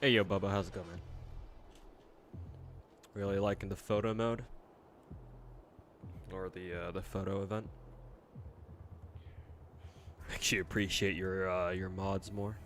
Hey yo, Bubba, how's it going, man? Really liking the photo mode, or the photo event? Actually, appreciate your mods more.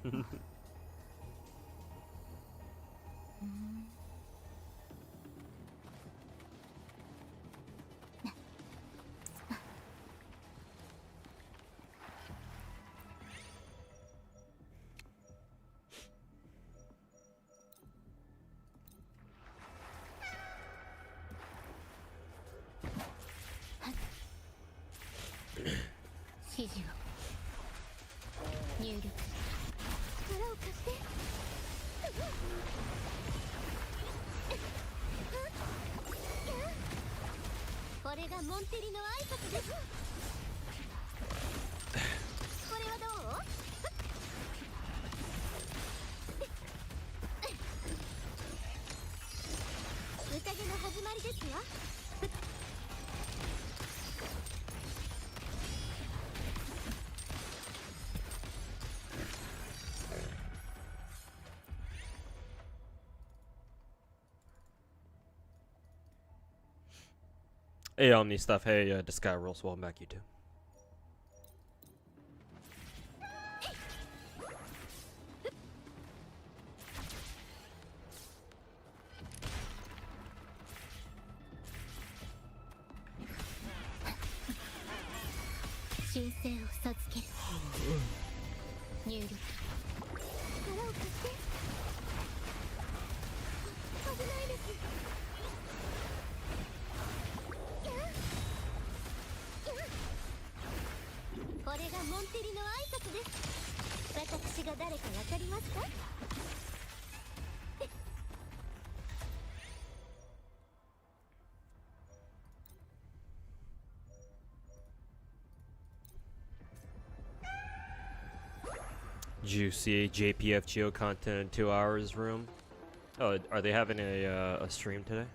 Hey, Omni stuff. Hey, Disguise Rolls. Welcome back, you two. Juicy JPF Geo content in 2 hours room. Oh, are they having a stream today?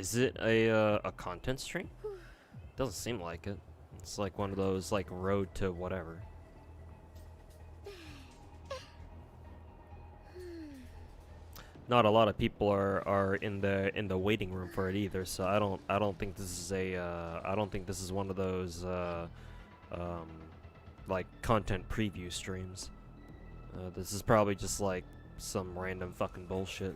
Is it a content stream? Doesn't seem like it. It's like one of those like road to whatever. Not a lot of people are in the waiting room for it either, so I don't think this is a I don't think this is one of those like content preview streams. This is probably just like some random fucking bullshit.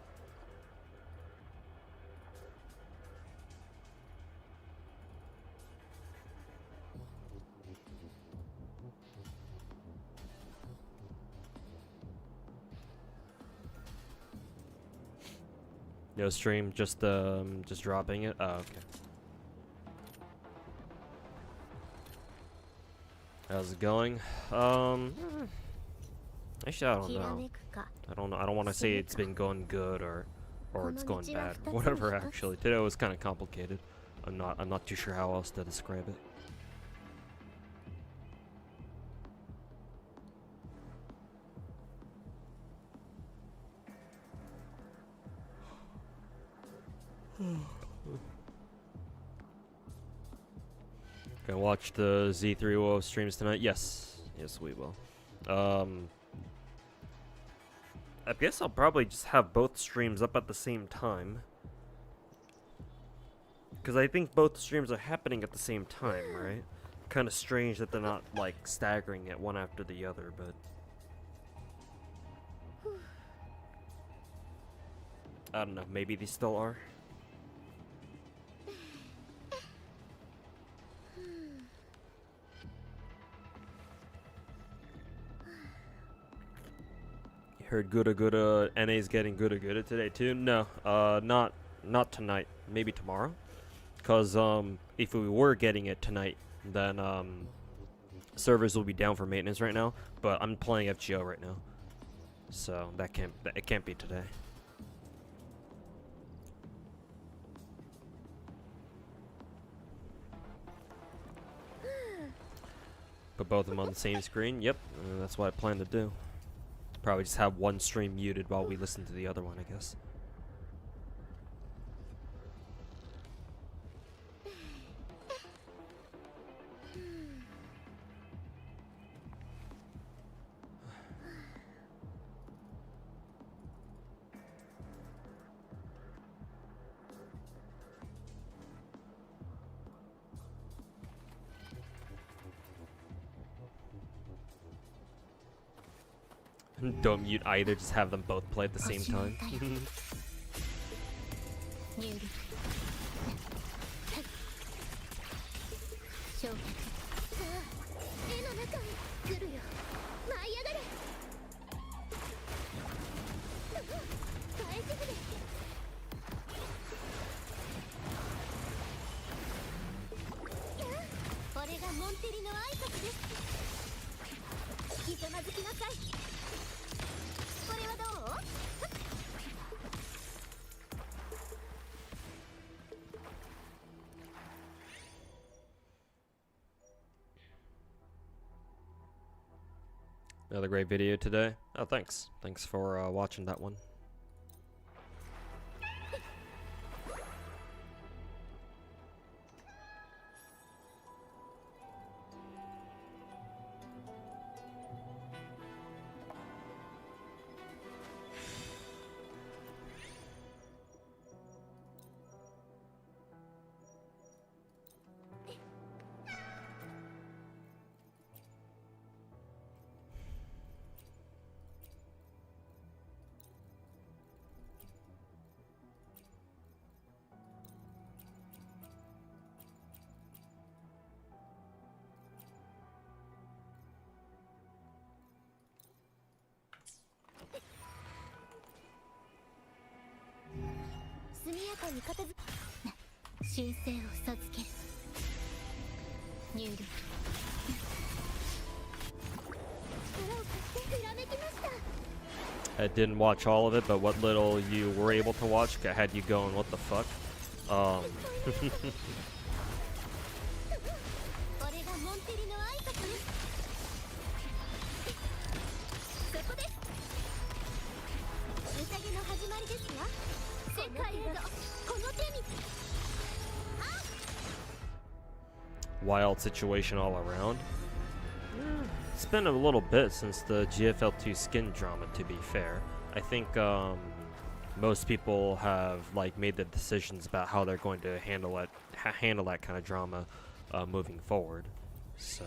No stream, just dropping it. Oh, okay. How's it going? Actually, I don't know. I don't want to say it's been going good or it's going bad. Whatever. Actually, today was kind of complicated. I'm not too sure how else to describe it. Gonna watch the Z3O streams tonight? Yes, we will. I guess I'll probably just have both streams up at the same time, because I think both streams are happening at the same time, right? Kind of strange that they're not like staggering it one after the other, but I don't know. Maybe they still are. Heard Gura NA's getting Gura today too. No, not tonight. Maybe tomorrow. Cause if we were getting it tonight, then servers will be down for maintenance right now. But I'm playing FGO right now, so it can't be today. Put both of them on the same screen. Yep, that's what I plan to do. Probably just have one stream muted while we listen to the other one, I guess. Don't mute either, just have them both play at the same time. Another great video today. Oh, thanks. Thanks for watching that one. I didn't watch all of it, but what little you were able to watch had you going, what the fuck? Wild situation all around. It's been a little bit since the GFL2 skin drama, to be fair. I think most people have like made the decisions about how they're going to handle that kind of drama moving forward. So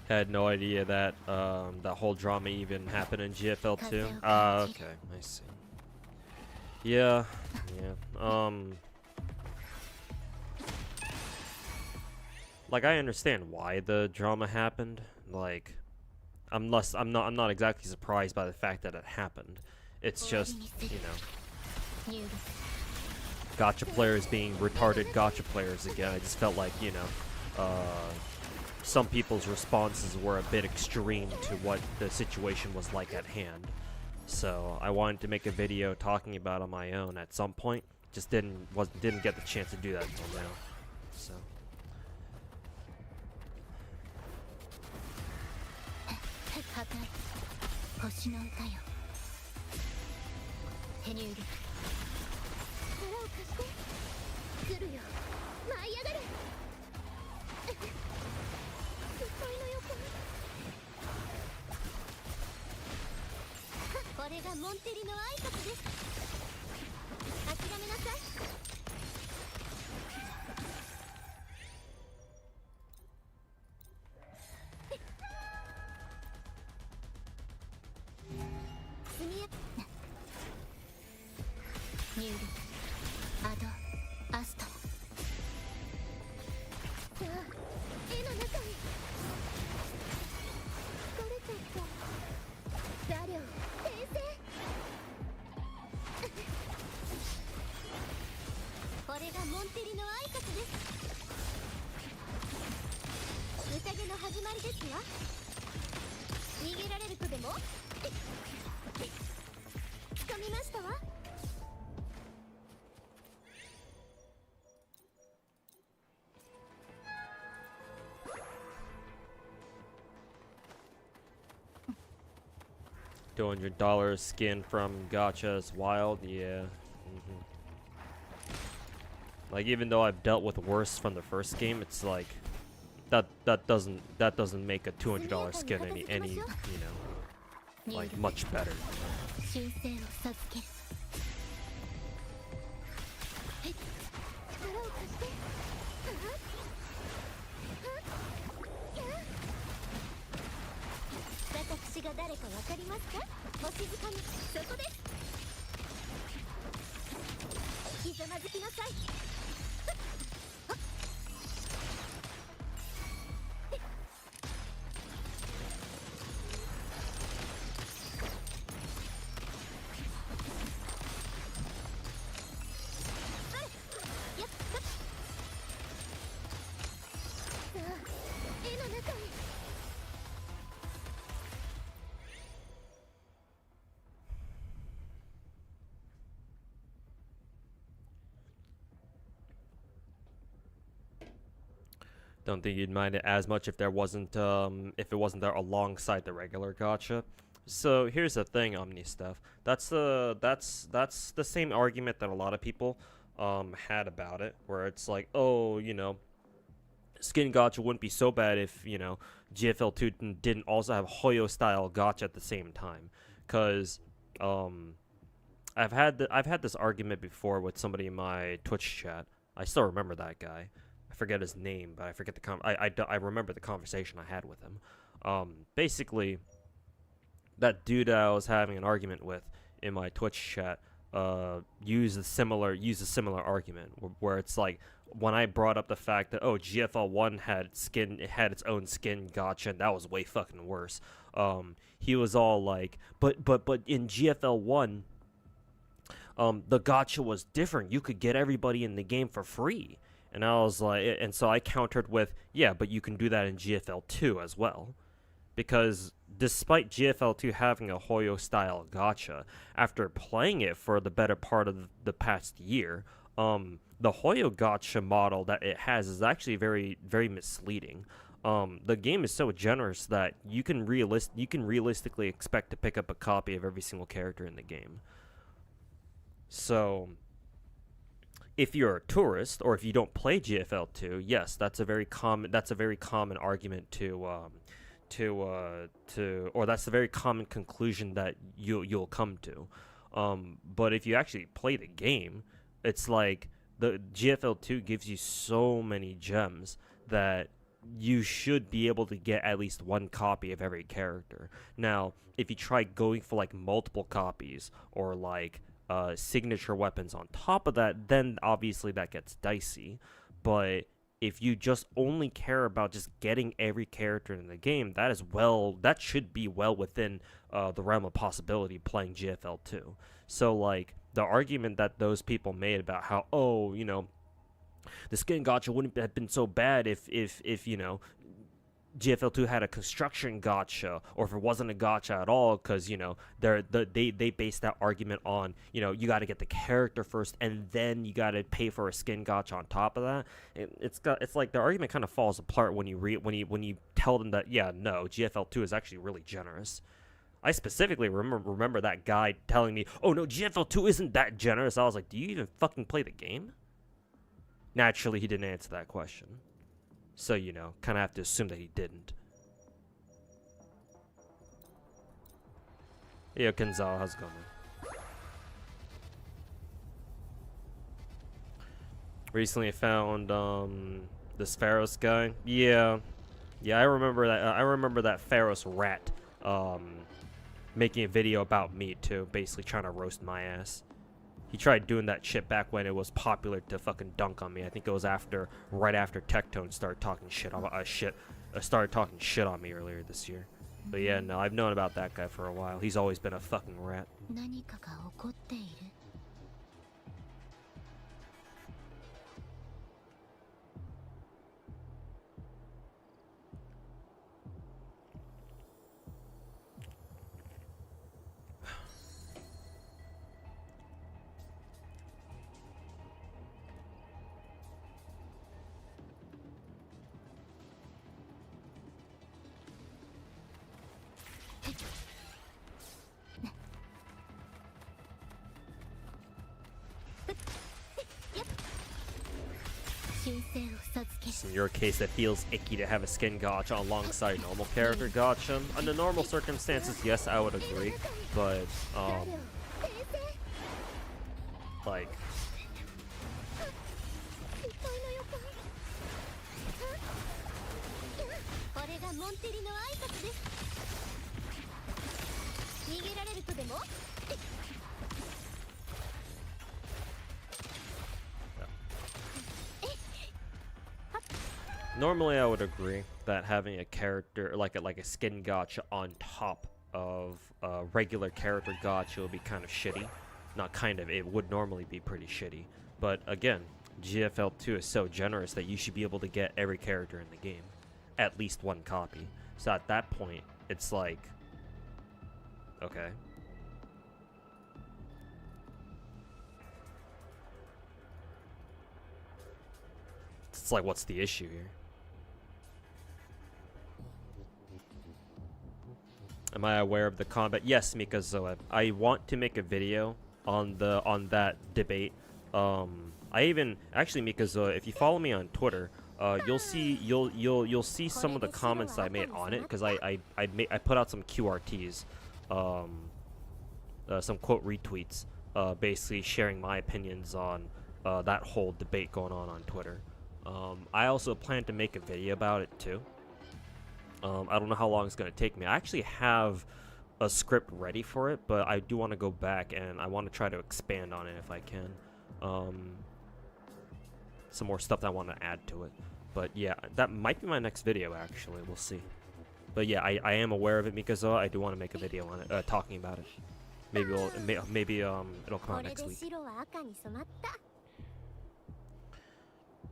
had no idea that that whole drama even happened in GFL2. Okay, I see. Yeah. Like I understand why the drama happened. Like, I'm not exactly surprised by the fact that it happened. It's just, you know, gacha players being retarded gacha players again. I just felt like, you know, some people's responses were a bit extreme to what the situation was like at hand. So I wanted to make a video talking about it on my own at some point. Just didn't get the chance to do that until now. So. $200 skin from gacha is wild, yeah. Like, even though I've dealt with worse from the first game, it's like that doesn't make a $200 skin any you know, like much better. Don't think you'd mind it as much if there wasn't if it wasn't there alongside the regular gacha. So here's the thing, Omni stuff. That's the same argument that a lot of people had about it, where it's like, oh, skin gacha wouldn't be so bad if GFL2 didn't also have Hoyo style gacha at the same time, because I've had this argument before with somebody in my Twitch chat. I still remember that guy. I forget his name, but I forget I remember the conversation I had with him. Basically, that dude I was having an argument with in my Twitch chat used a similar argument where it's like, when I brought up the fact that GFL1 had its own skin gacha, and that was way fucking worse. He was all like, but in GFL1, the gacha was different. You could get everybody in the game for free. And I was like, and so I countered with, yeah, but you can do that in GFL2 as well. Because despite GFL2 having a Hoyo style gacha, after playing it for the better part of the past year, the Hoyo gacha model that it has is actually very, very misleading. The game is so generous that you can realistically expect to pick up a copy of every single character in the game. So, if you're a tourist or if you don't play GFL2, yes, that's a very common argument or that's a very common conclusion that you'll come to. But if you actually play the game, it's like the GFL2 gives you so many gems that you should be able to get at least one copy of every character. Now, if you try going for like multiple copies or like signature weapons on top of that, then obviously that gets dicey. But if you just only care about just getting every character in the game, that should be well within the realm of possibility playing GFL2. So like the argument that those people made about how the skin gacha wouldn't have been so bad if GFL2 had a construction gacha, or if it wasn't a gacha at all, because they based that argument on you got to get the character first and then you got to pay for a skin gacha on top of that. It's like the argument kind of falls apart when you tell them that GFL2 is actually really generous. I specifically remember that guy telling me, oh no, GFL2 isn't that generous. I was like, do you even fucking play the game? Naturally, he didn't answer that question. So, kind of have to assume that he didn't. Yo, Kenzawa, how's it going, man? Recently found, this Pharos guy. Yeah, I remember that. I remember that Pharos rat, making a video about me, too. Basically trying to roast my ass. He tried doing that shit back when it was popular to fucking dunk on me. I think it was right after Tectone started talking shit on me earlier this year. But yeah, no, I've known about that guy for a while. He's always been a fucking rat. In your case, it feels icky to have a skin gacha alongside normal character gacha. Under normal circumstances, yes, I would agree, but like, normally I would agree that having a character like a skin gacha on top of a regular character gacha would be kind of shitty. Not kind of, it would normally be pretty shitty. But again, GFL2 is so generous that you should be able to get every character in the game. At least one copy. So at that point, it's like, okay. It's like, what's the issue here? Am I aware of the combat? Yes, Mikazoa. I want to make a video on that debate. I even actually, Mikazoa, if you follow me on Twitter, you'll see some of the comments I made on it, because I put out some QRTs, some quote retweets, basically sharing my opinions on that whole debate going on Twitter. I also plan to make a video about it too. I don't know how long it's going to take me. I actually have a script ready for it, but I do want to go back and I want to try to expand on it if I can. Some more stuff that I want to add to it. But yeah, that might be my next video actually. We'll see. But yeah, I am aware of it, Mikazoa. I do want to make a video on it, talking about it. Maybe it'll come out next week.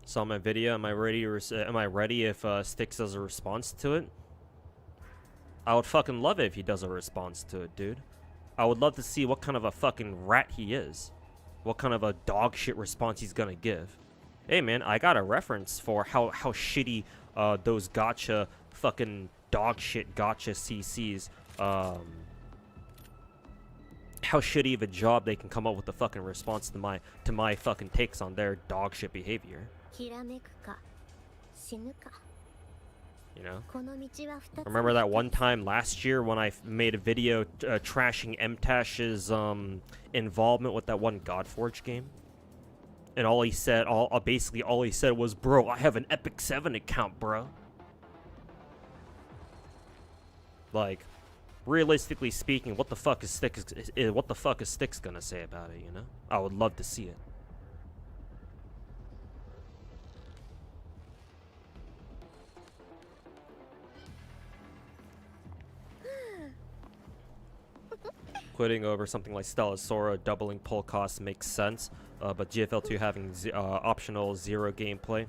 Saw my video. Am I ready? Am I ready if Styx does a response to it? I would fucking love it if he does a response to it, dude. I would love to see what kind of a fucking rat he is. What kind of a dog shit response he's gonna give. Hey man, I got a reference for how shitty those gacha fucking dog shit gacha CCs, how shitty of a job they can come up with a fucking response to my fucking takes on their dog shit behavior. You know? Remember that one time last year when I made a video trashing MTash's involvement with that one Godforge game? And all he said, basically all he said was, "Bro, I have an Epic 7 account, bro." Like, realistically speaking, what the fuck is Styx gonna say about it, you know? I would love to see it. Quitting over something like Stella Sora doubling pull costs makes sense, but GFL2 having optional zero gameplay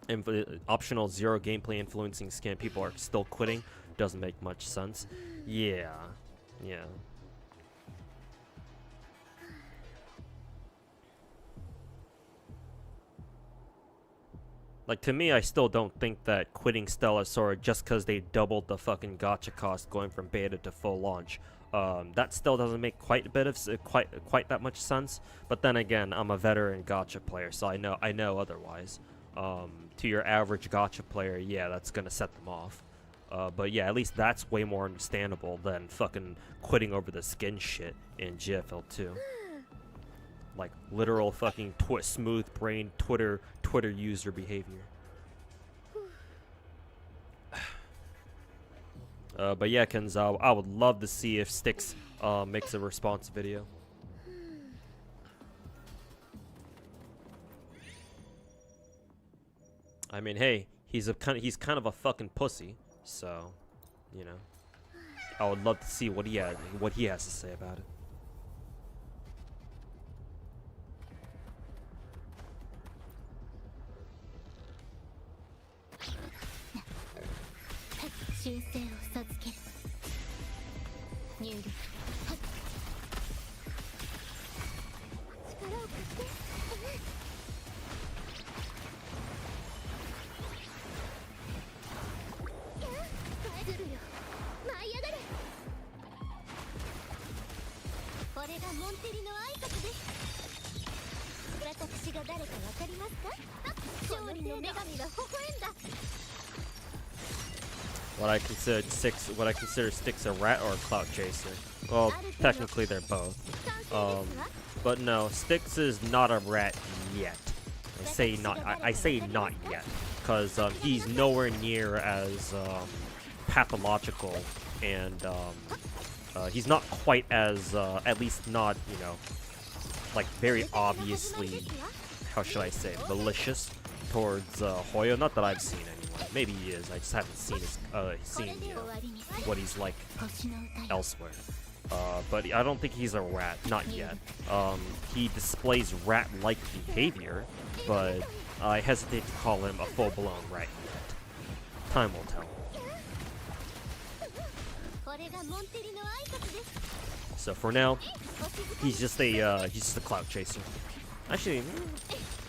influencing skin, people are still quitting, doesn't make much sense. Yeah. Like, to me, I still don't think that quitting Stella Sora just because they doubled the fucking gacha cost going from beta to full launch, that still doesn't make quite that much sense. But then again, I'm a veteran gacha player, so I know otherwise. To your average gacha player, yeah, that's gonna set them off. But yeah, at least that's way more understandable than fucking quitting over the skin shit in GFL2. Like literal fucking smooth brain Twitter user behavior. But yeah, Kenzo, I would love to see if Styx makes a response video. I mean, hey, he's kind of a fucking pussy, so you know, I would love to see what he has to say about it. What I consider Styx a rat or a clout chaser. Well, technically they're both. But no, Styx is not a rat yet. I say not yet, because he's nowhere near as pathological, and he's not quite as at least not, you know, like very obviously, how should I say, malicious towards Hoyo. Not that I've seen anyway. Maybe he is. I just haven't seen his you know, what he's like elsewhere. But I don't think he's a rat, not yet. He displays rat-like behavior, but I hesitate to call him a full-blown rat yet. Time will tell. So for now, he's just a clout chaser. Actually,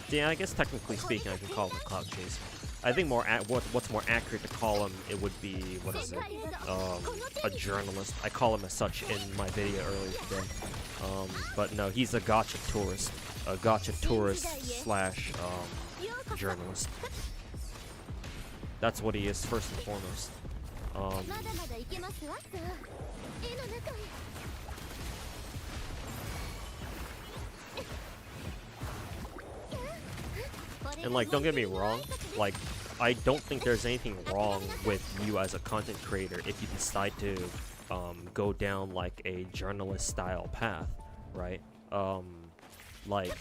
yeah, I guess technically speaking, I can call him a clout chaser. I think what's more accurate to call him, it would be, what is it? A journalist. I call him as such in my video earlier today. But no, he's a gacha tourist. A gacha tourist slash journalist. That's what he is first and foremost. And like, don't get me wrong, like, I don't think there's anything wrong with you as a content creator if you decide to go down like a journalist style path, right? Like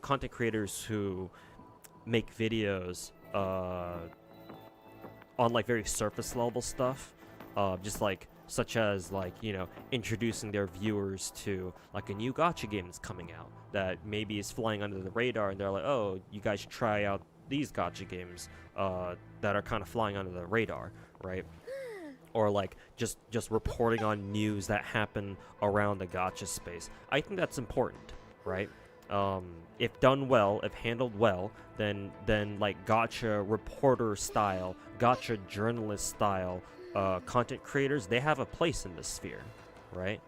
content creators who make videos on like very surface level stuff, just like such as like, you know, introducing their viewers to like a new gacha game that's coming out that maybe is flying under the radar, and they're like, oh, you guys should try out these gacha games that are kind of flying under the radar, right? Or like just reporting on news that happen around the gacha space. I think that's important, right? If done well, if handled well, then like gacha reporter style, gacha journalist style content creators, they have a place in this sphere, right?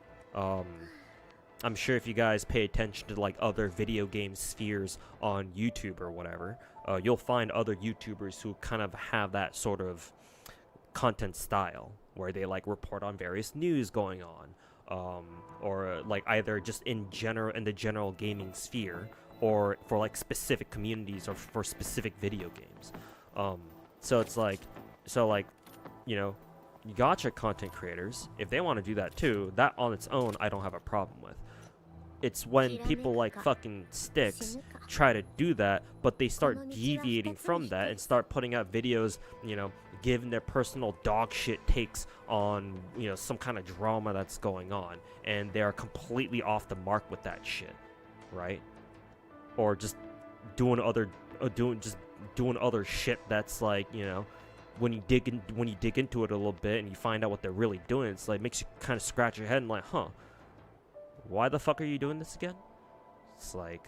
I'm sure if you guys pay attention to like other video game spheres on YouTube or whatever, you'll find other YouTubers who kind of have that sort of content style where they like report on various news going on, or like either just in the general gaming sphere, or for like specific communities or for specific video games. So it's like, you know, gacha content creators, if they want to do that too, that on its own I don't have a problem with. It's when people like fucking Sticks try to do that, but they start deviating from that and start putting out videos, you know, giving their personal dog shit takes on, you know, some kind of drama that's going on, and they are completely off the mark with that shit, right? Or just doing other shit that's like, you know, when you dig into it a little bit and you find out what they're really doing, it's like makes you kind of scratch your head and like, huh, why the fuck are you doing this again? It's like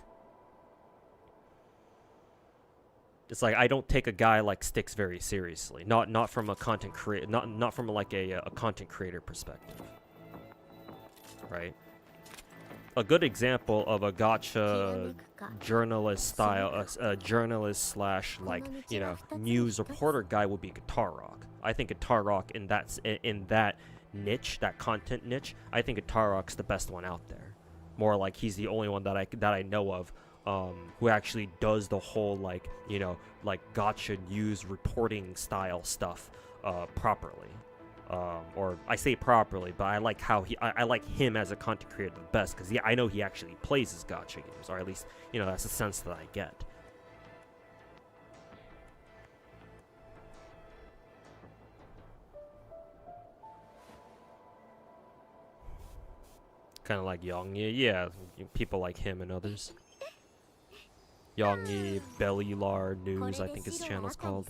I don't take a guy like Sticks very seriously. Not from a content creator, not from like a content creator perspective, right? A good example of a gacha journalist style, journalist slash like, you know, news reporter guy would be Guitar Rock. I think Guitar Rock in that niche, that content niche, I think Guitar Rock's the best one out there. More like he's the only one that I know of who actually does the whole like, you know, like gacha news reporting style stuff properly. Or I say properly, but I like how I like him as a content creator the best, because I know he actually plays his gacha games, or at least, you know, that's the sense that I get. Kind of like Yongyi, yeah, people like him and others. Yongyi, Bellular News, I think his channel's called.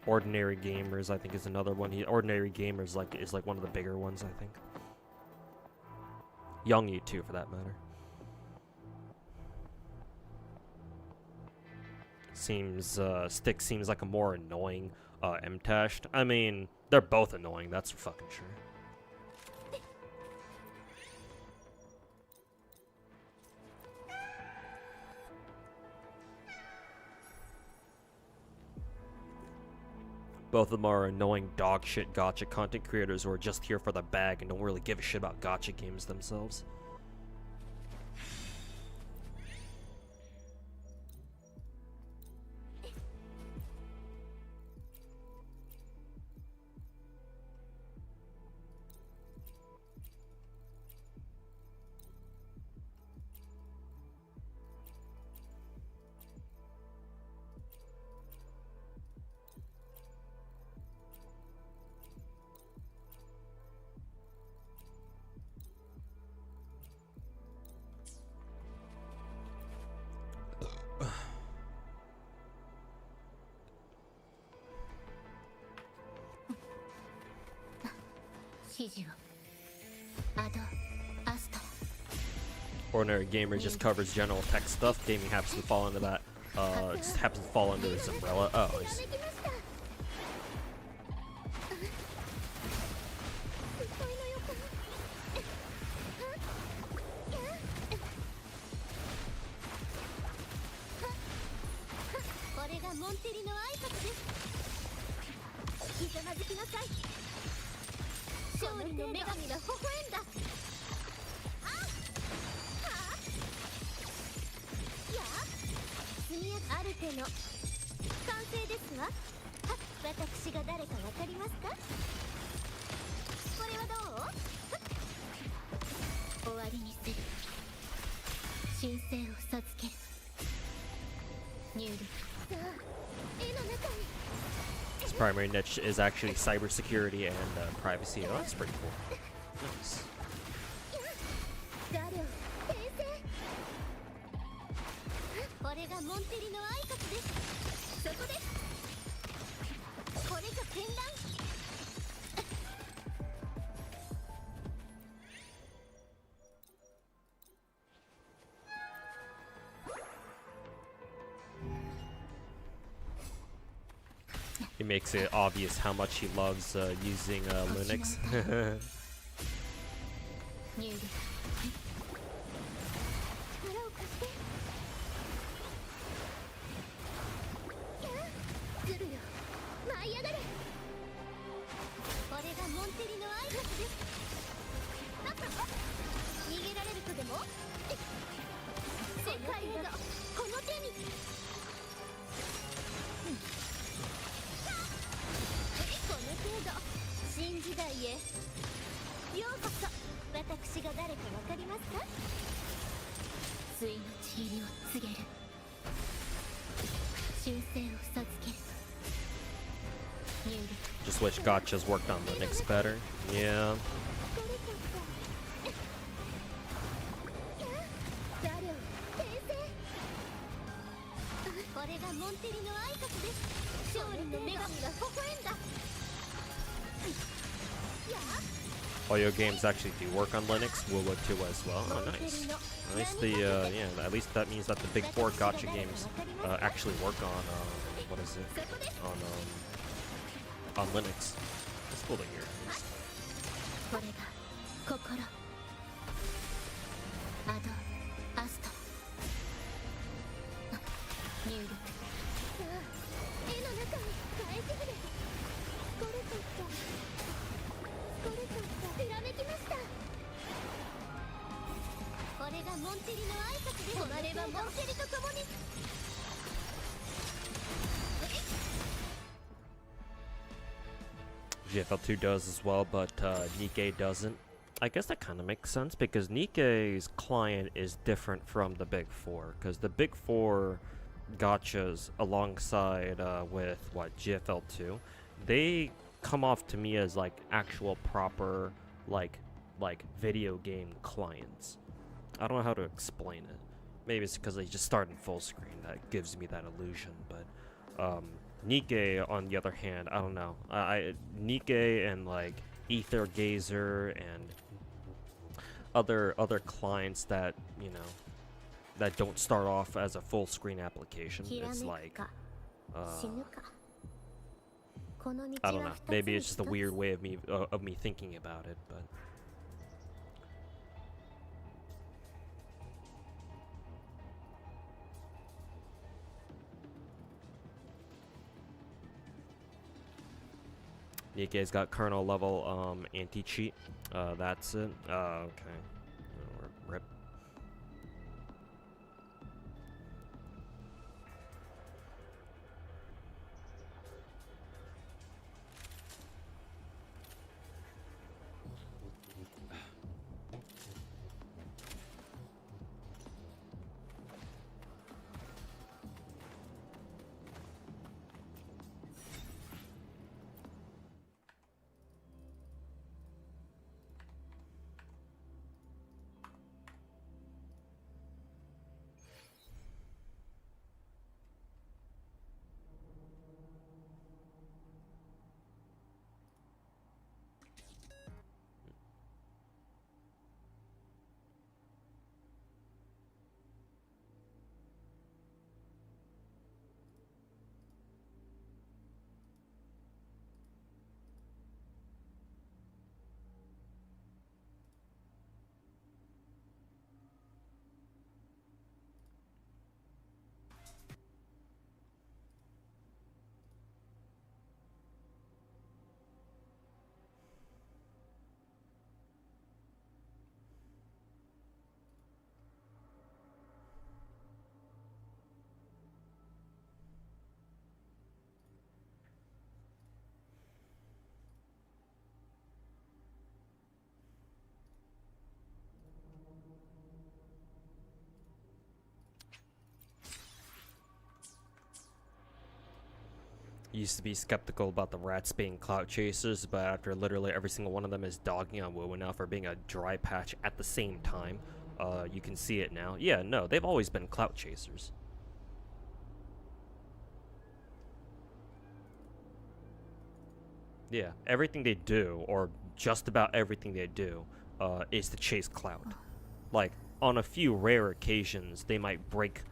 Ordinary Gamers, I think, is another one. Ordinary Gamers is like one of the bigger ones, I think. Yongyi too, for that matter. Stick seems like a more annoying M-Tashed. I mean, they're both annoying, that's for fucking sure. Both of them are annoying dog shit gacha content creators who are just here for the bag and don't really give a shit about gacha games themselves. Ordinary gamer just covers general tech stuff. Gaming happens to fall into that. Just happens to fall under his umbrella. Oh, I see. 私が誰かわかりますか？これはどう？終わりにする。神聖を授ける。入力。さあ、絵の中に。His primary niche is actually cybersecurity and privacy. Oh, that's pretty cool. Nice. これがモンテリの挨拶です。そこです。これが戦乱。He makes it obvious how much he loves using Linux. 入力。力を貸して。来るよ。舞い上がれ。これがモンテリの挨拶です。逃げられるとでも？世界がこの手に。この程度新時代へようこそ。私が誰かわかりますか？対のちぎりを告げる。修正を授ける。入力。 Just wish Gachas worked on Linux better. Yeah. これがモンテリの挨拶です。勝利の女神が微笑んだ。 All your games actually do work on Linux. Will would too as well. Oh, nice. Nice. The yeah. At least that means that the big four gacha games actually work on what is it? On Linux. It's cool to hear. これが心。アドアスト。入力。さあ、絵の中に返し筆。これとった。これとった。ひらめきました。これがモンテリの挨拶です。止まればモンテリと共に。GFL2 does as well, but Nikkei doesn't. I guess that kind of makes sense because Nikkei's client is different from the big four. Because the big four gachas alongside with what GFL2, they come off to me as like actual proper like video game clients. I don't know how to explain it. Maybe it's because they just start in full screen that gives me that illusion. But Nikkei, on the other hand, I don't know. Nikkei and like Ether Gazer and other clients that that don't start off as a full screen application. It's like I don't know. Maybe it's just a weird way of me thinking about it, but. Nikkei's got kernel level anti-cheat. That's it. Okay. Rip. used to be skeptical about the rats being clout chasers, but after literally every single one of them is dogging on Woo now for being a dry patch at the same time, you can see it now. Yeah, no, they've always been clout chasers. Yeah, everything they do, or just about everything they do, is to chase clout. Like, on a few rare occasions, they might break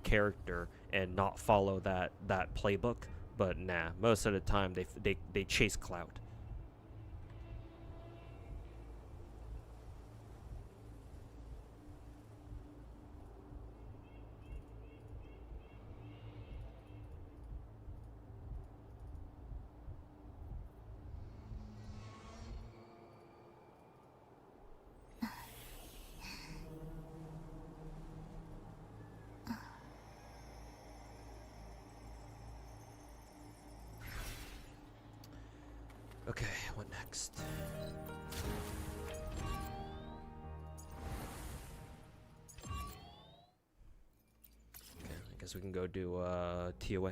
character and not follow that playbook. But nah, most of the time they chase clout. Okay, what next? Okay, I guess we can go do TOA.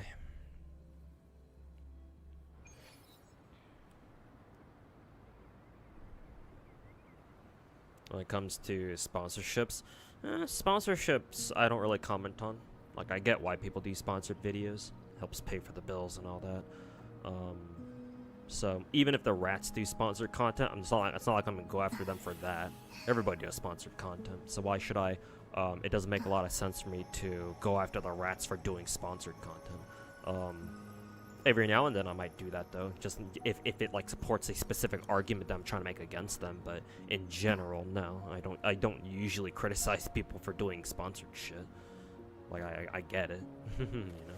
When it comes to sponsorships, sponsorships I don't really comment on. Like, I get why people do sponsored videos, helps pay for the bills and all that. So even if the rats do sponsored content, it's not like I'm gonna go after them for that. Everybody does sponsored content, so why should I? It doesn't make a lot of sense for me to go after the rats for doing sponsored content. Every now and then I might do that though, just if it like supports a specific argument that I'm trying to make against them. But in general, no, I don't usually criticize people for doing sponsored shit. Like I get it, you know.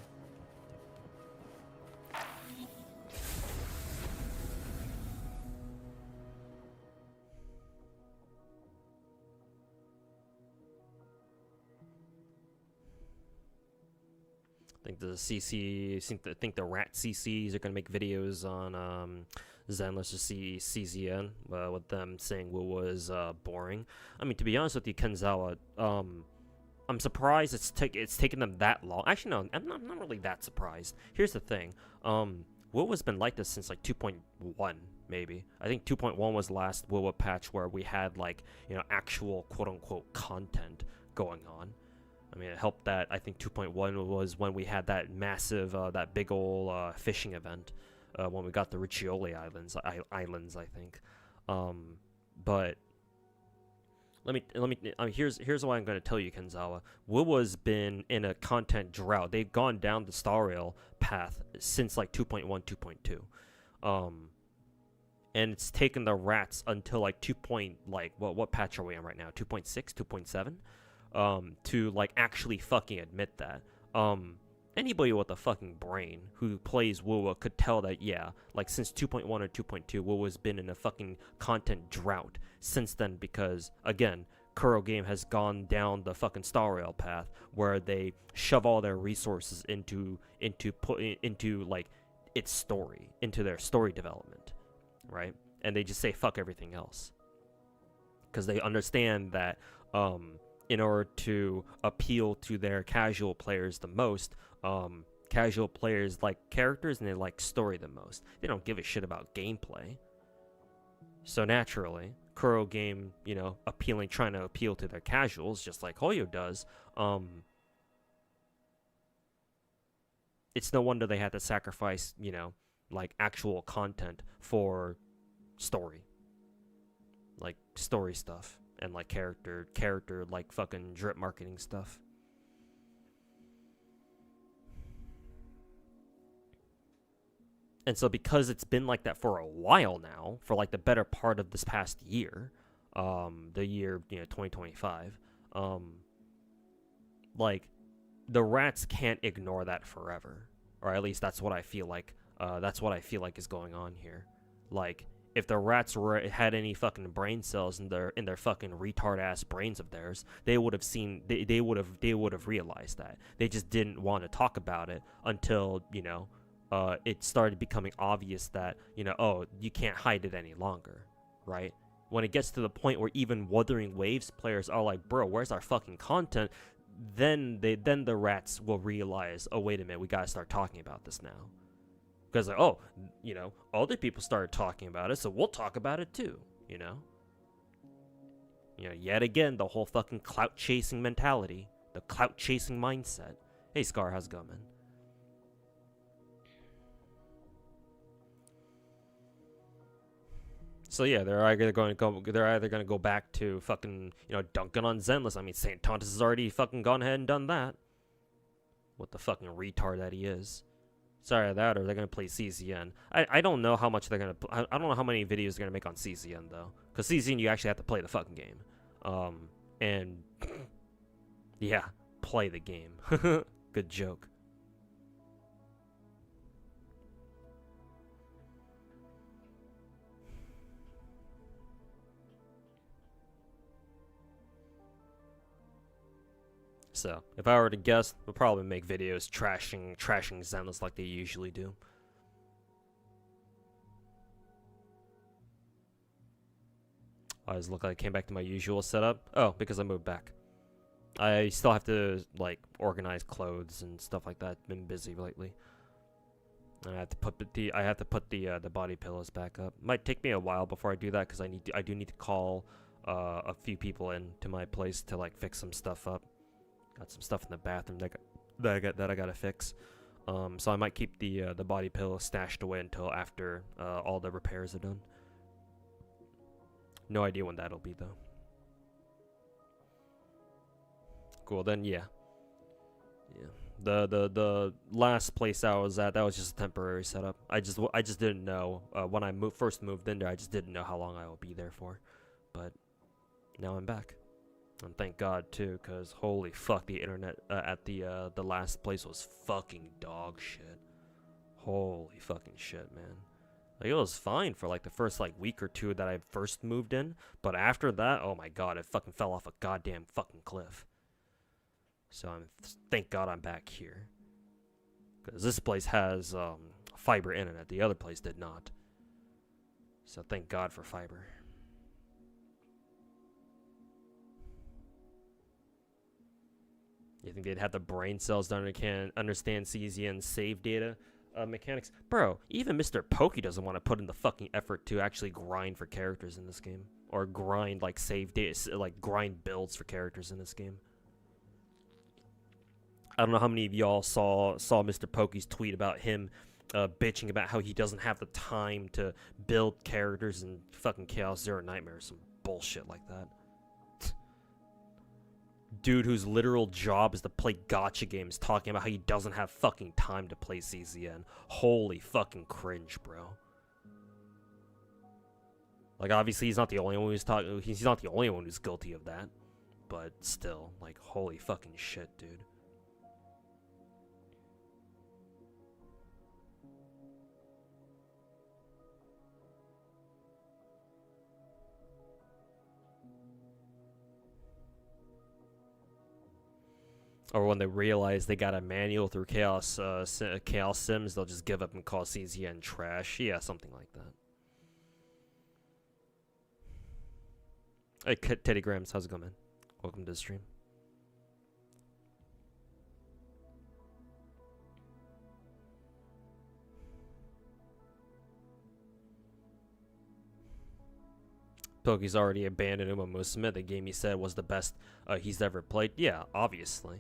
I think the CC, think the rat CCs are gonna make videos on Zenless or CZN with them saying what was boring. I mean, to be honest with you, Kenzawa, I'm surprised it's taken them that long. Actually, no, I'm not really that surprised. Here's the thing, WoW's been like this since like 2.1 maybe. I think 2.1 was the last WoW patch where we had like, you know, actual quote unquote content going on. I mean, it helped that I think 2.1 was when we had that massive, that big ol' fishing event, when we got the Riccioli Islands, I think. But here's why I'm going to tell you, Kenzawa. WoW's been in a content drought. They've gone down the Star Rail path since like 2.1, 2.2. And it's taken the rats until like what patch are we on right now? 2.6, 2.7? To like actually fucking admit that. Anybody with a fucking brain who plays WoW could tell that, yeah, like since 2.1 or 2.2, WoW has been in a fucking content drought since then, because again, Kuro Game has gone down the fucking Star Rail path where they shove all their resources into like its story, into their story development, right? And they just say fuck everything else because they understand that in order to appeal to their casual players the most, casual players like characters and they like story the most. They don't give a shit about gameplay. So naturally, Kuro Game, you know, trying to appeal to their casuals, just like Hoyo does. It's no wonder they had to sacrifice, you know, like actual content for story, like story stuff. And like character like fucking drip marketing stuff. And so because it's been like that for a while now, for like the better part of this past year, the year, you know, 2025, like the rats can't ignore that forever, or at least that's what I feel like. That's what I feel like is going on here. Like, if the rats had any fucking brain cells in their fucking retard ass brains of theirs, they would have seen, they would have realized that. They just didn't want to talk about it until, you know, it started becoming obvious that, you know, oh, you can't hide it any longer, right? When it gets to the point where even Wuthering Waves players are like, bro, where's our fucking content? Then the rats will realize, oh, wait a minute, we gotta start talking about this now. Because, like, oh, you know, other people started talking about it, so we'll talk about it too, you know? You know, yet again, the whole fucking clout chasing mentality, the clout chasing mindset. Hey, Scar, how's it going, man? So yeah, they're either going to go back to fucking, you know, dunking on Zenless. I mean, St. Tontus has already fucking gone ahead and done that. What the fucking retard that he is. Sorry that, or they're gonna play CCN. I don't know how much they're gonna. I don't know how many videos they're gonna make on CCN though, because CCN you actually have to play the fucking game, and yeah, play the game. Good joke. So, if I were to guess, we'll probably make videos trashing Zenless like they usually do. I just look like I came back to my usual setup. Oh, because I moved back. I still have to, like, organize clothes and stuff like that. Been busy lately. And I have to put the body pillows back up. Might take me a while before I do that, because I do need to call a few people in to my place to, like, fix some stuff up. Got some stuff in the bathroom that I gotta fix. So I might keep the body pillow stashed away until after all the repairs are done. No idea when that'll be though. Cool. Then yeah. The last place I was at, that was just a temporary setup. I just didn't know when I first moved in there. I just didn't know how long I would be there for, but now I'm back. And thank God too, cause holy fuck, the internet at the last place was fucking dog shit. Holy fucking shit, man. Like, it was fine for like the first like week or two that I first moved in, but after that, oh my god, it fucking fell off a goddamn fucking cliff. So thank God I'm back here, cause this place has fiber internet. The other place did not. So thank God for fiber. You think they'd have the brain cells to understand CZN's save data mechanics? Bro, even Mr. Pokey doesn't want to put in the fucking effort to actually grind for characters in this game. Or grind, like, save data, like, grind builds for characters in this game. I don't know how many of y'all saw Mr. Pokey's tweet about him bitching about how he doesn't have the time to build characters in fucking Chaos Zero Nightmare or some bullshit like that. Dude whose literal job is to play gacha games talking about how he doesn't have fucking time to play CZN. Holy fucking cringe, bro. Like, obviously he's not the only one he's not the only one who's guilty of that. But still, like, holy fucking shit, dude. Or when they realize they got a manual through Chaos Sims, they'll just give up and call CZN trash. Yeah, something like that. Hey, Teddy Grams, how's it going, man? Welcome to the stream. Pokey's already abandoned Uma Musume, the game he said was the best he's ever played. Yeah, obviously.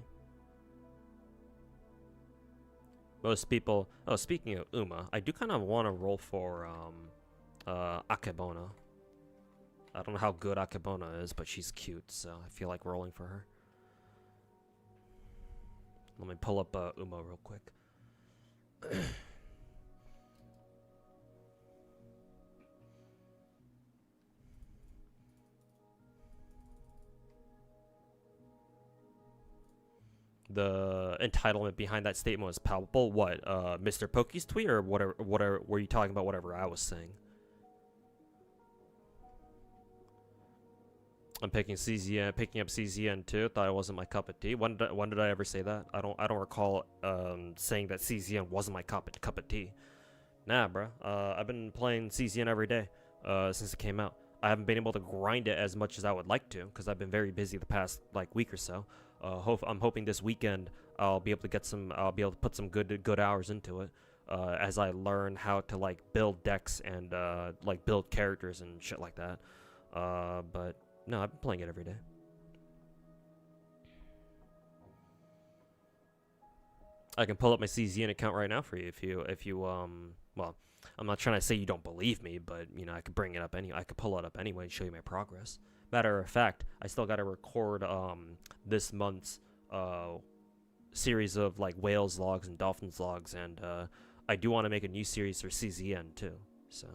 Most people... Oh, speaking of Uma, I do kind of want to roll for Akebona. I don't know how good Akebona is, but she's cute, so I feel like rolling for her. Let me pull up Uma real quick. The entitlement behind that statement was palpable. What, Mr. Pokey's tweet, or whatever, were you talking about whatever I was saying? I'm picking up CZN too. Thought it wasn't my cup of tea. When did I ever say that? I don't recall saying that CZN wasn't my cup of tea. Nah, bro. I've been playing CZN every day since it came out. I haven't been able to grind it as much as I would like to because I've been very busy the past like week or so. I'm hoping this weekend I'll be able to get some. I'll be able to put some good hours into it. as I learn how to like build decks and like build characters and shit like that. But no, I've been playing it every day. I can pull up my CZN account right now for you if you well, I'm not trying to say you don't believe me, but you know, I could bring it up I could pull it up anyway and show you my progress. Matter of fact, I still got to record this month's series of like whales logs and dolphins logs, and I do want to make a new series for CZN too. So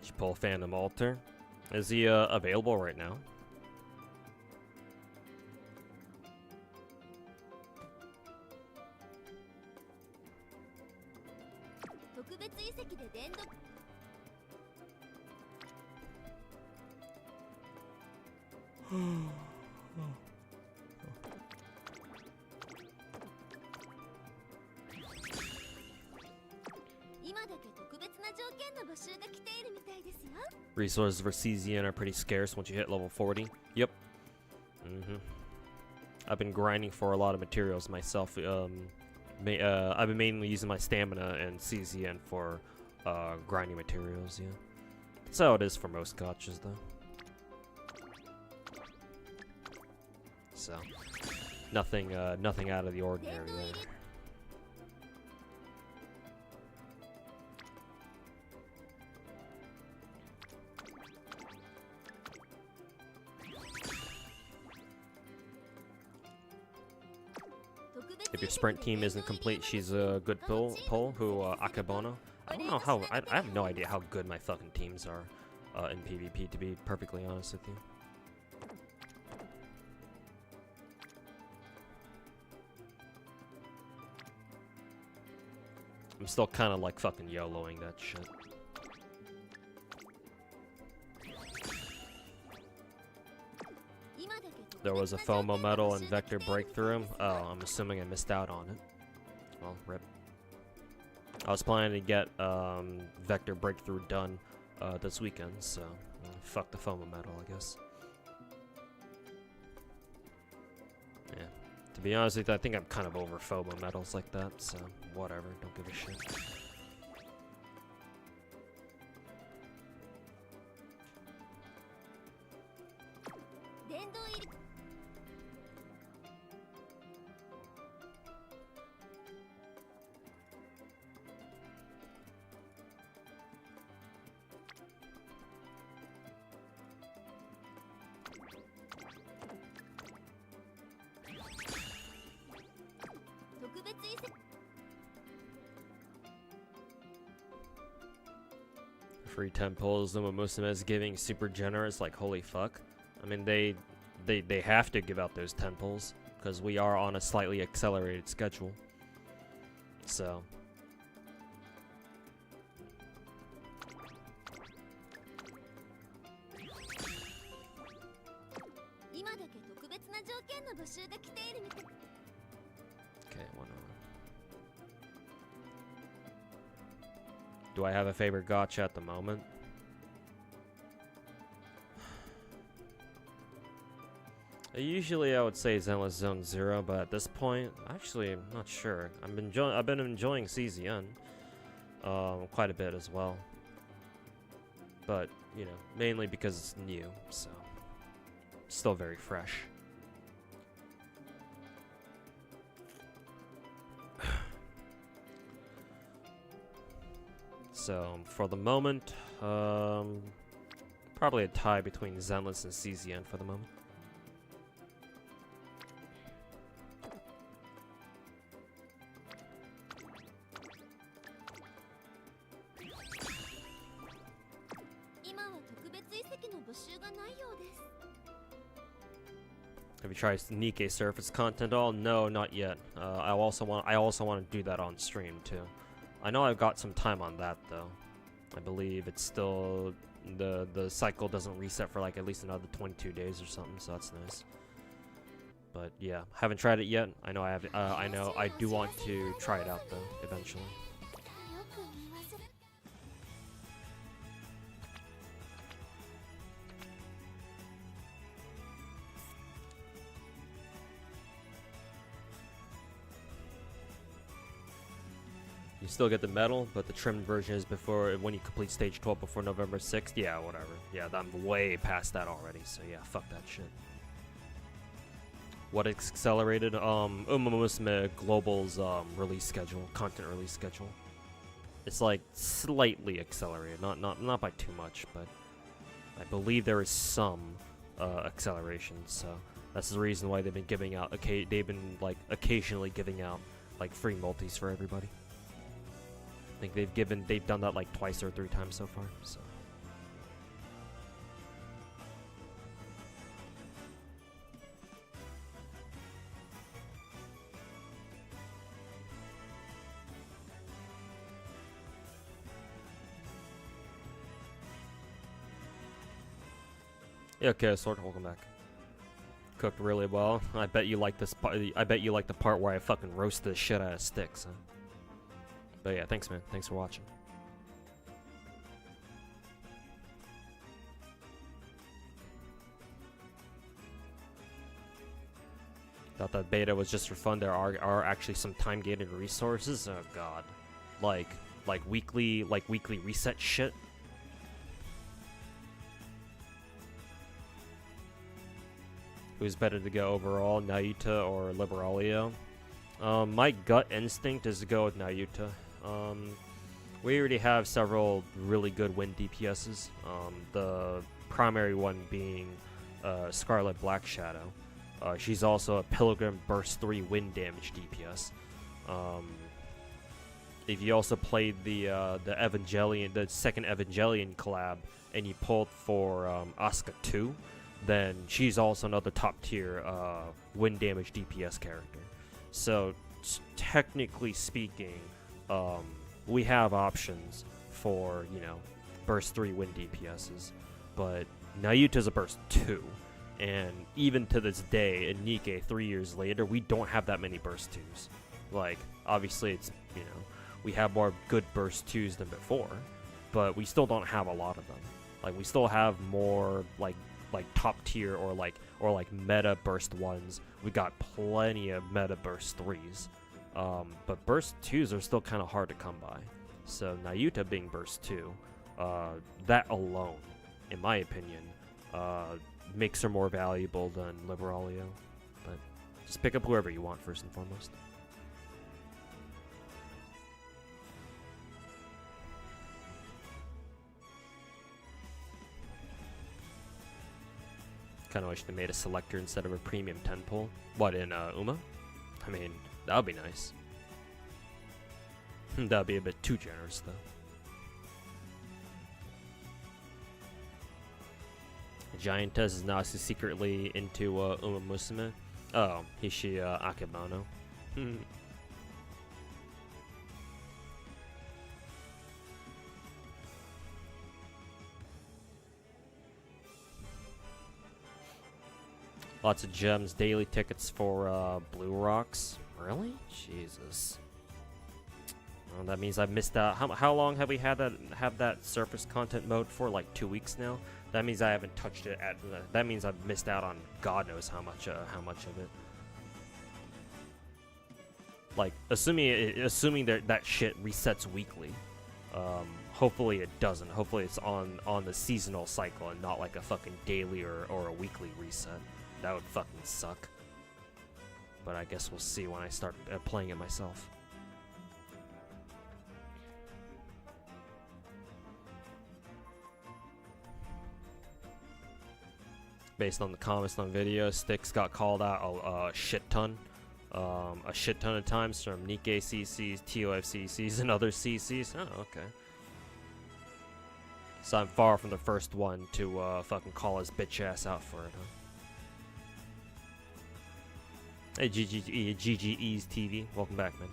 should pull Phantom Altar. Is he available right now? Resources for CZN are pretty scarce once you hit level 40. Yep. I've been grinding for a lot of materials myself. I've been mainly using my stamina and CZN for grinding materials, yeah. That's how it is for most gachas, though. So, nothing out of the ordinary there. If your sprint team isn't complete, she's a good pull. Who Akebono? I don't know how. I have no idea how good my fucking teams are in PvP. To be perfectly honest with you. I'm still kind of like fucking YOLOing that shit. There was a FOMO medal and Vector Breakthrough. Oh, I'm assuming I missed out on it. Well, rip. I was planning to get Vector Breakthrough done this weekend, so fuck the FOMO medal, I guess. Yeah. To be honest with you, I think I'm kind of over FOMO medals like that, so whatever, don't give a shit. Free 10 pulls, and what most of them is giving super generous, like holy fuck. I mean, they have to give out those 10 pulls because we are on a slightly accelerated schedule. So okay, one on. Do I have a favorite gacha at the moment? Usually I would say Zenless Zone 0, but at this point, actually, I'm not sure. I've been enjoying CZN quite a bit as well. But, you know, mainly because it's new, so still very fresh. So, for the moment, probably a tie between Zenless and CZN for the moment. Have you tried Nikkei surface content at all? No, not yet. I also want to do that on stream too. I know I've got some time on that though. I believe it's still the cycle doesn't reset for like at least another 22 days or something, so that's nice. But yeah, haven't tried it yet. I know I have. I know I do want to try it out though eventually. You still get the medal, but the trimmed version is before when you complete stage 12 before November 6th. Yeah, whatever. Yeah, I'm way past that already. So yeah, fuck that shit. What accelerated? Uma Musume Global's release schedule, content release schedule. It's like slightly accelerated, not by too much, but I believe there is some acceleration. So that's the reason why they've been giving out. They've been like occasionally giving out like free multis for everybody. I think they've done that like twice or 3 times so far. So. Yeah, okay, Sword, welcome back. Cooked really well. I bet you like this part. I bet you like the part where I fucking roast the shit out of sticks, huh? But yeah, thanks, man. Thanks for watching. Thought that beta was just for fun. There are actually some time-gated resources. Oh god, like weekly reset shit. Who's better to go overall, Nayuta or Liberalia? My gut instinct is to go with Nayuta. We already have several really good wind DPSs. The primary one being Scarlet Black Shadow. She's also a Pilgrim Burst 3 wind damage DPS. If you also played the second Evangelion collab, and you pulled for Asuka 2, then she's also another top tier wind damage DPS character. So technically speaking, we have options for, you know, burst 3 wind DPSs, but Nayuta's a burst 2, and even to this day in Nikkei 3 years later, we don't have that many burst 2s. Like, obviously it's, you know, we have more good burst 2s than before, but we still don't have a lot of them. Like, we still have more like top tier or like meta burst 1s. We got plenty of meta burst 3s. But burst 2s are still kind of hard to come by. So Nayuta being burst 2, that alone, in my opinion, makes her more valuable than Liberalia. But just pick up whoever you want first and foremost. Kind of wish they made a selector instead of a premium 10 pull. What, in Uma? I mean, that would be nice. That would be a bit too generous, though. Giantess is now secretly into Uma Musume. Oh, Hishi Akebano. Lots of gems, daily tickets for Blue Rocks. Really? Jesus. Well, that means I've missed out. How long have we had that surface content mode for? Like 2 weeks now. That means I haven't touched it at. That means I've missed out on God knows how much of it. Like assuming that shit resets weekly. Hopefully it doesn't. Hopefully it's on the seasonal cycle and not like a fucking daily or a weekly reset. That would fucking suck. But I guess we'll see when I start playing it myself. Based on the comments on video, Sticks got called out a shit ton of times from Nikkei CCs, TOF CCs, and other CCs. Oh, okay. So I'm far from the first one to fucking call his bitch ass out for it, huh? Hey, GGE's TV. Welcome back, man.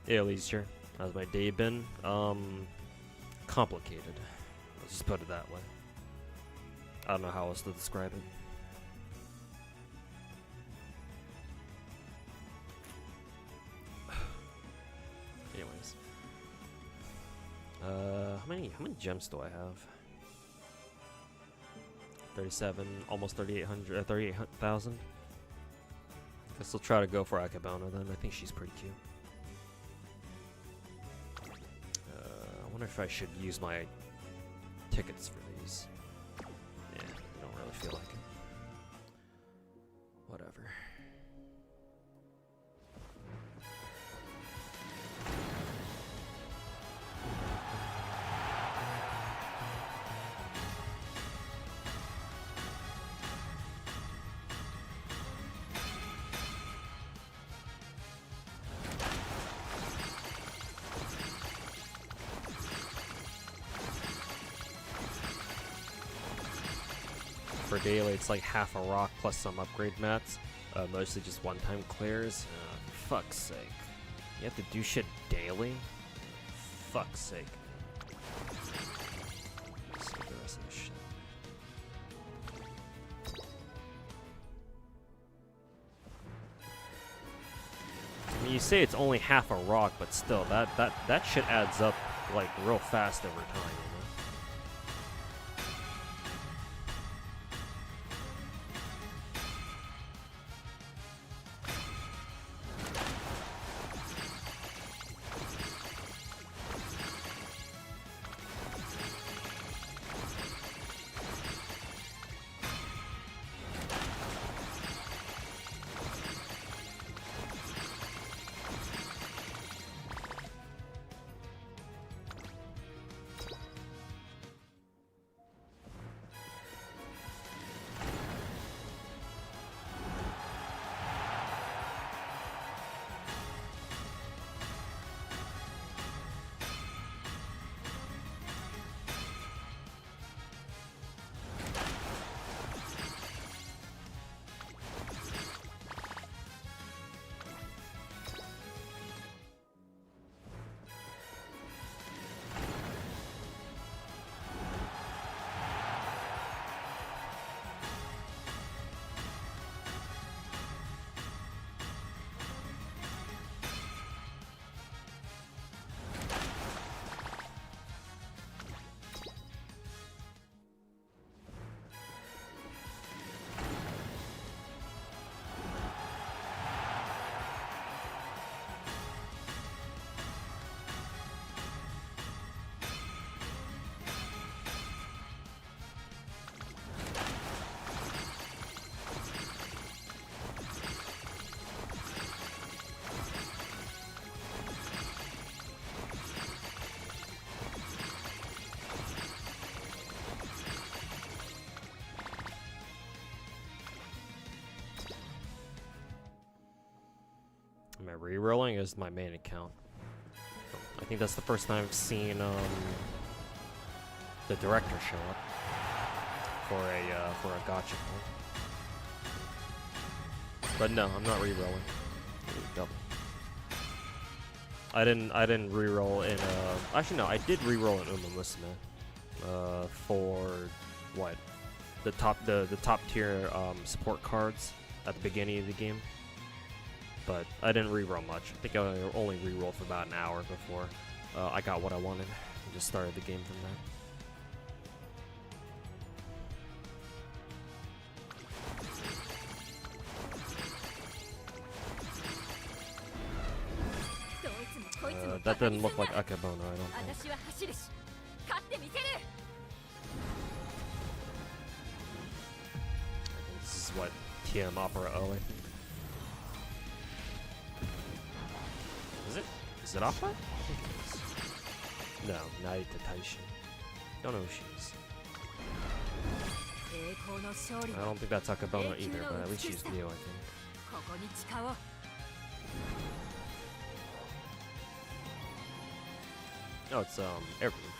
Yeah, leisure. How's my day been? Complicated. Let's just put it that way. I don't know how else to describe it. Anyways. How many gems do I have? 37, almost 3,800, 38,000. Guess I'll try to go for Akabona then. I think she's pretty cute. I wonder if I should use my tickets for these. Yeah, I don't really feel like it. Whatever. For daily, it's like half a rock plus some upgrade mats. Mostly just one-time clears. Fuck's sake. You have to do shit daily? Fuck's sake. Let's do the rest of this shit. I mean, you say it's only half a rock, but still, that shit adds up like real fast over time, you know? Am I re-rolling? Is my main account? I think that's the first time I've seen the director show up for a gacha call. But no, I'm not re-rolling. Double. I didn't re-roll in actually no, I did re-roll in Uma Musume. For what? The top tier support cards at the beginning of the game. But I didn't re-roll much. I think I only re-rolled for about an hour before I got what I wanted and just started the game from there. That didn't look like Akabona, I don't think. I think this is what TM Opera O, I think. Is it Opera? I think it is. No, Naita Taishin. Don't know who she is. I don't think that's Akabona either, but at least she's new, I think. Oh, it's Airproof.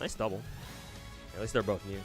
Nice double. At least they're both new.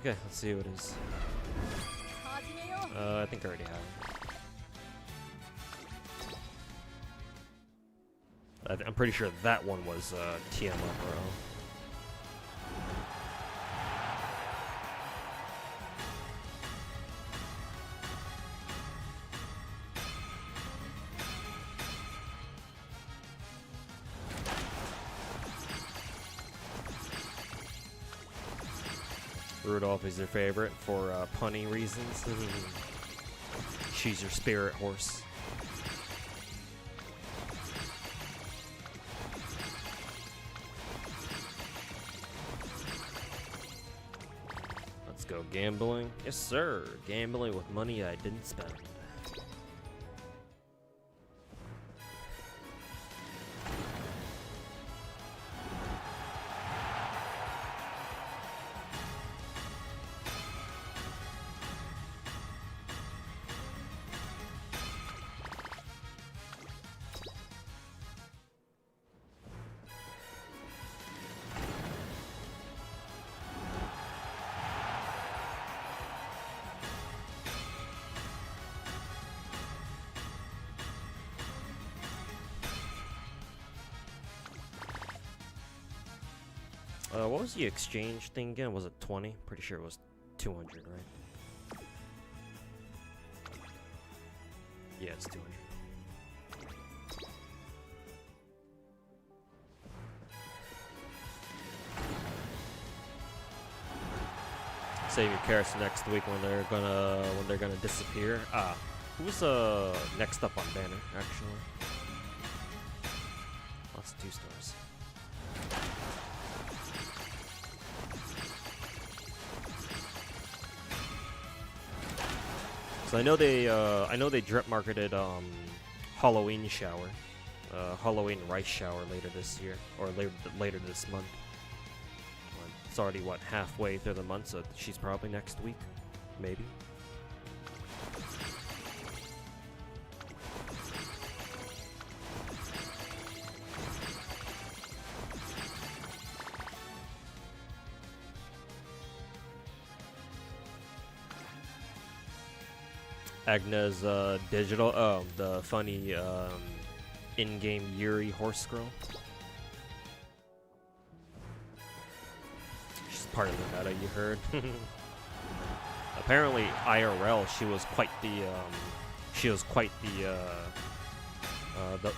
Okay, let's see who it is. I think I already have it. I'm pretty sure that one was TM Bro. Rudolph is your favorite for punny reasons. She's your spirit horse. Let's go gambling. Yes, sir. Gambling with money I didn't spend. What was the exchange thing again? Was it 20? Pretty sure it was 200, right? Yeah, it's 200. Save your carrots next week when they're gonna disappear. Who's next up on banner actually? Lots of 2 stars. So I know they drip marketed Halloween shower, Halloween rice shower later this year or later this month. It's already what, halfway through the month, so she's probably next week, maybe. Agnes digital, the funny in-game Yuri horse girl. She's part of the meta, you heard. Apparently IRL she was quite the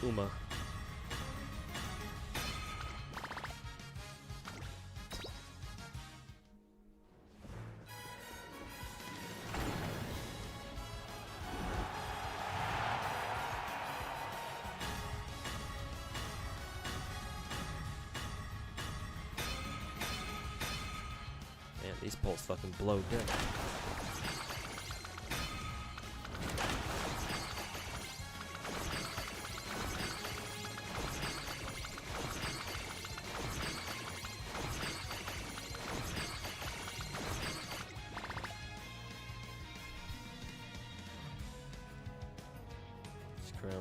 Uma. These poles fucking blow dick.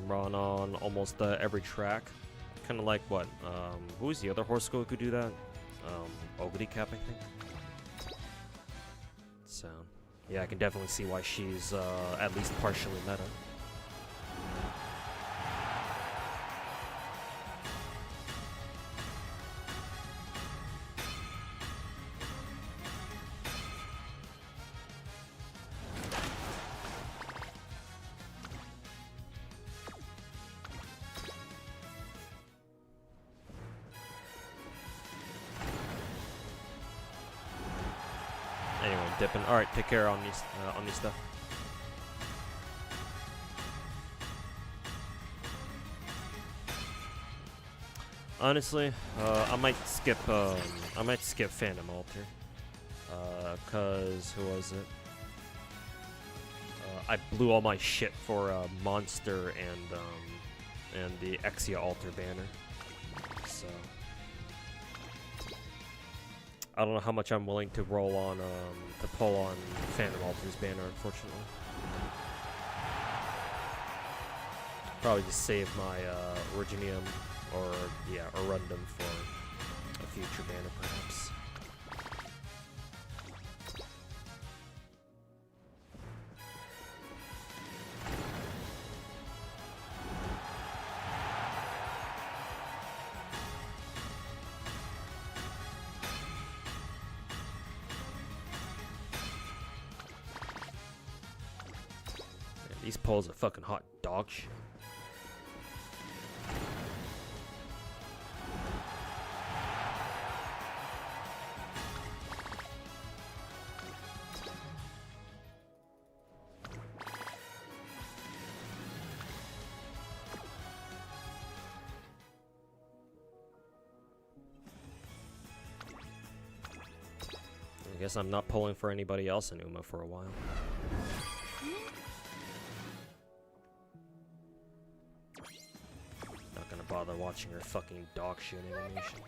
Run on almost every track. Kind of like what? Who's the other horse girl who could do that? Ogre Cap, I think. So, yeah, I can definitely see why she's at least partially meta. Anyway, dipping. All right, take care on these stuff. Honestly, I might skip Phantom Altar. Cause who was it? I blew all my shit for Monster and the Exia Altar banner. So I don't know how much I'm willing to roll on to pull on Phantom Altar's banner, unfortunately. Probably just save my Originium or Arundum for a future banner, perhaps. Man, these polls are fucking hot dog shit. I guess I'm not pulling for anybody else in Uma for a while. Not gonna bother watching her fucking dog shit animation.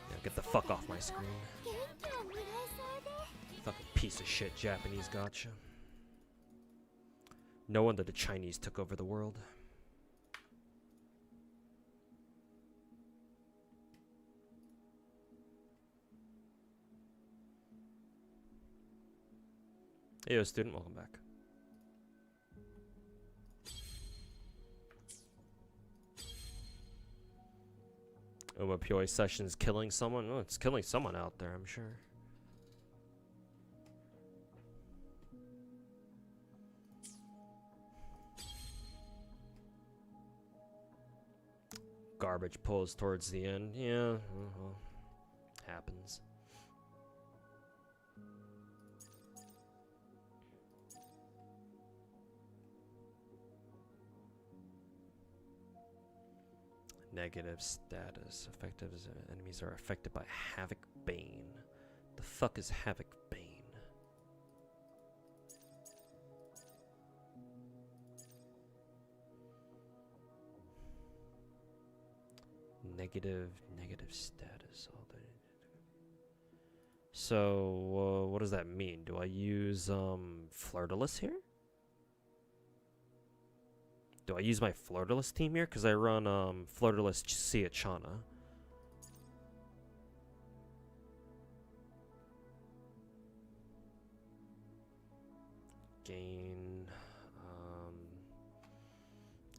Yeah, get the fuck off my screen. Fucking piece of shit Japanese gacha. No wonder the Chinese took over the world. Hey, yo, student, welcome back. Uma Poi session's killing someone? Oh, it's killing someone out there, I'm sure. Garbage pulls towards the end. Yeah, well, happens. Negative status. Effective enemies are affected by Havoc Bane. The fuck is Havoc Bane? Negative status. So, what does that mean? Do I use Flirtless here? Do I use my Flirtless team here? Because I run Flirtless Siachana.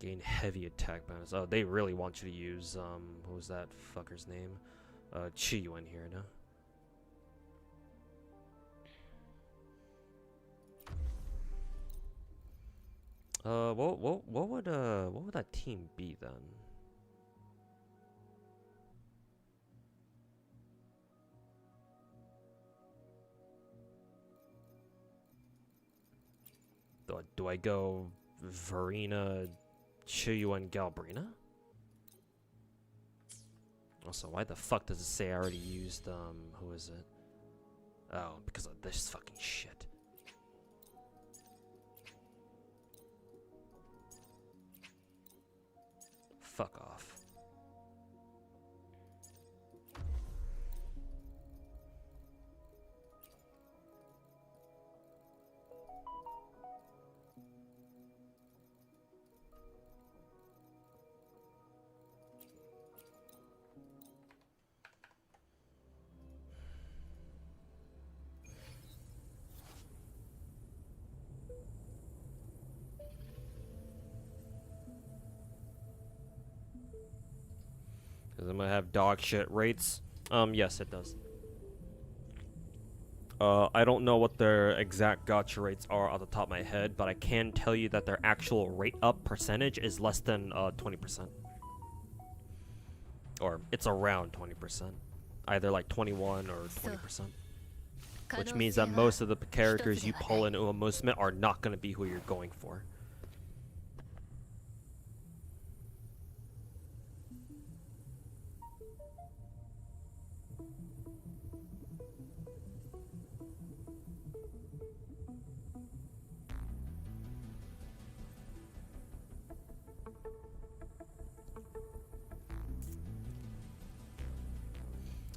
Gain heavy attack bonus. Oh, they really want you to use what was that fucker's name? Chiyuan here, no? What would that team be then? Do I go Verena, Chiyuan, Galbrina? Also, why the fuck does it say I already used who is it? Oh, because of this fucking shit. Fuck off. Because I'm gonna have dog shit rates. Yes, it does. I don't know what their exact gacha rates are off the top of my head, but I can tell you that their actual rate up percentage is less than 20%. Or it's around 20%. Either like 21 or 20%. Which means that most of the characters you pull in Uma Musume are not going to be who you're going for.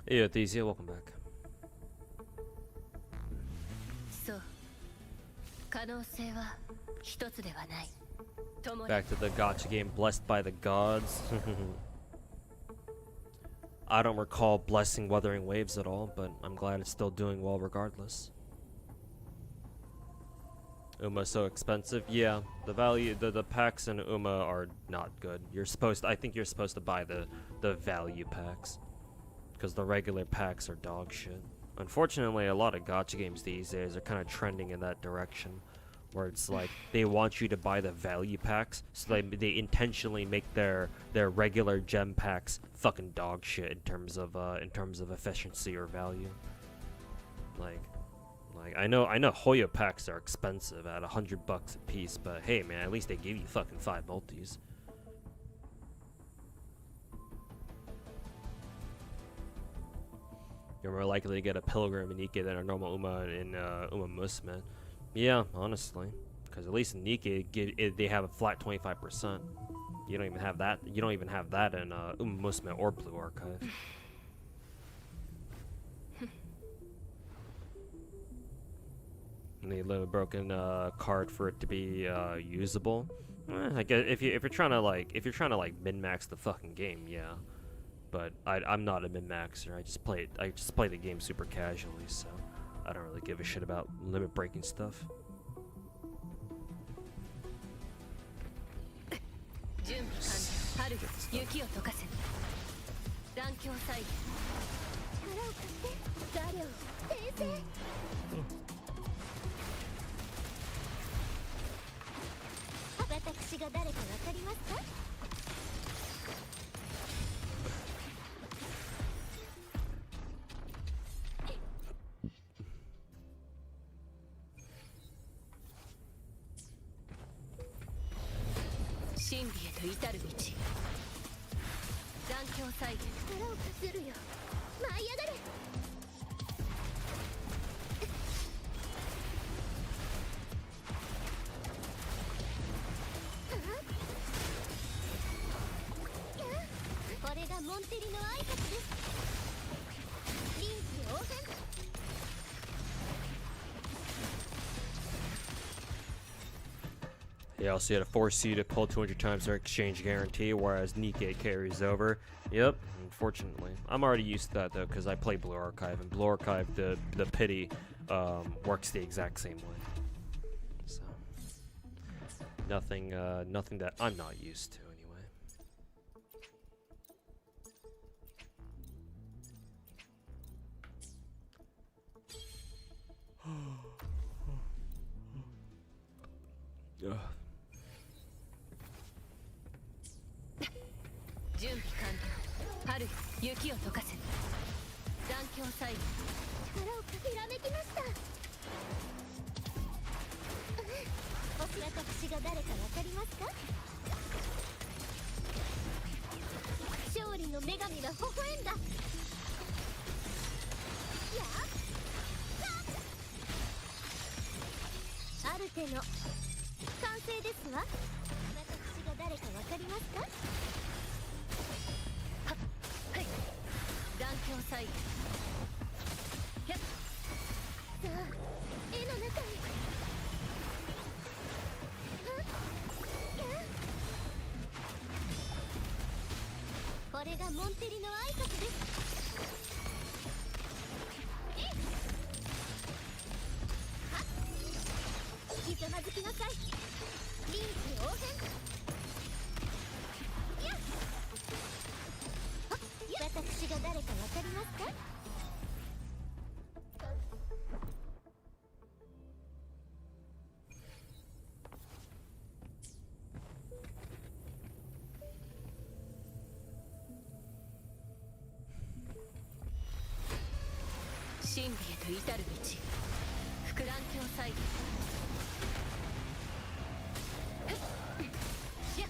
Yeah, Thesia, welcome back. Back to the gacha game, Blessed by the Gods. I don't recall blessing Wuthering Waves at all, but I'm glad it's still doing well regardless. Uma's so expensive. Yeah, the value, the packs in Uma are not good. I think you're supposed to buy the value packs, because the regular packs are dog shit. Unfortunately, a lot of gacha games these days are kind of trending in that direction, where it's like they want you to buy the value packs, so they intentionally make their regular gem packs fucking dog shit in terms of efficiency or value. Like I know Hoya packs are expensive at $100 a piece, but hey man, at least they give you fucking 5 multis. You're more likely to get a Pilgrim and Nikke than a normal Uma in Uma Musume. Yeah, honestly, because at least in Nikke they have a flat 25%. You don't even have that. You don't even have that in Uma Musume or Blue Archive. And they leave a broken card for it to be usable. I guess if you're trying to like min-max the fucking game, yeah. But I'm not a min-maxer. I just play the game super casually, so I don't really give a shit about limit breaking stuff. Yeah, also you had to force you to pull 200 times their exchange guarantee, whereas Nikke carries over. Yep, unfortunately. I'm already used to that though, because I play Blue Archive, and Blue Archive, the pity works the exact same way. So nothing that I'm not used to anyway. Ugh. 準備完了。春、雪を溶かせ。残響再現。力をひらめきました。私が誰かわかりますか？勝利の女神が微笑んだ。やあ。アルテの完成ですわ。私が誰かわかりますか？ 残響再現。さあ、絵の中に。これがモンテリの挨拶です。はっ。ひざまずきなさい。臨機応変。 私が誰かわかりますか？真理へと至る道。膨らん鏡祭しゃっ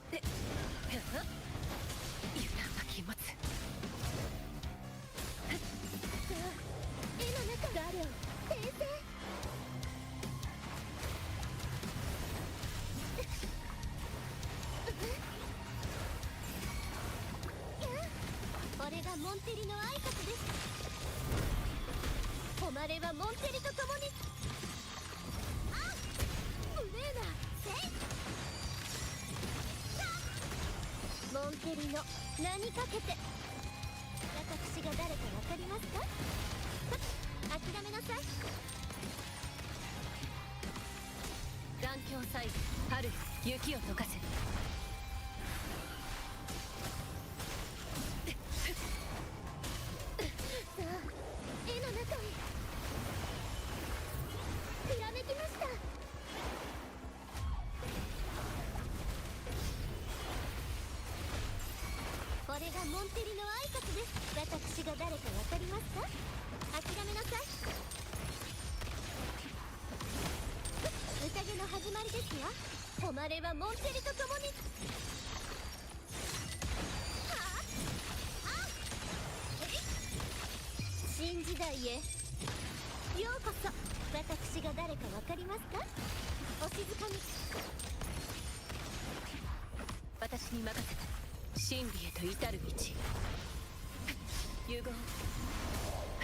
で油断は禁物。絵の中ガリョン先生。これがモンテリの挨拶です。誉れはモンテリと共に。あっブレーナせいモンテリの名にかけて。私が誰かわかりますか？諦めなさい。残響祭春雪を溶かせ。さあ絵の中へ。ひらめきました。これがモンテリの挨拶です。私が誰かわかりますか？諦めなさい。宴の始まりですわ。誉れはモンテリと共に。新時代へようこそ。私が誰かわかりますか？お静かに。私に任せた。真理へと至る道。融合は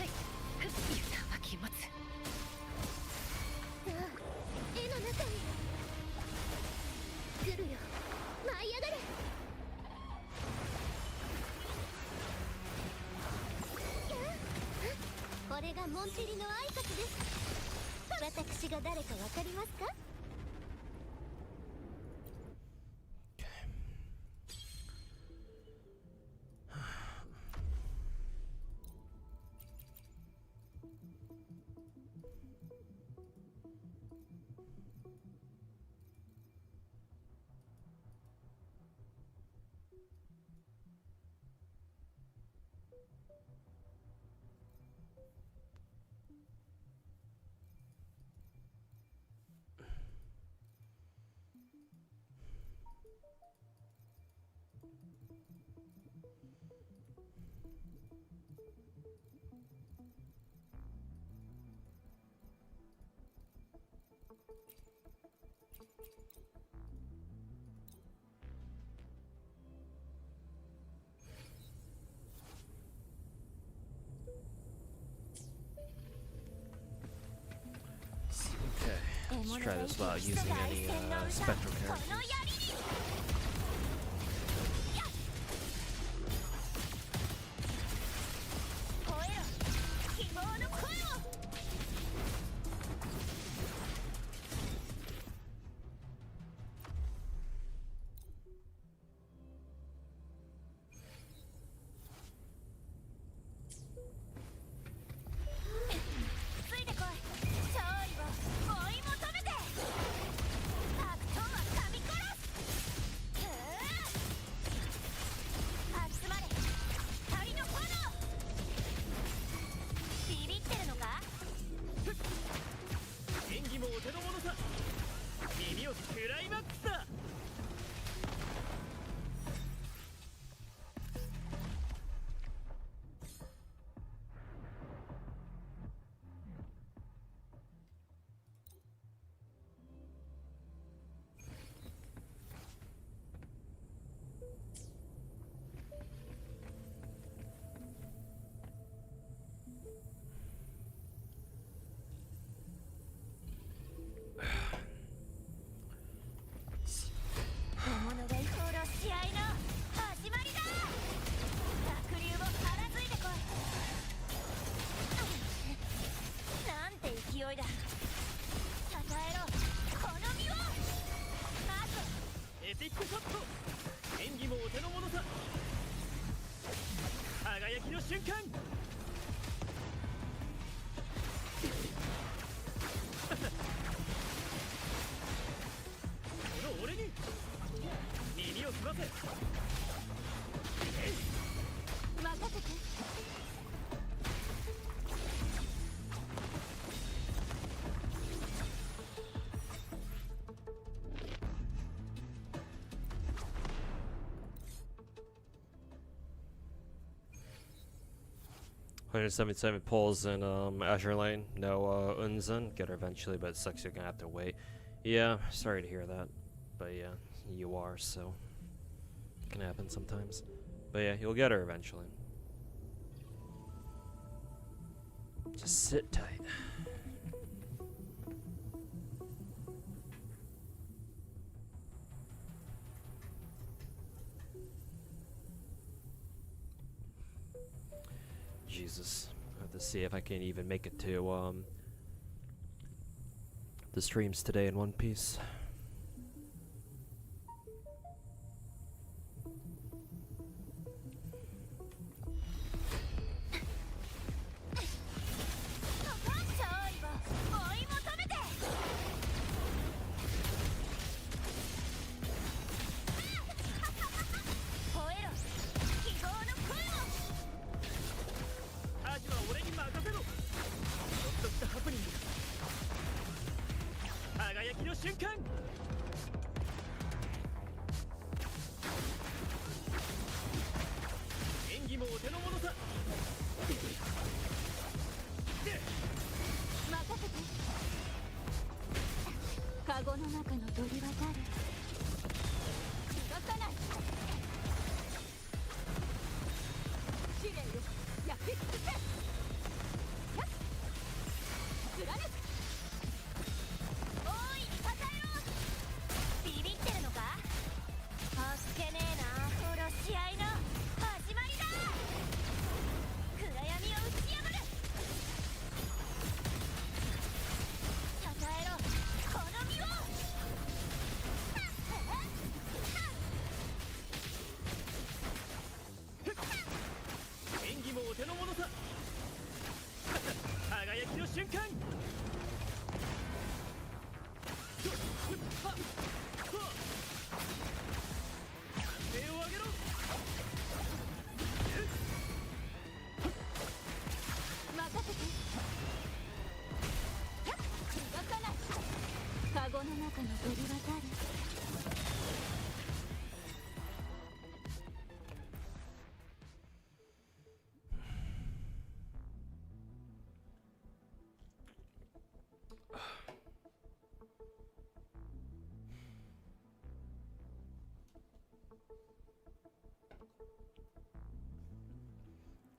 い油断は禁物。さあ絵の中へ来るよ。舞い上がれ。これがモンテリの挨拶です。私が誰かわかりますか？Let's try this without using any spectral characters. 輝きの瞬間。この俺に耳を澄ませ。任せて。177 pulls in Azure Lane. No Unzen. Get her eventually, but it sucks you're gonna have to wait. Yeah, sorry to hear that. But yeah, you are, so it can happen sometimes. But yeah, you'll get her eventually. Just sit tight. Jesus. I have to see if I can even make it to the streams today in one piece.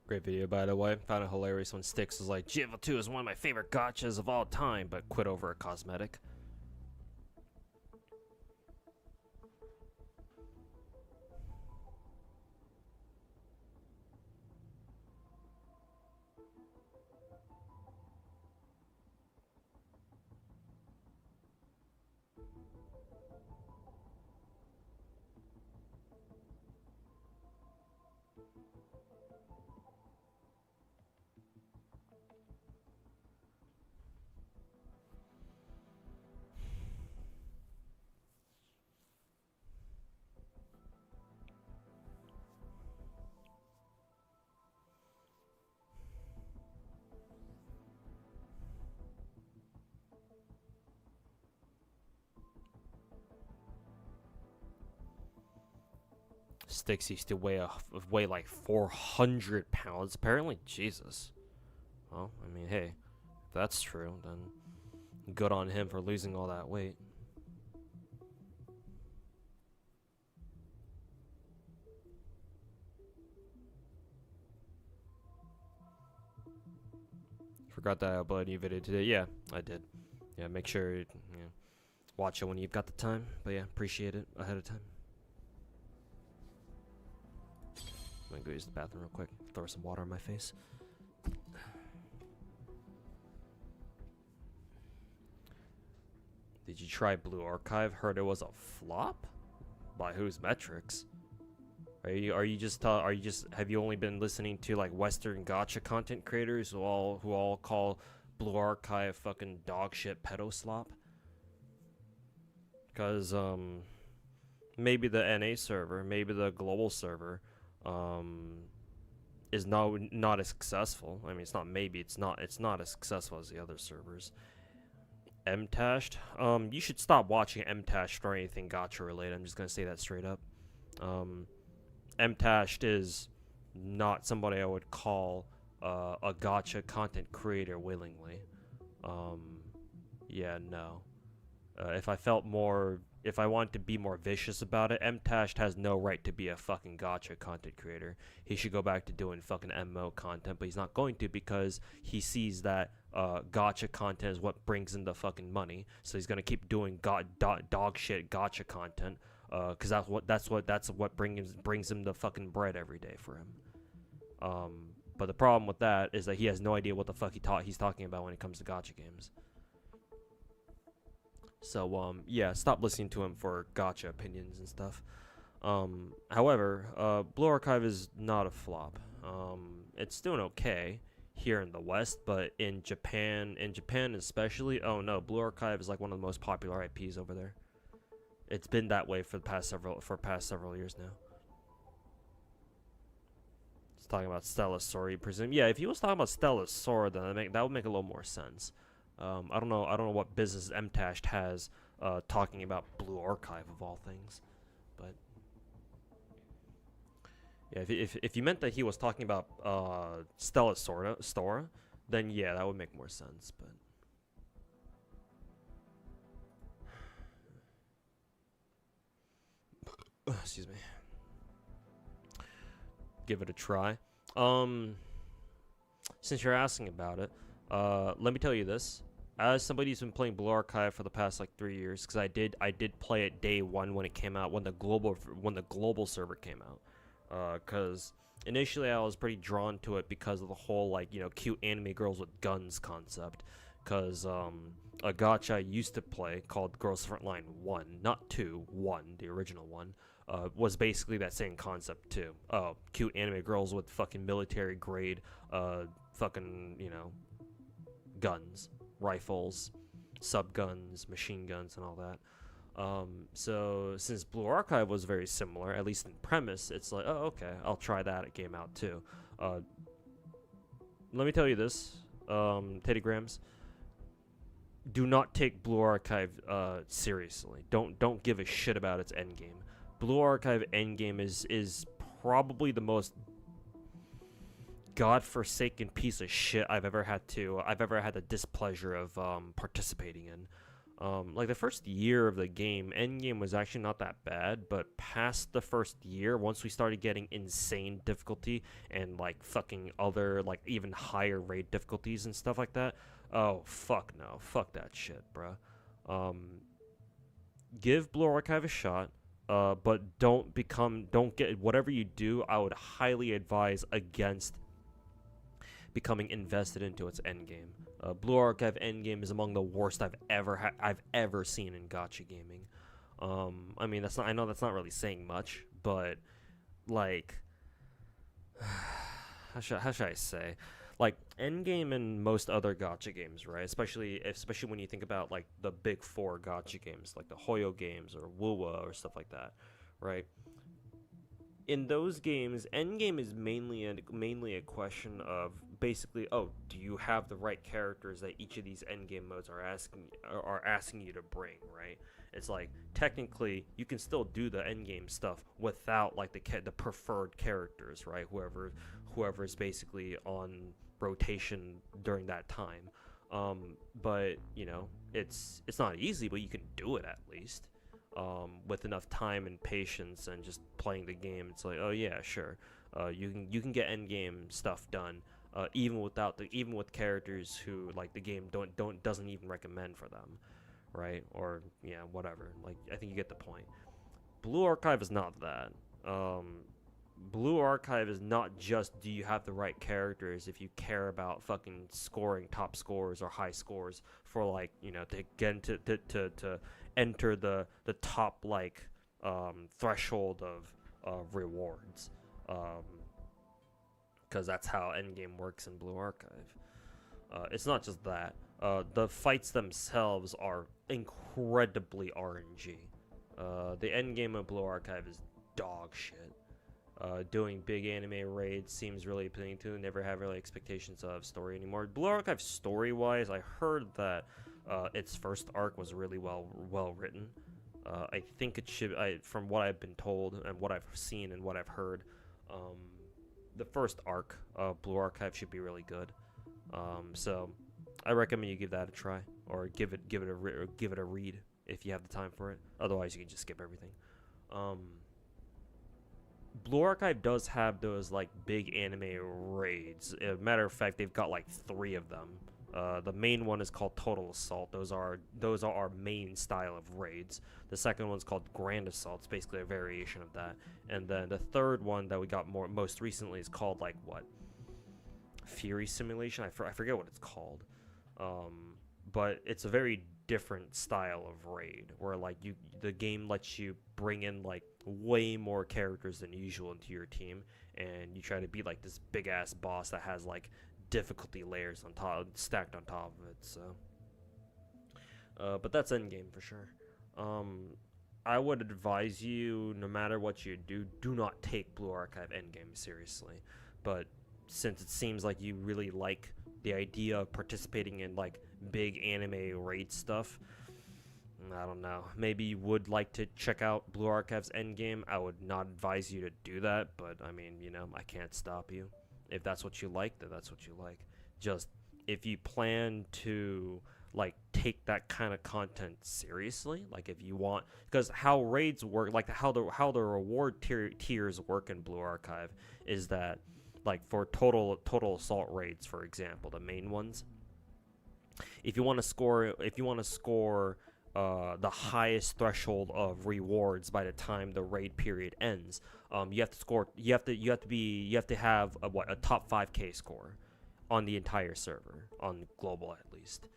Great video, by the way. Found it hilarious when Styx was like, GFL 2 is one of my favorite gachas of all time, but quit over a cosmetic. Styx used to weigh like 400 pounds. Apparently, Jesus. Well, I mean, hey, if that's true, then good on him for losing all that weight. Forgot that I uploaded a new video today. Yeah, I did. Yeah, make sure you watch it when you've got the time. But yeah, appreciate it ahead of time. I'm gonna go use the bathroom real quick. Throw some water on my face. Did you try Blue Archive? Heard it was a flop? By whose metrics? Have you only been listening to like Western gacha content creators who all call Blue Archive fucking dog shit pedo slop? Because maybe the NA server, maybe the global server is not as successful. I mean, it's not as successful as the other servers. MTashed, you should stop watching MTashed for anything gacha related. I'm just gonna say that straight up. MTashed is not somebody I would call a gacha content creator willingly. Yeah, no. If I wanted to be more vicious about it, Mtashed has no right to be a fucking gacha content creator. He should go back to doing fucking MMO content, but he's not going to because he sees that gacha content is what brings in the fucking money. So he's gonna keep doing dog shit gacha content, because that's what brings him the fucking bread every day for him. But the problem with that is that he has no idea what the fuck he's talking about when it comes to gacha games. So yeah, stop listening to him for gacha opinions and stuff. However, Blue Archive is not a flop. It's doing okay here in the West, but in Japan especially, oh no, Blue Archive is like one of the most popular IPs over there. It's been that way for the past several years now. He's talking about Stellasaur, you presume. Yeah, if he was talking about Stellasaur, then that would make a little more sense. I don't know what business Mtashed has talking about Blue Archive of all things, but yeah, if you meant that he was talking about Stellasaur, then yeah, that would make more sense. But excuse me, give it a try. Since you're asking about it, let me tell you this. As somebody who's been playing Blue Archive for the past like 3 years, because I did play it day one when it came out, when the global server came out. Because initially I was pretty drawn to it because of the whole like cute anime girls with guns concept. Because a gacha I used to play called Girls Frontline 1, not 2, 1, the original one, was basically that same concept too. Oh, cute anime girls with fucking military grade, fucking guns, rifles, subguns, machine guns, and all that. So since Blue Archive was very similar, at least in premise, it's like, oh, okay, I'll try that game out too. Let me tell you this, Teddygrams, do not take Blue Archive seriously. Don't give a shit about its endgame. Blue Archive endgame is probably the most godforsaken piece of shit I've ever had the displeasure of participating in. Like the first year of the game, endgame was actually not that bad, but past the first year, once we started getting insane difficulty and like fucking other like even higher raid difficulties and stuff like that, oh fuck no, fuck that shit, bruh. Give Blue Archive a shot. But don't get whatever you do. I would highly advise against becoming invested into its endgame. Blue Archive endgame is among the worst I've ever seen in gacha gaming. I mean, I know that's not really saying much, but like, how should I say? Like endgame in most other gacha games, right? Especially when you think about like the big four gacha games, like the Hoyo games or Wuwa or stuff like that, right? In those games, endgame is mainly a question of basically, oh, do you have the right characters that each of these endgame modes are asking you to bring, right? It's like technically you can still do the endgame stuff without like the preferred characters, right? Whoever's basically on rotation during that time. But it's not easy, but you can do it at least. With enough time and patience and just playing the game, it's like, oh yeah, sure. You can get end game stuff done, even with characters who like the game doesn't even recommend for them, right? Or yeah, whatever. Like I think you get the point. Blue Archive is not that. Blue Archive is not just do you have the right characters if you care about fucking scoring top scores or high scores for like to get into to enter the top like threshold of rewards, because that's how endgame works in Blue Archive. It's not just that. The fights themselves are incredibly RNG. The endgame of Blue Archive is dog shit. Doing big anime raids seems really appealing to. Never have really expectations of story anymore. Blue Archive story-wise, I heard that its first arc was really well written. I think it should. From what I've been told and what I've seen and what I've heard, the first arc of Blue Archive should be really good. So I recommend you give that a try, or give it a read if you have the time for it. Otherwise, you can just skip everything. Blue Archive does have those like big anime raids. Matter of fact, they've got like 3 of them. The main one is called Total Assault. Those are our main style of raids. The second one's called Grand Assault. It's basically a variation of that. And then the third one that we got most recently is called like what? Fury Simulation. I forget what it's called. But it's a very different style of raid where like the game lets you bring in like way more characters than usual into your team, and you try to beat like this big ass boss that has like difficulty layers on top stacked on top of it. So but that's endgame for sure. I would advise you, no matter what you do not take Blue Archive endgame seriously. But since it seems like you really like the idea of participating in like big anime raid stuff, I don't know, maybe you would like to check out Blue Archive's endgame. I would not advise you to do that, but I mean, you know, I can't stop you. If that's what you like, then that's what you like. Just if you plan to like take that kind of content seriously, like if you want, because how raids work, like how the reward tiers work in Blue Archive is that, like for total assault raids, for example, the main ones, if you want to score the highest threshold of rewards by the time the raid period ends, you have to have a top 5k score on the entire server, on global at least.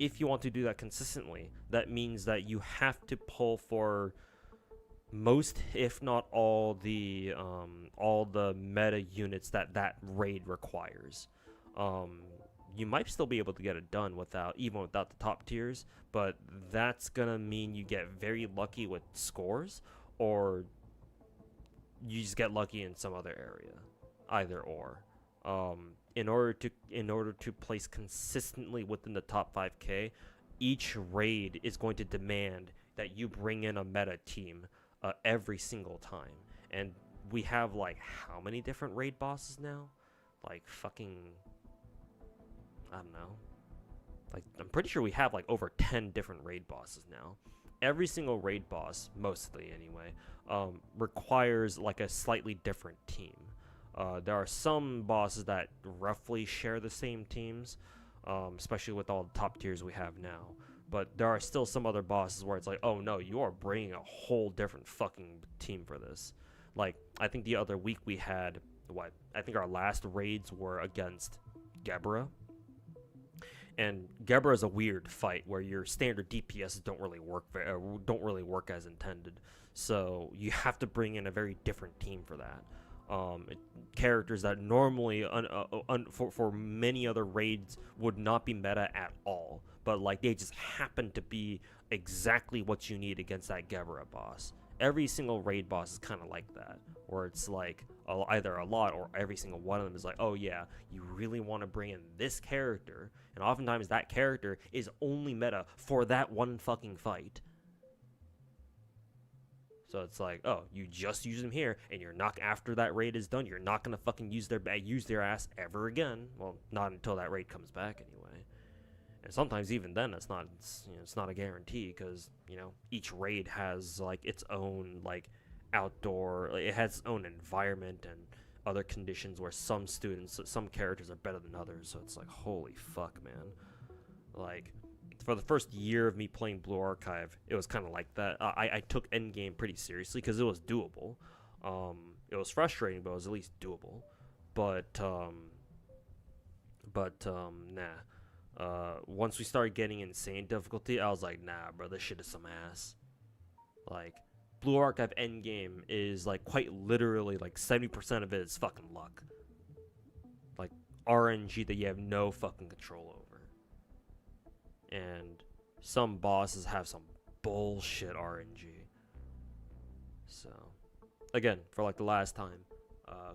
If you want to do that consistently, that means that you have to pull for most, if not all the meta units that raid requires. You might still be able to get it done without the top tiers, but that's gonna mean you get very lucky with scores, or you just get lucky in some other area, either or. In order to place consistently within the top 5k, each raid is going to demand that you bring in a meta team every single time. And we have like how many different raid bosses now? Like fucking, I don't know. Like I'm pretty sure we have like over 10 different raid bosses now. Every single raid boss, mostly anyway, requires like a slightly different team. There are some bosses that roughly share the same teams, especially with all the top tiers we have now. But there are still some other bosses where it's like, oh no, you are bringing a whole different fucking team for this. Like, I think the other week we had, I think our last raids were against Gebra. And Gebra is a weird fight where your standard DPS don't really work as intended. So you have to bring in a very different team for that. Characters that normally for many other raids would not be meta at all, but like they just happen to be exactly what you need against that Gebra boss. Every single raid boss is kind of like that, where it's like either a lot or every single one of them is like, oh yeah, you really want to bring in this character, and oftentimes that character is only meta for that one fucking fight. So it's like, oh, you just use them here, and you're not, after that raid is done, you're not gonna fucking use their ass ever again. Well, not until that raid comes back anyway. And sometimes even then, it's not a guarantee, because each raid has like its own like outdoor, it has its own environment and other conditions where some characters are better than others. So it's like, holy fuck, man. Like, for the first year of me playing Blue Archive, it was kind of like that. I took endgame pretty seriously because it was doable. It was frustrating, but it was at least doable. But nah. Once we started getting insane difficulty, I was like, nah, bro, this shit is some ass. Like, Blue Archive endgame is like quite literally like 70% of it is fucking luck. Like RNG that you have no fucking control over. And some bosses have some bullshit RNG. So, again, for like the last time,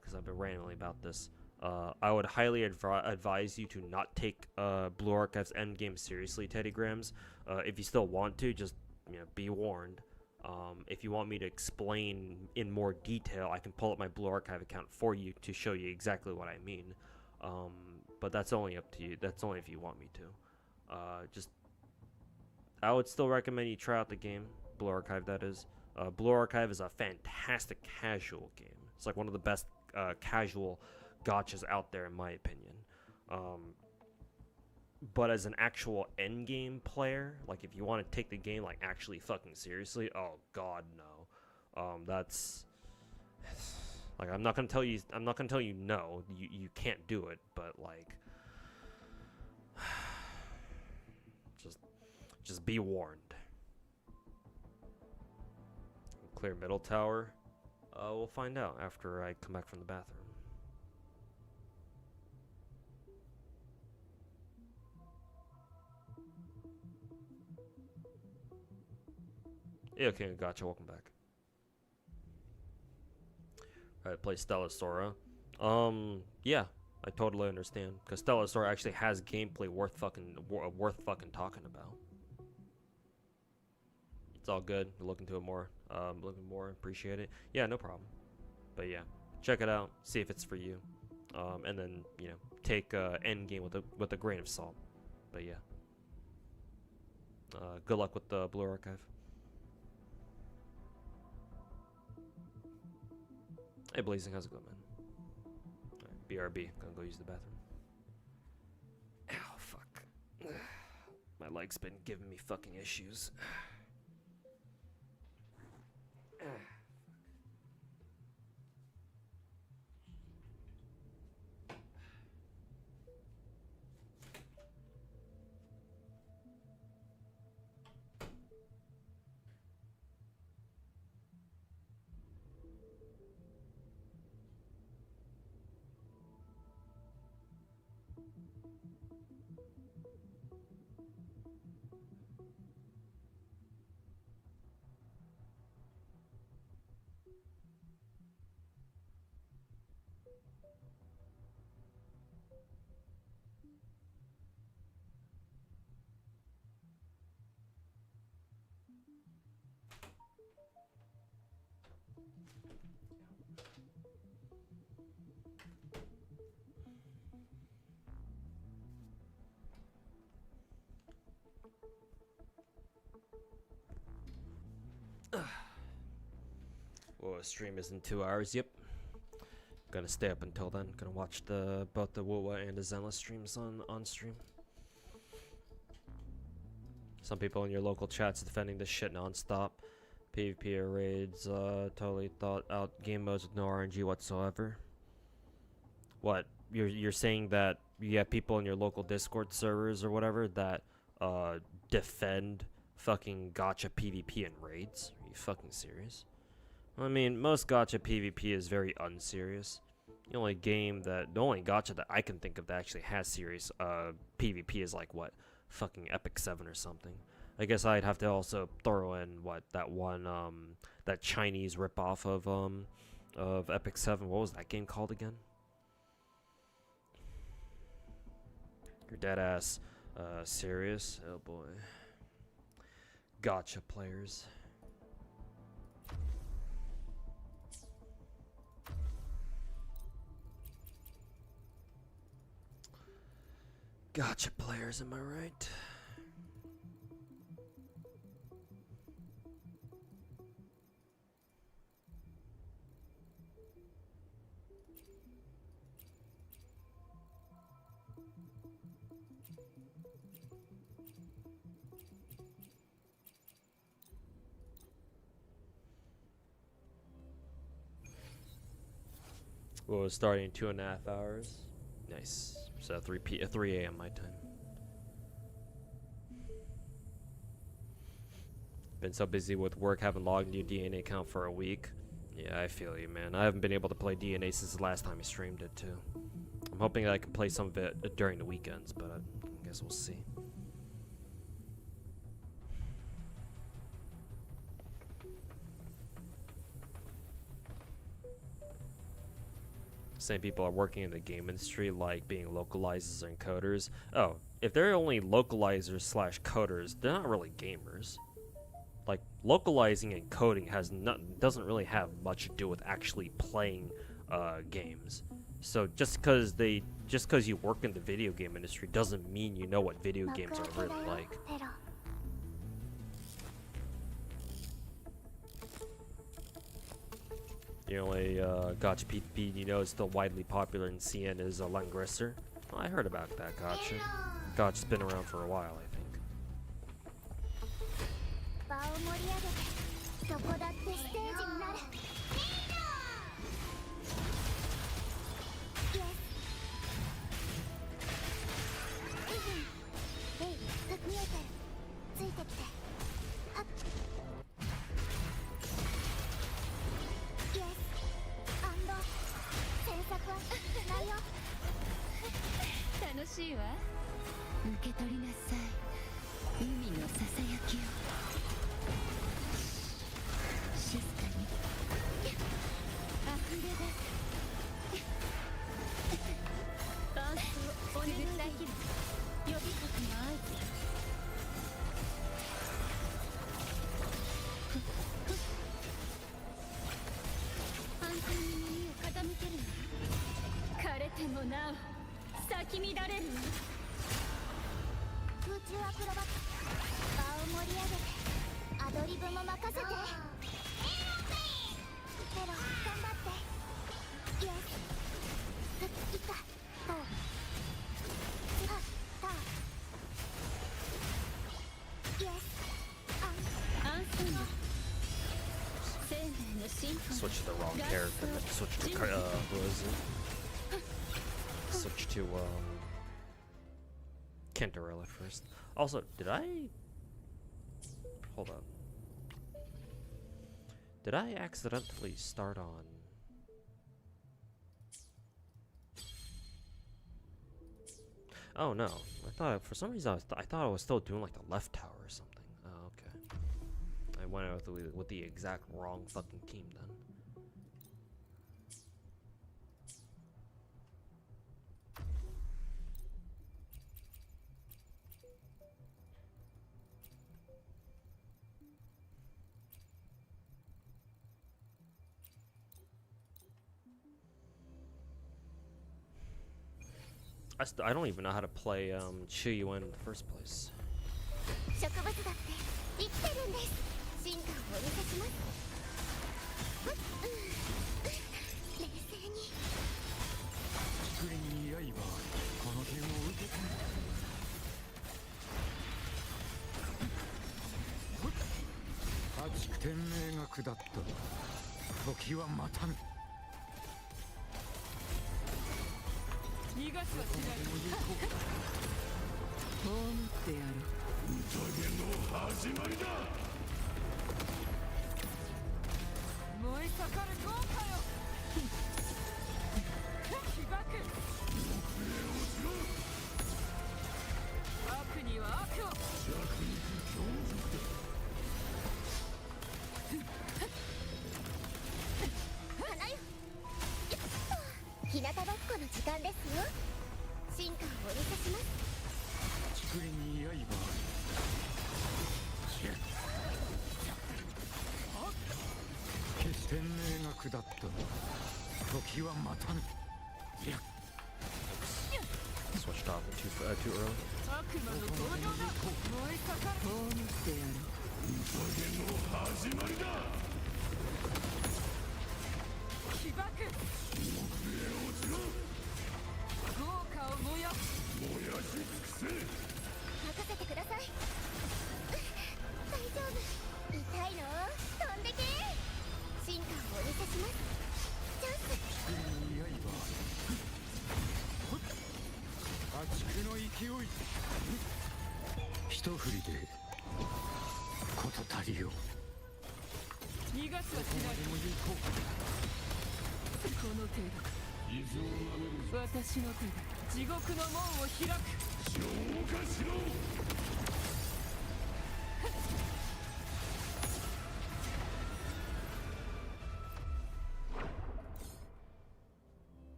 because I've been rambling about this, I would highly advise you to not take Blue Archive's endgame seriously, Teddy Grams. If you still want to, just be warned. If you want me to explain in more detail, I can pull up my Blue Archive account for you to show you exactly what I mean. But that's only up to you. That's only if you want me to. I would still recommend you try out the game, Blue Archive. That is, Blue Archive is a fantastic casual game. It's like one of the best casual gachas out there, in my opinion. But as an actual end game player, like if you want to take the game like actually fucking seriously, oh god no. That's like I'm not gonna tell you no, you can't do it, but like just be warned. Clear middle tower. We'll find out after I come back from the bathroom. Yeah, okay, gotcha. Welcome back. Alright, play Stella Sora. Yeah, I totally understand. Because Stella Sora actually has gameplay worth fucking talking about. It's all good. Look into it more. Looking more, appreciate it. Yeah, no problem. But yeah, check it out. See if it's for you. And then take Endgame with a grain of salt. But yeah. Good luck with the Blue Archive. Hey Blazing, how's it going, man? Right, BRB, gonna go use the bathroom. Ow, fuck. My leg's been giving me fucking issues. Well, stream is in 2 hours. Yep. Gonna stay up until then. Gonna watch both the Wowa and the Zenless streams on stream. Some people in your local chats defending this shit nonstop. PvP or raids, totally thought out game modes with no RNG whatsoever. What? You're saying that you have people in your local Discord servers or whatever that defend fucking gacha PvP and raids? Are you fucking serious? I mean, most gacha PvP is very unserious. The only gacha that I can think of that actually has serious PvP is like what, fucking Epic 7 or something. I guess I'd have to also throw in that Chinese ripoff of Epic 7. What was that game called again? You're dead ass serious? Oh boy. Gacha players. Gacha players, am I right? Well, it's starting in 2.5 hours. Nice. So 3 a.m. my time. Been so busy with work, haven't logged into your DNA account for a week. Yeah, I feel you, man. I haven't been able to play DNA since the last time I streamed it, too. I'm hoping that I can play some of it during the weekends, but I guess we'll see. Same people are working in the game industry, like being localizers and coders. Oh, if they're only localizers / coders, they're not really gamers. Like, localizing and coding doesn't really have much to do with actually playing games. So just because you work in the video game industry doesn't mean you know what video games are really like. The only gacha PvP you know is still widely popular in CN is Langrisser. Well, I heard about that gacha. Gacha's been around for a while, I think. Switch to the wrong character, then switch to who is it? Switch to Kentorel at first. Also, did I hold on? Did I accidentally start on? Oh no! I thought for some reason I thought I was still doing like the left tower or something. Oh okay. I went out with the exact wrong fucking team then. I don't even know how to play Chiyuan in the first place. Switched off too early.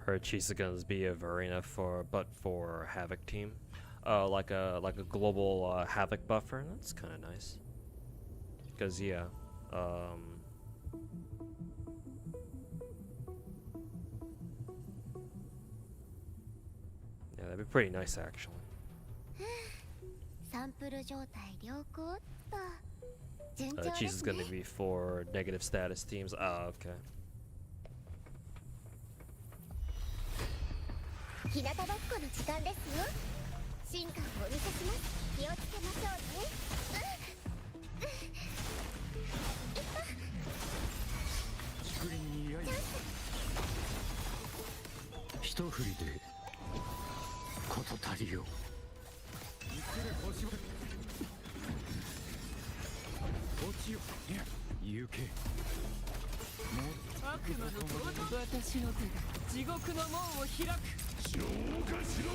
Her Chisagans be a Verena for Havoc team. Like a global Havoc buffer. That's kind of nice. Cause yeah, yeah, that'd be pretty nice actually. サンプル状態良好っと順調です Cheese is ね gonna be for negative status teams. Ah, okay. 日向ぼっこの時間ですよ進化をお見せします気をつけましょうね竹林に刃一振りで事足りよ落ちよ行け悪魔の登場私の手が地獄の門を開く消化しろ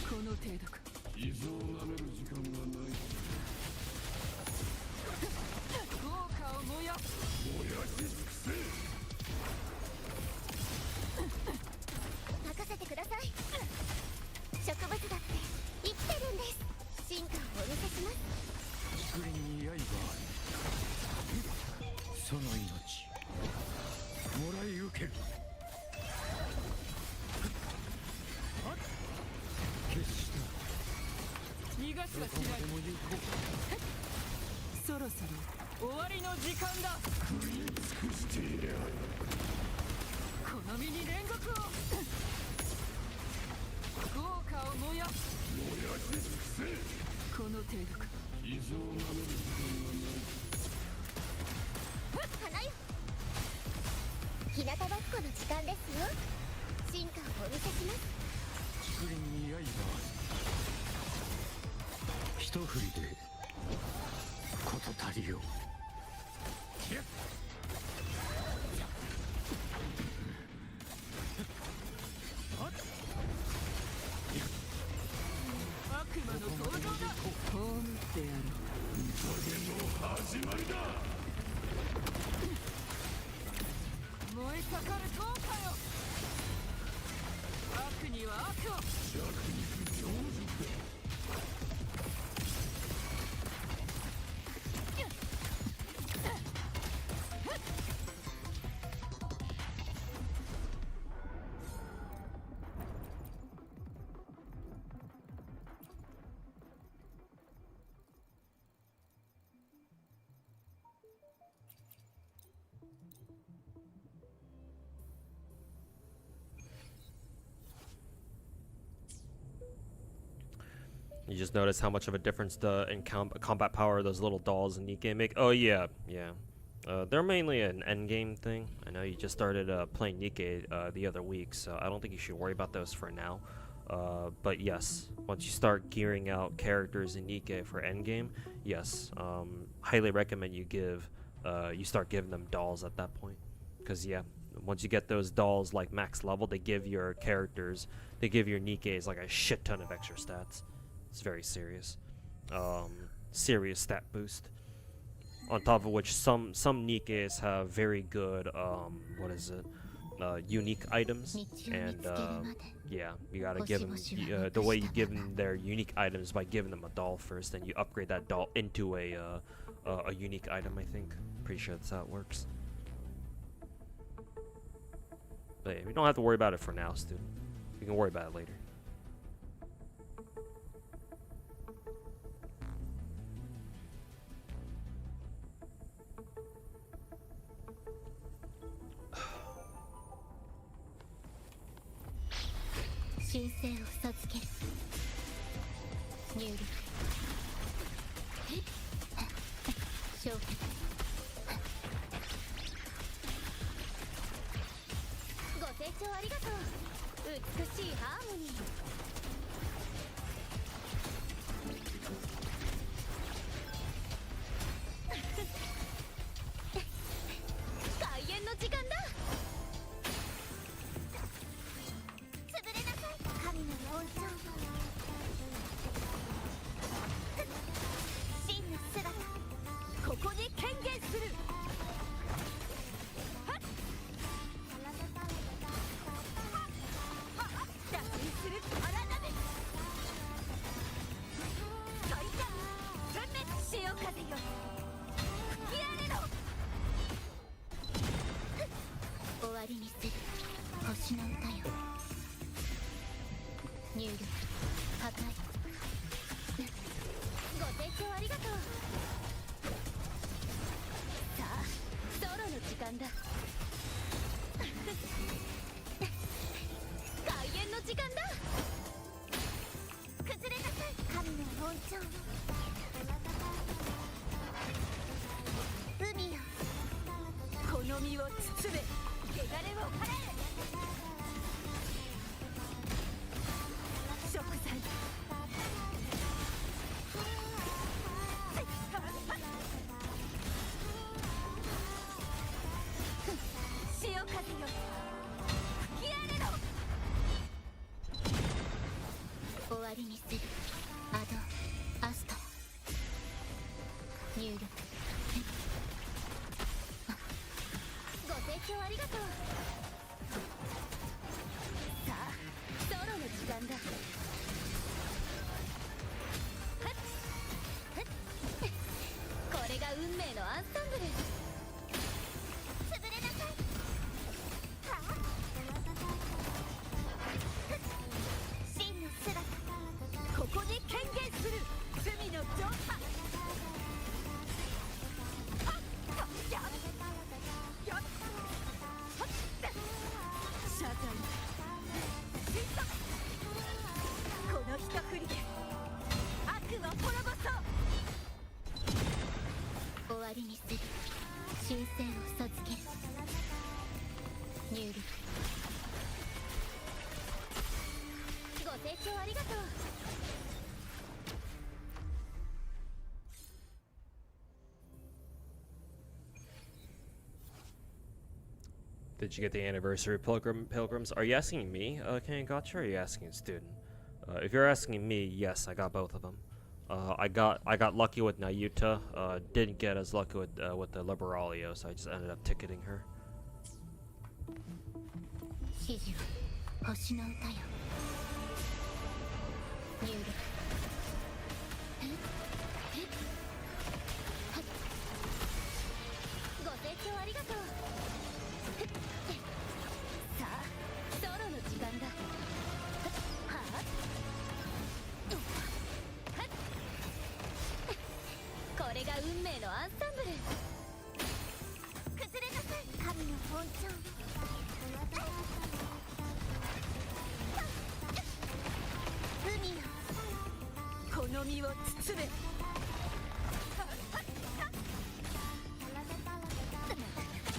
この程度か傷を舐める時間はない豪華を燃やす燃やし尽くせ任せてください植物だって生きてるんです進化をお見せします竹林に刃ありその命もらい受ける決した逃がしはしないでも行こそろそろ終わりの時間だう食い尽くしていりゃこの身に煉獄を豪華を燃やす燃やし尽くせこの程度か傷を舐める時間はない花よ日向ぼっこの時間ですよ進化をお見せします竹林に刃あり一振りで事足りよ悪魔の登場だ葬ってやろう始まりだ燃え盛る豪華よ悪には悪を弱肉強食だYou just notice how much of a difference in combat power those little dolls in Nikke make. Oh yeah, yeah. They're mainly an endgame thing. I know you just started playing Nikke the other week, so I don't think you should worry about those for now. But yes, once you start gearing out characters in Nikke for endgame, yes, highly recommend you start giving them dolls at that point. Because yeah, once you get those dolls like max level, they give your characters, they give your Nikkes like a shit ton of extra stats. It's very serious. Serious stat boost. On top of which some Nikkes have very good unique items, and yeah, you gotta give them the way you give them their unique items by giving them a doll first, then you upgrade that doll into a unique item. I think, pretty sure that's how it works. But yeah, we don't have to worry about it for now, student. We can worry about it later. 時間だ。崩れなさい神の恩寵。海よこの身を包め。汚れを払え。食材。潮風よ吹き荒れろ。終わりにする。アドアスト入力。ご清聴ありがとう。さあソロの時間だ。はっはっこれが運命のアンサンブル。潰れなさい。はあ真の姿。ここに権限する。罪の浄化。あっやっやっはっ謝罪。神様この一振りで悪を滅ぼそう。終わりにする。修正を授ける。入力。ご清聴ありがとう。Did you get the anniversary pilgrims? Are you asking me, King Gacha, or are you asking a student? If you're asking me, yes, I got both of them. I got lucky with Nayuta. Didn't get as lucky with the Liberalio, so I just ended up ticketing her. 指示は星の歌よ。入力。ご清聴ありがとう。さあソロの時間だ。はあこれが運命のアンサンブル。崩れなさい神の本庁。海よこの身を包め。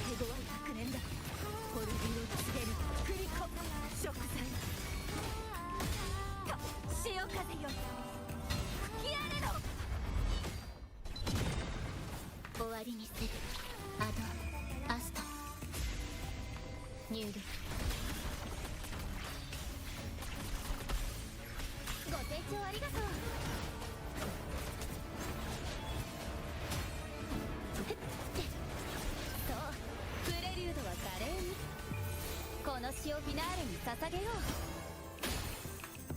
手強い学年だ。滅びを告げる振り子食材。潮風よ吹き荒れろ。終わりにする。アドアスト入力。ご清聴ありがとう。そうプレリュードは華麗に。この詩をフィナーレに捧げよう。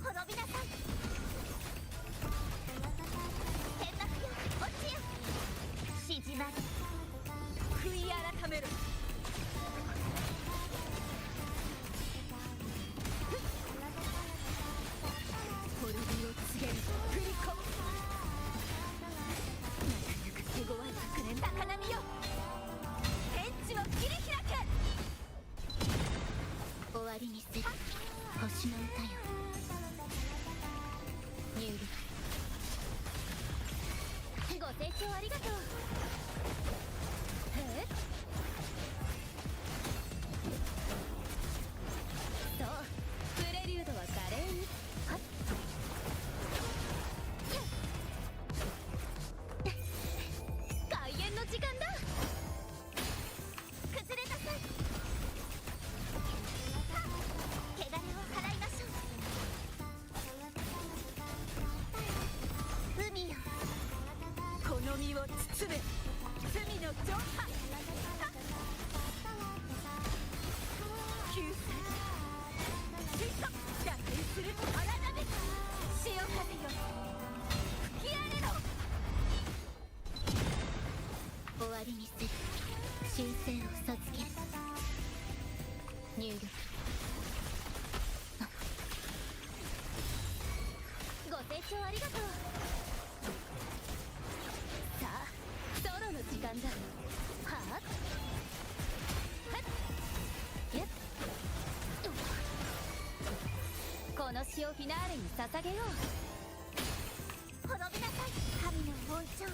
滅びなさい。天幕よ落ちよ。縮まる。悔い改めろ。滅びを告げる振り子。なかなか手強い学年。高波よ天地を切り開け。終わりにする。星の歌よ。入力。ご清聴ありがとう。そうプレリュードは華麗に。はっ開演の時間だ。崩れなさい。汚れを払いましょう。海よこの身を包め。罪の浄化。救済。水素打開する荒波。潮風よ吹き荒れろ。終わりにする。修正を授ける。入力。ご清聴ありがとう。さあソロの時間だ。はあはっやっの詩をフィナーレに捧げよう。滅びなさい神の王朝を。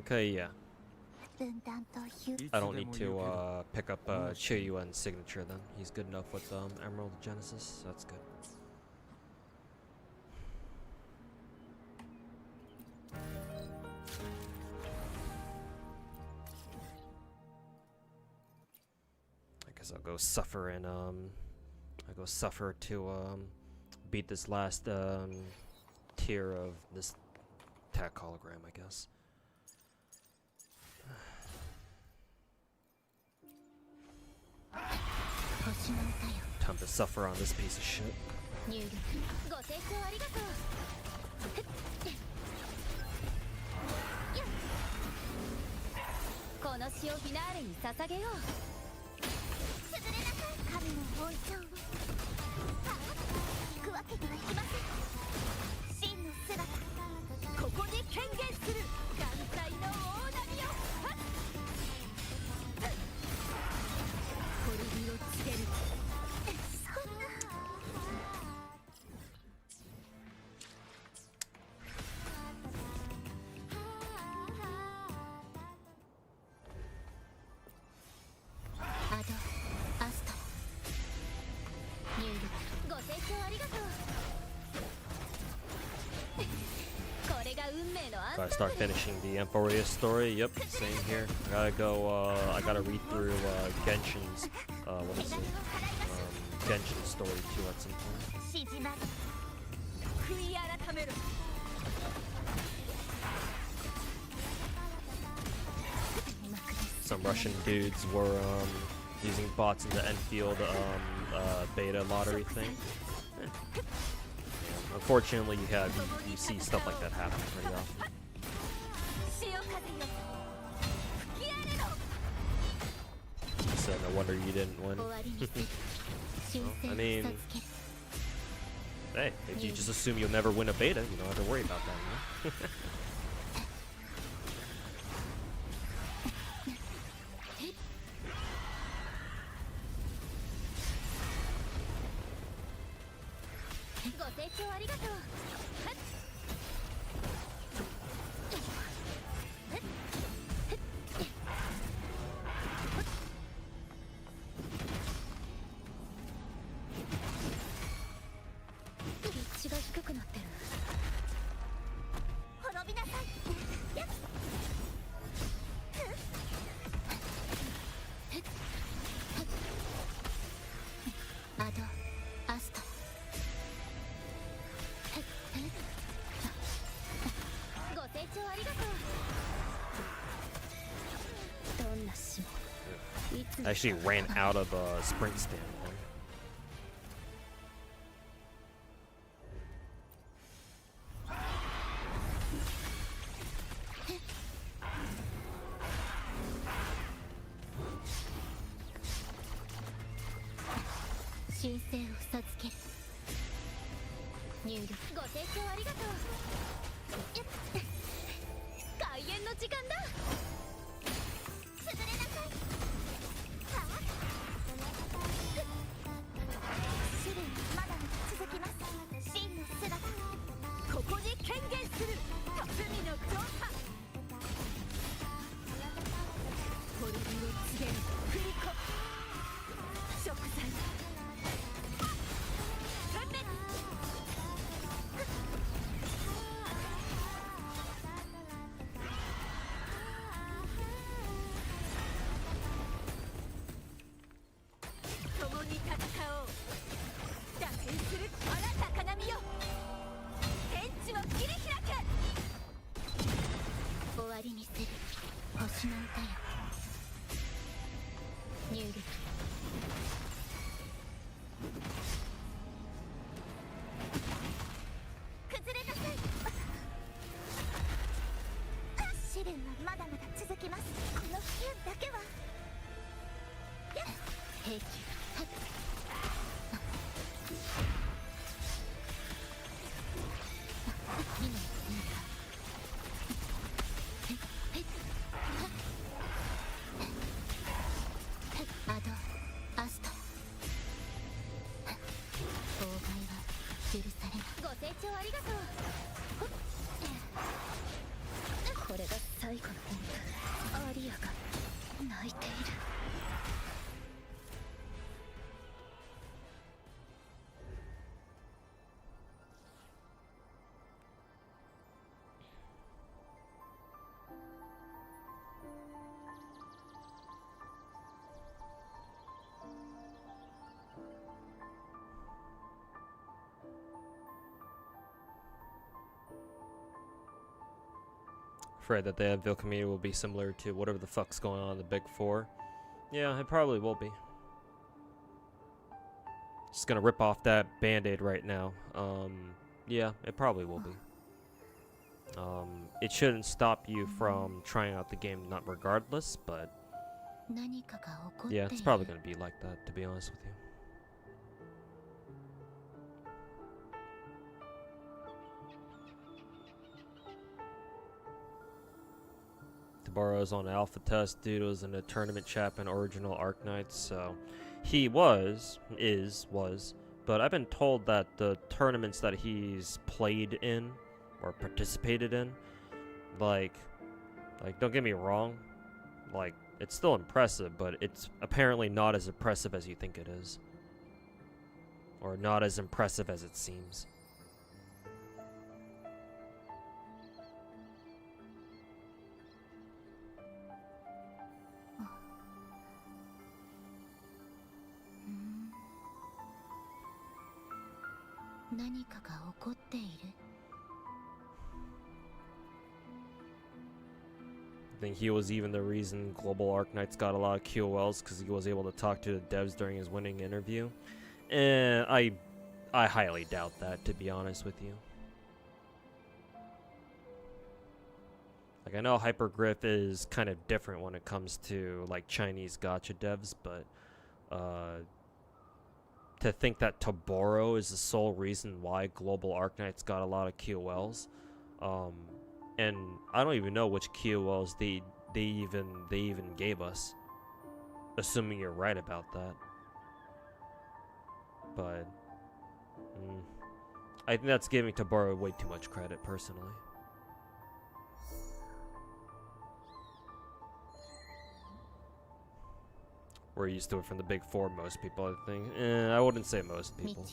Okay, yeah. 分断と融 I don't need to pick up Chiryuen's signature then. He's good enough with Emerald Genesis, so that's good. I guess I'll go suffer and I'll go suffer to beat this last tier of this tech hologram, I guess. Time to suffer on this piece of shit. 入力ご清聴ありがとう。この詩をフィナーレに捧げよう。崩れなさい神の王朝を。行くわけにはいきません。真の姿ここに権限する眼帯の大波よ。滅びを告げる。そんな。 アドアスト入力ご清聴ありがとう。これが運命のアン Gotta サー start finishing the Emporia story. Yep, same here. I gotta go. I gotta read through Genshin's. What is it? Genshin's story too at some point. 始まる。悔い改めろ。 Some Russian dudes were using bots in the Enfield beta lottery thing. Yeah. Unfortunately, you see stuff like that happen pretty often. 潮風よ吹き荒れろ。 So no wonder you didn't win. 終わりにせる。修 I 正 mean, を授ける。 hey, if you just assume you'll never win a beta, you don't have to worry about that, you know? ご清聴ありがとう。ピッチが低くなってる。滅びなさい。やっ。アドアスト。 ご清聴ありがとう。どんな詩もいつ I actually ran out of sprint stand. Man. 申請を授ける。入力ご清聴ありがとう。開演の時間だ。崩れなさい。試練まだ続きます。真の姿ここに権限する罪の強化。滅びを告げる振り子。食材。分別。 共に戦おう。打点するあら高波よ。天地を切り開け。終わりにする。星の歌よ。入力崩れなさい。試練はまだまだ続きます。この機運だけは兵器アドアスト妨害は許されない。ご清聴ありがとう。これが最後の音符。アリアが泣いている。Afraid that the Advil community will be similar to whatever the fuck's going on in the Big Four. Yeah, it probably will be. Just gonna rip off that band-aid right now. Yeah, it probably will be. It shouldn't stop you from trying out the game, not regardless, but yeah, it's probably gonna be like that, to be honest with you. Tabara's on alpha test. Dude was in a tournament champion original Arknights, so he was, but I've been told that the tournaments that he's played in or participated in, like don't get me wrong, like it's still impressive, but it's apparently not as impressive as you think it is, or not as impressive as it seems. I think he was even the reason Global Arknights got a lot of QOLs, because he was able to talk to the devs during his winning interview. And I highly doubt that, to be honest with you. Like, I know Hypergriff is kind of different when it comes to, like, Chinese gacha devs, but to think that Taboro is the sole reason why Global Arknights got a lot of QOLs, and I don't even know which QOLs they even gave us, assuming you're right about that. But I think that's giving Taboro way too much credit, personally. We're used to it from the Big Four, most people, I think. I wouldn't say most people.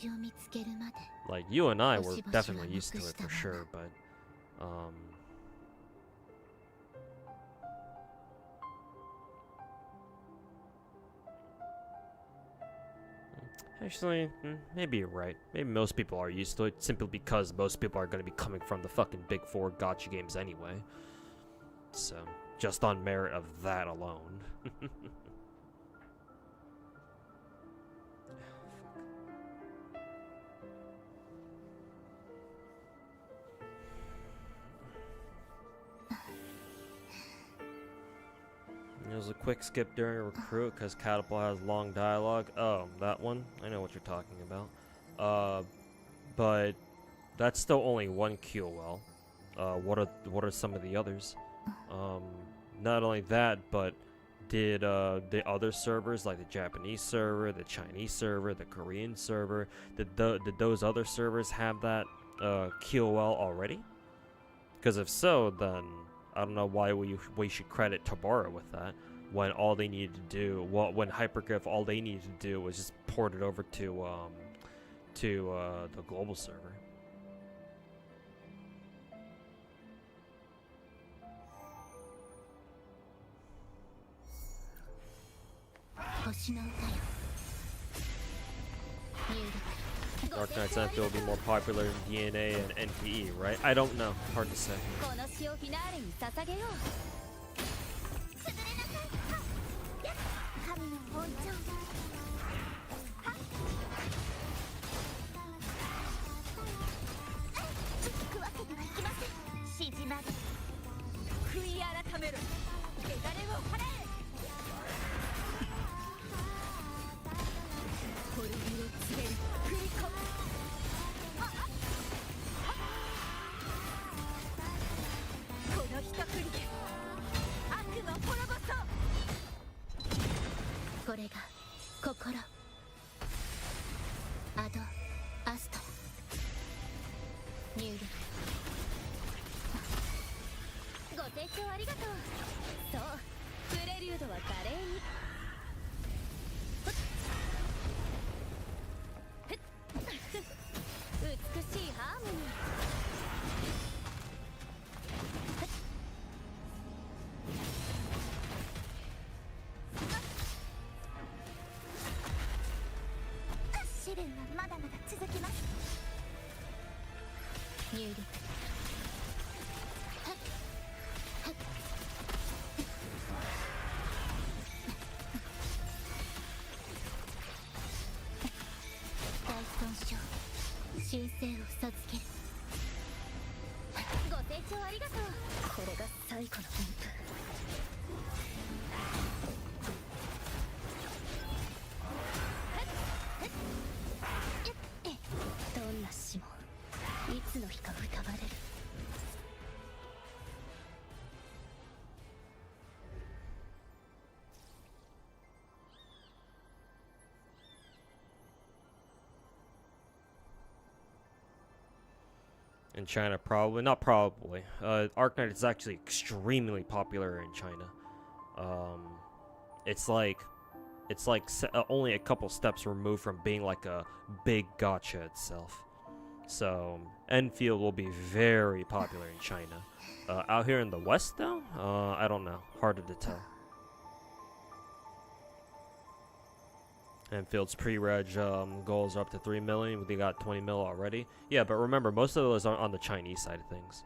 Like, you and I were definitely used to it for sure, but, actually, maybe you're right. Maybe most people are used to it, simply because most people are going to be coming from the fucking Big Four gacha games anyway. So, just on merit of that alone. It was a quick skip during a recruit because Catapult has long dialogue. Oh, that one? I know what you're talking about. But that's still only one QOL. What are some of the others? Not only that, but did the other servers, like the Japanese server, the Chinese server, the Korean server, did those other servers have that QOL already? Because if so, then I don't know why we should credit Tabara with that, when all they needed to do, when Hypergriff, all they needed to do was just port it over to the global server. Dark Knight's Anthem will be more popular in DNA and NPE, right? I don't know. Hard to say. ルドは華麗に美しいハーモニー試練はまだまだ続きます。入力大損傷神聖を授ける。ご清聴ありがとう。これが最後の音符。どんな死もいつの日か歌われる。In China, probably not probably. Arknight is actually extremely popular in China. It's like only a couple steps removed from being like a big gacha itself. So Enfield will be very popular in China. Out here in the West, though, I don't know. Harder to tell. Enfield's pre-reg goals are up to 3 million. They got 20 mil already. Yeah, but remember, most of those are on the Chinese side of things.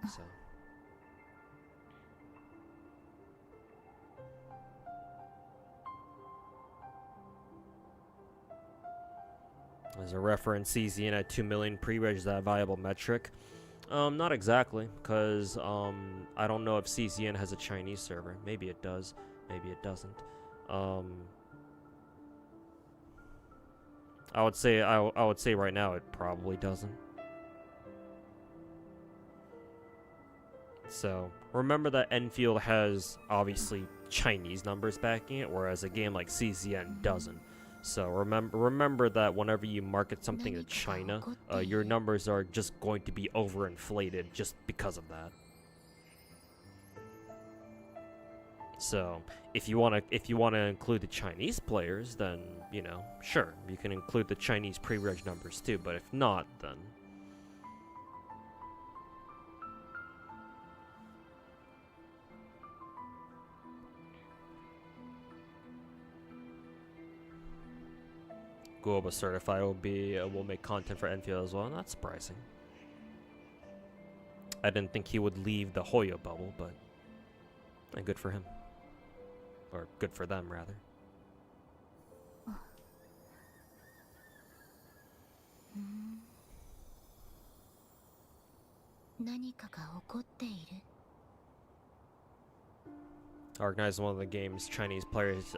So. As a reference, CZN at 2 million pre-reg, is that a viable metric? Not exactly, because I don't know if CZN has a Chinese server. Maybe it does, maybe it doesn't. I would say right now it probably doesn't. So remember that Enfield has obviously Chinese numbers backing it, whereas a game like CZN doesn't. So remember that whenever you market something to China, your numbers are just going to be overinflated just because of that. So if you wanna include the Chinese players, then you know, sure, you can include the Chinese pre-reg numbers too. But if not, then Guoba Certified will make content for Enfield as well. Not surprising. I didn't think he would leave the Hoyo bubble, but good for him. Or good for them, rather. Arknight is one of the games Chinese players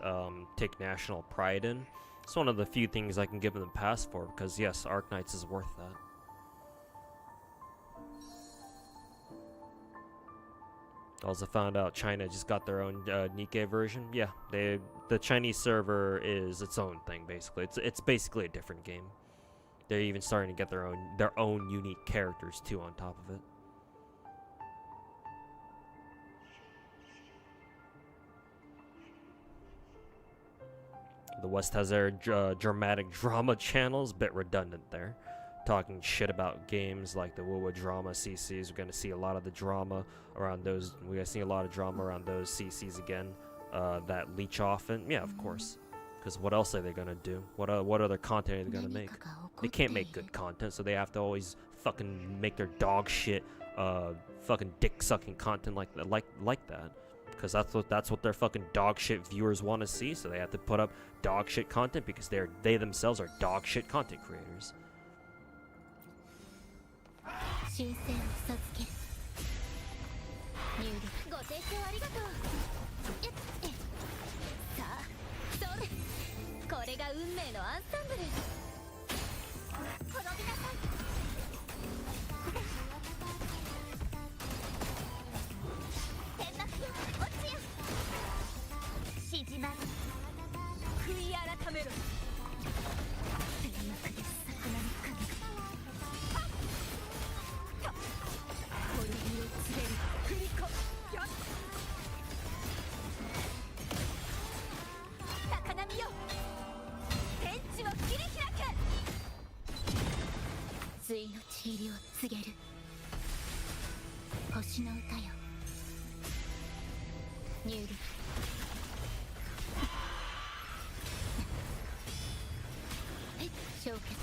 take national pride in. It's one of the few things I can give them a pass for, because yes, Arknights is worth that. Also found out China just got their own Nikkei version. Yeah, the Chinese server is its own thing basically. It's basically a different game. They're even starting to get their own unique characters too on top of it. The West has their dramatic drama channels, bit redundant there. Talking shit about games like the Wuwa drama CCs. We're gonna see a lot of the drama around those. We're gonna see a lot of drama around those CCs again. That leech off, and yeah, of course. Because what else are they gonna do? What other content are they gonna make? They can't make good content, so they have to always fucking make their dog shit, fucking dick sucking content like that. Because that's what their fucking dog shit viewers want to see. So they have to put up dog shit content because they themselves are dog shit content creators. ち入りを告げる。星の歌よ。入力。消化する。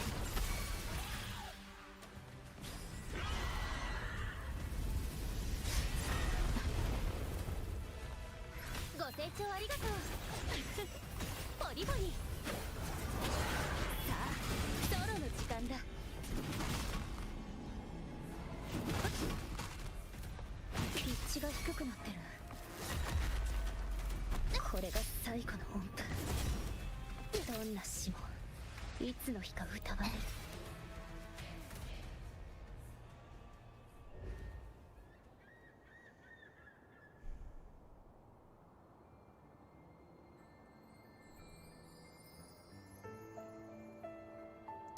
ご清聴ありがとう。ポリポリ。さあ、ソロの時間だ。ピッチが低くなってる。これが最後の音符。どんな詩もいつの日か歌われる。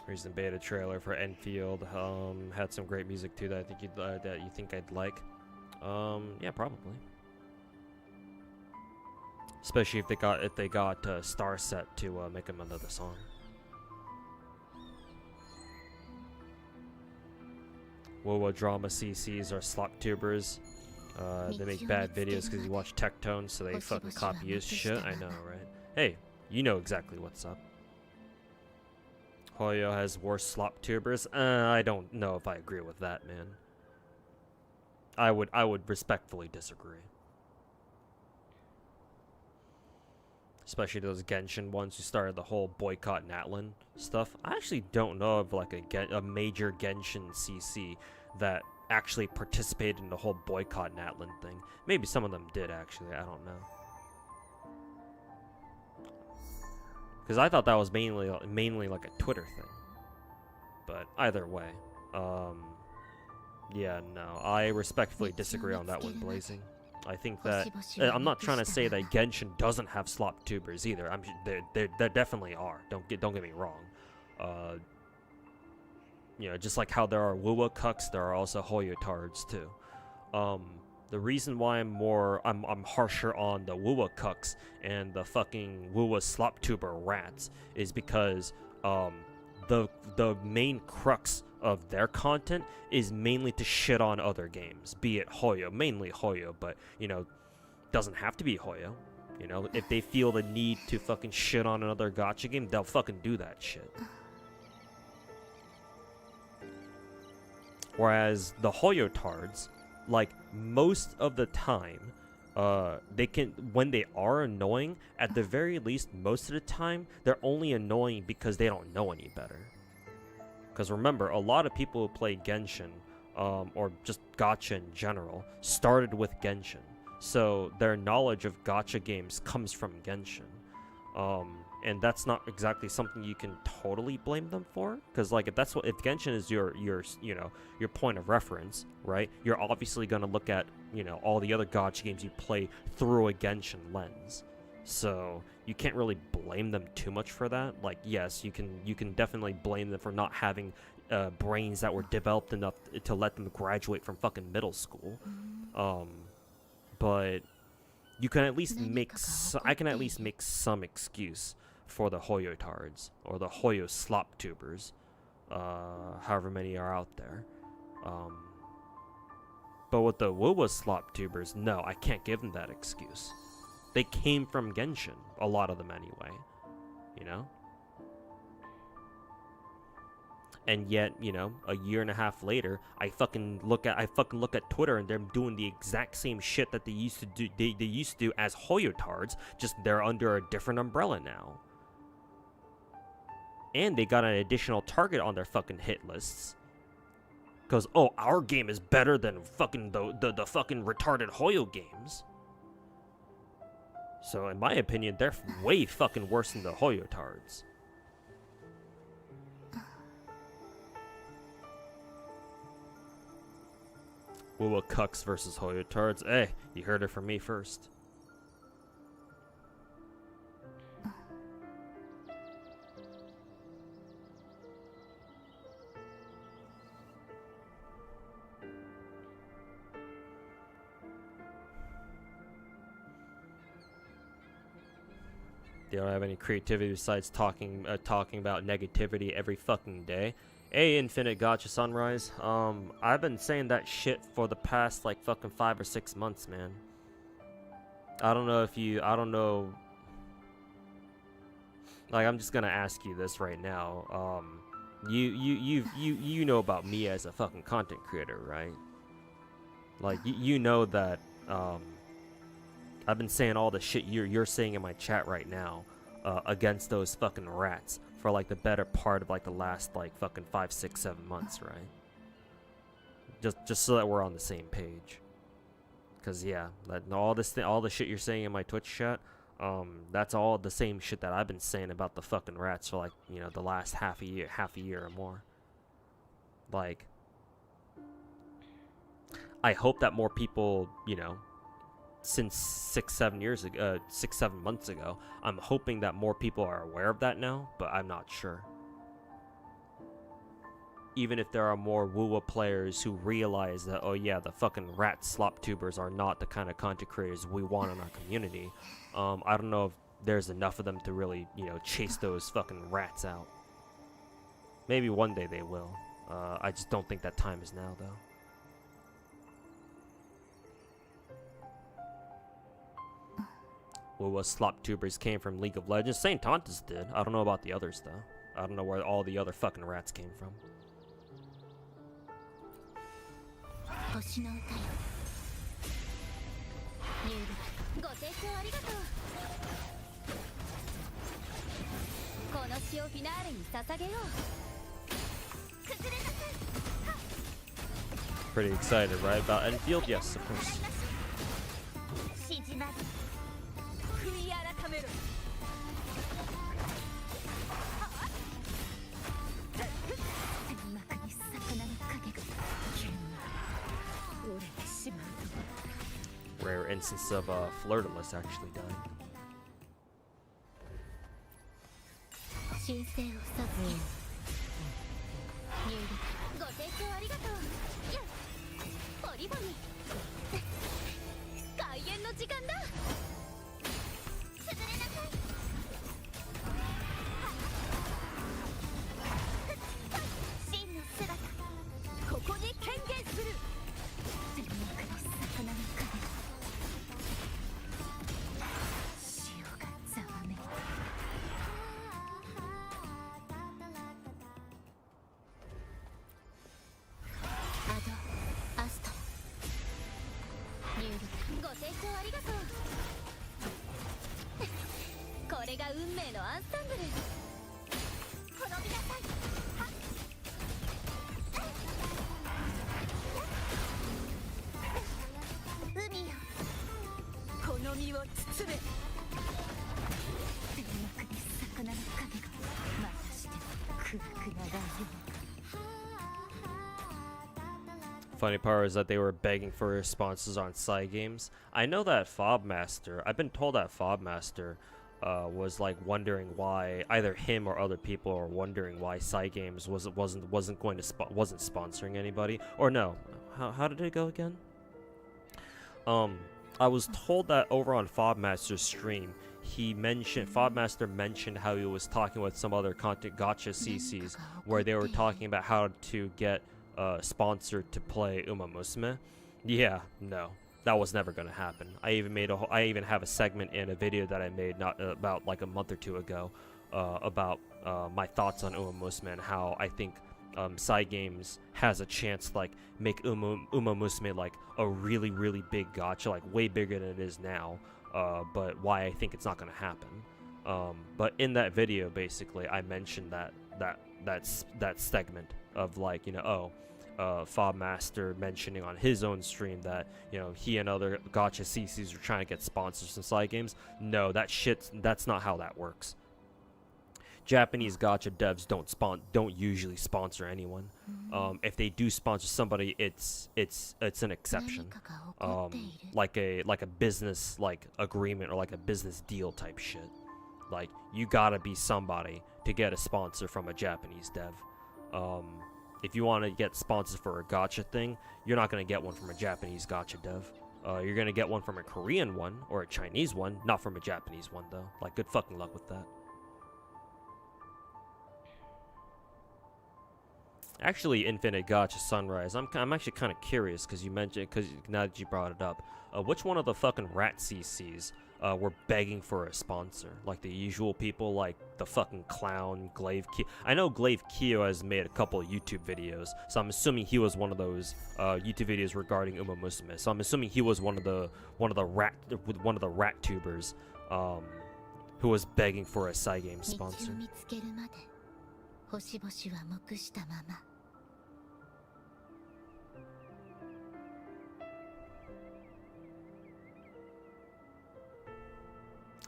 Recent beta trailer for Enfield had some great music too that I think that you think I'd like. Yeah, probably. Especially if they got Star Set to make them another song. WoWo drama CCs are slop tubers. They make bad videos because you watch Tectone, so they fucking copy his shit. I know, right? Hey, you know exactly what's up. Hoyo has worse slop tubers. I don't know if I agree with that, man. I would respectfully disagree. Especially those Genshin ones who started the whole boycott Natlin stuff. I actually don't know of like a major Genshin CC that actually participated in the whole boycott Natlin thing. Maybe some of them did actually. I don't know. Because I thought that was mainly like a Twitter thing. But either way, yeah, no, I respectfully disagree on that one, Blazing. I think that I'm not trying to say that Genshin doesn't have slop tubers either. There definitely are. Don't get me wrong. You know, just like how there are Wuwa cucks, there are also Hoyotards too. The reason why I'm harsher on the Wuwa cucks and the fucking Wuwa slop tuber rats is because the main crux of their content is mainly to shit on other games, be it Hoyo, mainly Hoyo, but you know, doesn't have to be Hoyo. You know, if they feel the need to fucking shit on another gacha game, they'll fucking do that shit. Whereas the Hoyotards, like most of the time, they can, when they are annoying, at the very least, most of the time, they're only annoying because they don't know any better. Because remember, a lot of people who play Genshin, or just gacha in general, started with Genshin. So their knowledge of gacha games comes from Genshin. And that's not exactly something you can totally blame them for, because like if Genshin is your you know, your point of reference, right? You're obviously gonna look at, you know, all the other gacha games you play through a Genshin lens. So you can't really blame them too much for that. Like, yes, you can definitely blame them for not having brains that were developed enough to let them graduate from fucking middle school. But you can at least make I can at least make some excuse for the Hoyotards or the Hoyo slop tubers, however many are out there. But with the Wuwa slop tubers, no, I can't give them that excuse. They came from Genshin, a lot of them anyway, you know? And yet, you know, a year and a half later, I fucking look at Twitter and they're doing the exact same shit that they used to do. They used to do as Hoyotards, just they're under a different umbrella now. And they got an additional target on their fucking hit lists. Because, oh, our game is better than fucking the fucking retarded Hoyo games. So, in my opinion, they're way fucking worse than the Hoyotards. Wuwa cucks versus Hoyotards. Hey, you heard it from me first. They don't have any creativity besides talking about negativity every fucking day. Hey, Infinite Gotcha Sunrise. I've been saying that shit for the past like fucking 5 or 6 months, man. I don't know if you. I don't know. Like, I'm just gonna ask you this right now. You know about me as a fucking content creator, right? Like, you know that I've been saying all the shit you're saying in my chat right now against those fucking rats for like the better part of like the last like fucking 5, 6, 7 months, right? Just so that we're on the same page. Cause yeah, all the shit you're saying in my Twitch chat, that's all the same shit that I've been saying about the fucking rats for like, you know, the last half a year or more. Like, I hope that more people, you know, since 6, 7 months ago, I'm hoping that more people are aware of that now, but I'm not sure. Even if there are more WoWa players who realize that, oh yeah, the fucking rat slop tubers are not the kind of content creators we want in our community, I don't know if there's enough of them to really, you know, chase those fucking rats out. Maybe one day they will. I just don't think that time is now, though. WoWa slop tubers came from League of Legends. St. Tontas did. I don't know about the others, though. I don't know where all the other fucking rats came from. 星の歌よニュールご清聴ありがとうこの詩をフィナーレに捧げよう崩れなさい Pretty excited, right? About Enfield? Yes, of course. 静まり悔い改めろ天幕に魚の影が急に折れてしまう Rare instance of Flirtless actually died. 神聖を授けニュールご清聴ありがとうやっポリボニ開演の時間だ崩れなさい真の姿ここに権限する天幕の魚の影潮がざわめいた アドアストニュールご清聴ありがとうこれが運命のアンサンブル滅びなさいはっ海よこの身を包め天幕に魚の影がまたして暗くならんよ Funny part is that they were begging for responses on side games. I know that Fobmaster, I've been told that Fobmaster was like wondering why either him or other people are wondering why side games wasn't sponsoring anybody. Or no, how did it go again? I was told that over on Fobmaster's stream, Fobmaster mentioned how he was talking with some other content gacha CCs where they were talking about how to get sponsored to play Uma Musume. Yeah, no, that was never gonna happen. I even have a segment in a video that I made about like a month or two ago about my thoughts on Uma Musume and how I think side games has a chance to like make Uma Musume like a really big gacha, like way bigger than it is now. But why I think it's not gonna happen. But in that video, basically, I mentioned that segment of like, you know, Fobmaster mentioning on his own stream that, you know, he and other gacha CCs are trying to get sponsors from side games. No, that's not how that works. Japanese gacha devs don't usually sponsor anyone. If they do sponsor somebody, it's an exception. Like a business like agreement or like a business deal type shit. Like, you gotta be somebody to get a sponsor from a Japanese dev. If you want to get sponsors for a gacha thing, you're not gonna get one from a Japanese gacha dev. You're gonna get one from a Korean one or a Chinese one, not from a Japanese one though. Like, good fucking luck with that. Actually, Infinite Gacha Sunrise. I'm actually kind of curious because you mentioned, because now that you brought it up, which one of the fucking rat CCs were begging for a sponsor? Like the usual people, like the fucking clown Glaive Kyo. I know Glaive Kyo has made a couple of YouTube videos, so I'm assuming he was one of those YouTube videos regarding Uma Musume. So I'm assuming he was one of the rat tubers who was begging for a Cygames sponsor. 道を見つけるまで星々は黙したまま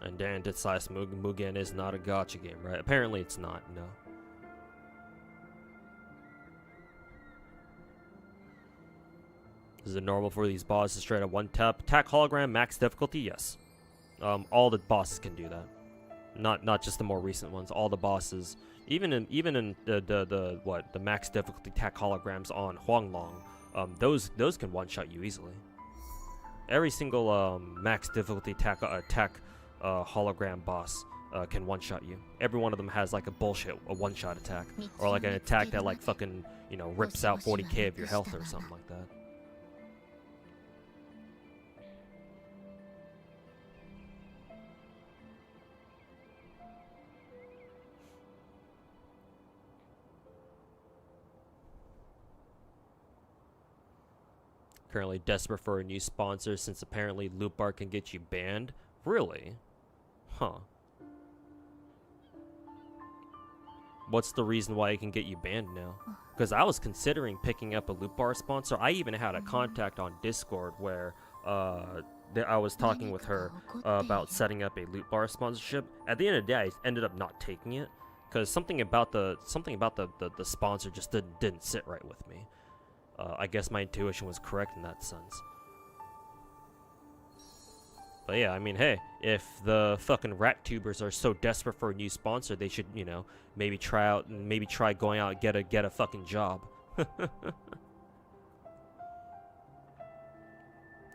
And Dan Ditslice Mugen is not a gacha game, right? Apparently it's not, no. Is it normal for these bosses to straight up one tap attack hologram max difficulty? Yes. All the bosses can do that. Not just the more recent ones. All the bosses, even in the max difficulty attack holograms on Huanglong, those can one shot you easily. Every single max difficulty attack hologram boss can one shot you. Every one of them has like a one shot attack, or like an attack that like fucking rips out 40k of your health or something like that. Currently desperate for a new sponsor since apparently Loop Bar can get you banned. Really? Huh. What's the reason why it can get you banned now? Because I was considering picking up a Loop Bar sponsor. I even had a contact on Discord where I was talking with her about setting up a Loop Bar sponsorship. At the end of the day, I ended up not taking it because something about the sponsor just didn't sit right with me. I guess my intuition was correct in that sense. But yeah, I mean, hey, if the fucking rat tubers are so desperate for a new sponsor, they should, maybe try going out and get a fucking job.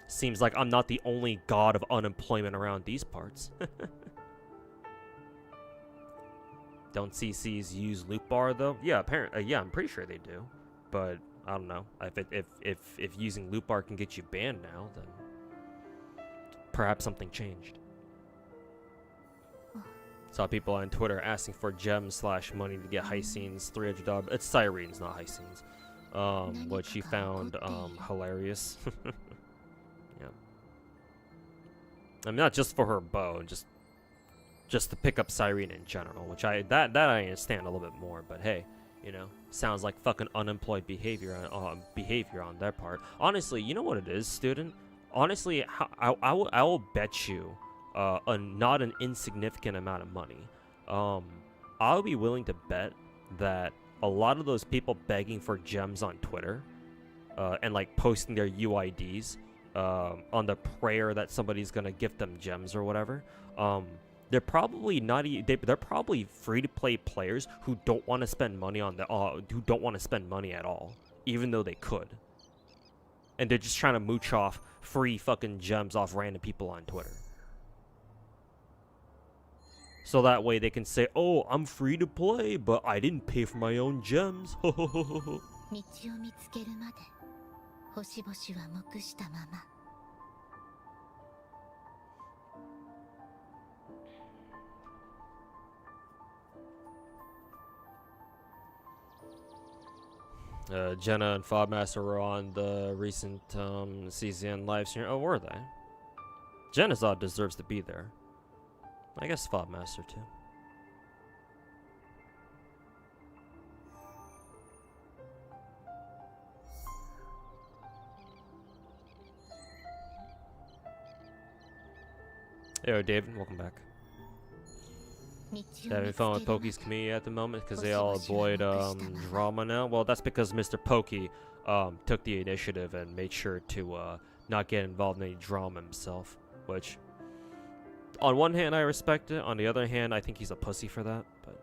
Seems like I'm not the only god of unemployment around these parts. Don't CCs use Loop Bar though? Yeah, apparently, yeah, I'm pretty sure they do. But I don't know. If using Loop Bar can get you banned now, then perhaps something changed. Saw people on Twitter asking for gems / money to get high scenes, $300. It's sirens, not high scenes. What she found hilarious. Yeah. I mean, not just for her bow, just to pick up Siren in general, which I understand a little bit more. But hey, sounds like fucking unemployed behavior on their part. Honestly, you know what it is, student? Honestly, I will bet you not an insignificant amount of money. I'll be willing to bet that a lot of those people begging for gems on Twitter and like posting their UIDs on the prayer that somebody's gonna gift them gems or whatever, they're probably they're probably free-to-play players who don't want to spend money on who don't want to spend money at all, even though they could. And they're just trying to mooch off free fucking gems off random people on Twitter. So that way they can say, "Oh, I'm free to play, but I didn't pay for my own gems." Jenna and Fobmaster were on the recent CZN livestream. Oh, were they? Jenazod deserves to be there. I guess Fobmaster too. Yo, David, welcome back. Having fun with Pokey's community at the moment because they all avoid drama now. Well, that's because Mr. Pokey took the initiative and made sure to not get involved in any drama himself. Which, on one hand, I respect it. On the other hand, I think he's a pussy for that. But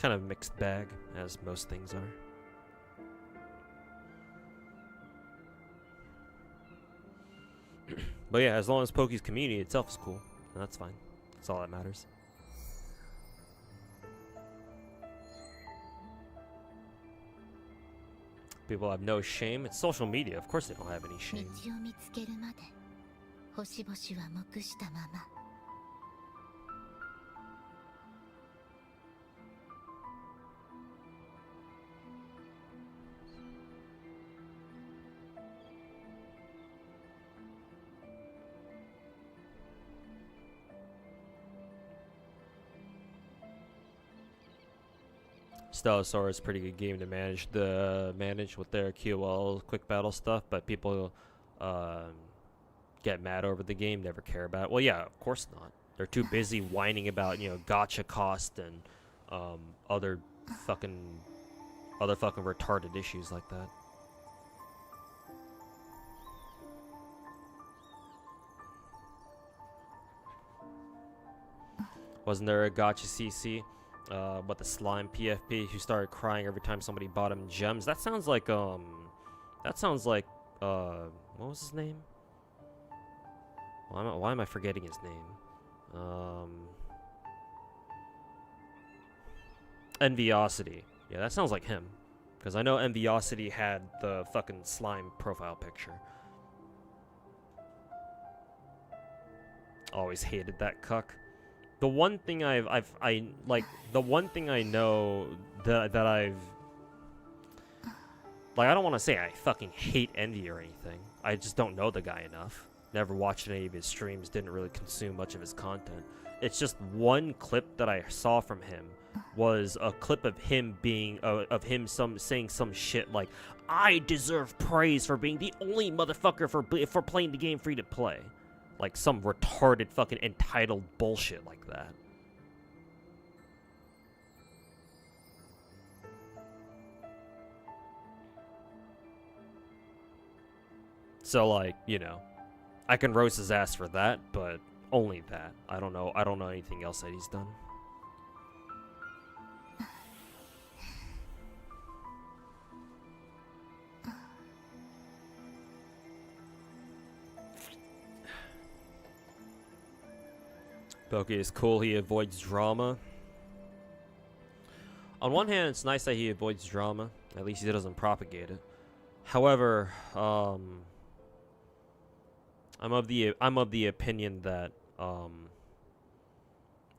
kind of mixed bag, as most things are. But yeah, as long as Pokey's community itself is cool, that's fine. That's all that matters. people have no shame. It's social media. Of course they don't have any shame. 道を見つけるまで星々は黙したまま Stellasaur is a pretty good game to manage with their QL quick battle stuff, but people get mad over the game, never care about it. Well, yeah, of course not. They're too busy whining about, you know, gacha cost and other fucking retarded issues like that. Wasn't there a gacha CC? But the slime PFP who started crying every time somebody bought him gems. That sounds like what was his name? Why am I forgetting his name? Enviosity. Yeah, that sounds like him. Because I know Enviosity had the fucking slime profile picture. Always hated that cuck. The one thing the one thing I know that I've, like, I don't want to say I fucking hate Envy or anything. I just don't know the guy enough. Never watched any of his streams, didn't really consume much of his content. It's just one clip that I saw from him was a clip of him being, saying some shit like, I deserve praise for being the only motherfucker for playing the game free to play. Like some retarded fucking entitled bullshit like that. So, like, you know, I can roast his ass for that, but only that. I don't know anything else that he's done. Poke is cool, he avoids drama. On one hand, it's nice that he avoids drama. At least he doesn't propagate it. However, I'm of the opinion that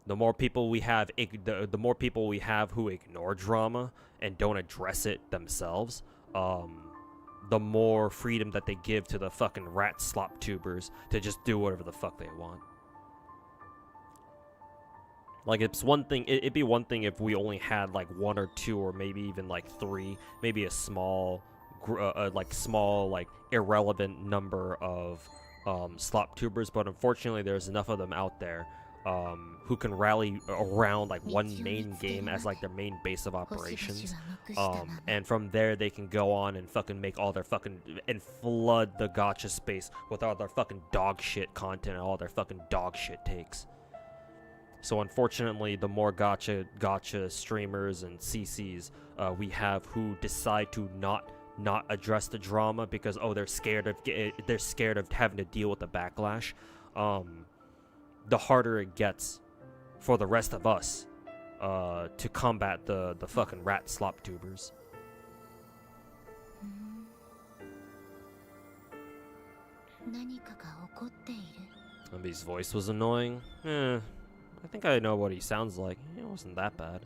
the more people we have who ignore drama and don't address it themselves, the more freedom that they give to the fucking rat slop tubers to just do whatever the fuck they want. Like, it's one thing, it'd be one thing if we only had like 1 or 2 or maybe even like 3, maybe a small, irrelevant number of slop tubers, but unfortunately there's enough of them out there who can rally around like one main game as like their main base of operations, and from there they can go on and fucking make all their fucking, and flood the gacha space with all their fucking dog shit content and all their fucking dog shit takes. So unfortunately, the more gacha streamers and CCs we have who decide to not address the drama because they're scared of having to deal with the backlash, the harder it gets for the rest of us to combat the fucking rat slop tubers. His voice was annoying. I think I know what he sounds like. It wasn't that bad.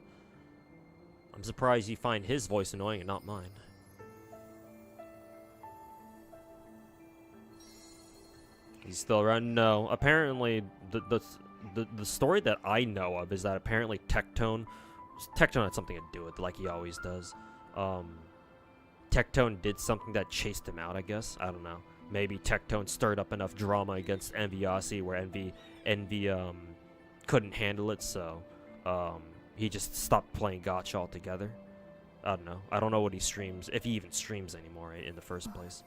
I'm surprised you find his voice annoying and not mine. He's still around? No. Apparently, the story that I know of is that apparently Tectone had something to do with it, like he always does. Tectone did something that chased him out, I guess. I don't know. Maybe Tectone stirred up enough drama against Enviosity where Envy couldn't handle it, so he just stopped playing gacha altogether. I don't know. I don't know what he streams, if he even streams anymore in the first place.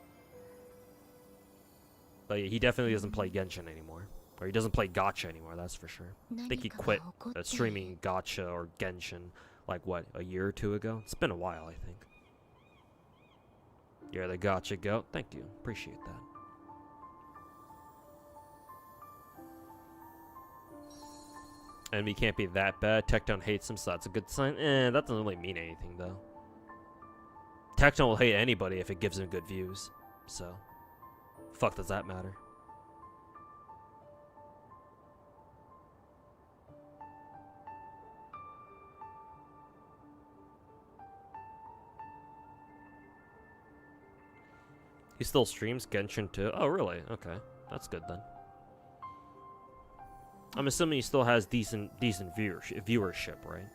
But yeah, he definitely doesn't play Genshin anymore. Or he doesn't play gacha anymore, that's for sure. I think he quit streaming gacha or Genshin, like, what, a year or 2 ago? It's been a while, I think. You're the gacha goat. Thank you. Appreciate that. Envy can't be that bad. Tectone hates him, so that's a good sign. That doesn't really mean anything, though. Tecton will hate anybody if it gives him good views. So, fuck does that matter? He still streams Genshin too? Oh, really? Okay. That's good then. I'm assuming he still has decent viewership, right?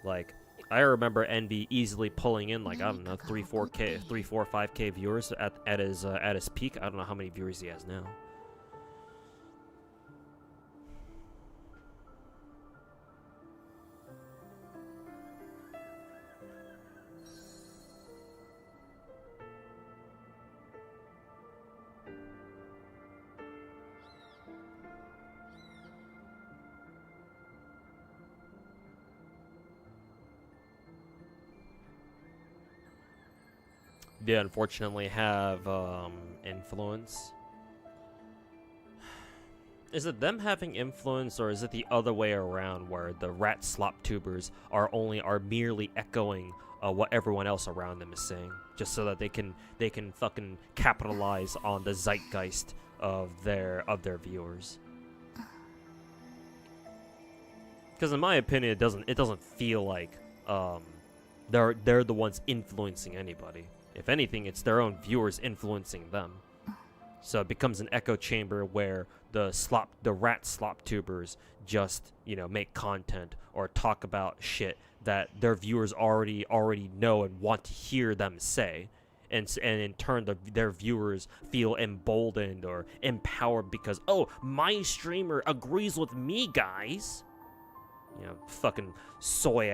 Like, I remember Envy easily pulling in like, I don't know, 5K viewers at his peak. I don't know how many viewers he has now. They unfortunately have influence. Is it them having influence, or is it the other way around, where the rat slop tubers are merely echoing what everyone else around them is saying, just so that they can fucking capitalize on the zeitgeist of their viewers? Because in my opinion, it doesn't feel like they're the ones influencing anybody. If anything, it's their own viewers influencing them. So it becomes an echo chamber where the rat slop tubers just, you know, make content or talk about shit that their viewers already know and want to hear them say. And in turn, their viewers feel emboldened or empowered because, oh, my streamer agrees with me, guys. You know, fucking soy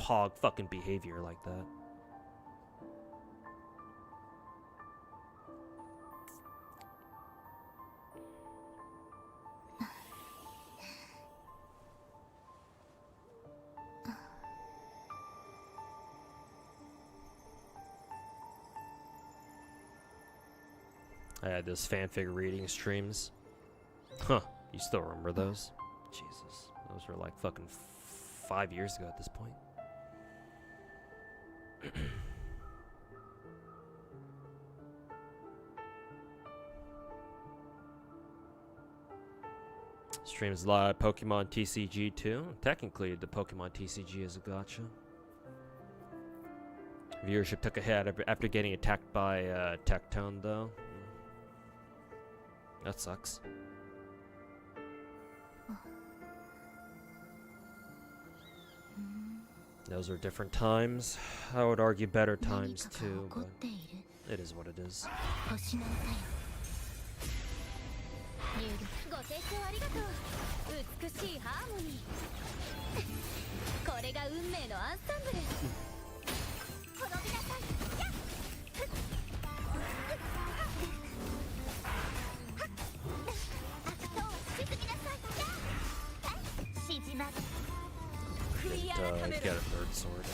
pog fucking behavior like that. I had those fanfic reading streams. Huh, you still remember those? Jesus, those were like fucking 5 years ago at this point. Streams live, Pokemon TCG too. Technically, the Pokemon TCG is a gacha. Viewership took a hit after getting attacked by Tectone, though. That sucks. Those are different times. I would argue better times too, but it is what it is. Get a third sword.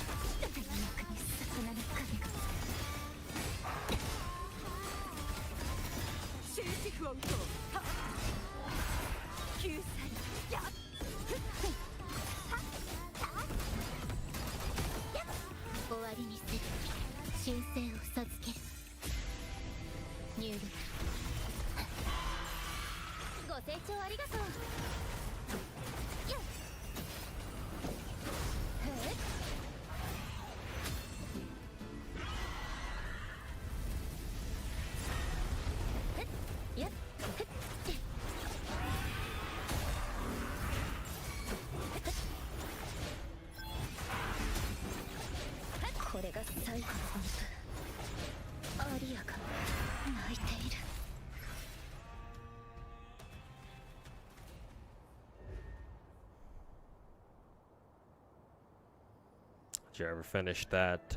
Did you ever finish that?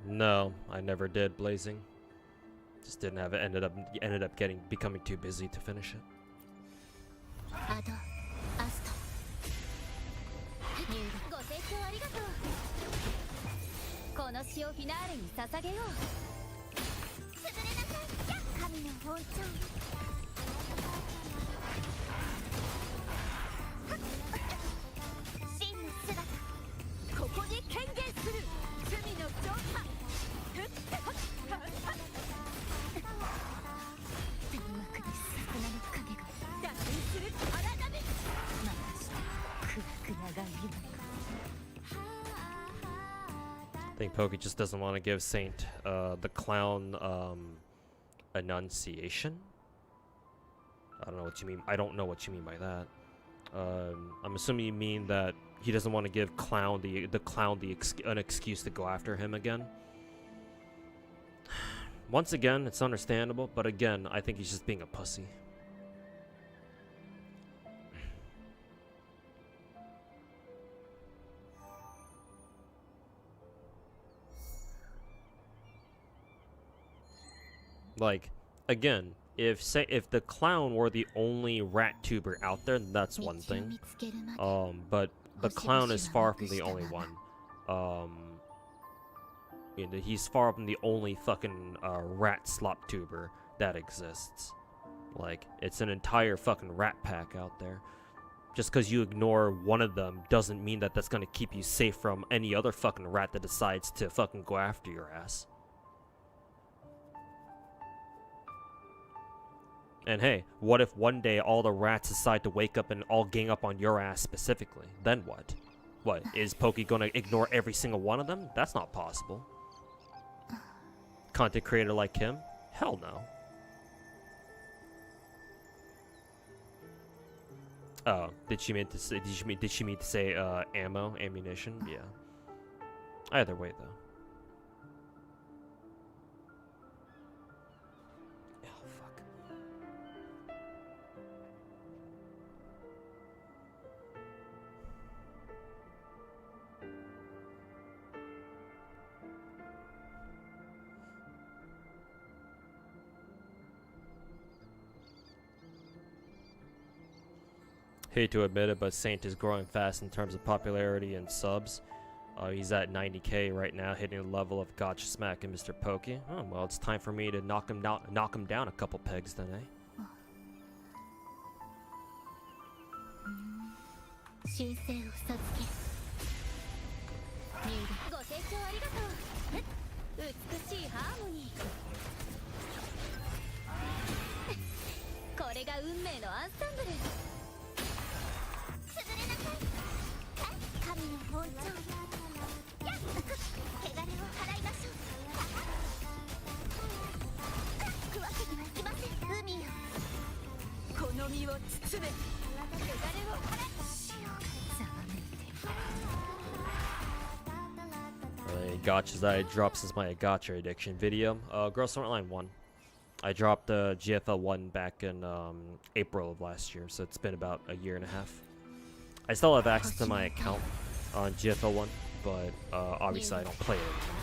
No, I never did. Blazing. Just didn't have it. Ended up becoming too busy to finish it. この詩をフィナーレに捧げよう。潰れなさい、神の本庁。真の姿、ここに権限する。罪の浄化。think Pokey just doesn't want to give Saint the clown enunciation. I don't know what you mean. I don't know what you mean by that. I'm assuming you mean that he doesn't want to give an excuse to go after him again. Once again, it's understandable, but again, I think he's just being a pussy. Like, again, if the clown were the only rat tuber out there, that's one thing. But the clown is far from the only one. You know, he's far from the only fucking rat slop tuber that exists. Like, it's an entire fucking rat pack out there. Just because you ignore one of them doesn't mean that that's gonna keep you safe from any other fucking rat that decides to fucking go after your ass. And hey, what if one day all the rats decide to wake up and all gang up on your ass specifically? Then what? What, is Pokey gonna ignore every single one of them? That's not possible. Content creator like him? Hell no. Oh, did she mean to say ammunition? Yeah. Either way though. Hate to admit it, but Saint is growing fast in terms of popularity and subs. He's at 90k right now, hitting the level of Gotcha Smack and Mr. Pokey. Oh, well, it's time for me to knock him down a couple pegs then, eh? 申請を授け入力ご清聴ありがとう美しいハーモニーこれが運命のアンサンブル潰れなさい神の本庁やっ汚れを払いましょうくわけにはいきません海よこの身を包め汚れを払いGotchas that I dropped since my gacha addiction video. Girls Frontline 1. I dropped the GFL 1 back in April of last year, so it's been about a year and a half. I still have access to my account on GFL 1, but obviously I don't play it anymore.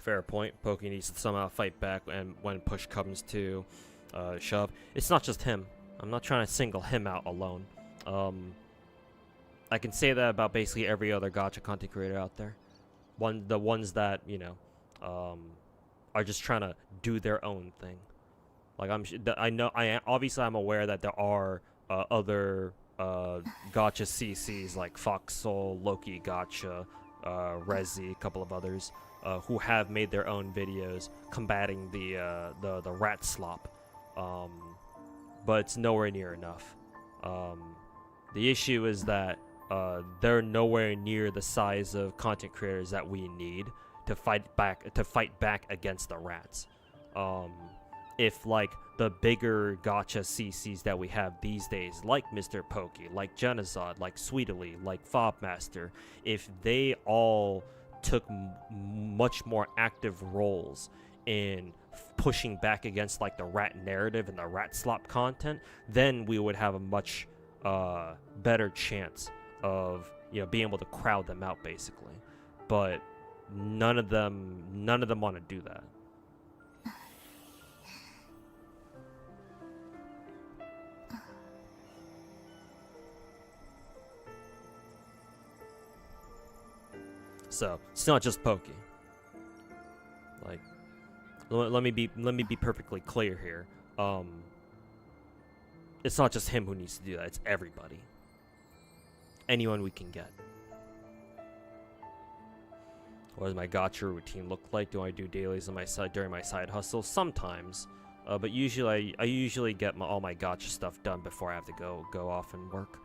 Fair point. Pokey needs to somehow fight back, and when push comes to shove. It's not just him. I'm not trying to single him out alone. I can say that about basically every other gacha content creator out there. The ones that, you know, are just trying to do their own thing. Like obviously I'm aware that there are other gacha CCs like Fox Soul, Loki Gacha, Rezi, a couple of others who have made their own videos combating the rat slop, but it's nowhere near enough. The issue is that they're nowhere near the size of content creators that we need to fight back against the rats. If like the bigger gacha CCs that we have these days, like Mr. Pokey, like Genozod, like Sweetly, like Fobmaster, if they all took much more active roles in pushing back against like the rat narrative and the rat slop content, then we would have a much better chance of, you know, being able to crowd them out basically. But none of them want to do that. So it's not just Pokey. Like, let me be perfectly clear here. It's not just him who needs to do that. It's everybody. Anyone we can get. What does my gacha routine look like? Do I do dailies on my side during my side hustle? Sometimes, but usually I usually get all my gacha stuff done before I have to go off and work.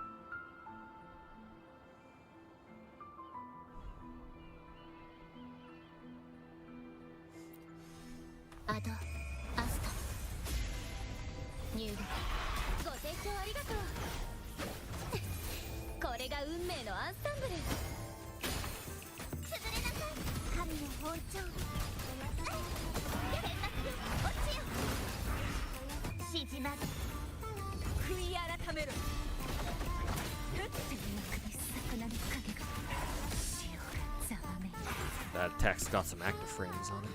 That text got some active frames on it.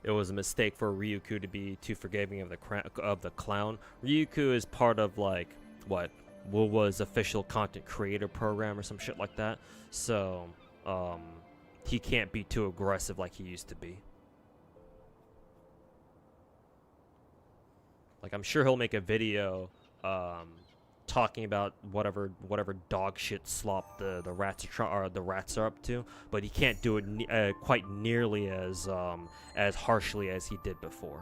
It was a mistake for Ryuku to be too forgiving of the clown. Ryuku is part of like what was official content creator program or some shit like that. So he can't be too aggressive like he used to be. Like I'm sure he'll make a video talking about whatever dog shit slop the rats are up to, but he can't do it quite nearly as harshly as he did before.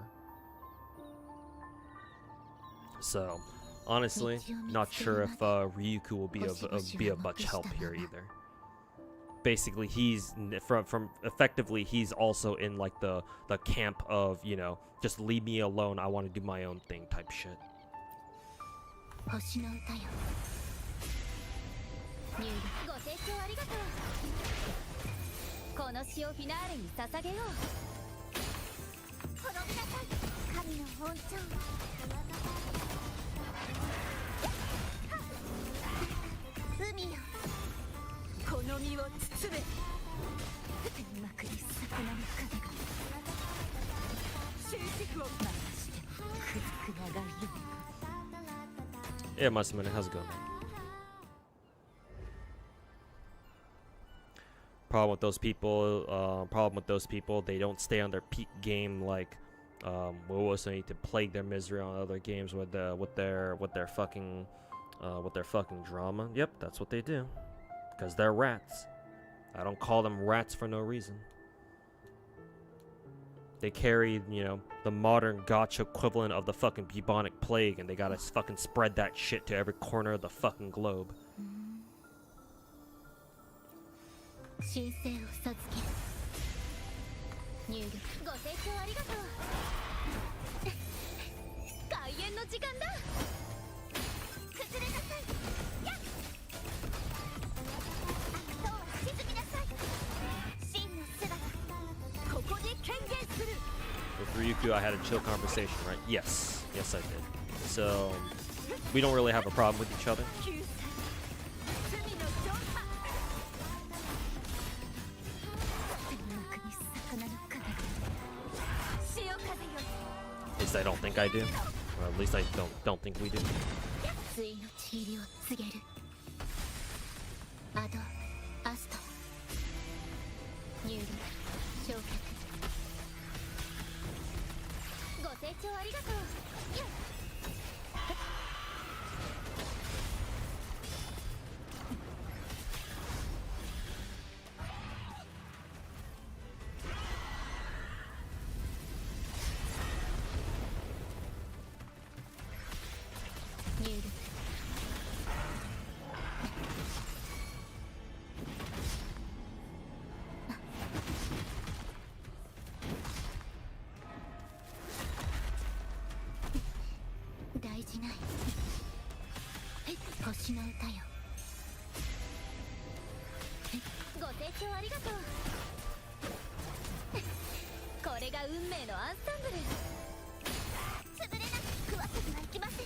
So honestly, not sure if Ryuku will be of much help here either. Basically, he's from effectively he's also in like the camp of, you know, just leave me alone, I want to do my own thing type shit. 星の歌よ入部ご清聴ありがとうこの詩をフィナーレに捧げよう滅びなさい神の本庁海よこの身を包め天幕に魚の影が終止符を回してくずく長いよ Yeah, Masamune, how's it going, man? Problem with those people, they don't stay on their peak game like we also need to plague their misery on other games with their fucking drama. Yep, that's what they do. Because they're rats. I don't call them rats for no reason. They carry, you know, the modern gacha equivalent of the fucking bubonic plague, and they gotta fucking spread that shit to every corner of the fucking globe. 神聖を授け入力ご清聴ありがとう開演の時間だ崩れなさいやっあとは沈みなさい真の姿ここで権限する With Ryuku, I had a chill conversation, right? Yes. Yes, I did. So, we don't really have a problem with each other. least I don't think I do. Or at least I don't think we do. ついのちぎりを告げる。アドアスト入力焼却。ご清聴ありがとう。よっ入力大事ない星の歌よ。ご清聴ありがとう。これが運命のアンサンブル。潰れなくわけにはいきません。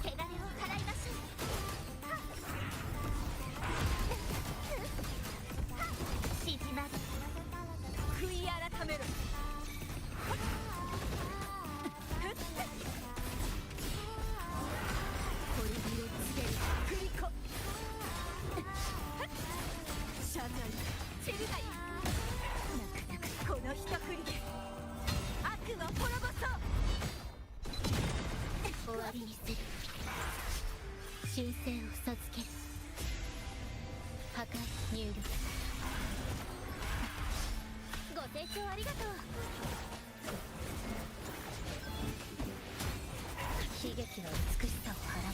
汚れを払いましょう。静まる悔い改めろ。滅びを告げる振り子。謝罪チェルダイ。泣く泣くこの一振りで悪の滅ぼそう。終わりにする。神聖を授ける。破壊入力。ご清聴ありがとう。悲劇の美しさをはらむ。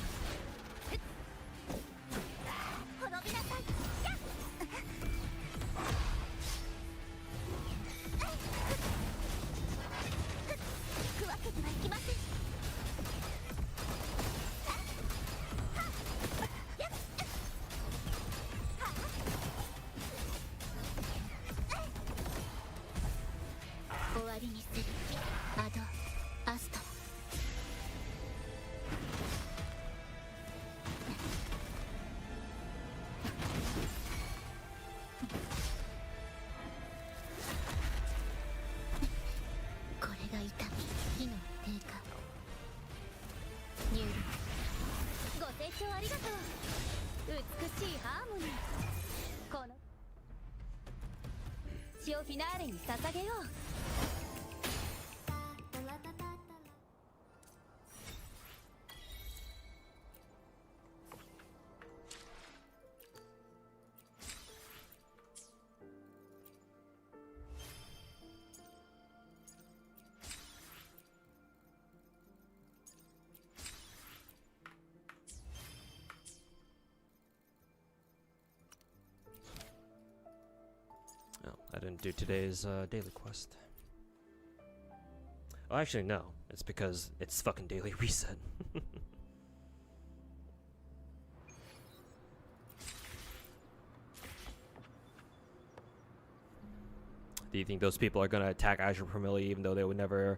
滅びなさい。やっ行くわけにはいきません。終わりにする。アドアストこれが痛み、火の低下。入力ご清聴ありがとう。美しいハーモニー。この血をフィナーレに捧げよう。Oh, I didn't do today's daily quest. Oh, actually, no. It's because it's fucking daily reset. Do you think those people are gonna attack Azure Promelia even though they would never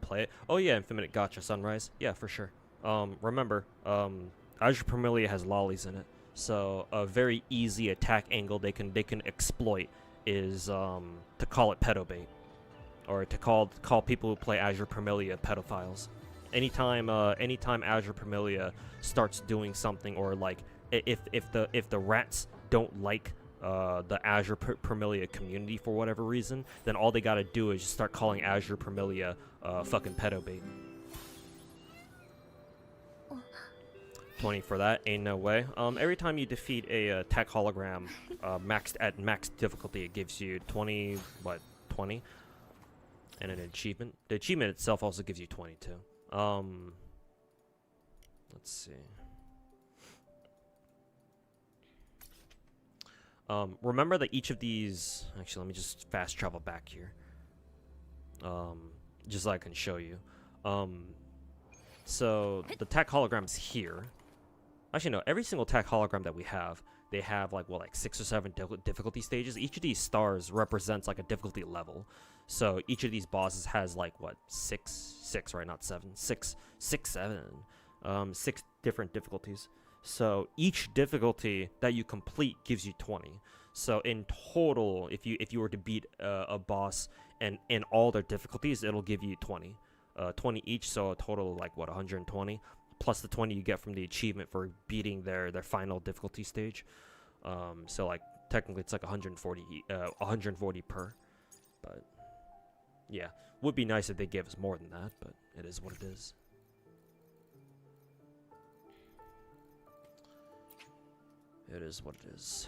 play it? Oh yeah, Infinite Gacha Sunrise. Yeah, for sure. Remember, Azure Promelia has lollies in it. So a very easy attack angle they can exploit is to call it pedo bait, or to call people who play Azure Promelia pedophiles. Anytime Azure Promelia starts doing something, or like if the rats don't like the Azure Promelia community for whatever reason, then all they gotta do is just start calling Azure Promelia fucking pedo bait. 20 for that, ain't no way. Every time you defeat a tech hologram at max difficulty, it gives you 20, and an achievement. The achievement itself also gives you 20 too. Let's see. Remember that each of these, actually let me just fast travel back here. Just so I can show you. So the tech holograms here. Actually, no. Every single tech hologram that we have, they have like 6 or 7 difficulty stages. Each of these stars represents like a difficulty level. So each of these bosses has like six, right? Not 7. 6, 7. 6 different difficulties. So each difficulty that you complete gives you 20. So in total, if you were to beat a boss and in all their difficulties, it'll give you 20. 20 each, so a total of like what, 120 plus the 20 you get from the achievement for beating their final difficulty stage. So like technically it's like 140 per. But yeah, would be nice if they gave us more than that, but it is what it is. It is what it is.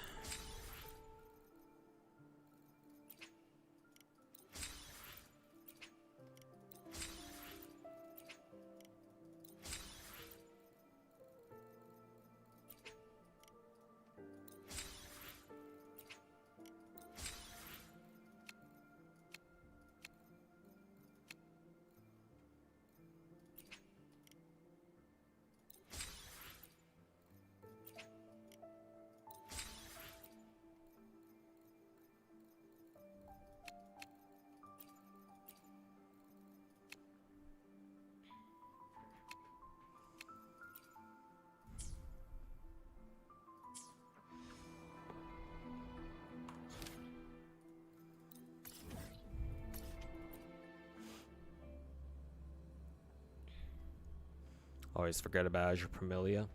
Always forget about Azure Familia.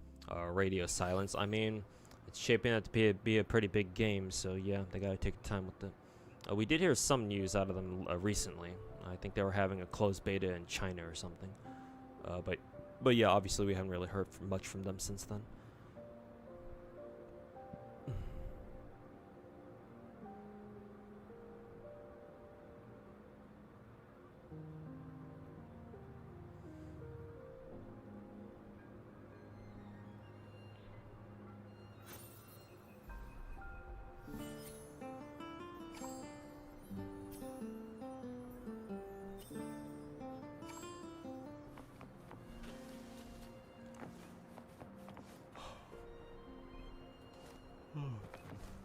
Radio Silence. I mean, it's shaping up to be a pretty big game, so yeah, they gotta take time with it. We did hear some news out of them recently. I think they were having a closed beta in China or something. But yeah, obviously we haven't really heard much from them since then.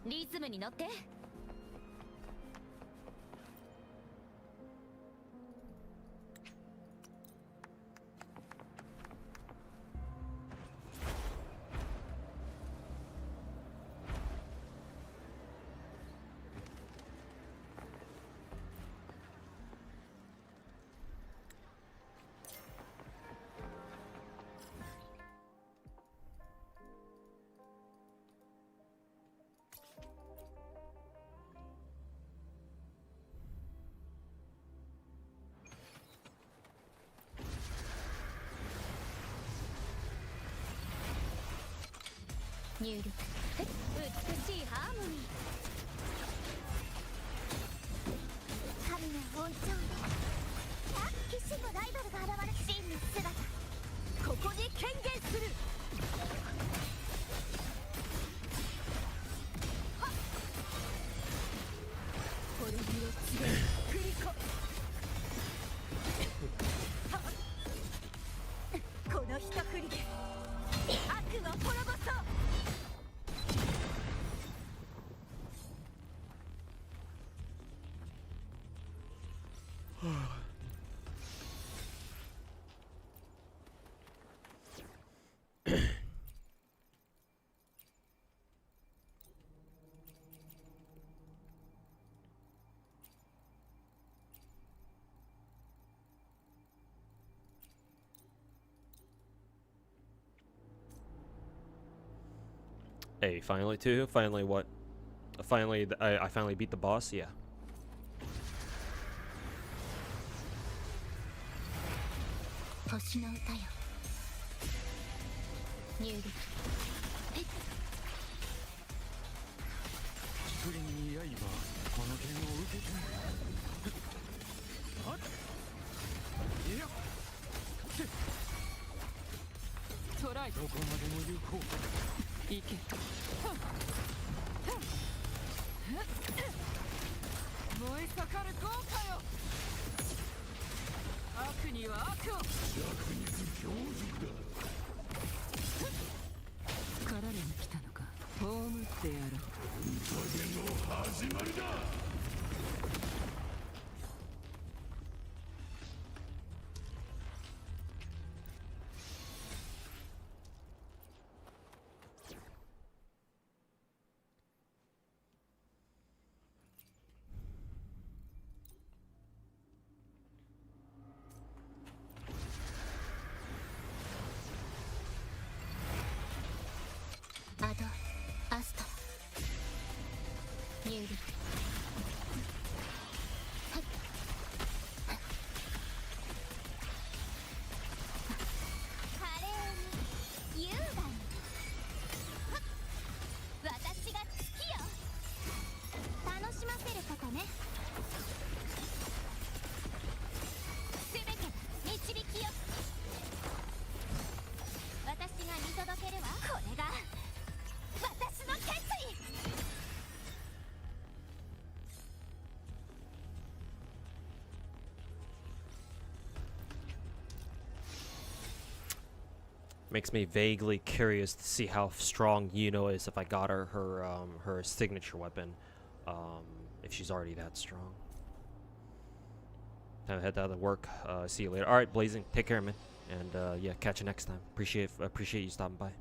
リズムに乗って。入力。美しいハーモニー。神の本調で。さあ、騎士のライバルが現れる真の姿。ここに権限する。はっ。これによってクリコ。はっ。この一振りで悪を滅ぼそう。Hey, finally too? Finally what? Finally, I finally beat the boss? Yeah. 星の歌よ。入力。それに刃この剣を受けてはっいやトライどこまでも行こう行け燃え盛る豪華よ悪には悪を弱肉強食だかられに来たのか葬ってやろう宴の始まりだどアストラ入力はい華麗に優雅に私が好きよ楽しませることね全て導きよ私が見届けるわこれが私の決意Makes me vaguely curious to see how strong Yuno is if I got her signature weapon, if she's already that strong. Time to head out of work. See you later. All right, Blazing, take care, man, and yeah, catch you next time. Appreciate you stopping by.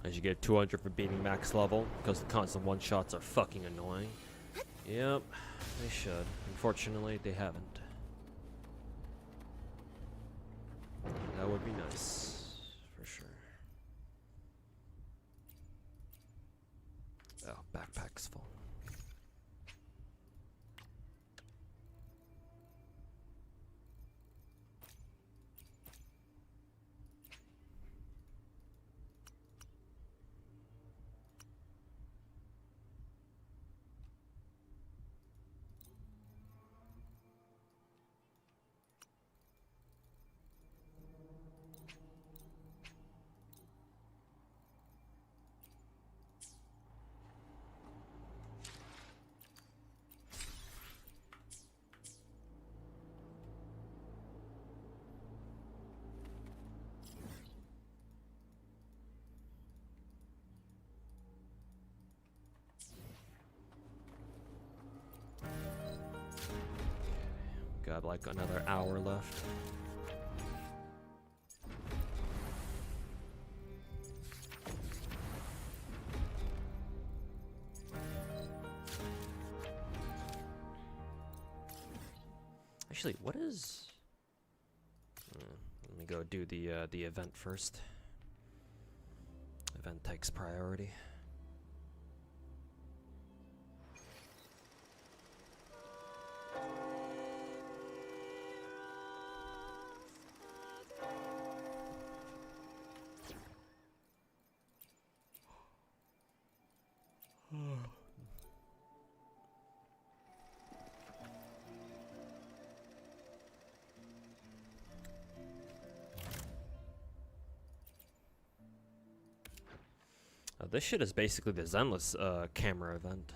I should get 200 for beating max level, because the constant one-shots are fucking annoying. Yep, they should. Unfortunately, they haven't. That would be nice, for sure. Oh, backpack's full. Got like another hour left. Actually, what is? Let me go do the event first. Event takes priority. This shit is basically the Zenless camera event.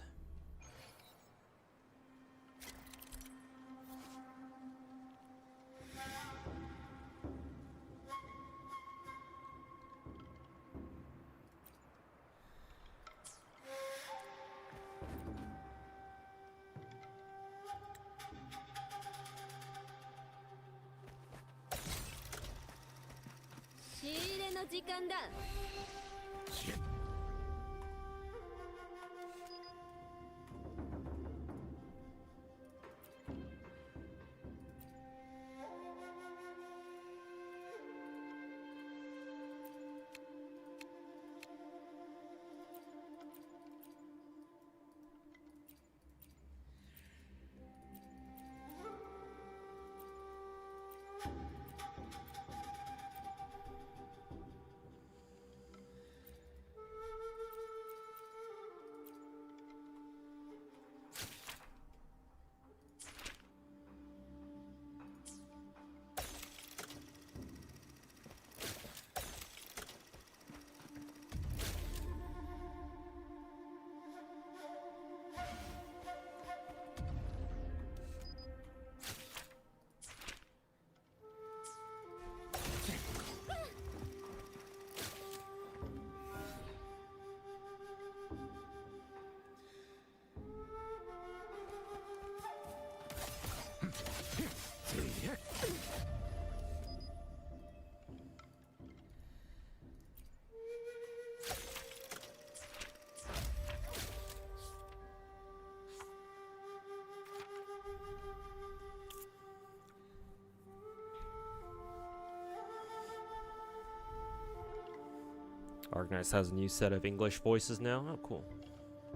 Arknights has a new set of English voices now. Oh, cool.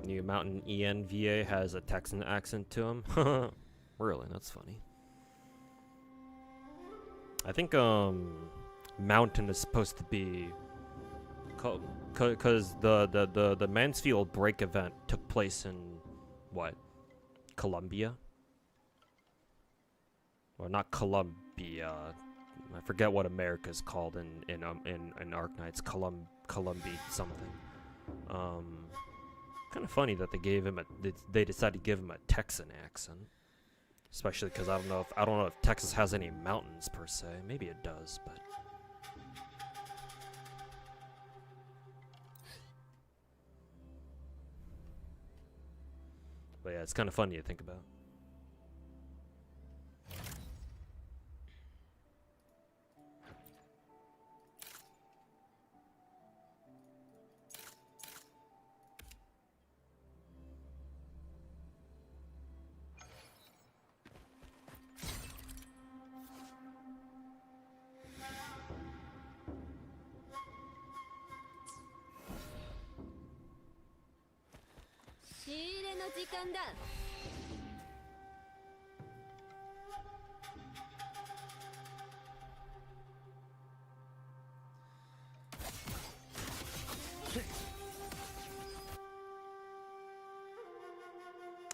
New Mountain ENVA has a Texan accent to him. Really, that's funny. I think Mountain is supposed to be because the Mansfield break event took place in what? Colombia? Or not Colombia. I forget what America's called in Arknights. Columbia something. Kind of funny that they gave him they decided to give him a Texan accent. Especially because I don't know if Texas has any mountains per se. Maybe it does, but yeah, it's kind of funny to think about.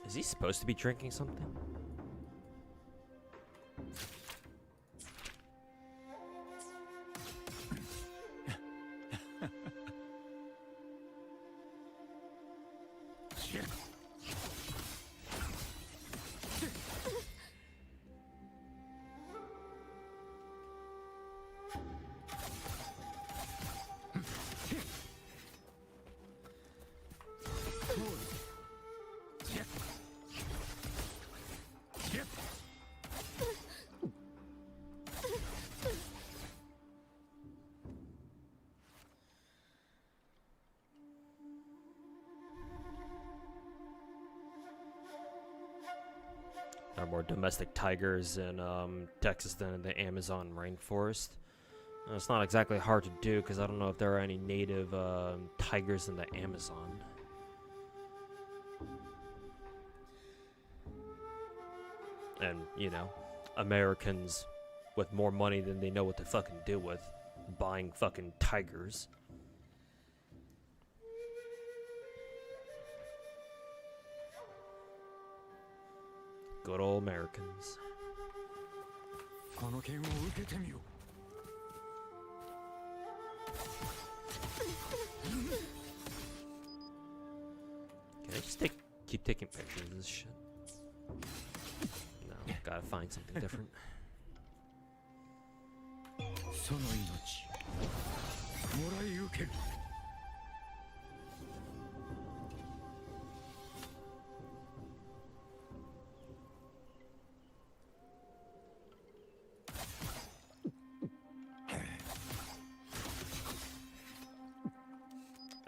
Is he supposed to be drinking something? There are more domestic tigers in Texas than in the Amazon rainforest. It's not exactly hard to do because I don't know if there are any native tigers in the Amazon. And, you know, Americans with more money than they know what to fucking do with, buying fucking tigers. Good old Americans. Can I just keep taking pictures of this shit? No, gotta find something different.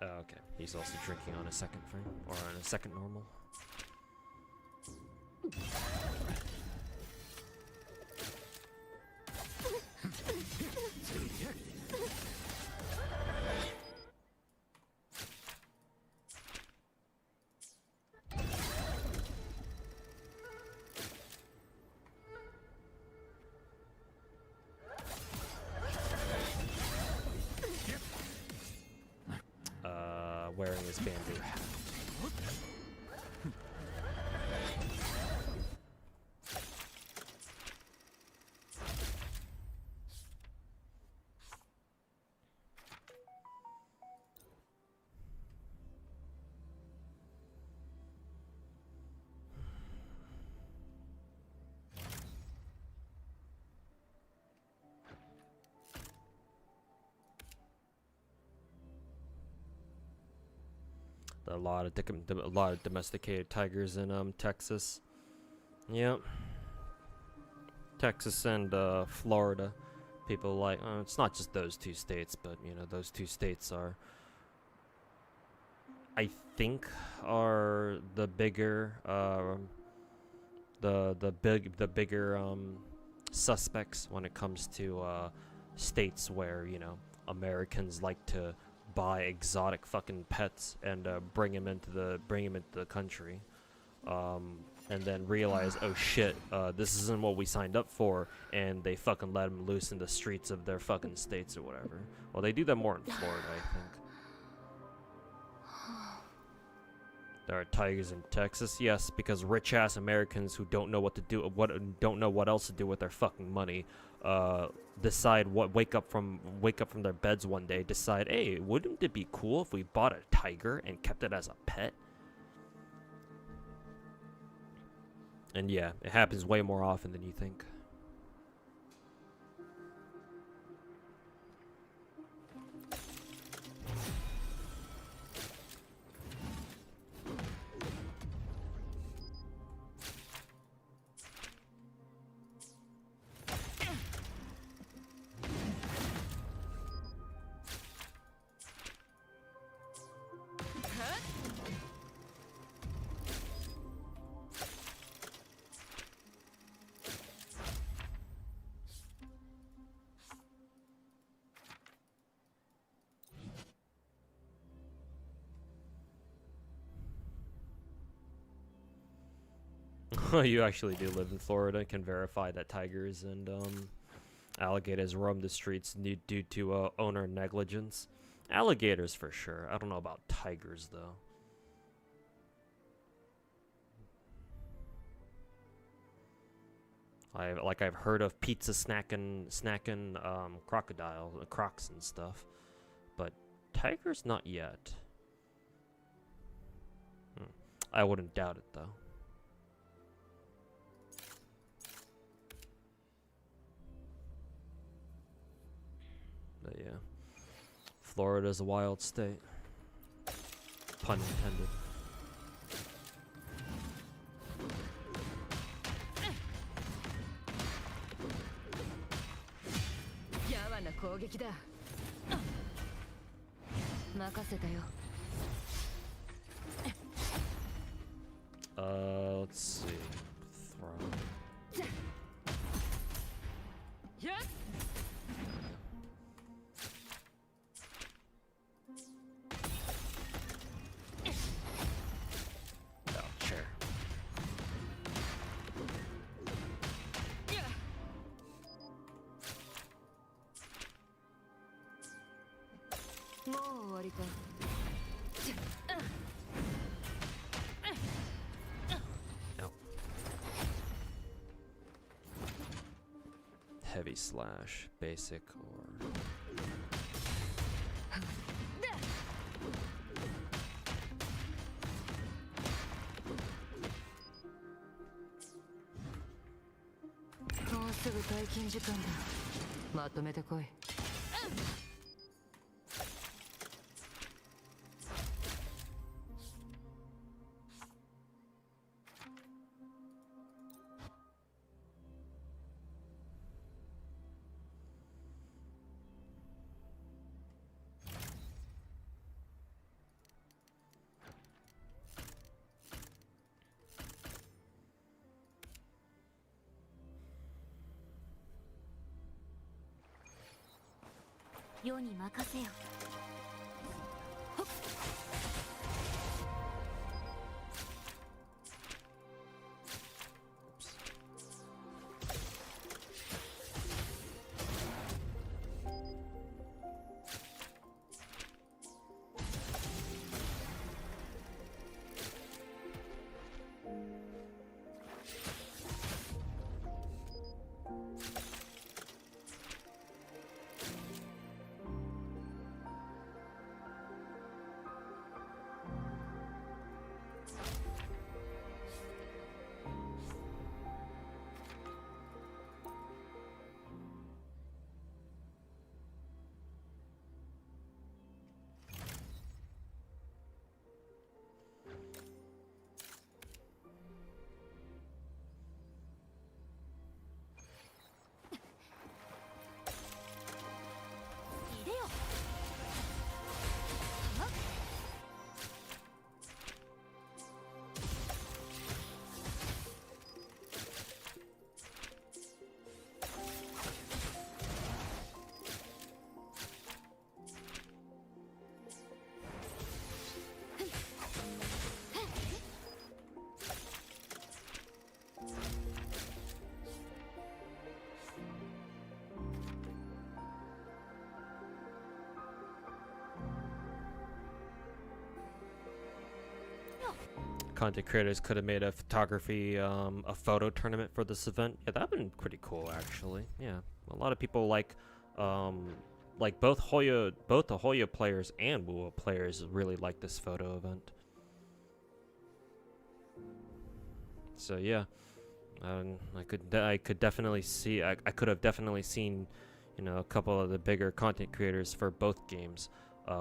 Oh, okay. He's also drinking on a second frame, or on a second normal. Wearing his bamboo hat. A lot of domesticated tigers in Texas. Yep. Texas and Florida. People like it's not just those two states, but you know those two states are, I think, are the bigger the bigger suspects when it comes to states where, you know, Americans like to buy exotic fucking pets and bring him into the country, and then realize, oh shit, this isn't what we signed up for, and they fucking let him loose in the streets of their fucking states or whatever. Well, they do that more in Florida, I think. There are tigers in Texas, yes, because rich-ass Americans who don't know what to do, don't know what else to do with their fucking money, decide wake up from their beds one day, decide, hey, wouldn't it be cool if we bought a tiger and kept it as a pet? And yeah, it happens way more often than you think. You actually do live in Florida, can verify that tigers and alligators roam the streets due to owner negligence. Alligators for sure. I don't know about tigers though. I've heard of pizza snacking crocodile crocs and stuff, but tigers not yet. I wouldn't doubt it though. But yeah, Florida's a wild state. Pun intended. Let's see. Throw. Heavy slash, basic, or... content creators could have made a photography, a photo tournament for this event. Yeah, that'd been pretty cool, actually. Yeah, a lot of people like both the Hoya players and Wuwa players really like this photo event. So yeah, I could definitely see, I could have definitely seen, you know, a couple of the bigger content creators for both games,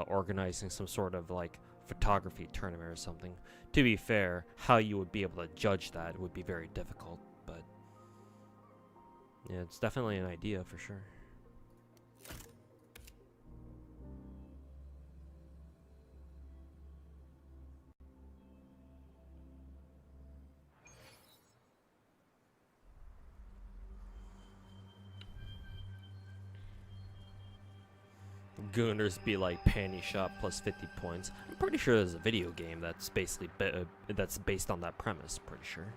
organizing some sort of like photography tournament or something. To be fair, how you would be able to judge that would be very difficult, but yeah, it's definitely an idea for sure. Gooners be like panty shot plus 50 points. I'm pretty sure there's a video game that's basically that's based on that premise. Pretty sure.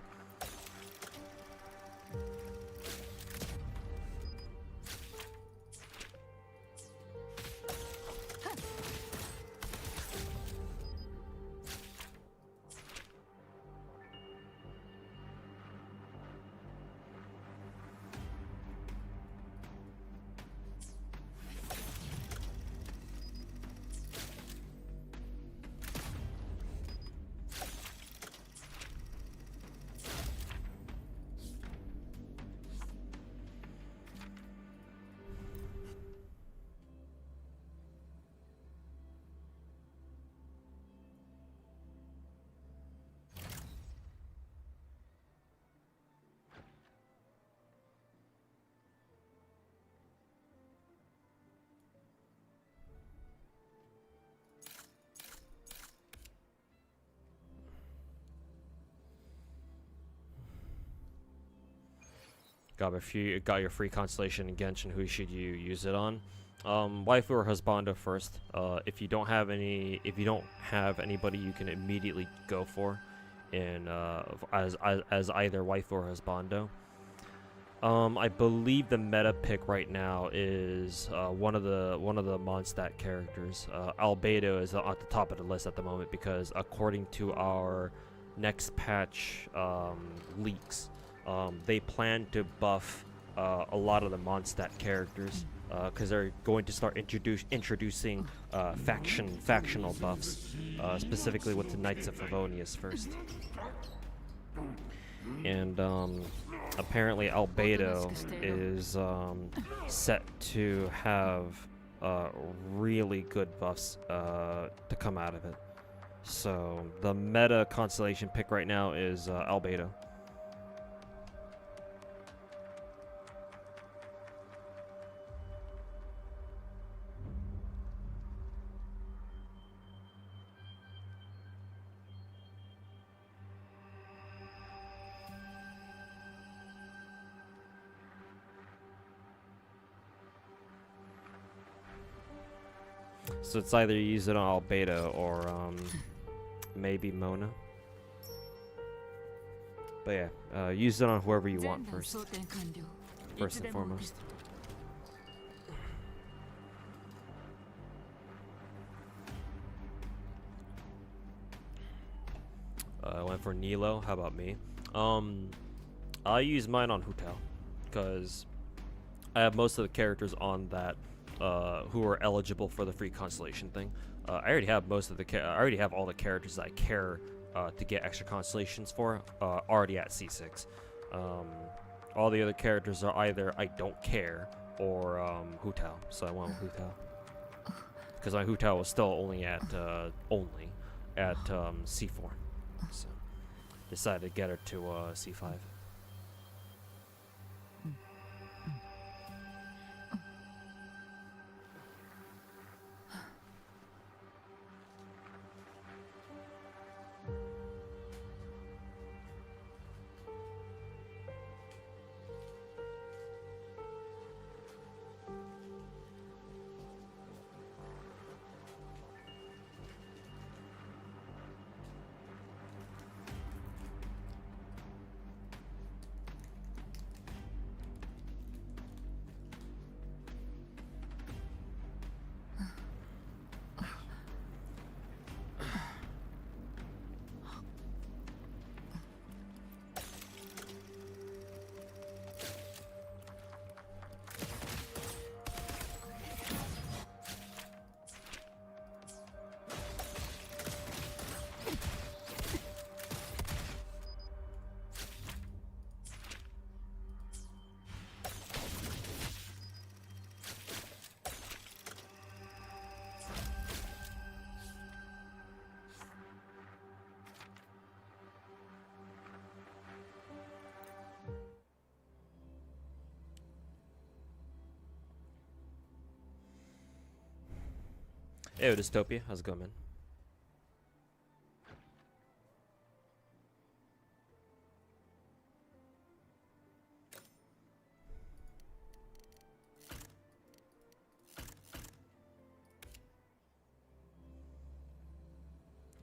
If you got your free constellation in Genshin, who should you use it on? Waifu or husbando first. If you don't have anybody you can immediately go for, in as either waifu or husbando. I believe the meta pick right now is one of the Mondstadt characters. Albedo is at the top of the list at the moment because according to our next patch leaks, they plan to buff a lot of the Mondstadt characters because they're going to start introducing factional buffs, specifically with the Knights of Favonius first. And apparently Albedo is set to have really good buffs to come out of it. So the meta constellation pick right now is Albedo. So it's either use it on Albedo or maybe Mona. But yeah, use it on whoever you want first. First and foremost. I went for Nilo. How about me? I use mine on Hutao because I have most of the characters on that who are eligible for the free constellation thing. I already have most of the I already have all the characters that I care to get extra constellations for already at C6. All the other characters are either I don't care or Hutao, so I went with Hutao because my Hutao was still only at C4, so decided to get her to C5. Hey, Dystopia. How's it going, man?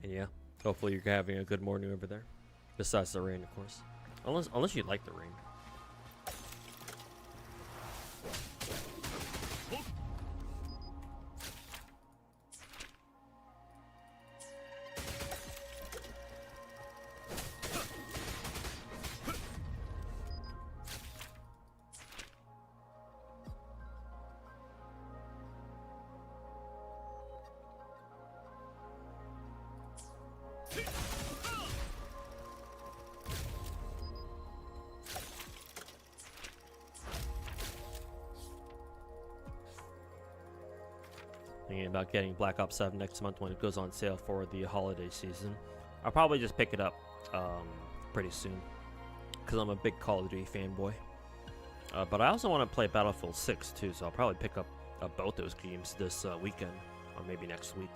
And yeah, hopefully you're having a good morning over there. Besides the rain, of course. Unless you like the rain. Thinking about getting Black Ops 7 next month when it goes on sale for the holiday season. I'll probably just pick it up pretty soon because I'm a big Call of Duty fanboy. But I also want to play Battlefield 6 too, so I'll probably pick up both those games this weekend or maybe next week.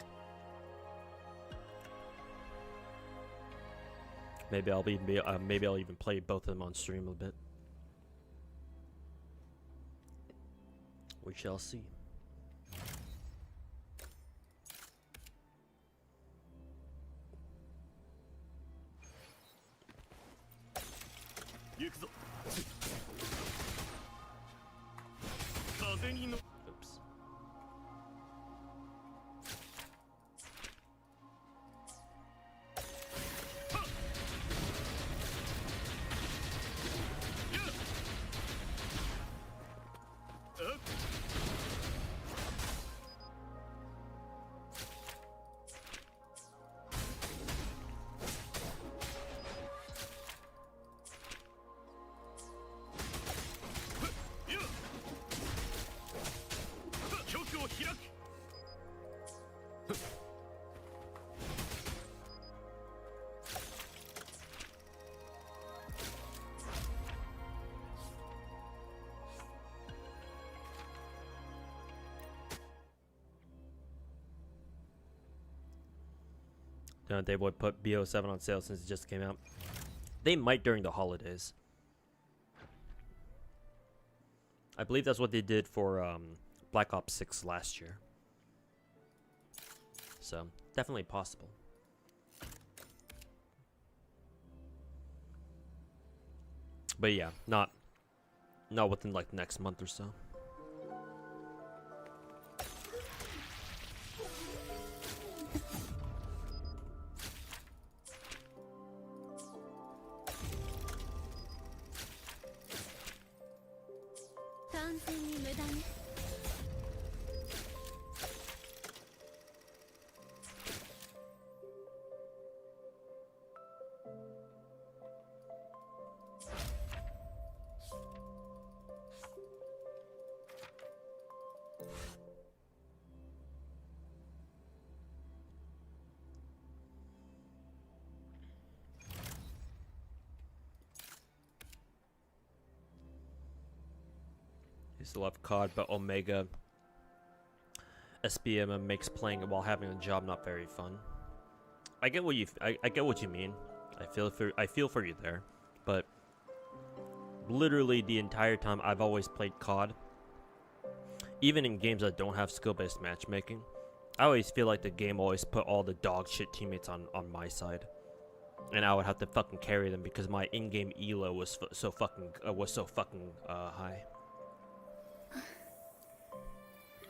Maybe I'll even play both of them on stream a bit. We shall see. Oops. They would put BO7 on sale since it just came out. They might during the holidays. I believe that's what they did for Black Ops 6 last year. So, definitely possible. But yeah, not within like the next month or so. I still love COD, but Omega SBM makes playing it while having a job not very fun. I get what you mean. I feel for you there, but literally the entire time I've always played COD, even in games that don't have skill-based matchmaking, I always feel like the game always put all the dog shit teammates on my side, and I would have to fucking carry them because my in-game elo was so fucking high.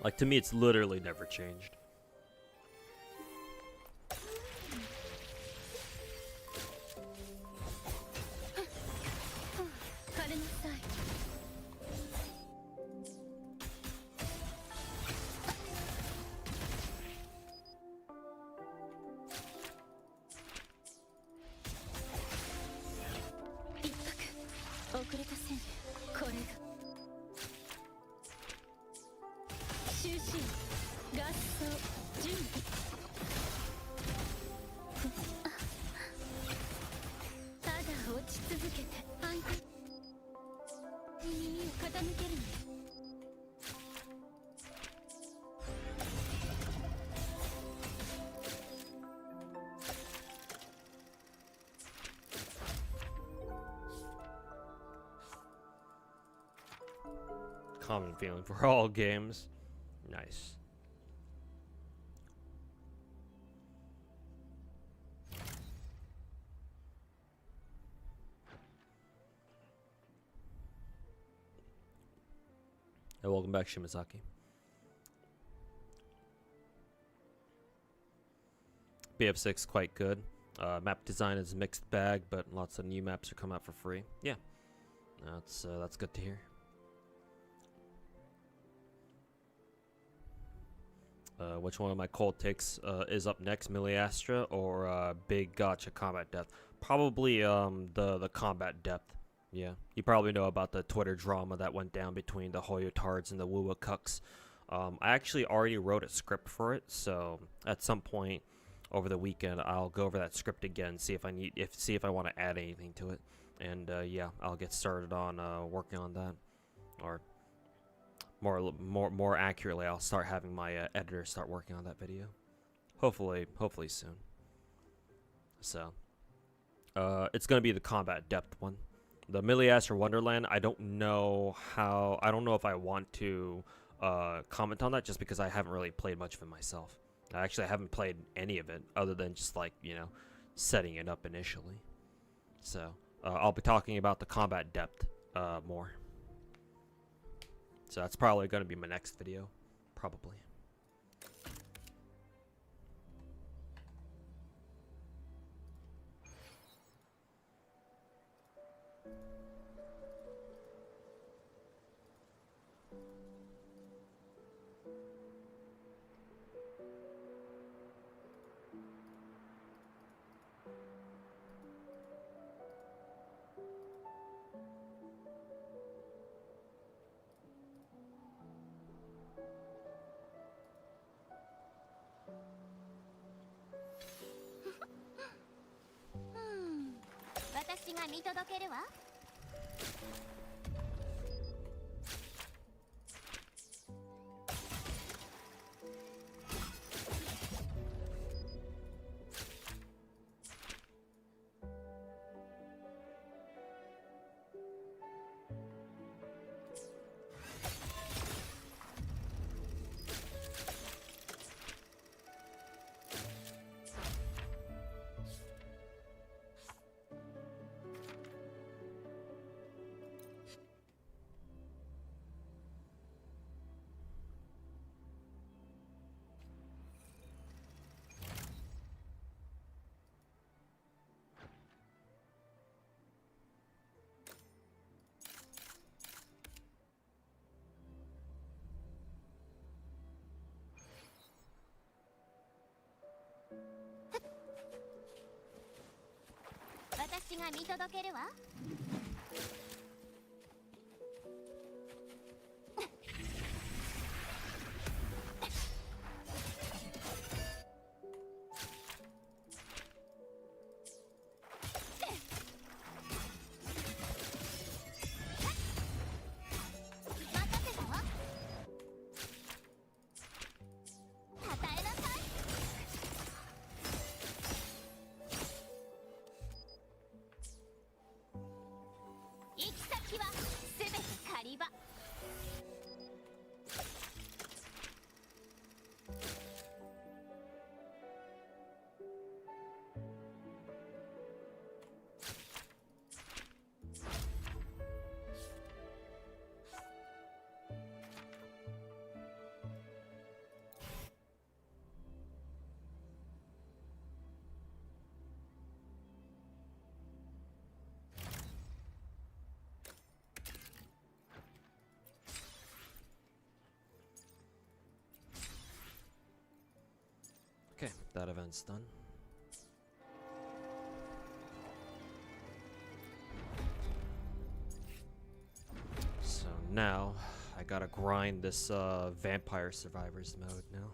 Like, to me, it's literally never changed. Common feeling for all games. Nice. Hey, welcome back, Shimazaki. BF6 quite good. Map design is a mixed bag, but lots of new maps are coming out for free. Yeah, that's good to hear. Which one of my cold takes is up next, Miliastra or Big Gacha Combat Depth? Probably the Combat Depth. Yeah, you probably know about the Twitter drama that went down between the Hoyotards and the Wuwa Cucks. I actually already wrote a script for it, so at some point over the weekend I'll go over that script again, see if I want to add anything to it, and yeah, I'll get started on working on that, or more accurately, I'll start having my editor start working on that video, hopefully soon. So it's gonna be the Combat Depth one. The Miliastra Wonderland, I don't know if I want to comment on that, just because I haven't really played much of it myself. Actually, I haven't played any of it other than just, like, you know, setting it up initially. So I'll be talking about the Combat Depth more. So that's probably going to be my next video, probably. Okay, that event's done. So now I gotta grind this Vampire Survivors mode now.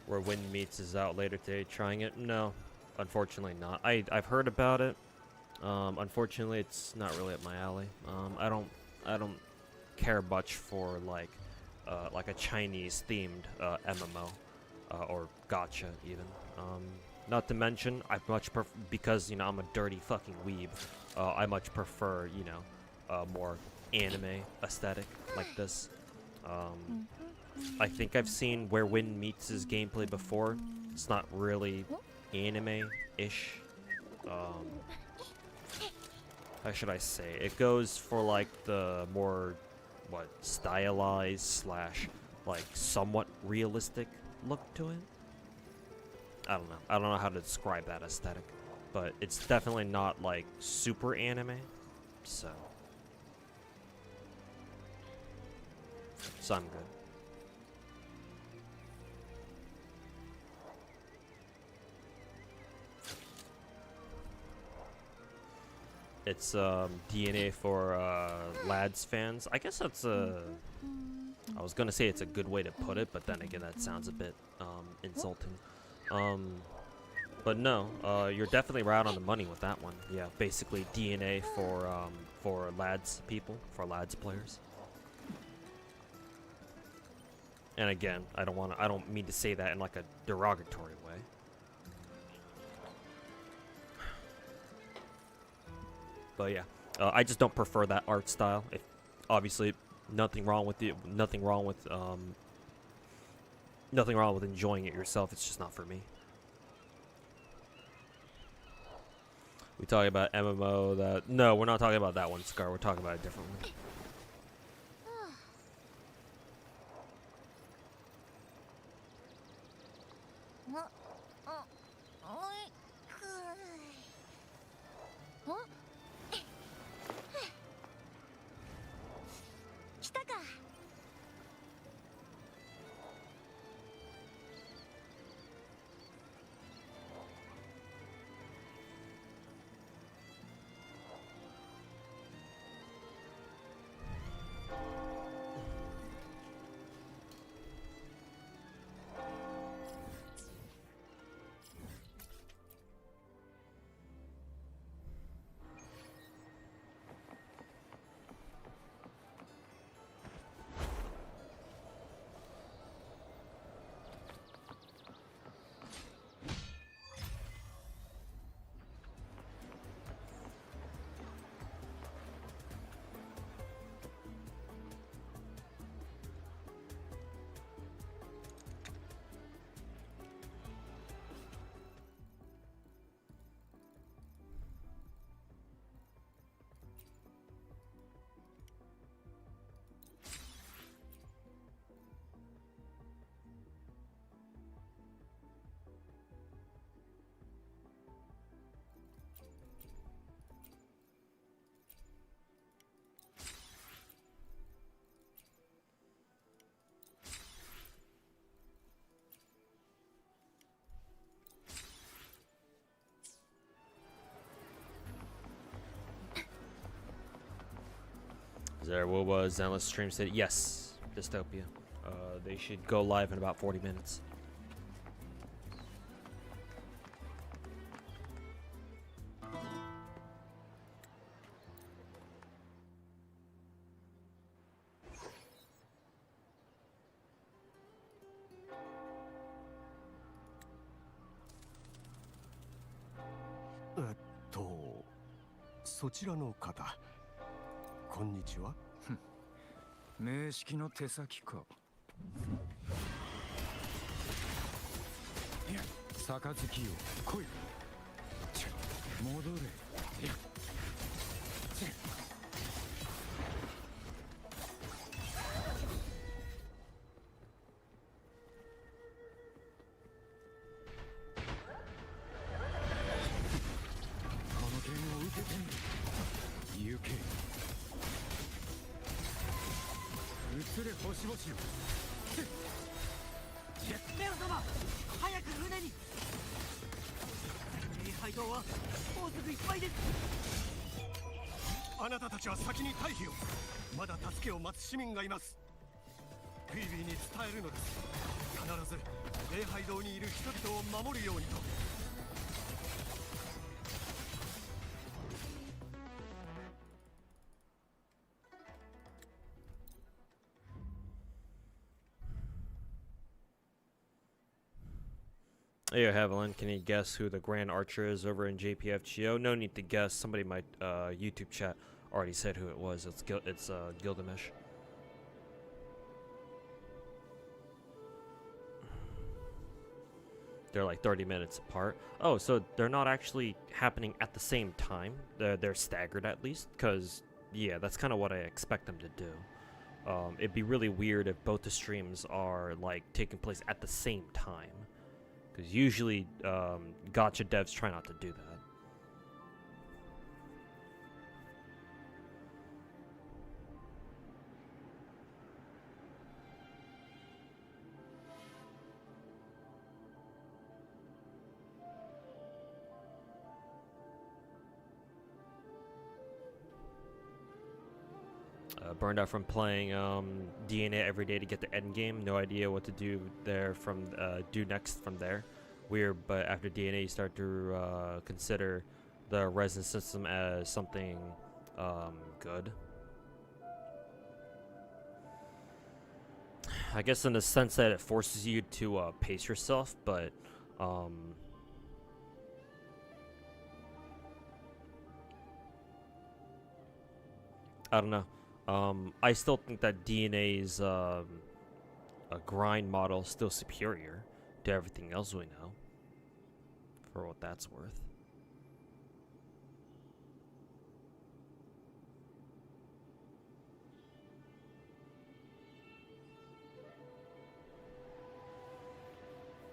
Where Wind Meets is out later today trying it. No, unfortunately not. I've heard about it. Unfortunately, it's not really up my alley. I don't care much for like a Chinese themed MMO or gacha even. Not to mention, I much prefer, because, you know, I'm a dirty fucking weeb, I much prefer, you know, more anime aesthetic like this. I think I've seen Where Wind Meets his gameplay before. It's not really anime-ish. How should I say? It goes for like the more, what, stylized slash like somewhat realistic look to it. I don't know. I don't know how to describe that aesthetic, but it's definitely not like super anime. So I'm good. It's DNA for lads fans. I guess that's a. I was gonna say it's a good way to put it, but then again, that sounds a bit insulting. But no, you're definitely right on the money with that one. Yeah, basically DNA for lads people, for lads players. And again, I don't mean to say that in like a derogatory way. But yeah, I just don't prefer that art style. If obviously nothing wrong with enjoying it yourself. It's just not for me. We talking about MMO that? No, we're not talking about that one, Scar. We're talking about a different one. There, what was Zenless Stream said? Yes, Dystopia. They should go live in about 40 minutes. Eh, そちらの方、こんにちは。名式の手先か。いや、杯よ、来い。戻れ。いや。この剣を受けてみる。行け。移れ星々よ。メロ様、早く船に。礼拝堂はもうすぐいっぱいです。あなたたちは先に退避を。まだ助けを待つ市民がいます。フィービーに伝えるのです。必ず礼拝堂にいる人々を守るようにと。Hey, Haviland, can you guess who the Grand Archer is over in JPFGO? No need to guess. Somebody in my YouTube chat already said who it was. It's Gilgamesh. They're like 30 minutes apart. Oh, so they're not actually happening at the same time. They're staggered at least, because yeah, that's kind of what I expect them to do. It'd be really weird if both the streams are like taking place at the same time, because usually gacha devs try not to do that. Burned out from playing DNA every day to get the end game. No idea what to do there from do next from there. Weird, but after DNA, you start to consider the resin system as something good. I guess in the sense that it forces you to pace yourself, but I don't know. I still think that DNA's a grind model is still superior to everything else we know, for what that's worth.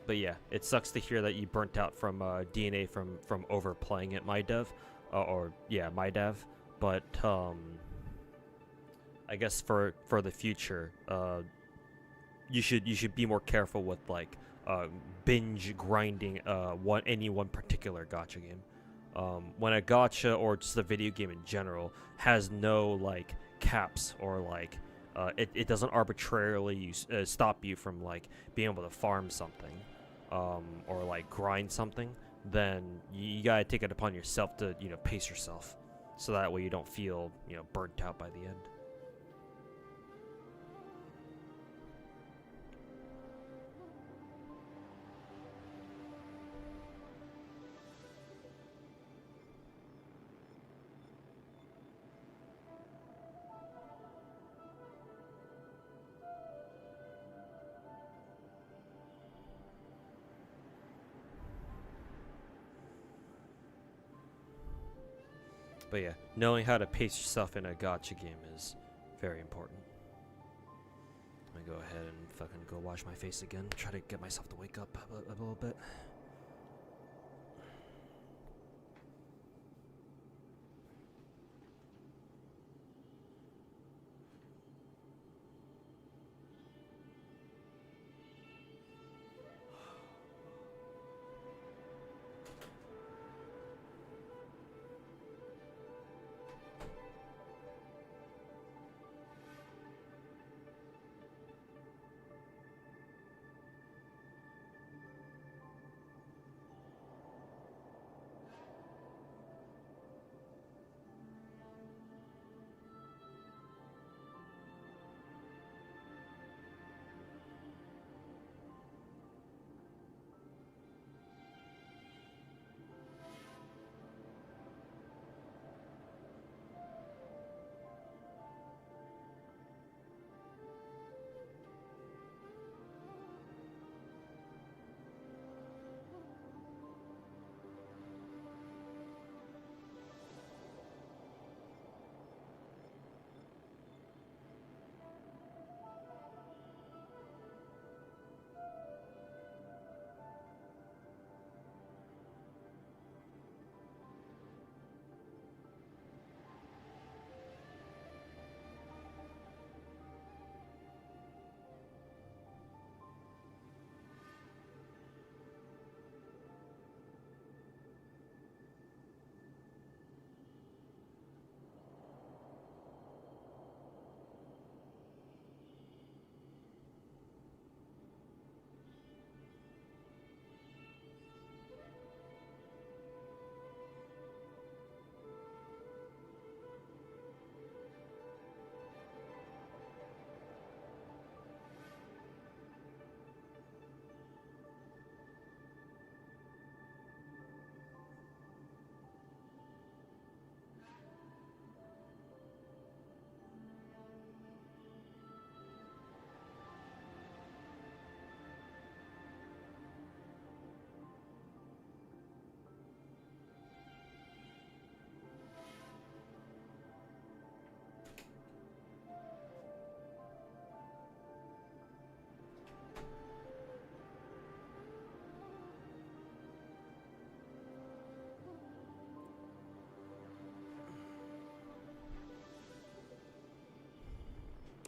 But yeah, it sucks to hear that you burnt out from DNA from overplaying it, my dev, or yeah, my dev. But I guess for the future, you should be more careful with like binge grinding any one particular gacha game. When a gacha or just a video game in general has no like caps or like it doesn't arbitrarily stop you from like being able to farm something or like grind something, then you gotta take it upon yourself to pace yourself, so that way you don't feel burnt out by the end. But yeah, knowing how to pace yourself in a gacha game is very important. I'm gonna go ahead and fucking go wash my face again. Try to get myself to wake up a little bit.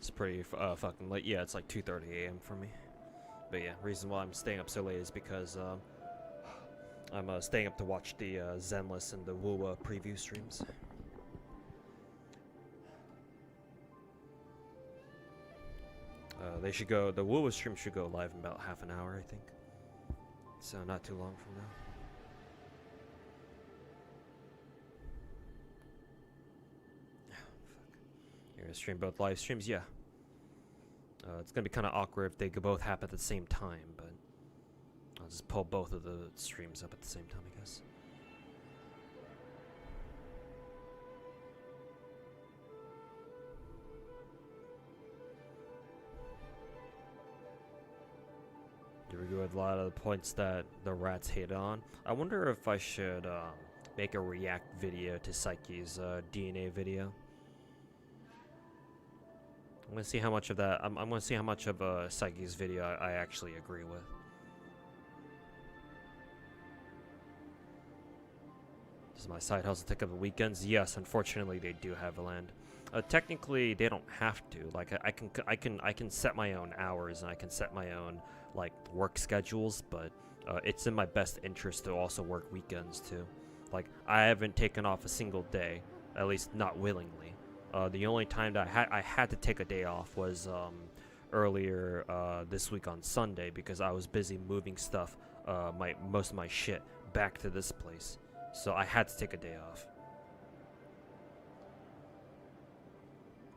It's pretty fucking late. Yeah, it's like 2:30 a.m. for me. But yeah, reason why I'm staying up so late is because I'm staying up to watch the Zenless and the Woo preview streams. They should go. The Woo stream should go live in about half an hour, I think. So not too long from now. You're gonna stream both live streams, yeah. It's gonna be kind of awkward if they could both happen at the same time, but I'll just pull both of the streams up at the same time, I guess. Here we go with a lot of the points that the rats hate on. I wonder if I should make a react video to Psyche's DNA video. I'm gonna see how much of that. I'm gonna see how much of Psyche's video I actually agree with. Does my side hustle take up the weekends? Yes, unfortunately they do have land. Technically, they don't have to. Like I can set my own hours and I can set my own like work schedules, but it's in my best interest to also work weekends too. Like I haven't taken off a single day, at least not willingly. The only time that I had to take a day off was earlier this week on Sunday because I was busy moving stuff, most of my shit back to this place, so I had to take a day off.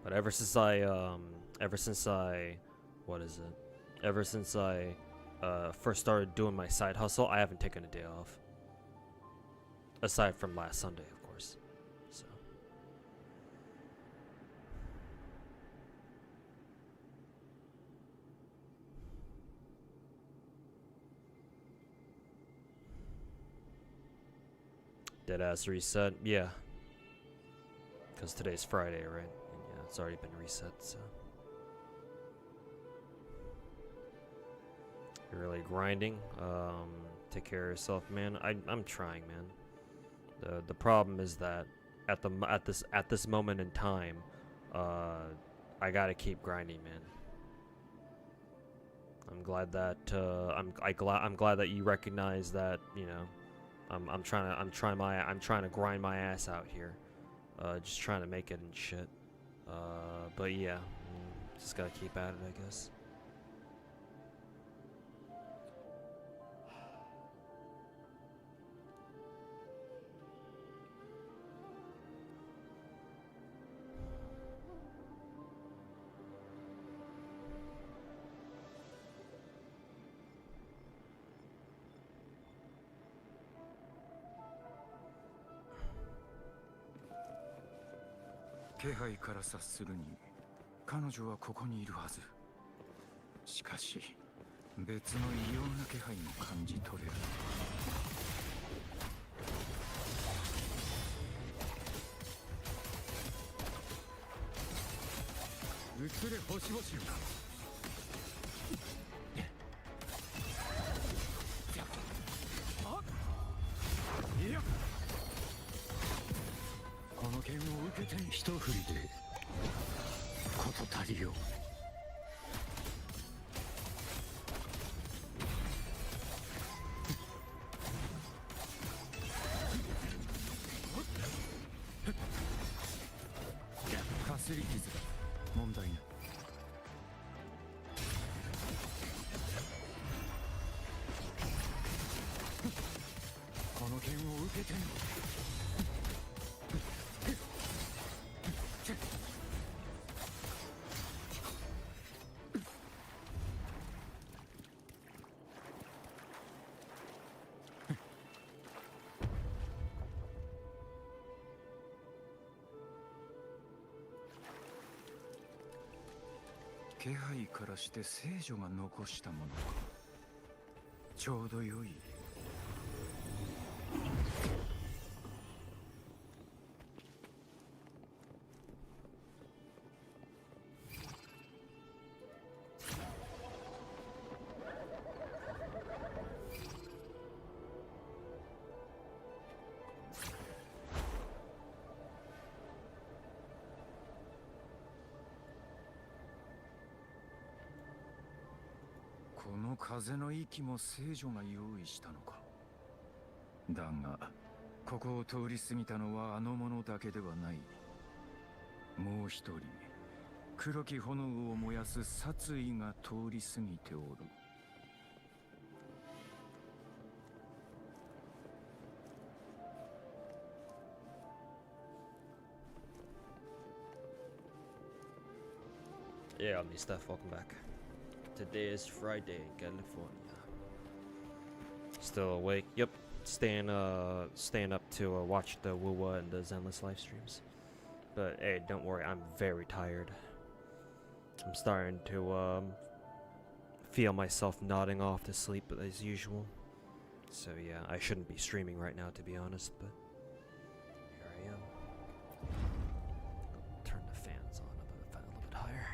But ever since I first started doing my side hustle, I haven't taken a day off. Aside from last Sunday, of course. So. Deadass reset, yeah. Because today's Friday, right? And yeah, it's already been reset, so. You're really grinding. Take care of yourself, man. I'm trying, man. The problem is that at this moment in time, I gotta keep grinding, man. I'm glad that I'm glad that you recognize that, you know, I'm trying to grind my ass out here, just trying to make it and shit. But yeah, just gotta keep at it, I guess.気配から察するに彼女はここにいるはず。しかし別の異様な気配も感じ取れる。移れ星々よ。いや、この剣を受けて一振りで事足りよう。かすり傷だ。問題ない。この剣を受けてみろ。気配からして聖女が残したものか。ちょうど良い。この風の息も聖女が用意したのか。だがここを通り過ぎたのはあの者だけではない。もう一人黒き炎を燃やす殺意が通り過ぎておる。Yeah, me stuff. Welcome back. Today is Friday in California. Still awake? Yep. Staying up to watch the Wuwa and the Zenless live streams. But hey, don't worry, I'm very tired. I'm starting to feel myself nodding off to sleep as usual. So yeah, I shouldn't be streaming right now, to be honest, but here I am. I'll turn the fans on a little bit higher.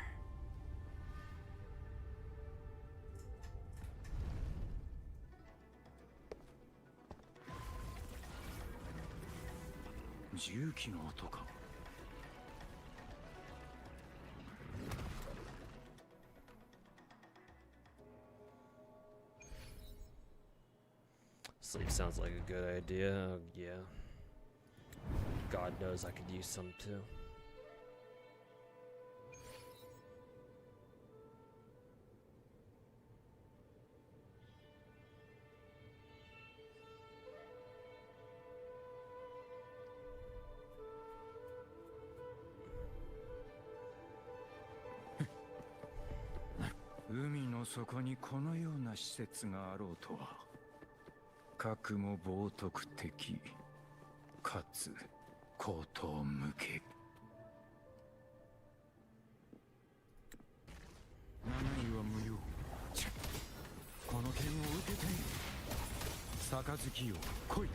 Sleep sounds like a good idea. Yeah. God knows I could use some too. Umiの底にこのような施設があろうとは。核も冒涜的かつ口頭向け。長井は無用。この剣を受けてみる。杯よ来い。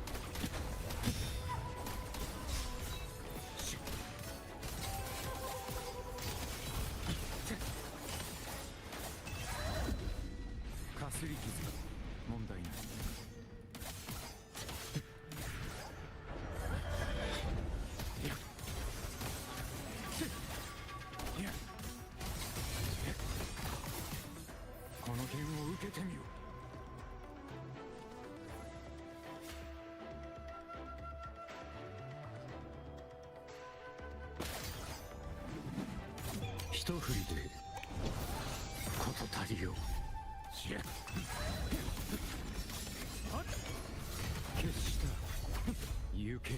かすり傷問題ない。この剣を受けてみよう。一振りで事足りよう。決した行け。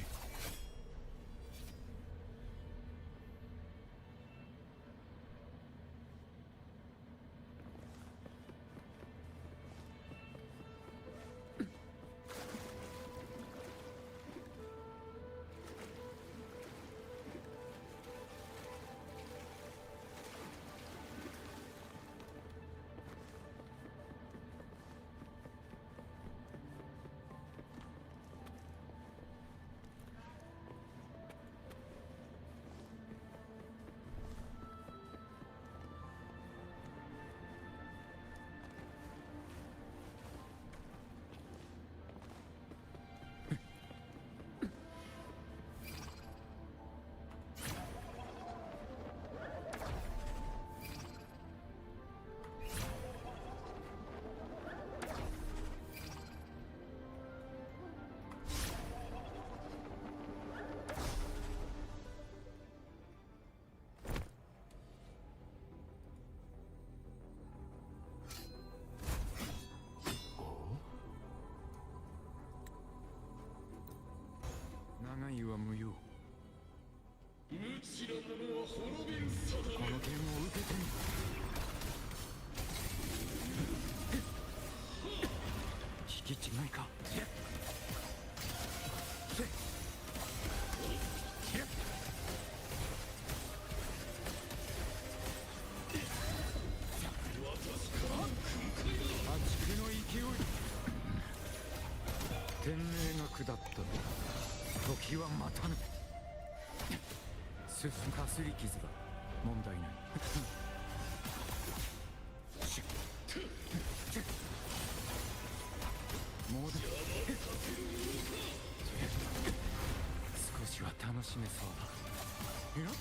長井は無用。無知な者は滅びるさだ。この剣を受けてみる。引き違いか。破竹の勢い。天命が下った。時は待たぬ。かすり傷が問題ない。もうだ。少しは楽しめそうだ。いや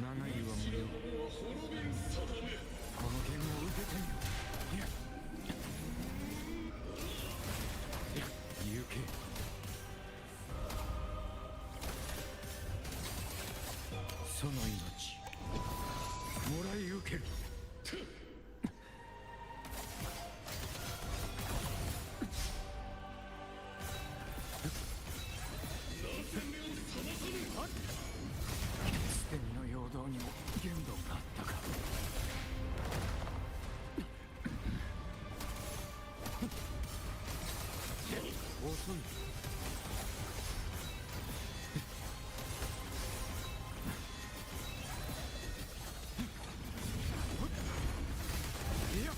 長いは無用。この剣を受けてみろ。行け。その命もらい受ける。捨て身の陽動にも限度があったか。遅い。いや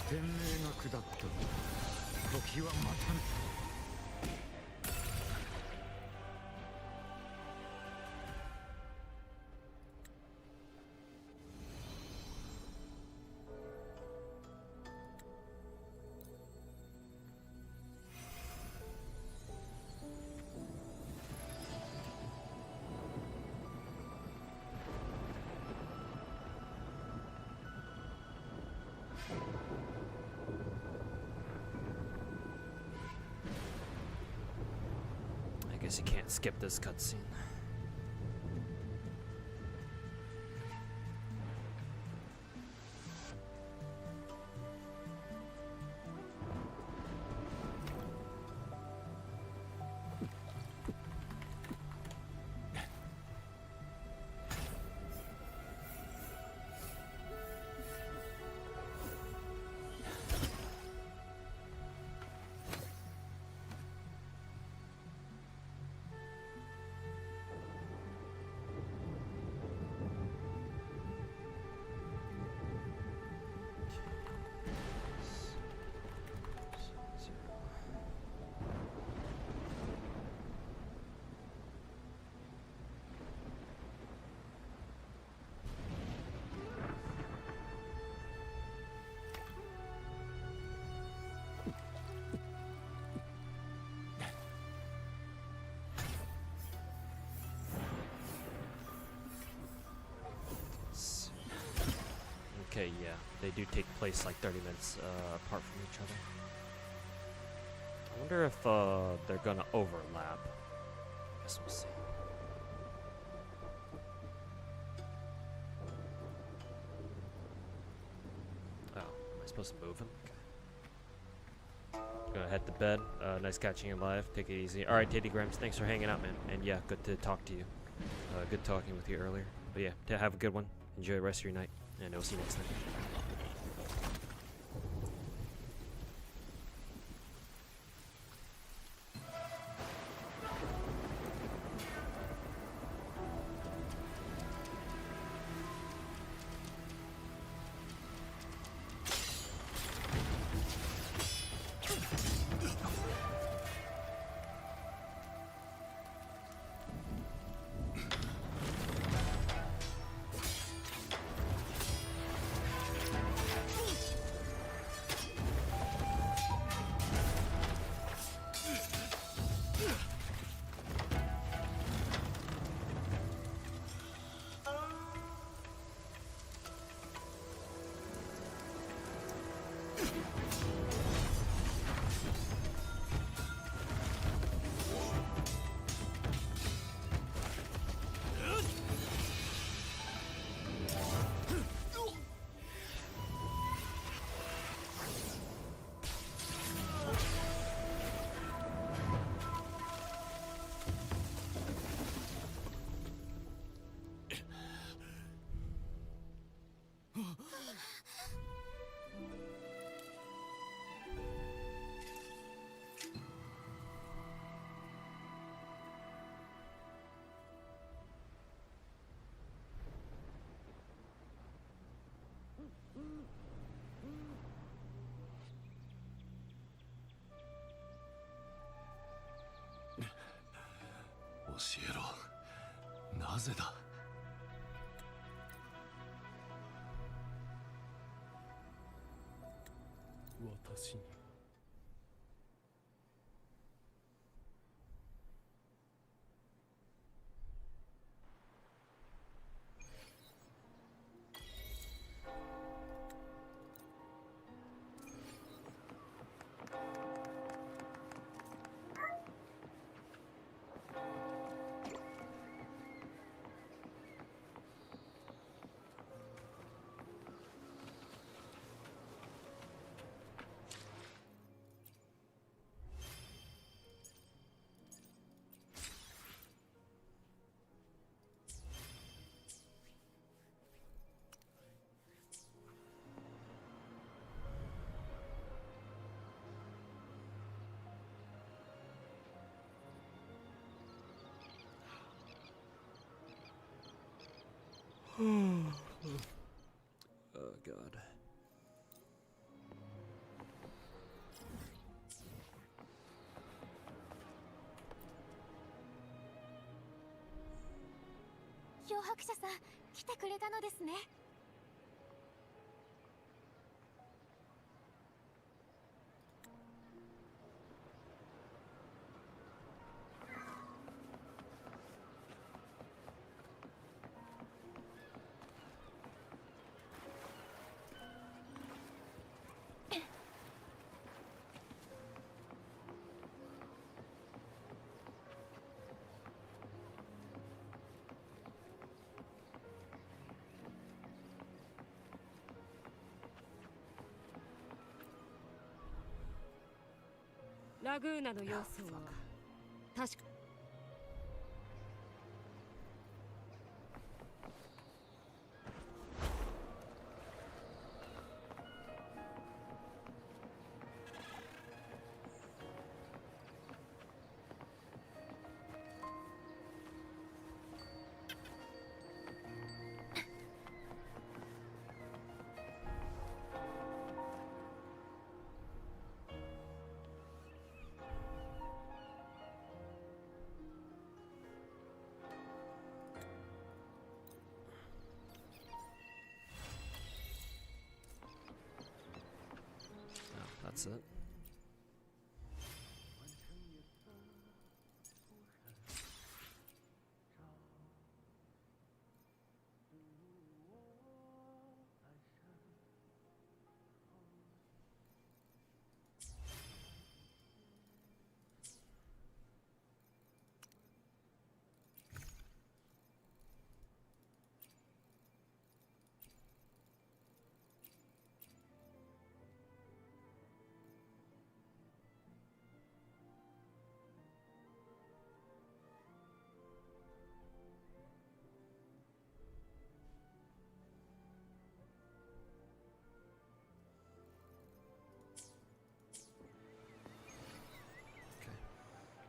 天命が下った。時は待たぬ。I guess you can't skip this cutscene. Okay, yeah, they do take place like 30 minutes apart from each other. I wonder if they're gonna overlap. I guess we'll see. Oh, am I supposed to move him? Okay. Gonna head to bed. Nice catching you live. Take it easy. All right, Teddy Grams, thanks for hanging out, man. And yeah, good to talk to you. Good talking with you earlier. But yeah, have a good one. Enjoy the rest of your night. And we'll see you next time. 教えろ。なぜだ。私に。Oh god. ·漂白者さん、来てくれたのですね。ラグーナの様子は確か。That's it.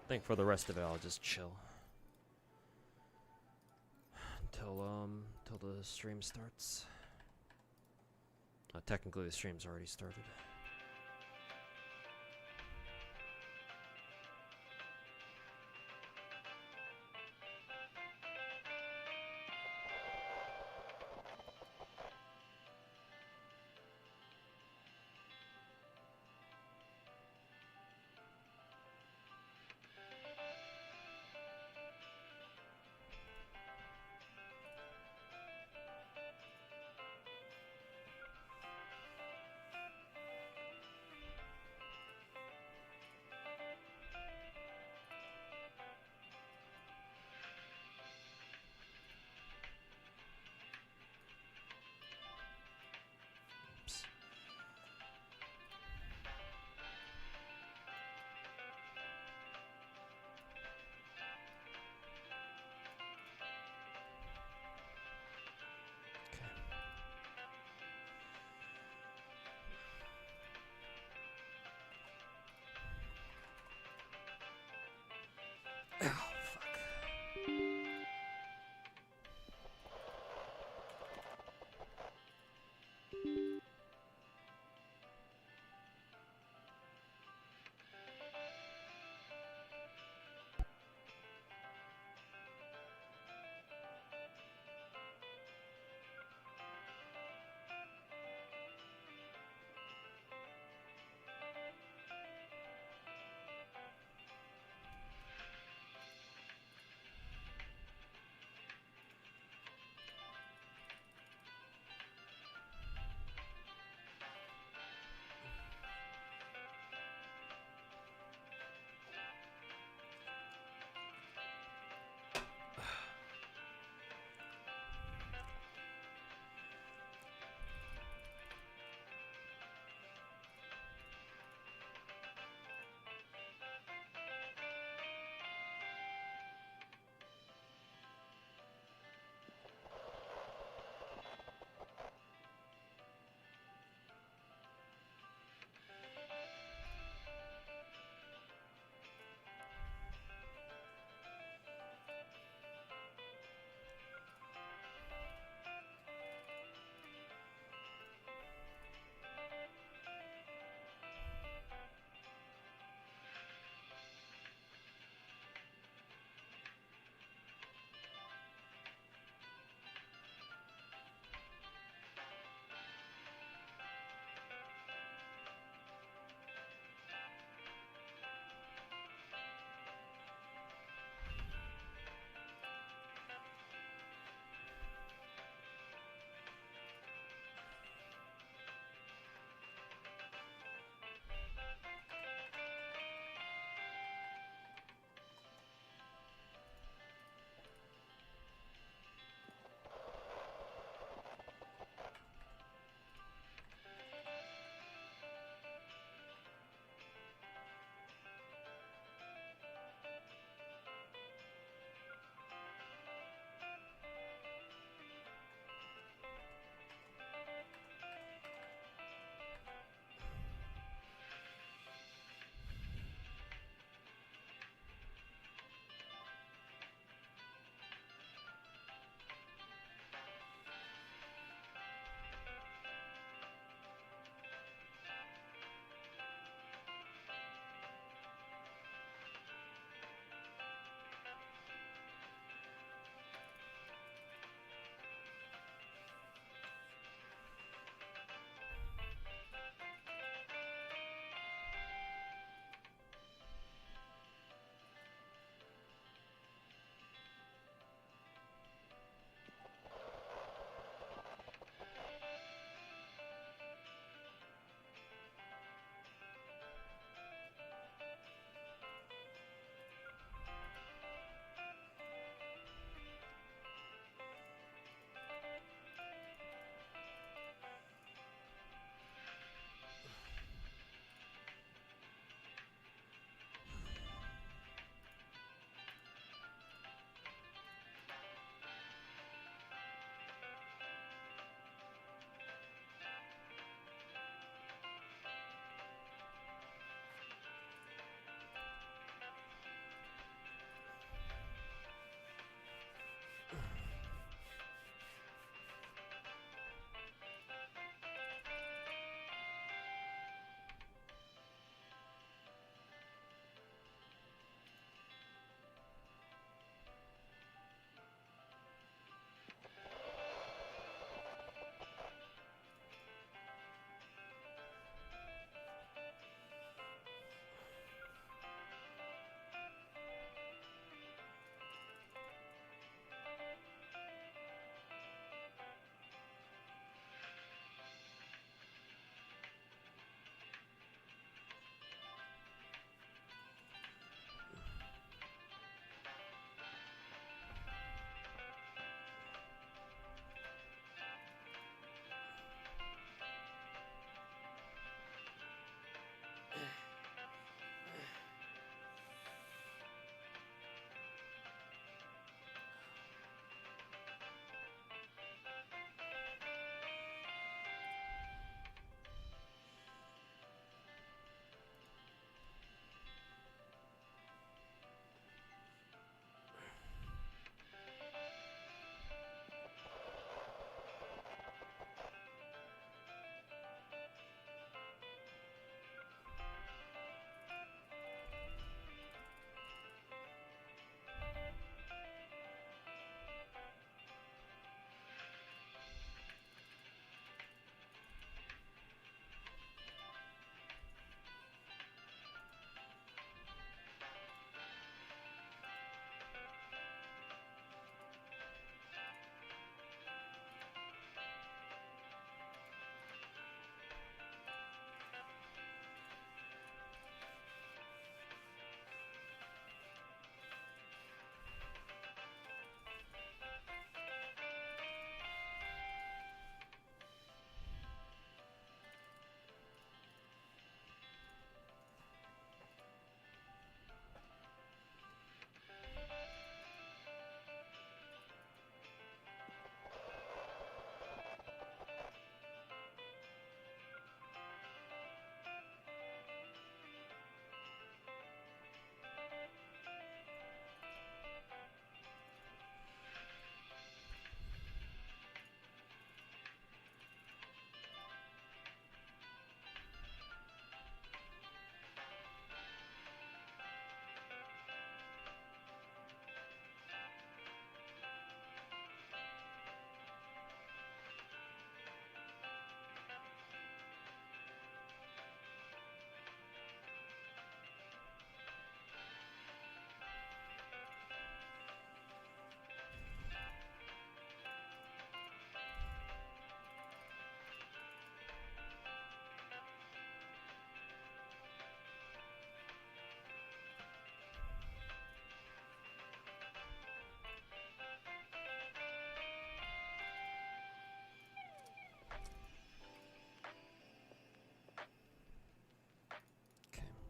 I think for the rest of it, I'll just chill till the stream starts. Technically, the stream's already started.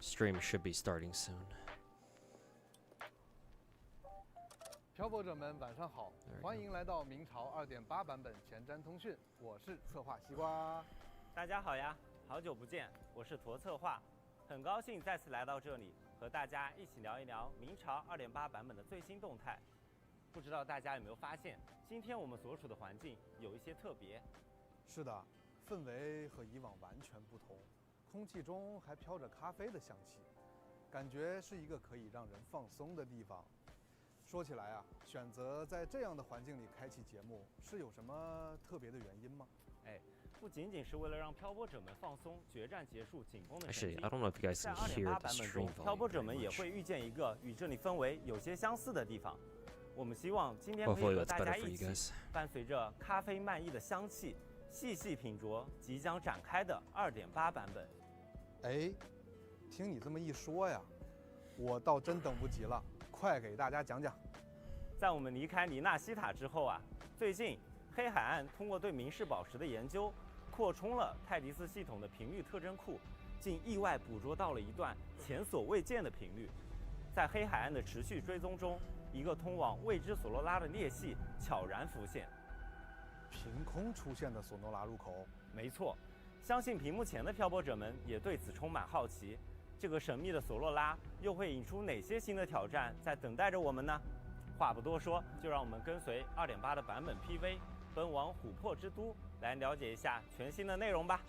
stream should be starting soon. 漂泊者们晚上好 There we， 欢迎来到明朝2.8版本前瞻通讯，我是策划西瓜。大家好呀，好久不见，我是驼策划，很高兴再次来到这里，和大家一起聊一聊明朝2.8版本的最新动态。不知道大家有没有发现，今天我们所处的环境有一些特别。是的，氛围和以往完全不同，空气中还飘着咖啡的香气，感觉是一个可以让人放松的地方。说起来啊，选择在这样的环境里开启节目，是有什么特别的原因吗？不仅仅是为了让漂泊者们放松决战结束紧绷的神 Actually, 经， I don't know if you guys 在 can hear 2.8 the 版本 stream 中，漂 volume 泊者 very 们也 much. 会遇见一个与这里氛围有些相似的地方。我们希望今天可以 Hopefully 和 that's 大 better 家 for 一 you 起， guys. 伴随着咖啡漫溢的香气，细细品酌即将展开的2.8版本。哎，听你这么一说呀，我倒真等不及了，快给大家讲讲。在我们离开尼纳西塔之后啊，最近黑海岸通过对明式宝石的研究，扩充了泰迪斯系统的频率特征库，竟意外捕捉到了一段前所未见的频率。在黑海岸的持续追踪中，一个通往未知索罗拉的裂隙悄然浮现。凭空出现的索诺拉入口，没错，相信屏幕前的漂泊者们也对此充满好奇。这个神秘的索洛拉又会引出哪些新的挑战在等待着我们呢？话不多说，就让我们跟随2.8的版本 PV， 奔往琥珀之都，来了解一下全新的内容吧。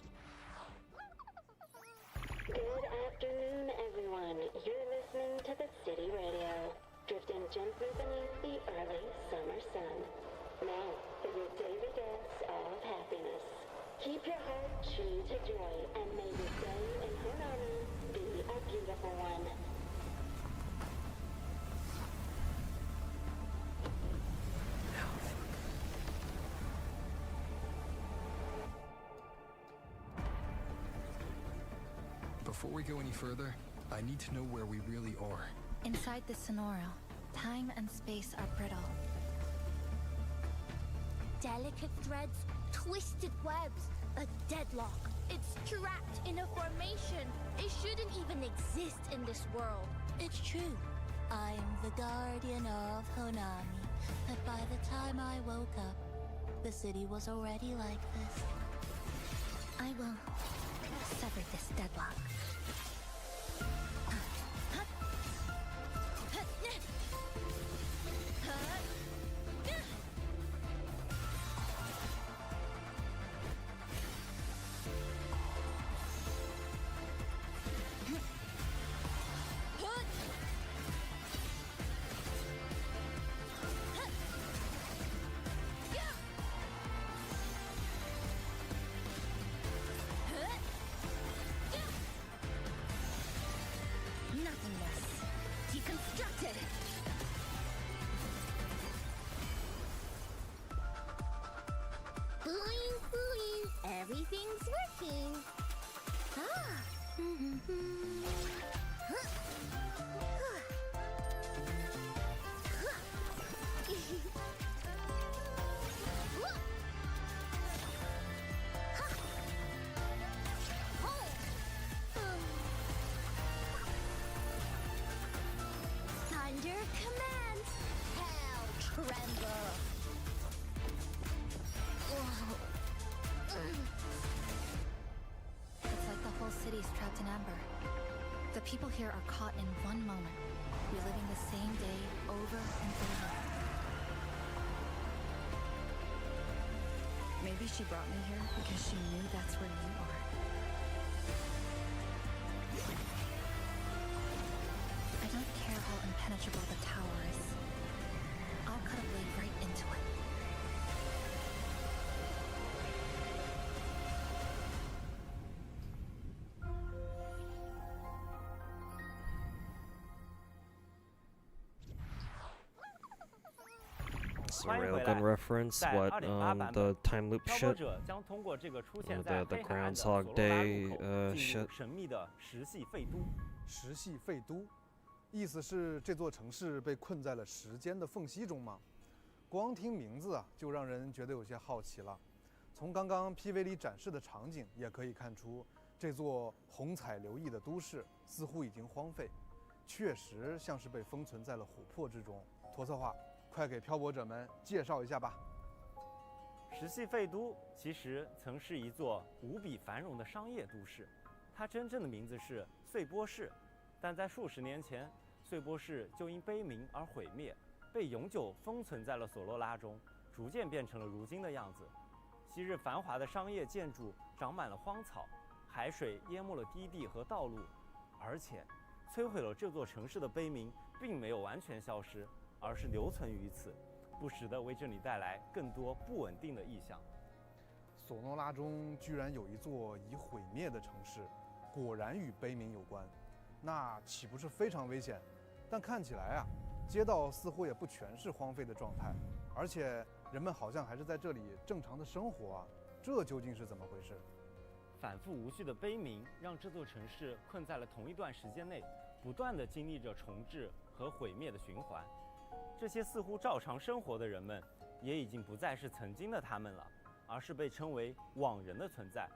Good afternoon, everyone. You're listening to the City Radio, drifting gently beneath the early summer sun. Now, for your daily dose of happiness. Keep your heart true to joy, and may your day in Hanami be a beautiful one. Before we go any further, I need to know where we really are. Inside the Sonoro, time and space are brittle. Delicate threads, twisted webs, a deadlock. It's trapped in a formation. It shouldn't even exist in this world. It's true. I'm the guardian of Honami. But by the time I woke up, the city was already like this. I will sever this deadlock. Nothingness. Deconstructed. Boing, boing. Everything's working. Ah. Thunder commands, hell tremble. It's like the whole city's trapped in amber. The people here are caught in one moment, reliving the same day over and over. Maybe she brought me here because she knew that's where you are. I don't care how impenetrable the tower is. I'll cut a blade right into it. It's a 欢迎回 railgun 来。 reference. 在 What 2.8版 the 本， time loop 漂泊 shit? 者将通过这个出现 The 在 the 黑海岸的索 Groundhog 罗拉 Day 入口，进 shit. 入神秘的石系废都。石系废都，意思是这座城市被困在了时间的缝隙中吗？光听名字啊，就让人觉得有些好奇了。从刚刚 PV 里展示的场景也可以看出，这座虹彩流溢的都市似乎已经荒废，确实像是被封存在了琥珀之中。驼策划，快给漂泊者们介绍一下吧。石系废都其实曾是一座无比繁荣的商业都市，它真正的名字是碎波市，但在数十年前，碎波市就因悲鸣而毁灭，被永久封存在了索洛拉中，逐渐变成了如今的样子。昔日繁华的商业建筑长满了荒草，海水淹没了低地和道路，而且摧毁了这座城市的悲鸣并没有完全消失，而是留存于此，不时地为这里带来更多不稳定的异象。索诺拉中居然有一座已毁灭的城市，果然与悲鸣有关，那岂不是非常危险？但看起来啊，街道似乎也不全是荒废的状态，而且人们好像还是在这里正常的生活啊，这究竟是怎么回事？反复无序的悲鸣让这座城市困在了同一段时间内，不断地经历着重置和毁灭的循环。这些似乎照常生活的人们，也已经不再是曾经的他们了，而是被称为网人的存在。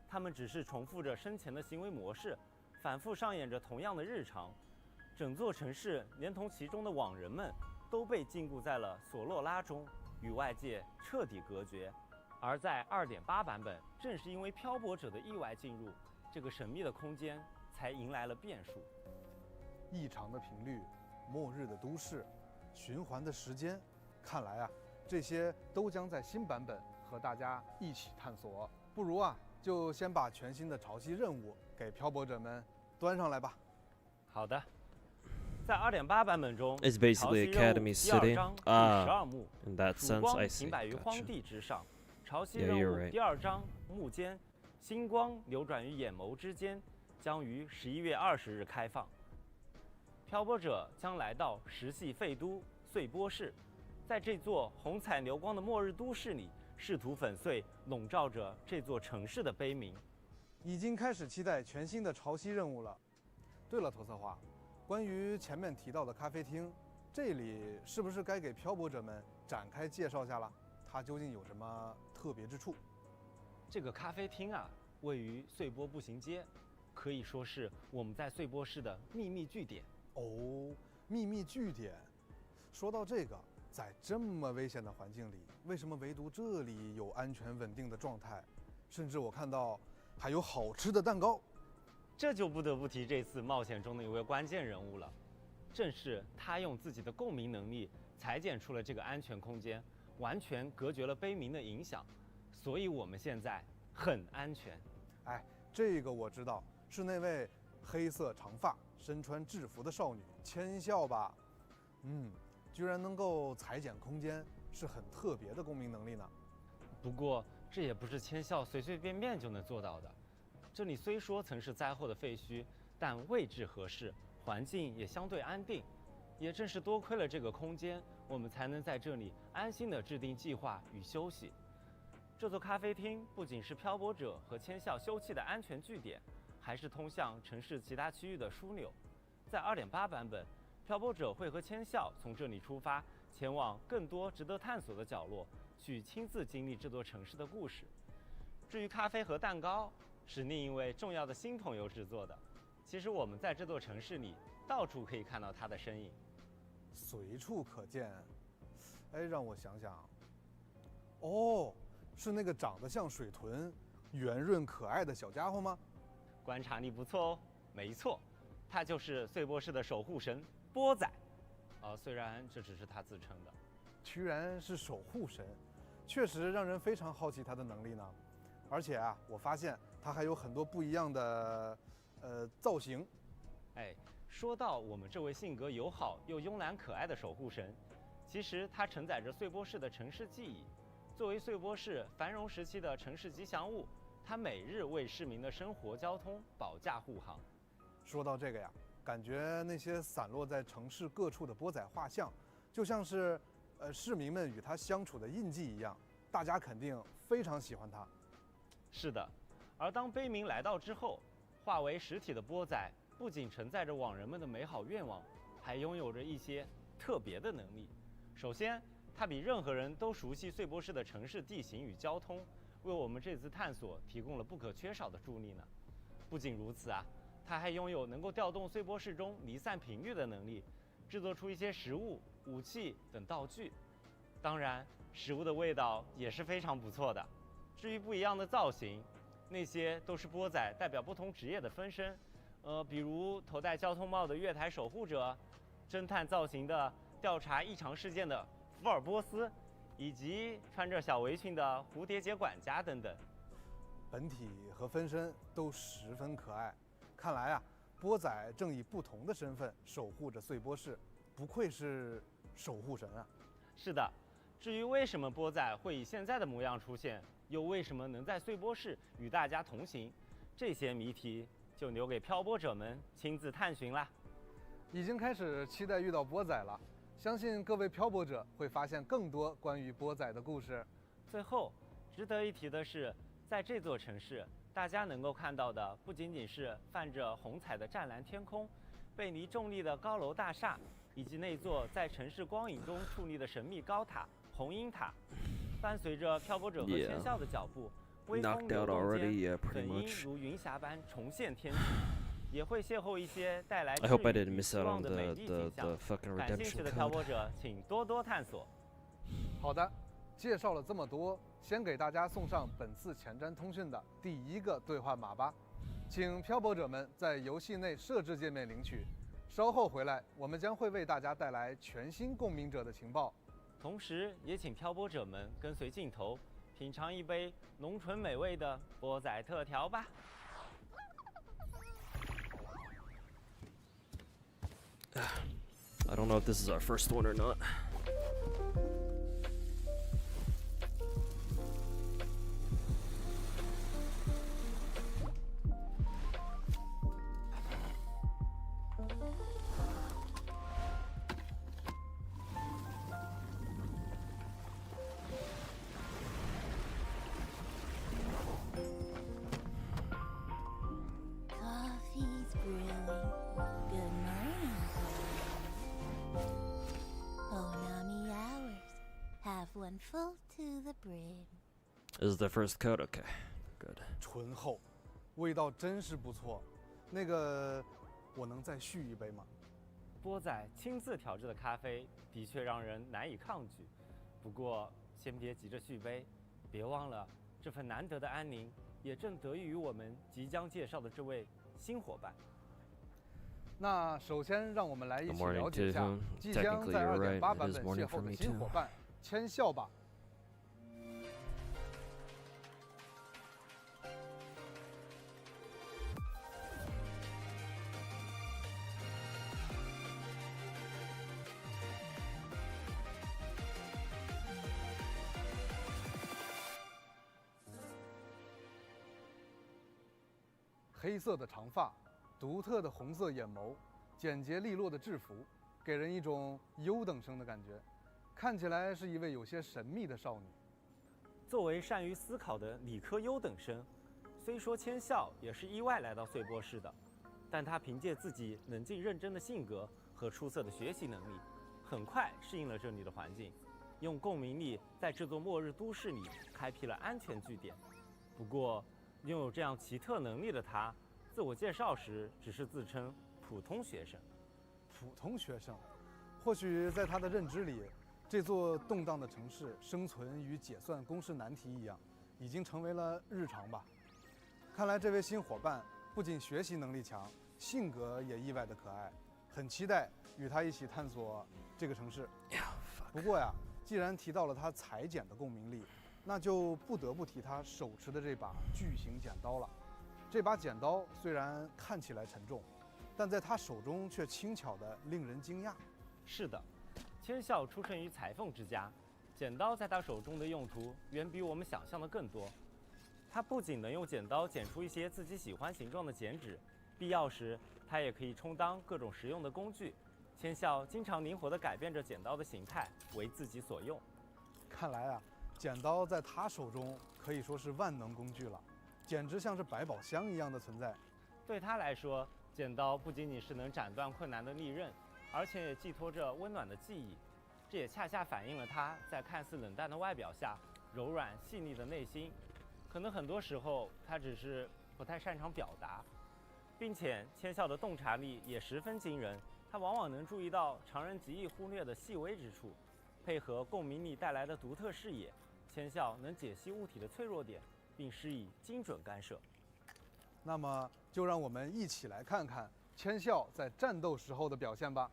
他们只是重复着生前的行为模式，反复上演着同样的日常。整座城市连同其中的网人们都被禁锢在了索洛拉中，与外界彻底隔绝。而在 2.8 版本，正是因为漂泊者的意外进入，这个神秘的空间才迎来了变数。异常的频率，末日的都市，循环的时间，看来啊，这些都将在新版本和大家一起探索。不如啊，就先把全新的潮汐任务给漂泊者们端上来吧。好的。在 2.8 版本中， It's basically Academy City. 12幕 In that 曙 sense, 光 I 停 see. 摆于荒 Gotcha. 地之上。潮汐 Yeah, 任 you're 务 right. 第2章幕间，星光流转于眼眸之间，将于11月20日开放。漂泊者将来到石系废都碎波市，在这座虹彩流光的末日都市里，试图粉碎笼罩着这座城市的悲鸣。已经开始期待全新的潮汐任务了。对了，投策划，关于前面提到的咖啡厅，这里是不是该给漂泊者们展开介绍下了？它究竟有什么特别之处？这个咖啡厅啊，位于碎波步行街，可以说是我们在碎波市的秘密据点。哦，秘密据点。说到这个，在这么危险的环境里，为什么唯独这里有安全稳定的状态？甚至我看到还有好吃的蛋糕。这就不得不提这次冒险中的一位关键人物了，正是他用自己的共鸣能力裁剪出了这个安全空间，完全隔绝了悲鸣的影响，所以我们现在很安全。哎，这个我知道，是那位黑色长发、身穿制服的少女千笑吧？居然能够裁剪空间，是很特别的共鸣能力呢。不过这也不是千笑随随便便就能做到的。这里虽说曾是灾后的废墟，但位置合适，环境也相对安定。也正是多亏了这个空间，我们才能在这里安心地制定计划与休息。这座咖啡厅不仅是漂泊者和千笑休憩的安全据点，还是通向城市其他区域的枢纽。在 2.8 版本，漂泊者会和千笑从这里出发，前往更多值得探索的角落，去亲自经历这座城市的故事。至于咖啡和蛋糕，是另一位重要的新朋友制作的。其实我们在这座城市里到处可以看到他的身影，随处可见。哎，让我想想，哦，是那个长得像水豚、圆润可爱的小家伙吗？观察力不错哦。没错，他就是碎波市的守护神波仔。虽然这只是他自称的。居然是守护神，确实让人非常好奇他的能力呢。而且啊，我发现它还有很多不一样的造型。说到我们这位性格友好又慵懒可爱的守护神，其实他承载着碎波市的城市记忆。作为碎波市繁荣时期的城市吉祥物，他每日为市民的生活交通保驾护航。说到这个呀，感觉那些散落在城市各处的波仔画像，就像是市民们与他相处的印记一样，大家肯定非常喜欢他。是的，而当悲鸣来到之后，化为实体的波仔不仅承载着网人们的美好愿望，还拥有着一些特别的能力。首先，它比任何人都熟悉碎波市的城市地形与交通，为我们这次探索提供了不可缺少的助力呢。不仅如此啊，它还拥有能够调动碎波室中离散频率的能力，制作出一些食物、武器等道具。当然，食物的味道也是非常不错的。至于不一样的造型，那些都是波仔代表不同职业的分身。比如头戴交通帽的月台守护者，侦探造型的调查异常事件的福尔波斯，以及穿着小围裙的蝴蝶结管家等等。本体和分身都十分可爱，看来啊，波仔正以不同的身份守护着碎波室，不愧是守护神啊！是的，至于为什么波仔会以现在的模样出现，又为什么能在碎波室与大家同行，这些谜题就留给漂泊者们亲自探寻啦。已经开始期待遇到波仔了，相信各位漂泊者会发现更多关于波仔的故事。最后，值得一提的是，在这座城市，大家能够看到的不仅仅是泛着红彩的湛蓝天空、背离重力的高楼大厦，以及那座在城市光影中矗立的神秘高塔红鹰塔。伴随着漂泊者和千笑的脚步，微风流动间，粉鹰如云霞般重现天际。也会邂逅一些带来治愈与希望的美丽景象。感兴趣的漂泊者，请多多探索。好的，介绍了这么多，先给大家送上本次前瞻通讯的第一个兑换码吧，请漂泊者们在游戏内设置界面领取。稍后回来，我们将会为大家带来全新共鸣者的情报，同时也请漂泊者们跟随镜头，品尝一杯浓醇美味的波仔特调吧。I don't know if this is our first one or not. Coffee's brewing. Good morning. Onami hours. Have one full to the brim. This is the first code? Okay, good. 醇厚，味道真是不错。那个，我能再续一杯吗？波仔亲自调制的咖啡的确让人难以抗拒，不过先别急着续杯，别忘了这份难得的安宁也正得益于我们即将介绍的这位新伙伴。那首先让我们来一起了解一下即将在2.8版本邂逅的新伙伴千笑吧。黑色的长发，独特的红色眼眸，简洁利落的制服，给人一种优等生的感觉，看起来是一位有些神秘的少女。作为善于思考的理科优等生，虽说千笑也是意外来到碎波市的，但他凭借自己冷静认真的性格和出色的学习能力，很快适应了这里的环境，用共鸣力在这座末日都市里开辟了安全据点。不过，拥有这样奇特能力的他，自我介绍时只是自称普通学生。普通学生，或许在他的认知里，这座动荡的城市生存与解算公式难题一样，已经成为了日常吧。看来这位新伙伴不仅学习能力强，性格也意外的可爱，很期待与他一起探索这个城市。不过呀，既然提到了他裁剪的共鸣力，那就不得不提他手持的这把巨型剪刀了。这把剪刀虽然看起来沉重，但在他手中却轻巧的令人惊讶。是的，千笑出生于裁缝之家，剪刀在他手中的用途远比我们想象的更多。他不仅能用剪刀剪出一些自己喜欢形状的剪纸，必要时他也可以充当各种实用的工具。千笑经常灵活地改变着剪刀的形态，为自己所用。看来啊，剪刀在他手中可以说是万能工具了，简直像是百宝箱一样的存在。对他来说，剪刀不仅仅是能斩断困难的利刃，而且也寄托着温暖的记忆。这也恰恰反映了他在看似冷淡的外表下柔软细腻的内心。可能很多时候，他只是不太擅长表达，并且千孝的洞察力也十分惊人，他往往能注意到常人极易忽略的细微之处，配合共鸣力带来的独特视野，千孝能解析物体的脆弱点，并施以精准干涉。那么，就让我们一起来看看千孝在战斗时候的表现吧。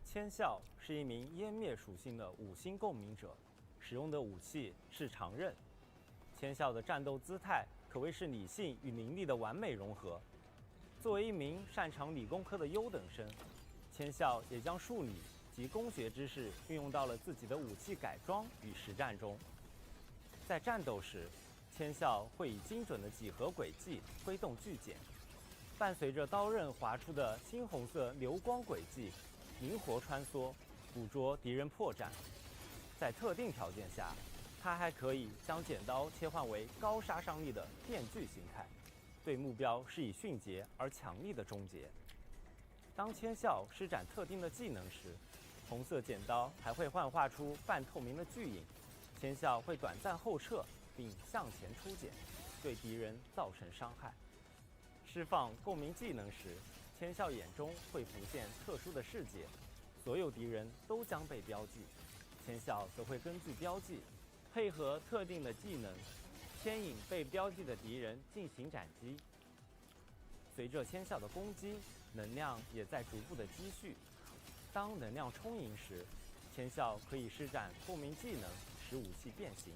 千孝是一名湮灭属性的5星共鸣者，使用的武器是长刃。千孝的战斗姿态可谓是理性与灵力的完美融合。作为一名擅长理工科的优等生，千孝也将数理及工学知识运用到了自己的武器改装与实战中。在战斗时，千孝会以精准的几何轨迹挥动巨锏，伴随着刀刃划出的猩红色流光轨迹，灵活穿梭，捕捉敌人破绽。在特定条件下，它还可以将剪刀切换为高杀伤力的电锯形态，对目标施以迅捷而强力的终结。当千孝施展特定的技能时，红色剪刀还会幻化出半透明的巨影，千孝会短暂后撤并向前出剪，对敌人造成伤害。释放共鸣技能时，千孝眼中会浮现特殊的世界，所有敌人都将被标记，千孝则会根据标记，配合特定的技能，牵引被标记的敌人进行斩击。随着千孝的攻击，能量也在逐步的积蓄。当能量充盈时，千孝可以施展共鸣技能，使武器变形，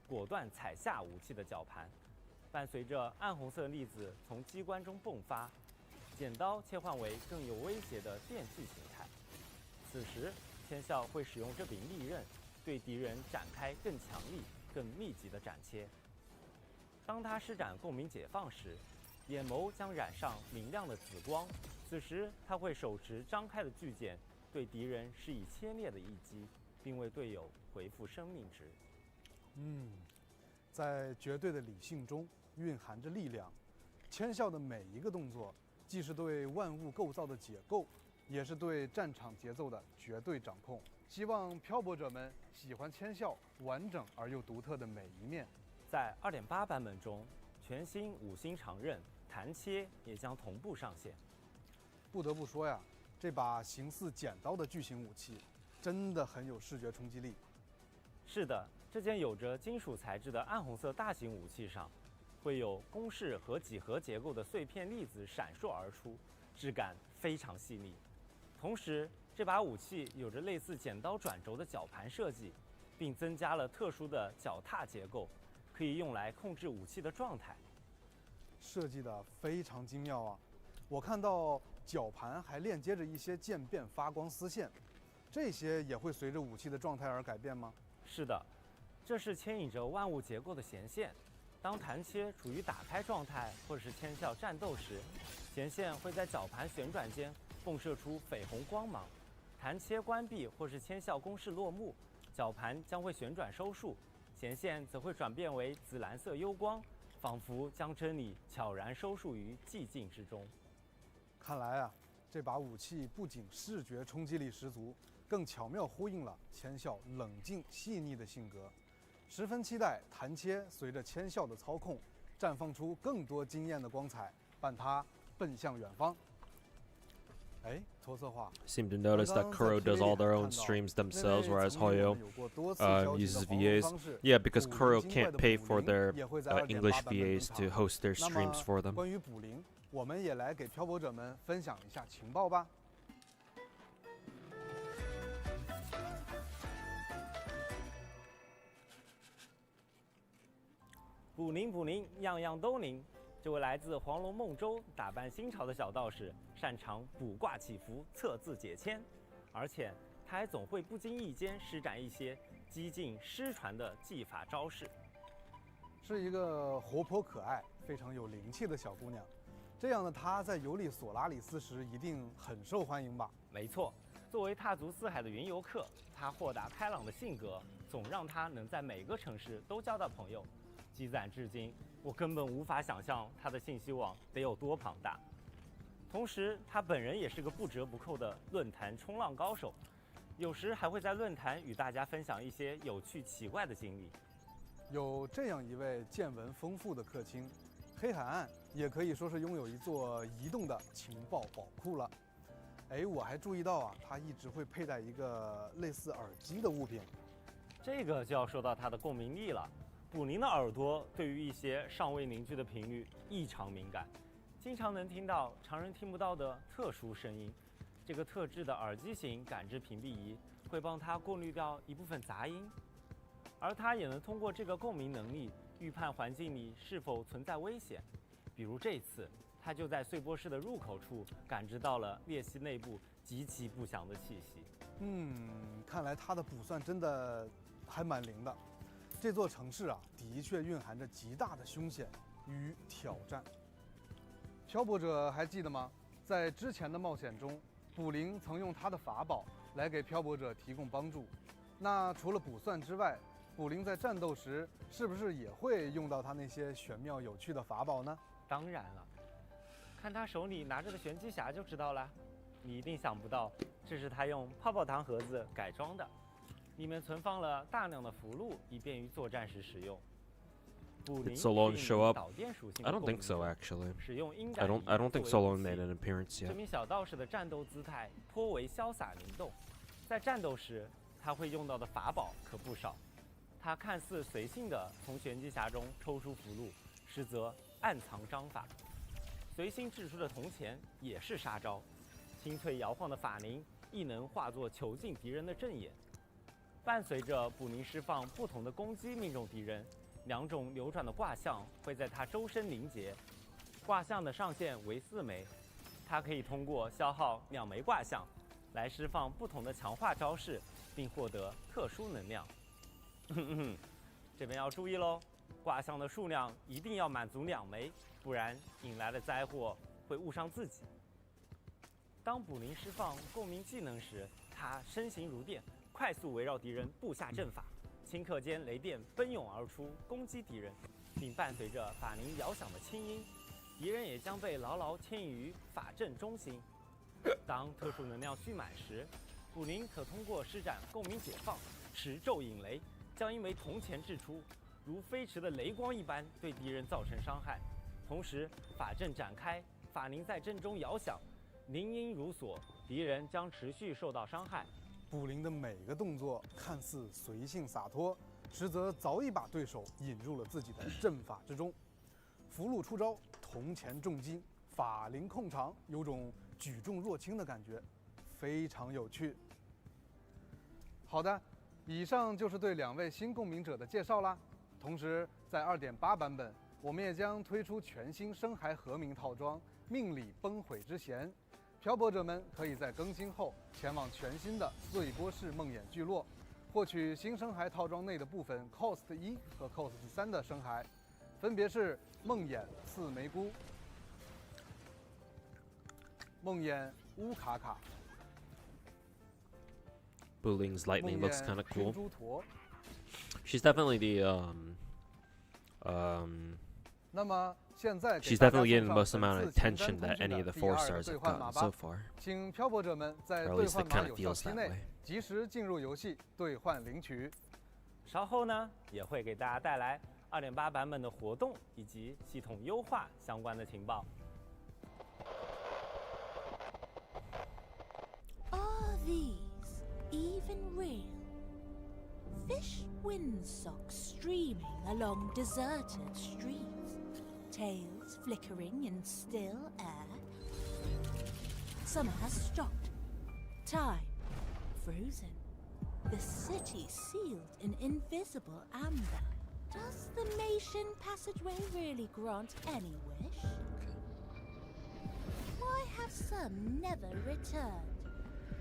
果断踩下武器的绞盘。伴随着暗红色粒子从机关中迸发，剪刀切换为更有威胁的电锯形态。此时，千孝会使用这柄利刃，对敌人展开更强力、更密集的斩切。当他施展共鸣解放时，眼眸将染上明亮的紫光，此时他会手持张开的巨锏，对敌人施以切裂的一击，并为队友回复生命值。在绝对的理性中蕴含着力量。千孝的每一个动作，既是对万物构造的解构，也是对战场节奏的绝对掌控。希望漂泊者们喜欢千孝完整而又独特的每一面。在2.8版本中，全新5星长刃弹切也将同步上线。不得不说呀，这把形似剪刀的巨型武器，真的很有视觉冲击力。是的，这件有着金属材质的暗红色大型武器上，会有公式和几何结构的碎片粒子闪烁而出，质感非常细腻。同时，这把武器有着类似剪刀转轴的绞盘设计，并增加了特殊的脚踏结构，可以用来控制武器的状态。设计得非常精妙啊！我看到绞盘还链接着一些渐变发光丝线，这些也会随着武器的状态而改变吗？是的，这是牵引着万物结构的弦线。当弹切处于打开状态或是千孝战斗时，弦线会在绞盘旋转间迸射出绯红光芒。弹切关闭或是千孝攻势落幕，绞盘将会旋转收束，弦线则会转变为紫蓝色幽光，仿佛将真理悄然收束于寂静之中。看来啊，这把武器不仅视觉冲击力十足，更巧妙呼应了千孝冷静细腻的性格。十分期待弹切随着千孝的操控，绽放出更多惊艳的光彩，伴他奔向远方。哎，托策划 Seem to notice that Kuro does all their own streams themselves, whereas Hoyo uses VAs. Yeah, because Kuro can't pay for their English VAs to host their streams for them. 关于捕灵，我们也来给漂泊者们分享一下情报吧。捕灵捕灵，样样都灵。这位来自黄龙梦州、打扮新潮的小道士，擅长卜卦祈福、测字解签，而且他还总会不经意间施展一些激进失传的技法招式。是一个活泼可爱、非常有灵气的小姑娘。这样的她在游历索拉里斯时一定很受欢迎吧？没错，作为踏足四海的云游客，她豁达开朗的性格总让她能在每个城市都交到朋友。积攒至今，我根本无法想象他的信息网得有多庞大。同时，他本人也是个不折不扣的论坛冲浪高手，有时还会在论坛与大家分享一些有趣奇怪的经历。有这样一位见闻丰富的客卿，黑海岸也可以说是拥有一座移动的情报宝库了。哎，我还注意到啊，它一直会佩戴一个类似耳机的物品。这个就要说到它的共鸣力了。捕灵的耳朵对于一些尚未凝聚的频率异常敏感，经常能听到常人听不到的特殊声音。这个特制的耳机型感知屏蔽仪会帮它过滤掉一部分杂音，而它也能通过这个共鸣能力预判环境里是否存在危险。比如这次，它就在碎波室的入口处感知到了裂隙内部极其不祥的气息。看来它的卜算真的还蛮灵的。这座城市啊，的确蕴含着极大的凶险与挑战。漂泊者还记得吗？在之前的冒险中，卜灵曾用他的法宝来给漂泊者提供帮助。那除了卜算之外，卜灵在战斗时是不是也会用到他那些玄妙有趣的法宝呢？当然了，看他手里拿着的玄机匣就知道了。你一定想不到，这是他用泡泡糖盒子改装的，里面存放了大量的符箓，以便于作战时使用。Did Solon show up? 导电属性 I 的 don't 共鸣 think so, 者 actually. 使用音 I 感 don't think 作为 Solon 武器 made an appearance 这 yet. 名小道士的战斗姿态颇为潇洒灵动，在战斗时他会用到的法宝可不少。他看似随性地从玄机匣中抽出符箓，实则暗藏章法。随心掷出的铜钱也是杀招，清脆摇晃的法铃亦能化作囚禁敌人的阵眼。伴随着卜灵释放不同的攻击，命中敌人。2种流转的卦象会在它周身凝结，卦象的上限为4枚，它可以通过消耗2枚卦象来释放不同的强化招式，并获得特殊能量。这边要注意喽，卦象的数量一定要满足2枚，不然引来的灾祸会误伤自己。当卜灵释放共鸣技能时，它身形如电，快速围绕敌人布下阵法。顷刻间，雷电奔涌而出，攻击敌人，并伴随着法铃摇响的轻音，敌人也将被牢牢牵引于法阵中心。当特殊能量蓄满时，卜灵可通过施展共鸣解放，持咒引雷，将一枚铜钱掷出，如飞驰的雷光一般对敌人造成伤害。同时，法阵展开，法铃在阵中摇响，铃音如锁，敌人将持续受到伤害。卜灵的每个动作看似随性洒脱，实则早已把对手引入了自己的阵法之中。符箓出招，铜钱重击，法灵控场，有种举重若轻的感觉，非常有趣。好的，以上就是对2位新共鸣者的介绍啦。同时，在2.8版本，我们也将推出全新深海和鸣套装“命里崩毁之弦”。漂泊者们可以在更新后前往全新的碎波式梦魇聚落，获取新深海套装内的部分 Cost 1和 Cost 3的深海，分别是梦魇刺梅菇、梦魇乌卡卡、 Buling's lightning 梦 looks 魇 kind of 蜘 cool. 蛛陀。 She's definitely the那么现在 she's 给大家 definitely 送 getting the 上 most 本 amount 次 of 前瞻 attention 通 that 知 any 的 of the 第 4 2 stars 兑 have 换码 gotten 吧 so far. 请漂泊者们在 Or at 兑 least 换 it 码 kind 有 of 效 feels 期 that 内 way. 及时进入游戏兑换领取。稍后呢，也会给大家带来2.8版本的活动以及系统优化相关的情报。Are these even real? Fish windsocks streaming along deserted streets, tails flickering in still air. Summer has stopped. Time frozen. The city sealed in invisible amber. Does the Nation passageway really grant any wish? Why have some never returned?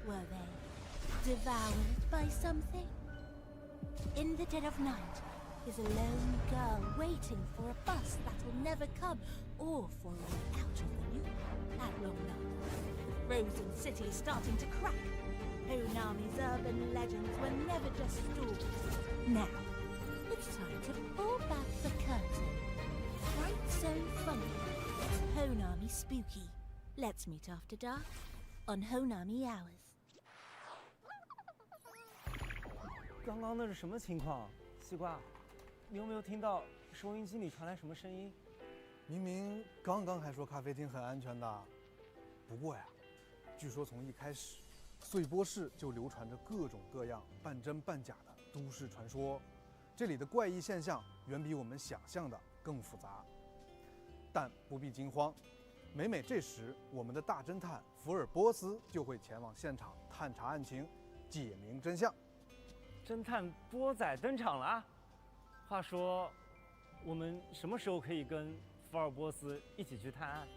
Were they devoured by something? In the dead of night is a lone girl waiting for a bus that'll never come, or for a way out of the loop at long last. The frozen city starting to crack. Honami's urban legends were never just stories. Now, it's time to pull back the curtain. Right so funky, it's Honami spooky. Let's meet after dark on Honami Hours. 刚刚那是什么情况？西瓜，你有没有听到收音机里传来什么声音？明明刚刚还说咖啡厅很安全的，不过呀，据说从一开始，穗波市就流传着各种各样半真半假的都市传说，这里的怪异现象远比我们想象的更复杂。但不必惊慌，每这时，我们的大侦探福尔波斯就会前往现场探查案情，解明真相。侦探波仔登场了啊！话说，我们什么时候可以跟福尔波斯一起去探案？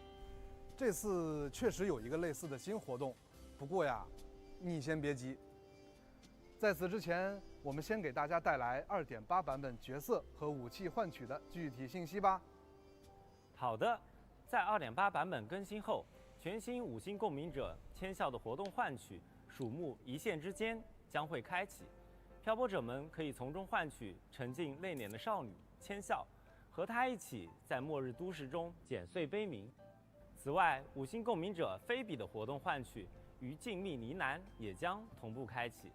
这次确实有一个类似的新活动，不过呀，你先别急。在此之前，我们先给大家带来2.8版本角色和武器换取的具体信息吧。好的，在2.8版本更新后，全新5星共鸣者签效的活动换取鼠目一线之间将会开启，漂泊者们可以从中换取沉浸泪点的少女签效，和她一起在末日都市中剪碎悲鸣。此外，5星共鸣者菲比的活动换取与静谧呢喃也将同步开启。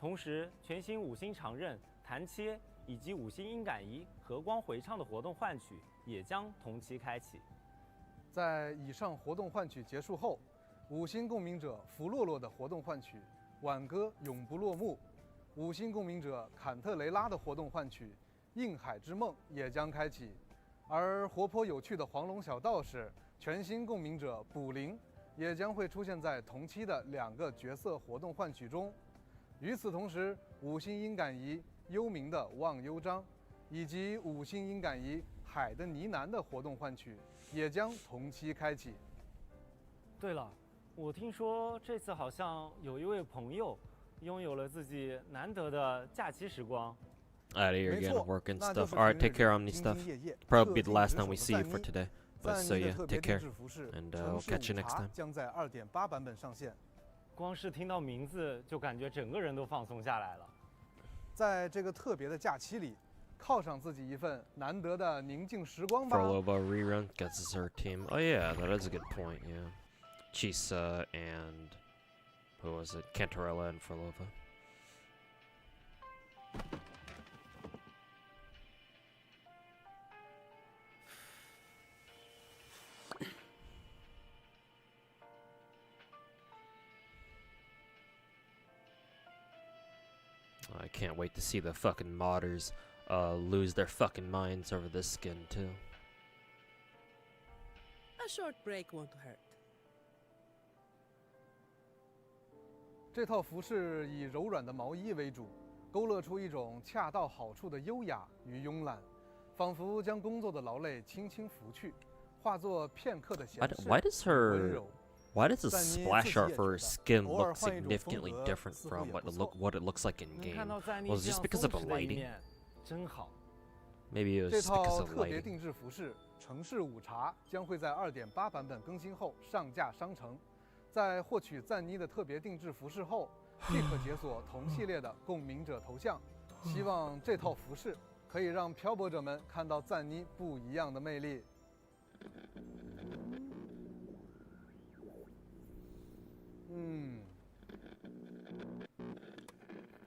同时，全新5星长刃弹切以及5星音感仪和光回唱的活动换取也将同期开启。在以上活动换取结束后，5星共鸣者弗洛洛的活动换取挽歌永不落幕，5星共鸣者坎特雷拉的活动换取映海之梦也将开启，而活泼有趣的黄龙小道士全新共鸣者卜灵也将会出现在同期的2个角色活动换取中。与此同时，5星音感仪幽冥的忘忧章以及5星音感仪海的呢喃的活动换取也将同期开启。对了，我听说这次好像有一位朋友拥有了自己难得的假期时光。Out of here again, work and stuff. Alright, take care, Omni stuff. Probably be the last time we see you for today. But so yeah, take care, and we'll catch you next time. 将在2.8版本上线。光是听到名字就感觉整个人都放松下来了。在这个特别的假期里，犒赏自己一份难得的宁静时光吧。Frolova rerun gets us her team. Oh yeah, that is a good point. Yeah, Chisa and who was it? Cantarella and Frolova. I can't wait to see the fucking modders lose their fucking minds over this skin too. A short break won't hurt. 这套服饰以柔软的毛衣为主，勾勒出一种恰到好处的优雅与慵懒，仿佛将工作的劳累轻轻拂去，化作片刻的闲适 Why does 温 her 柔。 Why does the splash art for her skin look significantly different from what it looks like in 能 game? 看到赞妮 Was it 这 just 样 because 松 of the 弛的一 lighting? 面，真好。 Maybe it 这 was because 套 of 特别 lighting. 定制服饰城市午茶将会在2.8版本更新后上架商城，在获取赞妮的特别定制服饰后，即可解锁同系列的共鸣者头像。希望这套服饰可以让漂泊者们看到赞妮不一样的魅力。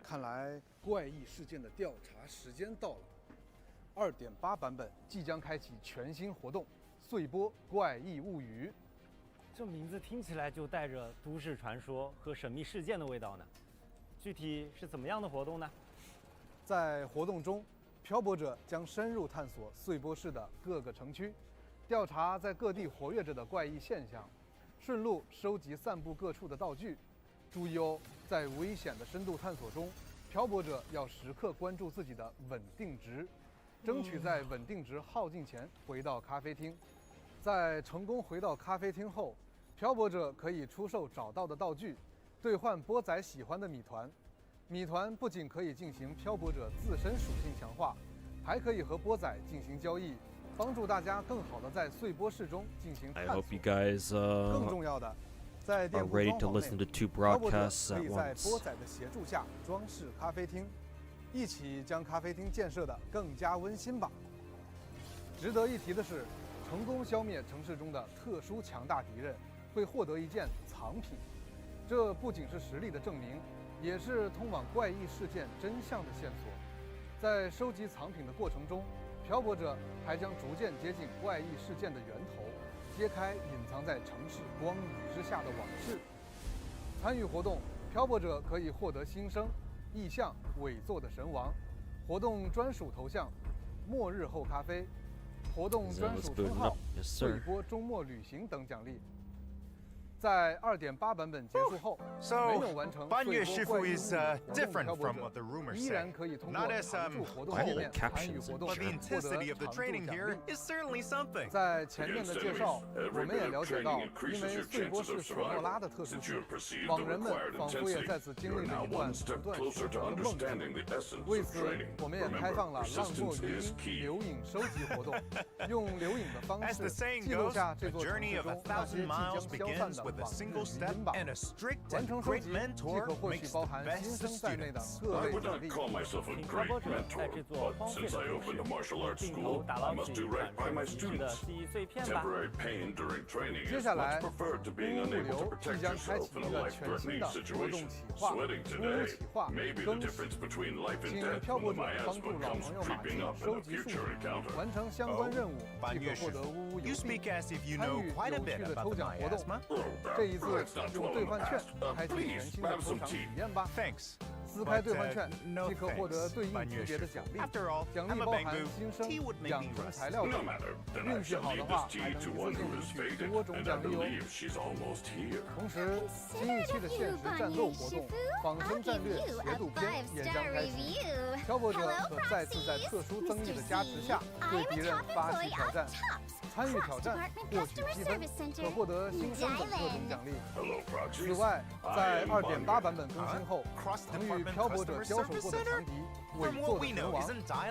看来怪异事件的调查时间到了。2.8版本即将开启全新活动——穗波怪异物语。这名字听起来就带着都市传说和神秘事件的味道呢。具体是怎么样的活动呢？在活动中，漂泊者将深入探索穗波市的各个城区，调查在各地活跃着的怪异现象，顺路收集散布各处的道具。注意哦，在危险的深度探索中，漂泊者要时刻关注自己的稳定值，争取在稳定值耗尽前回到咖啡厅。在成功回到咖啡厅后，漂泊者可以出售找到的道具，兑换波仔喜欢的米团。米团不仅可以进行漂泊者自身属性强化，还可以和波仔进行交易，帮助大家更好地在穗波市中进行探 I 索。 hope you guys 更重要的，在 are 店铺 ready 装 to 潢 listen 内 to 2漂泊者 broadcasts 可 at 以在 once. 波仔的协助下装饰咖啡厅，一起将咖啡厅建设得更加温馨吧。值得一提的是，成功消灭城市中的特殊强大敌人，会获得一件藏品。这不仅是实力的证明，也是通往怪异事件真相的线索。在收集藏品的过程中，漂泊者还将逐渐接近怪异事件的源头，揭开隐藏在城市光影之下的往事。参与活动，漂泊者可以获得新生、意象、伪作的神王、活动专属头像、末日后咖啡、活动专属称号、会播周末旅行等奖励。在2.8版本结束后，没有完成半月岁波怪异 Shifu is 物语活动 different 漂泊 from 者 what the rumors 依 say. 然可以通过 Not as 常驻活动界面参与活动， but the 获得 intensity of the 常驻 training 奖 here 励。 is certainly something. 在前面的介绍，我们也了解到，因为碎波是索诺拉的特殊性，网人们仿佛也在此经历了一段不断循环的梦魇。为此，我们也开放了浪墨余音留影收集活动，用留影的方 As the 式 saying 记录 goes, 下这 the 座城 journey 市 of 中那些 1,000 即将 miles 消散 begins 的 with a 往日 single 余 step 音吧。 and a strict 完 and 成收 great 集即可 mentor 获取 makes 包 the 含 best 新生在内的 students. 各类奖励。请漂泊者在这座荒废的城市，用镜头打捞起转瞬即逝的记忆碎片吧。接下来，乌物流即将开启一个全新的活动企划——乌企划更新，请漂泊者帮助老朋友马季收集数据，完成相关任务，即可获得乌邮 You 币。 speak as if you 参 know 与 quite a 有趣 bit 的 about 抽 the 奖活动， miasma. 这一次用兑换券开启全新的抽奖体验吧。 Thanks. 撕开兑换 But, 券 no 即可获得 thanks, 对应级别的 Banyu 奖励。 After all, 奖 I'm 励 a 包含 Bangu. 新生、 Tea would make 养 me 成 rust. 材料等，运气好的话还能一次性领取多种奖励哦。同时，新一期的限时战斗活动“仿生战略斜度篇”也将开启。漂泊者可再次在特殊增益的加持下，对敌人发起挑战。参与挑战，获取积分，可获得新生等各种奖励。此外，在2.8版本更新后，曾与漂泊者交手过的强敌伪作的神王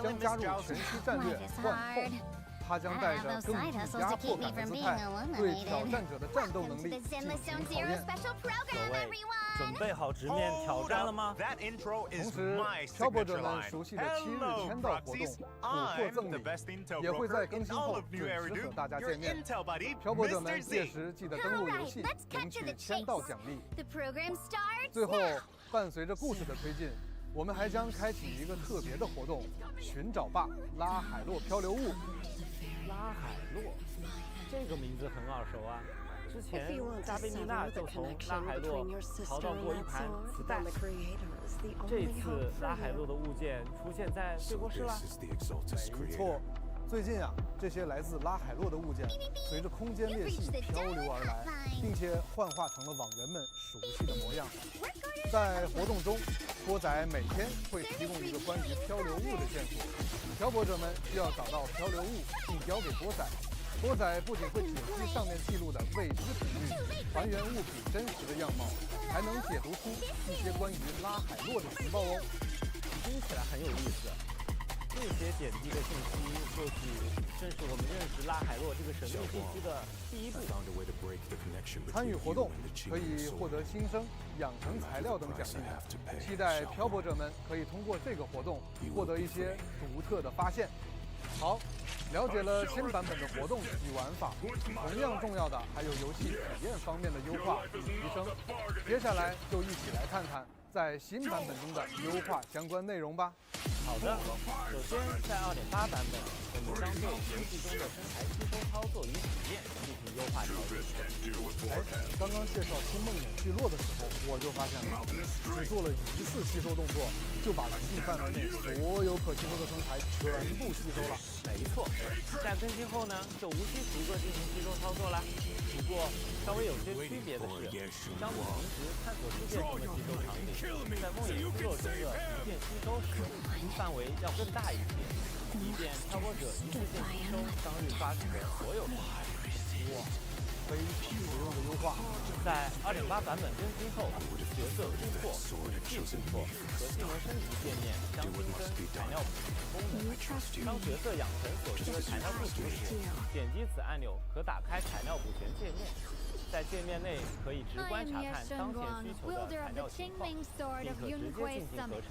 将加入全息战略幻痛。他将带着更具压迫感的姿态，对挑战者的战斗能力进行考验。各位，准备好直面挑战了吗？ That intro 同 is 时， my 漂泊者 signature 们 line. 熟悉的7日 Hello, 签到活动 Proxies. 琥珀 I'm 赠 the 礼 best intel 也会在 broker 更 in 新 all 后 of New 准时 Eridu. 和大家 Your 见面。 intel buddy, 漂泊者们 Mr. 届 Z. 时记得登录游戏，领取签到奖励。 The program starts 最后，伴随着故事的推进，我们还将开启一个特别的活动——寻找吧拉海洛漂流物。拉海洛，这个名字很耳熟啊。之前加贝妮娜就从拉海洛淘到过一盘磁带。这次拉海洛的物件出现在碎波室了。没错，最近啊，这些来自拉海洛的物件随着空间裂隙漂流而来，并且幻化成了网人们熟悉的模样。在活动中，波仔每天会提供一个关于漂流物的线索，漂泊者们需要找到漂流物并交给波仔。波仔不仅会解析上面记录的未知频率，还原物品真实的样貌，还能解读出一些关于拉海洛的情报哦。听起来很有意思。这些点滴的信息，或许正是我们认识拉海洛这个神秘地区的第一步。参与活动可以获得新生、养成材料等奖励，期待漂泊者们可以通过这个活动获得一些独特的发现。好，了解了新版本的活动与玩法，同样重要的还有游戏体验方面的优化与提升。接下来就一起来看看在新版本中的优化相关内容吧。好的，首先在2.8版本，我们将对游戏中的身材吸收操作与体验进行优化调整。刚刚介绍新梦魇聚落的时候，我就发现了，只做了一次吸收动作，就把游戏范围内所有可吸收的身材全部吸收了。没错，在更新后呢，就无需逐个进行吸收操作啦。不过稍微有些区别的是，相比平时探索世界中的吸收场景，在梦魇聚落中的一键吸收时，范围要更大一些，以便漂泊者一次性吸收当日发生的所有身材。哇，非常实用的优化。在2.8版本更新后，角色突破、武器突破和技能升级界面将新增材料补全功能。当角色养成所需的材料不足时，点击此按钮可打开材料补全界面。在界面内可以直观查看当前需求的材料情况，并可直接进行合成、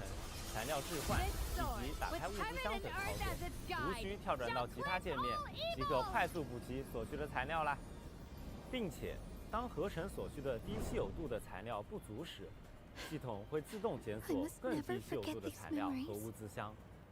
材料置换以及打开物资箱等操作，无需跳转到其他界面，即可快速补齐所需的材料啦。并且，当合成所需的低稀有度的材料不足时，系统会自动检索更低稀有度的材料和物资箱，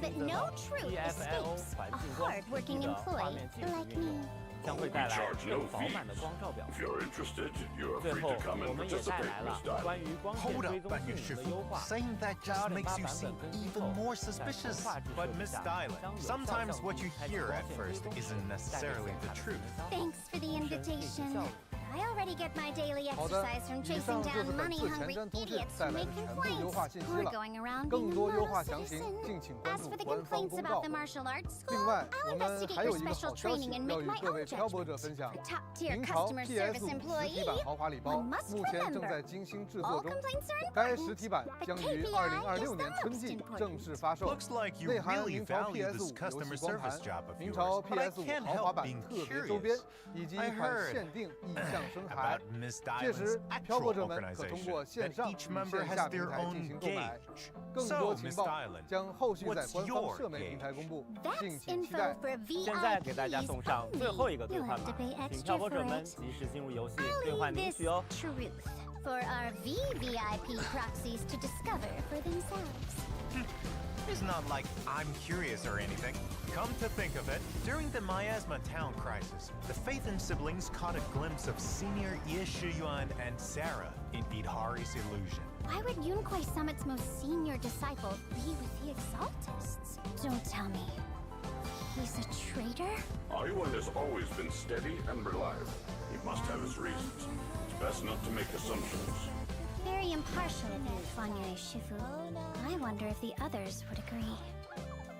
that 新增 no 的 truth TFLO escapes 环 a 境光谱 hard-working 的画 employee 面技术 like 运用 me. 将会带来更饱满的光照表现。最后，我们也带来了关于光线 Hold 追 up, 踪 Banyu 性能的 Shifu. 优化。 Saying that 在 just 2.8 makes you 版 seem 本更新 even 后， more 在 suspicious. 画质 But 设 Miss 计下 Dylan, 将有效 sometimes 降 what 低 you 开启 hear 光 at 线追 first 踪时 isn't 带给 necessarily 显 the 卡的 truth. 能效。 Thanks for the 提升运行 invitation. 效率。 I already get my daily 好的， exercise from 以 chasing 上就是 down 本次 money-hungry 前瞻通讯 idiots 带 who 来的 make 全部优化信息 complaints. Or 了。 going around 更 being 多 a 优化 model 详情， citizen. 敬请关 As 注 for the 官方 complaints 公 about 告 the。martial arts 另 school, 外， I'll 我们 investigate 还 your 有一个 special 好消息 training and 要 make 与 my 各位 own 漂泊者 judgment. 分享 A。top-tier 明朝 customer PS5 service 实体 employee. 版豪华礼包 One must 目前正 remember, 在精心制 all 作中， complaints are 该 important, 实体版 but 将于 KPI 2026 is 年 the 春 most 季 important. 正式发售， Looks like you 内含 really 明朝 value this PS5 游 customer 戏光 service 盘、 job of 明朝 yours, but I PS5 can't 豪华 help 版 being 特别周边 curious. 以及一 I 款 heard 限定意象声牌 about。Miss 届时 Dylan's，漂 actual 泊者们可通 organization 过线 that 上与 each member 线 has 下平 their 台进 own 行购买。 gauge. 更多 So, 情 Miss 报 Dylan, 将后续在 what's 官方 your 社媒平台公布， That's 敬请期 info 待。 for 现在给大家送上 VIPs 最后一个 only. 兑 You'll 换 have 码 to pay，请 extra 漂泊者 for 们 it. 及时进入游戏 I'll 兑换 leave 领 this 取哦。 truth for our VVIP proxies to discover for themselves. It's not like I'm curious or anything. Come to think of it, during the Miasma town crisis, the Phaethon siblings caught a glimpse of senior Ye Shiyuan and Sarah in Idhari's illusion. Why would Yunquai Summit's most senior disciple be with the Exaltists? Don't tell me. He's a traitor? Ayuan has always been steady and reliable. He must have his reasons. It's best not to make assumptions. Very impartial of you, Fanyue Shifu. I wonder if the others would agree.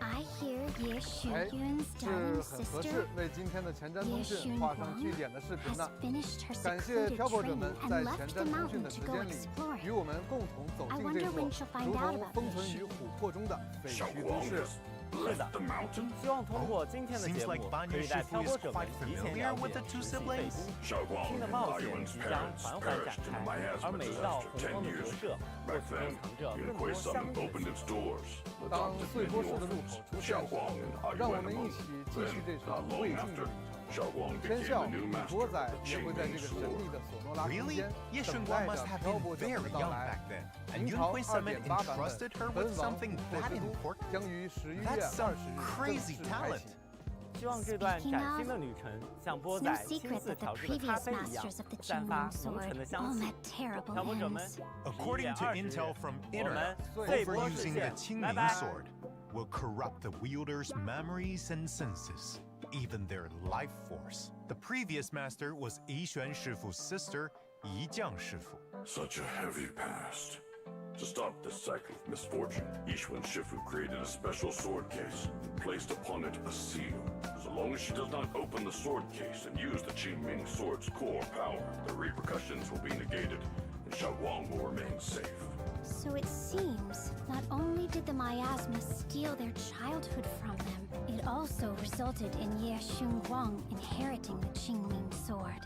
I hear Ye 哎， Shuyun's 是 darling 很合 sister 适为今天的前瞻通 Ye 讯画上句点的视频 has 呢。 finished her 感谢 secluded 漂泊者 training 们 and 在前 left 瞻 the 通讯 mountain 的 to 时 go 间里， exploring. 与我们共同走 I 进 wonder 这 when 座 she'll find 如 out 同 about 封存 this. 于琥珀中的废墟都市。是的，希望通过今天的节 Seems 目 like， Banyu 可以带 Shifu 漂 is 泊者们 quite 提前 familiar 了 with 解 the two 实际背 siblings. 景。新的冒险即将缓缓展开，而每一道洪荒的折射，或许都藏着更多相应的奇迹。当碎波式的入口出现时，让我们一起继续这场未尽的旅程。天笑与波仔也会在这个神秘的索诺拉空 Really? 间 Ye 等 Shunguang 待 must 着 have 漂 been 泊者们 very 的到 young 来 back。then. And 明 Yun 朝 Hui Summit 2.8版 entrusted her 本 with 王 something 火 that 之都 important? 将于11月 That's 20 some 日正 crazy 式开 talent. 启。希望这段 Speaking 崭新 of, 的旅程像 It's 波 no 仔亲 secret 自 that the 调制的咖 previous 啡一样， masters of the 散发 Qingming 浓 sword 醇的 all 香气 met。terrible 漂泊者们 ends. ，According to 11月 intel 20 from 我 Internet, 们碎波视 overusing the 线， Qingming 拜拜。 sword will corrupt the wielder's memories and senses, even their life force. The previous master was Yixuan Shifu's sister, Yijiang Shifu. Such a heavy past. To stop this cycle of misfortune, Yixuan Shifu created a special sword case and placed upon it a seal. So long as she does not open the sword case and use the Qingming sword's core power, the repercussions will be negated, and Shaoguang will remain safe. So it seems, not only did the miasma steal their childhood from them, it also resulted in Ye Shunguang inheriting the Qingming sword.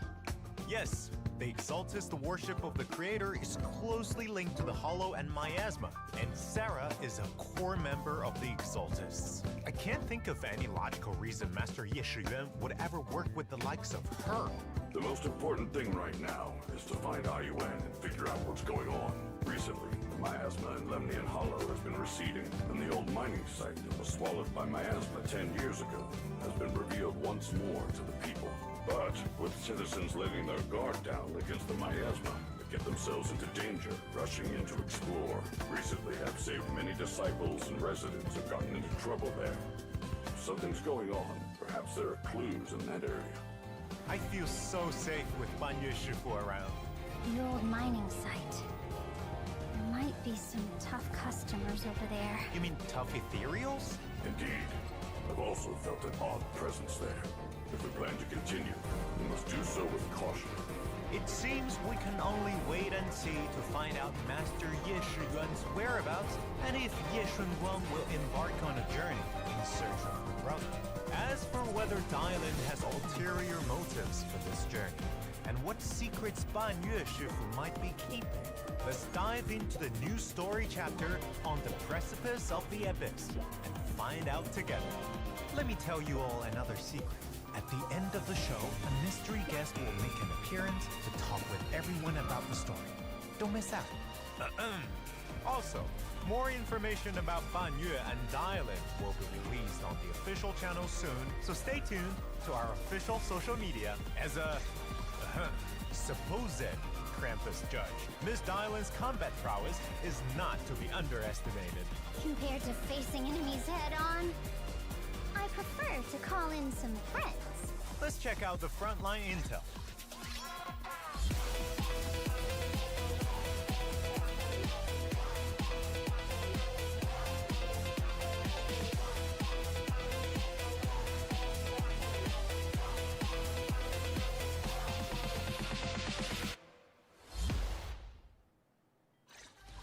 Yes, the Exaltist worship of the creator is closely linked to the Hollow and Miasma, and Sarah is a core member of the Exaltists. I can't think of any logical reason Master Ye Shiyuan would ever work with the likes of her. The most important thing right now is to find Ayuan and figure out what's going on. Recently, the miasma in Lemnian Hollow has been receding, and the old mining site that was swallowed by miasma 10 years ago has been revealed once more to the people. But with citizens letting their guard down against the miasma, they get themselves into danger, rushing in to explore. Recently have saved many disciples and residents have gotten into trouble there. If something's going on, perhaps there are clues in that area. I feel so safe with Banyu Shifu around. The old mining site. There might be some tough customers over there. You mean tough ethereals? Indeed. I've also felt an odd presence there. If we plan to continue, we must do so with caution. It seems we can only wait and see to find out Master Ye Shiyuan's whereabouts and if Ye Shunguang will embark on a journey in search of her brother. As for whether Dylan has ulterior motives for this journey, and what secrets Ban Yue Shifu might be keeping, let's dive into the new story chapter on the precipice of the abyss and find out together. Let me tell you all another secret. At the end of the show, a mystery guest will make an appearance to talk with everyone about the story. Don't miss out. Also, more information about Ban Yue and Dylan will be released on the official channel soon, so stay tuned to our official social media. As a supposed Krampus judge, Miss Dylan's combat prowess is not to be underestimated. Compared to facing enemies head-on, I prefer to call in some friends. Let's check out the frontline intel.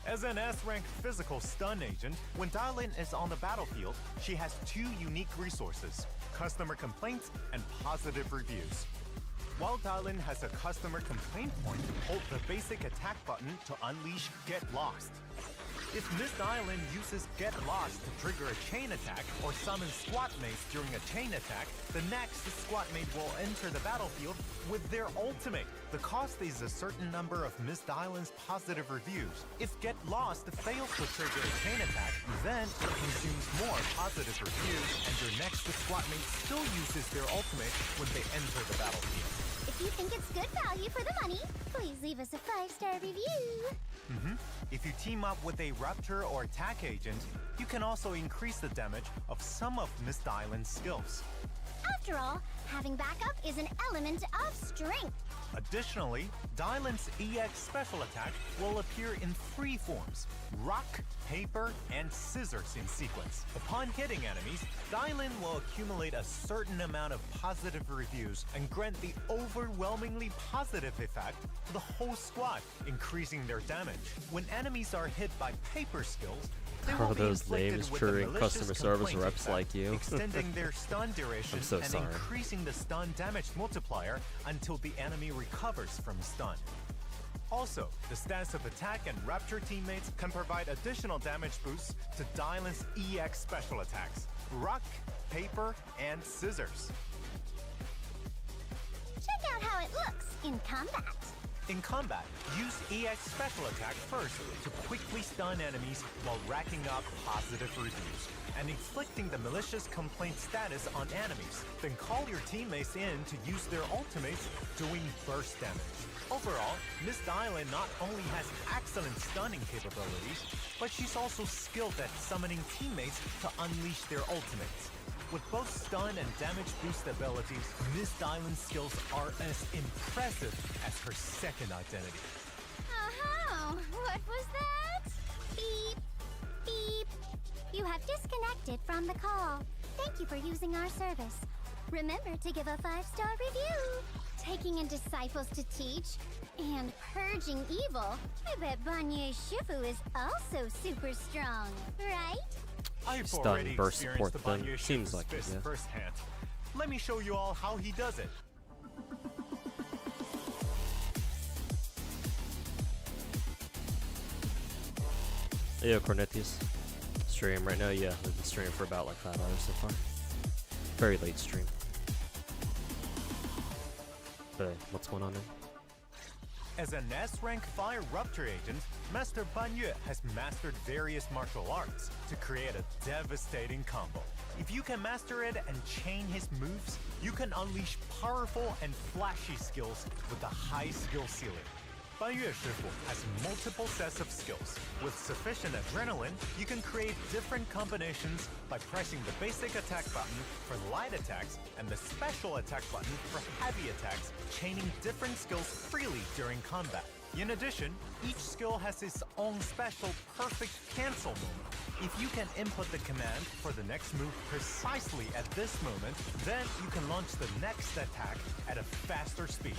As an S-rank physical stun agent, when Dylan is on the battlefield, she has two unique resources: customer complaints and positive reviews. While Dylan has a customer complaint point, hold the basic attack button to unleash Get Lost. If Miss Dylan uses Get Lost to trigger a chain attack or summon squad mates during a chain attack, the next squad mate will enter the battlefield with their ultimate. The cost is a certain number of Miss Dylan's positive reviews. If Get Lost fails to trigger a chain attack, then it consumes more positive reviews, and your next squad mate still uses their ultimate when they enter the battlefield. If you think it's good value for the money. Please leave us a 5-star review. If you team up with a Raptor or attack agent, you can also increase the damage of some of Miss Dylan's skills. After all, having backup is an element of strength. Additionally, Dylan's EX special attack will appear in 3 forms: rock, paper, and scissors in sequence. Upon hitting enemies, Dylan will accumulate a certain amount of positive reviews and grant the overwhelmingly positive effect to the whole squad, increasing their damage. When enemies are hit by paper skills, they will be those inflicted names with for a malicious customer service complaint reps effect, like you. extending their stun duration I'm so and sorry. increasing the stun damage multiplier until the enemy recovers from stun. Also, the stance of attack and Raptor teammates can provide additional damage boosts to Dylan's EX special attacks: rock, paper, and scissors. Check out how it looks in combat. In combat, use EX special attack first to quickly stun enemies while racking up positive reviews and inflicting the malicious complaint status on enemies. Then call your teammates in to use their ultimates, doing burst damage. Overall, Miss Dylan not only has excellent stunning capabilities, but she's also skilled at summoning teammates to unleash their ultimates. With both stun and damage boost abilities, Miss Dylan's skills are as impressive as her second identity. Oh, what was that? Beep, beep. You have disconnected from the call. Thank you for using our service. Remember to give a 5-star review. Taking in disciples to teach and purging evil. I bet Banye Shifu is also super strong, right? I've Stun already burst experienced the support then. Banyu Seems Shifu's like it, fist yeah. firsthand. Let me show you all how he does it. Yo, Cornetius. Stream right now? Yeah, we've been streaming for about like 5 hours so far. Very late stream. But what's going on then? As an S-rank fire rupture agent, Master Banyu has mastered various martial arts to create a devastating combo. If you can master it and chain his moves, you can unleash powerful and flashy skills with a high skill ceiling. Banyu Shifu has multiple sets of skills. With sufficient adrenaline, you can create different combinations by pressing the basic attack button for light attacks and the special attack button for heavy attacks, chaining different skills freely during combat. In addition, each skill has its own special perfect cancel moment. If you can input the command for the next move precisely at this moment, then you can launch the next attack at a faster speed.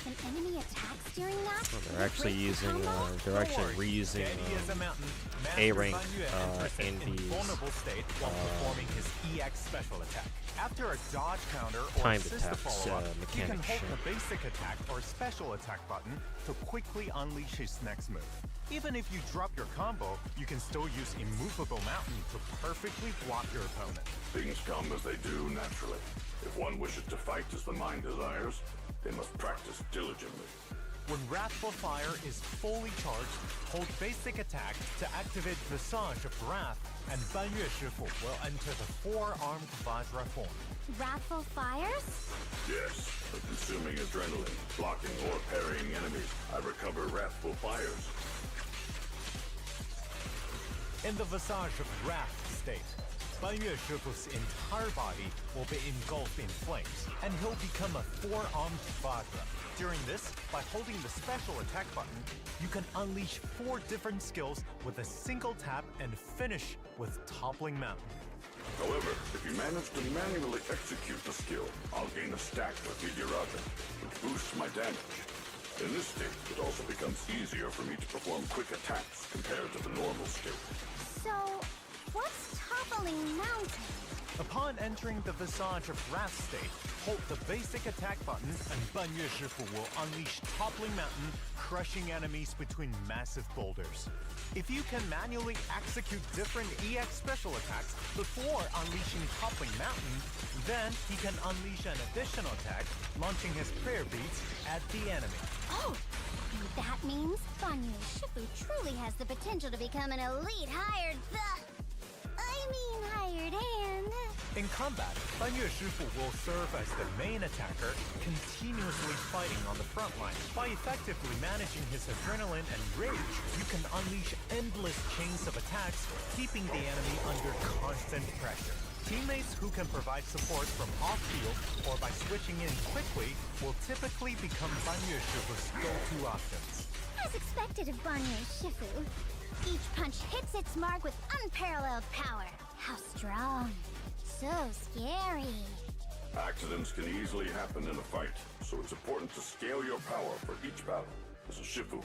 An enemy attacks during that? Oh, they're actually using, they're actually reusing A rank in the vulnerable state while performing his EX special attack. After a dodge counter or timed assist attacks follow-up, you can mechanic hold shit. the basic attack or special attack button to quickly unleash his next move. Even if you drop your combo, you can still use Immovable Mountain to perfectly block your opponent. Things come as they do naturally. If one wishes to fight as the mind desires, they must practice diligently. When Wrathful Fire is fully charged, hold basic attack to activate Visage of Wrath, and Banyu Shifu will enter the 4-armed Vajra form. Wrathful fires? Yes, by consuming adrenaline, blocking or parrying enemies, I recover wrathful fires. In the Visage of Wrath state, Banyu Shifu's entire body will be engulfed in flames, and he'll become a 4-armed Vajra. During this, by holding the special attack button, you can unleash 4 different skills with a single tap and finish with Toppling Mountain. However, if you manage to manually execute the skill, I'll gain a stack of Vidiraja, which boosts my damage. In this state, it also becomes easier for me to perform quick attacks compared to the normal skill. So, what's Toppling Mountain? Upon entering the Visage of Wrath state, hold the basic attack button and Banyu Shifu will unleash Toppling Mountain, crushing enemies between massive boulders. If you can manually execute different EX special attacks before unleashing Toppling Mountain, then he can unleash an additional attack, launching his prayer beads at the enemy. Oh, and that means Banyu Shifu truly has the potential to become an elite hired hired hand. In combat, Banyu Shifu will serve as the main attacker, continuously fighting on the front line. By effectively managing his adrenaline and rage, you can unleash endless chains of attacks, keeping the enemy under constant pressure. Teammates who can provide support from off-field or by switching in quickly will typically become Banyu Shifu's go-to options. As expected of Banyu Shifu, each punch hits its mark with unparalleled power. How strong. So scary. Accidents can easily happen in a fight, so it's important to scale your power for each battle. As a Shifu,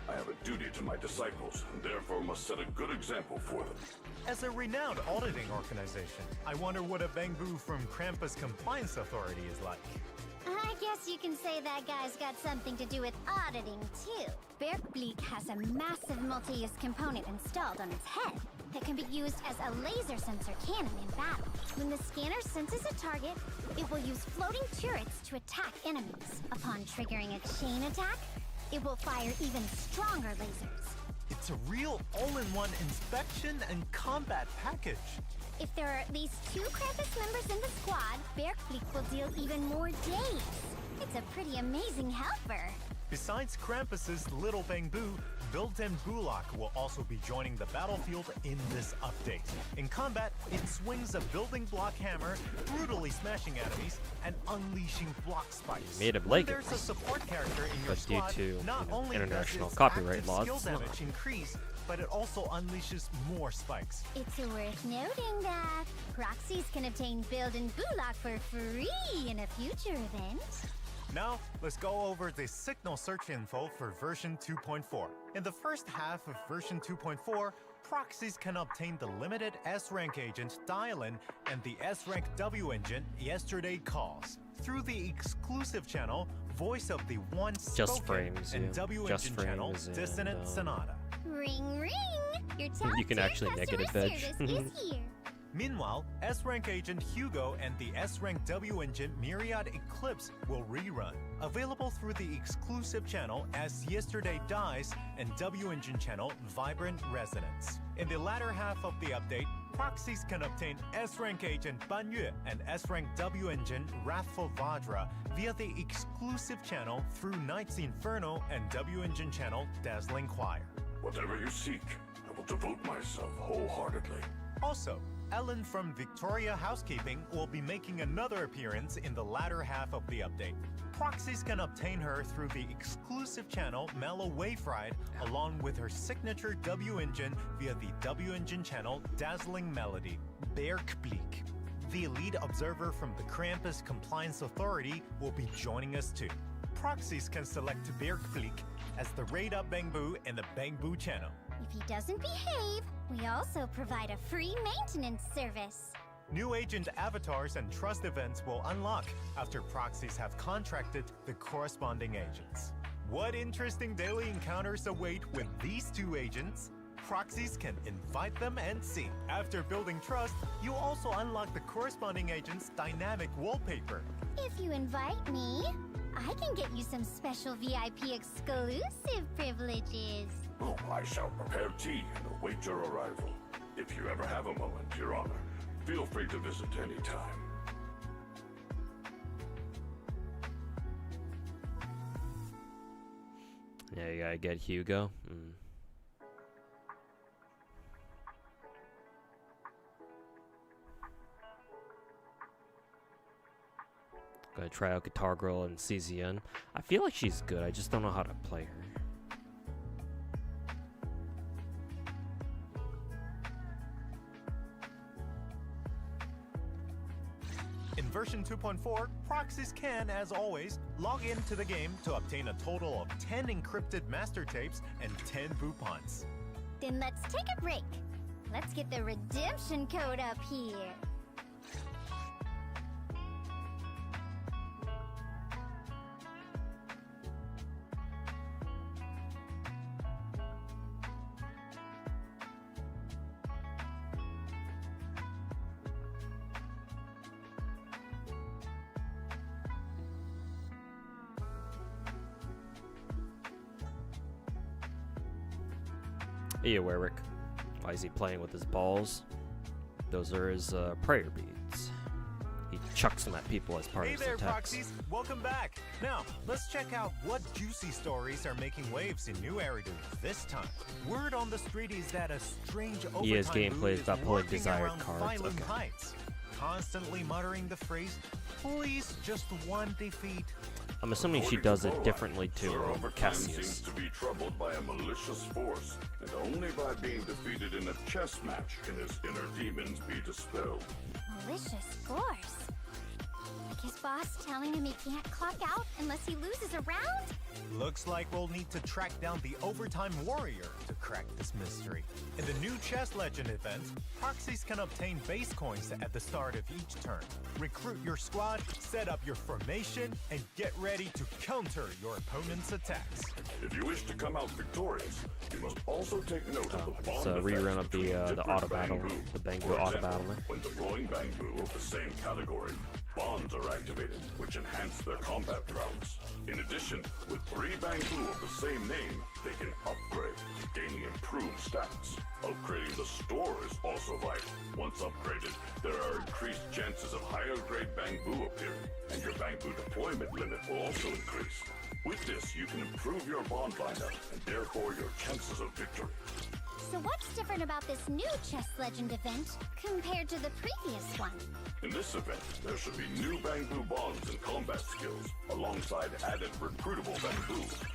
I have a duty to my disciples, and therefore must set a good example for them. As a renowned auditing organization, I wonder what a Bangbu from Krampus Compliance Authority is like. I guess you can say that guy's got something to do with auditing, too. Berkbleak has a massive multi-use component installed on its head that can be used as a laser sensor cannon in battle. When the scanner senses a target, it will use floating turrets to attack enemies. Upon triggering a chain attack, it will fire even stronger lasers. It's a real all-in-one inspection and combat package. If there are at least 2 Krampus members in the squad, Berkbleak will deal even more days. It's a pretty amazing helper. Besides Krampus's Little Bangbu, built-in Bulak will also be joining the battlefield in this update. In combat, it swings a building block hammer, brutally smashing enemies, and unleashing block spikes. Made of When Legos, there's a support character in your but due squad, to not only international does its copyright active laws, skill it's not. damage increase, but it also unleashes more spikes. It's worth noting that proxies can obtain build and Bulak for free in a future event. Now, let's go over the signal search info for version 2.4. In the first half of version 2.4, proxies can obtain the limited S-Rank agent Dialin and the S-Rank W engine Yesterday Calls. Through the exclusive channel, Voice of the One Just Spoken Frames, and yeah. W Just engine channel Frames and, Dissonant Sonata. Ring ring! Your top You can tier actually customer negative edge. service is here. Meanwhile, S-Rank agent Hugo and the S-Rank W engine Myriad Eclipse will rerun. Available through the exclusive channel as Yesterday Dies and W engine channel Vibrant Resonance. In the latter half of the update, proxies can obtain S-Rank agent Banyue and S-Rank W engine Wrathful Vajra via the exclusive channel through Knight's Inferno and W engine channel Dazzling Choir. Whatever you seek, I will devote myself wholeheartedly. Also, Ellen from Victoria Housekeeping will be making another appearance in the latter half of the update. Proxies can obtain her through the exclusive channel Mellow Wave Ride, along with her signature W engine via the W engine channel Dazzling Melody. Berkbleak, the elite observer from the Krampus Compliance Authority, will be joining us too. Proxies can select Berkbleak as the Raid Up Bangbu in the Bangbu channel. If he doesn't behave, we also provide a free maintenance service. New agent avatars and trust events will unlock after proxies have contracted the corresponding agents. What interesting daily encounters await with these 2 agents? Proxies can invite them and see. After building trust, you also unlock the corresponding agent's dynamic wallpaper. If you invite me, I can get you some special VIP exclusive privileges. Oh, I shall prepare tea and await your arrival. If you ever have a moment, Your Honor, feel free to visit any time. Yeah, you gotta get Hugo. Gotta try out Guitar Girl and CZN. I feel like she's good, I just don't know how to play her. In version 2.4, proxies can, as always, log into the game to obtain a total of 10 encrypted master tapes and 10 Bupons. Then let's take a break. Let's get the redemption code up here. Hey, Warwick. Why is he playing with his balls? Those are his prayer beads. He chucks them at people as part Hey of his there, attacks. Proxies! Welcome back! Now, let's check out what juicy stories are making waves in New Eridu this time. Word on the street is that a strange EA's overtime gameplay boo is is about pulling lurking desired around cards, Phylum okay. Heights, constantly muttering the phrase, "Please, just one defeat." I'm assuming she does it differently to Cassius Cassius. seems to be troubled by a malicious force, and only by being defeated in a chess match can his inner demons be dispelled. Malicious force. Like his boss telling him he can't clock out unless he loses a round? Looks like we'll need to track down the Overtime Warrior to crack this mystery. In the new Chess Legend event, Proxies can obtain base coins at the start of each turn. Recruit your squad, set up your formation, and get ready to counter your opponent's attacks. If you wish to come out victorious, you must also take note of the bond It's a rerun of between the different auto battle, Bangbu. the Bangbu For auto example, battle. when deploying Bangbu of the same category, bonds are activated, which enhance their combat prowess. In addition, with 3 Bangbu of the same name, they can upgrade, gaining improved stats. Upgrading the store is also vital. Once upgraded, there are increased chances of higher grade Bangbu appearing, and your Bangbu deployment limit will also increase. With this, you can improve your bond lineup, and therefore your chances of victory. So what's different about this new Chess Legend event compared to the previous one? In this event, there should be new Bangbu bonds and combat skills, alongside added recruitable Bangbu.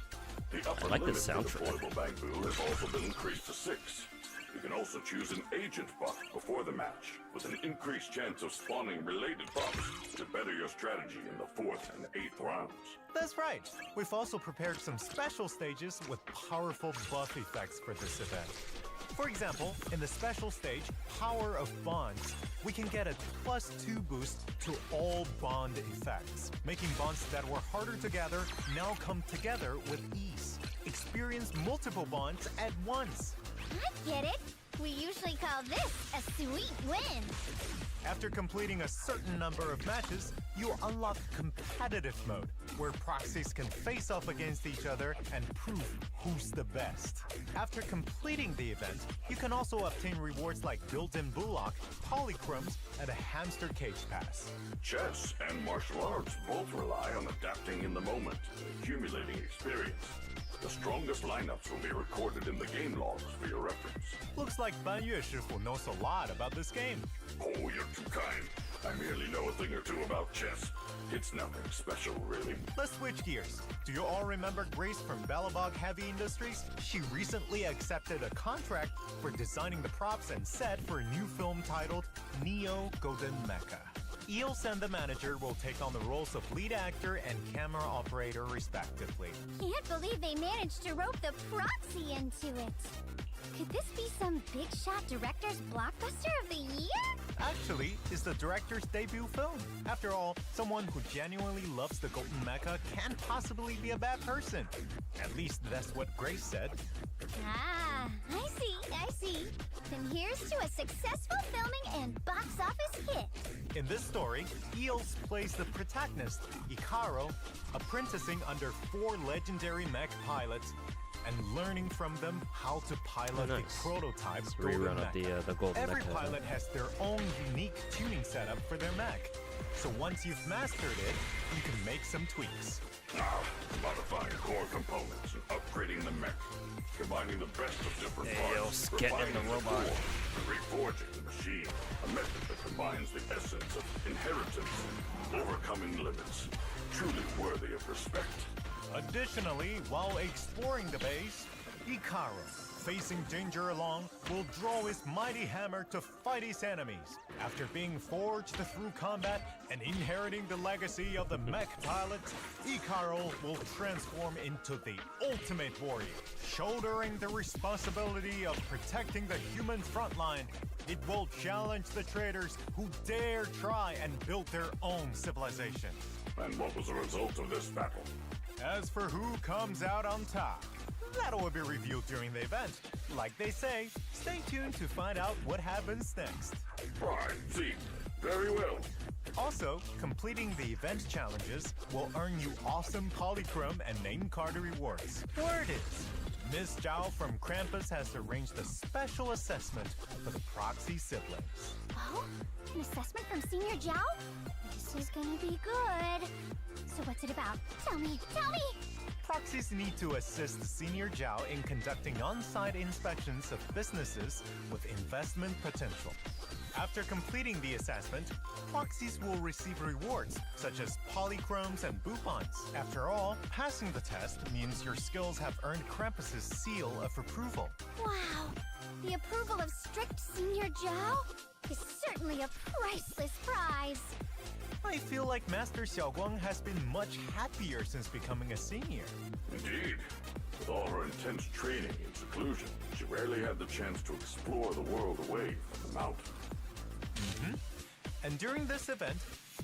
The upper I like limit this for soundtrack. deployable Bangbu has also been increased to 6. You can also choose an agent buff before the match, with an increased chance of spawning related buffs to better your strategy in the 4th and 8th rounds. That's right. We've also prepared some special stages with powerful buff effects for this event. For example, in the special stage, Power of Bonds, we can get a +2 boost to all bond effects, making bonds that were harder to gather now come together with ease. Experience multiple bonds at once. I get it. We usually call this a sweet win. After completing a certain number of matches, you unlock competitive mode, where proxies can face off against each other and prove who's the best. After completing the event, you can also obtain rewards like built-in bullock, polychromes, and a hamster cage pass. Chess and martial arts both rely on adapting in the moment and accumulating experience. The strongest lineups will be recorded in the game logs for your reference. Looks like Ban Yue Shifu knows a lot about this game. Oh, you're too kind. I merely know a thing or two about chess. It's nothing special, really. Let's switch gears. Do you all remember Grace from Balabog Heavy Industries? She recently accepted a contract for designing the props and set for a new film titled Neo Golden Mecha. Eels and the manager will take on the roles of lead actor and camera operator respectively. Can't believe they managed to rope the proxy into it. Could this be some big shot director's blockbuster of the year? Actually, it's the director's debut film. After all, someone who genuinely loves the Golden Mecha can't possibly be a bad person. At least that's what Grace said. Ah, I see. Then here's to a successful filming and box office hit. In this story, Eels plays the protagonist, Ikaro, apprenticing under 4 legendary mech pilots and learning from them how to pilot the prototype It's a Golden rerun of Mecha. the Golden Every Mecha. pilot has their own unique tuning setup for their mech. So once you've mastered it, you can make some tweaks. Now, modifying core components and upgrading the mech. Combining the best of different parts, getting in the refining robot. core, and reforging the machine. A method that combines the essence of inheritance and overcoming limits. Truly worthy of respect. Additionally, while exploring the base, Ikaro, facing danger along, will draw his mighty hammer to fight his enemies. After being forged through combat and inheriting the legacy of the mech pilots, Ikaro will transform into the ultimate warrior. Shouldering the responsibility of protecting the human frontline, it will challenge the traitors who dare try and build their own civilization. And what was the result of this battle? As for who comes out on top, that will be revealed during the event. Like they say, stay tuned to find out what happens next. Right, see, very well. Also, completing the event challenges will earn you awesome polychrome and name card rewards. Word is, Ms. Zhao from Krampus has arranged a special assessment for the Proxy siblings. Oh? An assessment from Senior Zhao? This is gonna be good. So what's it about? Tell me! Proxies need to assist Senior Zhao in conducting on-site inspections of businesses with investment potential. After completing the assessment, proxies will receive rewards such as polychromes and boupons. After all, passing the test means your skills have earned Krampus's seal of approval. Wow! The approval of strict Senior Zhao is certainly a priceless prize. I feel like Master Xiaoguang has been much happier since becoming a senior. Indeed. With all her intense training in seclusion, she rarely had the chance to explore the world away from the mountain. And during this event,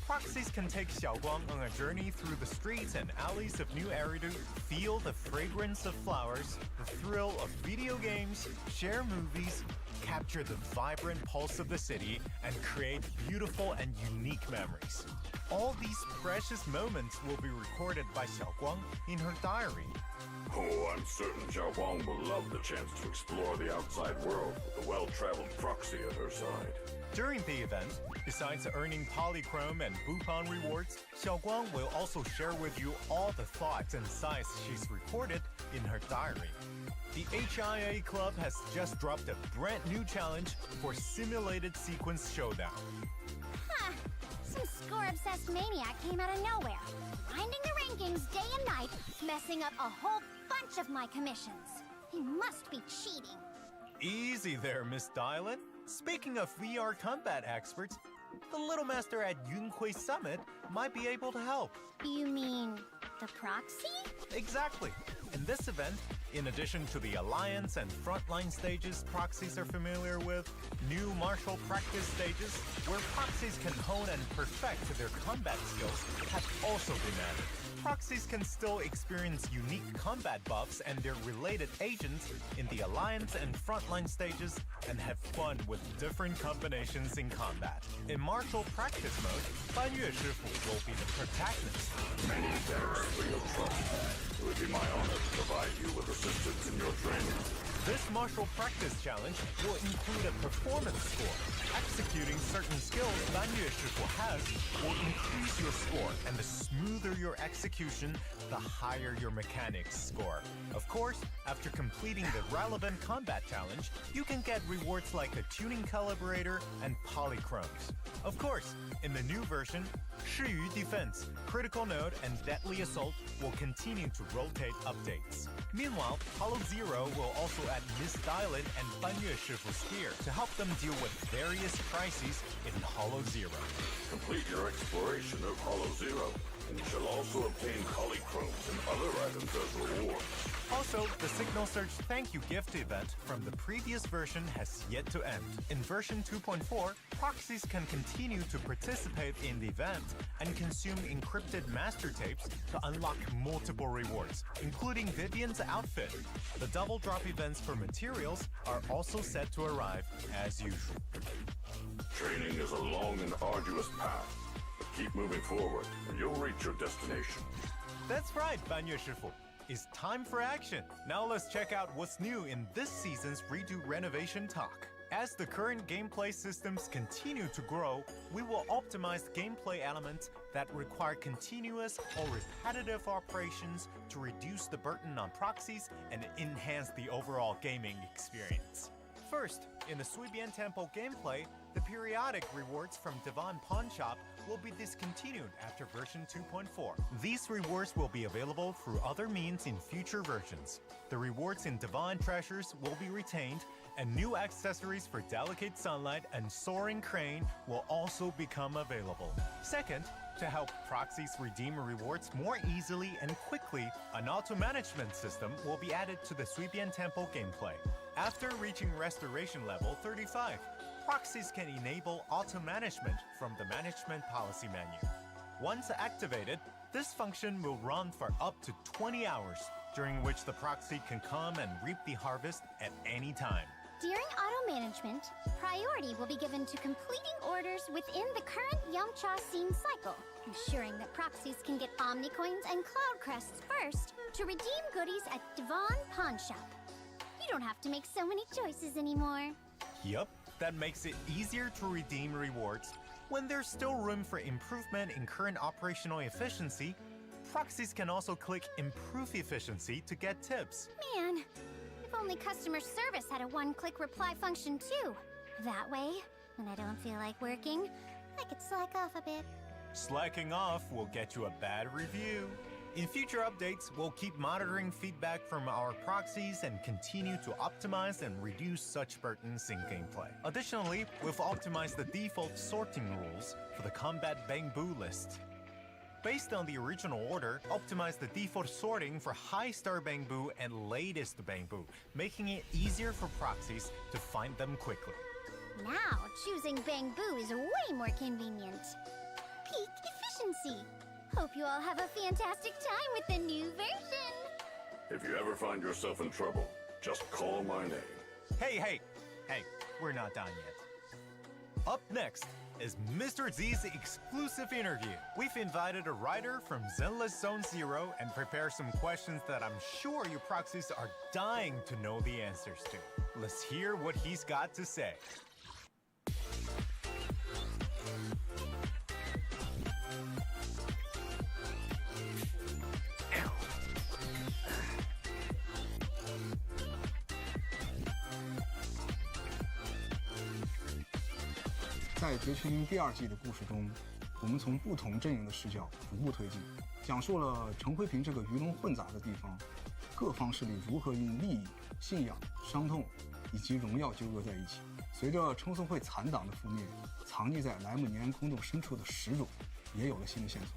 proxies can take Xiaoguang on a journey through the streets and alleys of New Eridu, feel the fragrance of flowers, the thrill of video games, share movies, capture the vibrant pulse of the city, and create beautiful and unique memories. All these precious moments will be recorded by Xiaoguang in her diary. Oh, I'm certain Xiaoguang will love the chance to explore the outside world with a well-traveled proxy at her side. During the event, besides earning polychrome and boupon rewards, Xiaoguang will also share with you all the thoughts and sights she's recorded in her diary. The HIA Club has just dropped a brand new challenge for Simulated Sequence Showdown. Huh. Some score-obsessed maniac came out of nowhere, grinding the rankings day and night, messing up a whole bunch of my commissions. He must be cheating. Easy there, Miss Dylan. Speaking of VR combat experts, the Little Master at Yunhui Summit might be able to help. You mean the proxy? Exactly. In this event, in addition to the Alliance and Frontline stages proxies are familiar with, new martial practice stages where proxies can hone and perfect their combat skills have also been added. Proxies can still experience unique combat buffs and their related agents in the Alliance and Frontline stages and have fun with different combinations in combat. In martial practice mode, Ban Yue Shifu will be the protagonist. Many thanks for your trust. It would be my honor to provide you with assistance in your training. This martial practice challenge will include a performance score. Executing certain skills Ban Yue Shifu has will increase your score, and the smoother your execution, the higher your mechanics score. Of course, after completing the relevant combat challenge, you can get rewards like a tuning calibrator and polychromes. Of course, in the new version, Shiyu Defense, Critical Node, and Deadly Assault will continue to rotate updates. Meanwhile, Hollow Zero will also add Miss Dylan and Ban Yue Shifu's gear to help them deal with various crises in Hollow Zero. Complete your exploration of Hollow Zero, and you shall also obtain polychromes and other items as rewards. Also, the Signal Search Thank You Gift event from the previous version has yet to end. In version 2.4, proxies can continue to participate in the event and consume encrypted master tapes to unlock multiple rewards, including Vivian's outfit. The double drop events for materials are also set to arrive as usual. Training is a long and arduous path, but keep moving forward and you'll reach your destination. That's right, Ban Yue Shifu. It's time for action. Now let's check out what's new in this season's Redo Renovation Talk. As the current gameplay systems continue to grow, we will optimize gameplay elements that require continuous or repetitive operations to reduce the burden on proxies and enhance the overall gaming experience. First, in the Suibian Temple gameplay, the periodic rewards from Divan Pawn Shop will be discontinued after version 2.4. These rewards will be available through other means in future versions. The rewards in Divine Treasures will be retained, and new accessories for Delicate Sunlight and Soaring Crane will also become available. Second, to help proxies redeem rewards more easily and quickly, an auto-management system will be added to the Suibian Temple gameplay. After reaching Restoration level 35, proxies can enable auto-management from the Management Policy menu. Once activated, this function will run for up to 20 hours, during which the proxy can come and reap the harvest at any time. During auto-management, priority will be given to completing orders within the current Yamcha scene cycle, ensuring that proxies can get Omni Coins and Cloud Crests first, to redeem goodies at Devon Pawn Shop. You don't have to make so many choices anymore. Yup, that makes it easier to redeem rewards. When there's still room for improvement in current operational efficiency, proxies can also click Improve Efficiency to get tips. Man, if only customer service had a one-click reply function too. That way, when I don't feel like working, I could slack off a bit. Slacking off will get you a bad review. In future updates, we'll keep monitoring feedback from our proxies and continue to optimize and reduce such burdens in gameplay. Additionally, we've optimized the default sorting rules for the combat Bangbu list. Based on the original order, optimize the default sorting for high star Bangbu and latest Bangbu, making it easier for proxies to find them quickly. Now, choosing Bangbu is way more convenient. Peak efficiency. Hope you all have a fantastic time with the new version. If you ever find yourself in trouble, just call my name. Hey, we're not done yet. Up next is Mr. Z's exclusive interview. We've invited a writer from Zenless Zone Zero and prepared some questions that I'm sure you proxies are dying to know the answers to. Let's hear what he's got to say.在《绝群》第2季的故事中，我们从不同阵营的视角逐步推进，讲述了陈辉平这个鱼龙混杂的地方，各方势力如何因利益、信仰、伤痛以及荣耀纠葛在一起。随着称颂会残党的覆灭，藏匿在莱姆尼安空洞深处的始祖也有了新的线索，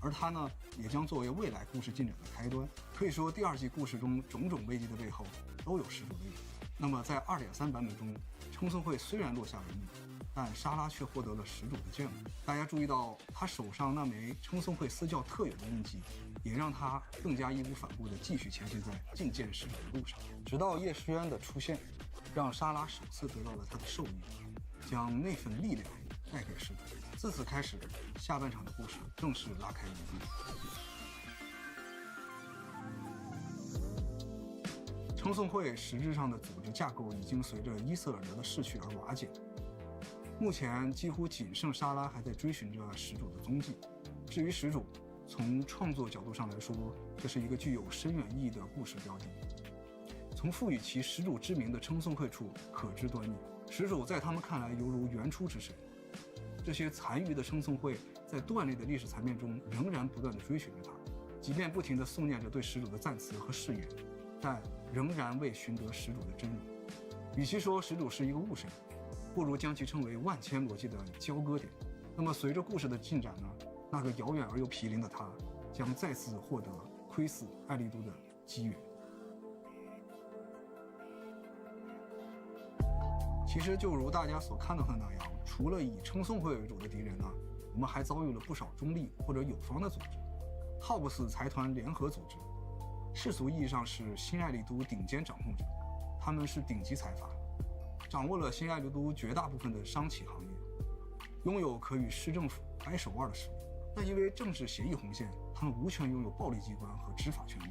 而他呢，也将作为未来故事进展的开端。可以说，第2季故事中种种危机的背后都有始祖的影子。那么，在 2.3 版本中，称颂会虽然落下帷幕，但莎拉却获得了始祖的眷顾。大家注意到，他手上那枚称颂会私教特有的印记，也让他更加义无反顾地继续前行在觐见始祖的路上。直到叶诗渊的出现，让莎拉首次得到了他的授意，将那份力量带给始祖。自此开始，下半场的故事正式拉开帷幕。称颂会实质上的组织架构已经随着伊瑟尔德的逝去而瓦解。目前几乎仅剩莎拉还在追寻着始祖的踪迹。至于始祖，从创作角度上来说，这是一个具有深远意义的故事标的。从赋予其始祖之名的称颂会处可知端倪，始祖在他们看来犹如原初之神。这些残余的称颂会在断裂的历史残面中仍然不断地追寻着他，即便不停地诵念着对始祖的赞词和誓言，但仍然未寻得始祖的真容。与其说始祖是一个误神，不如将其称为万千逻辑的交割点。那么随着故事的进展呢，那个遥远而又毗邻的他将再次获得窥伺艾丽都的机缘。其实就如大家所看到的那样，除了以称颂会为主的敌人呢，我们还遭遇了不少中立或者友方的组织。浩布斯财团联合组织，世俗意义上是新艾丽都顶尖掌控者，他们是顶级财阀，掌握了新艾丽都绝大部分的商企行业，拥有可与市政府掰手腕的实力。但因为政治协议红线，他们无权拥有暴力机关和执法权力，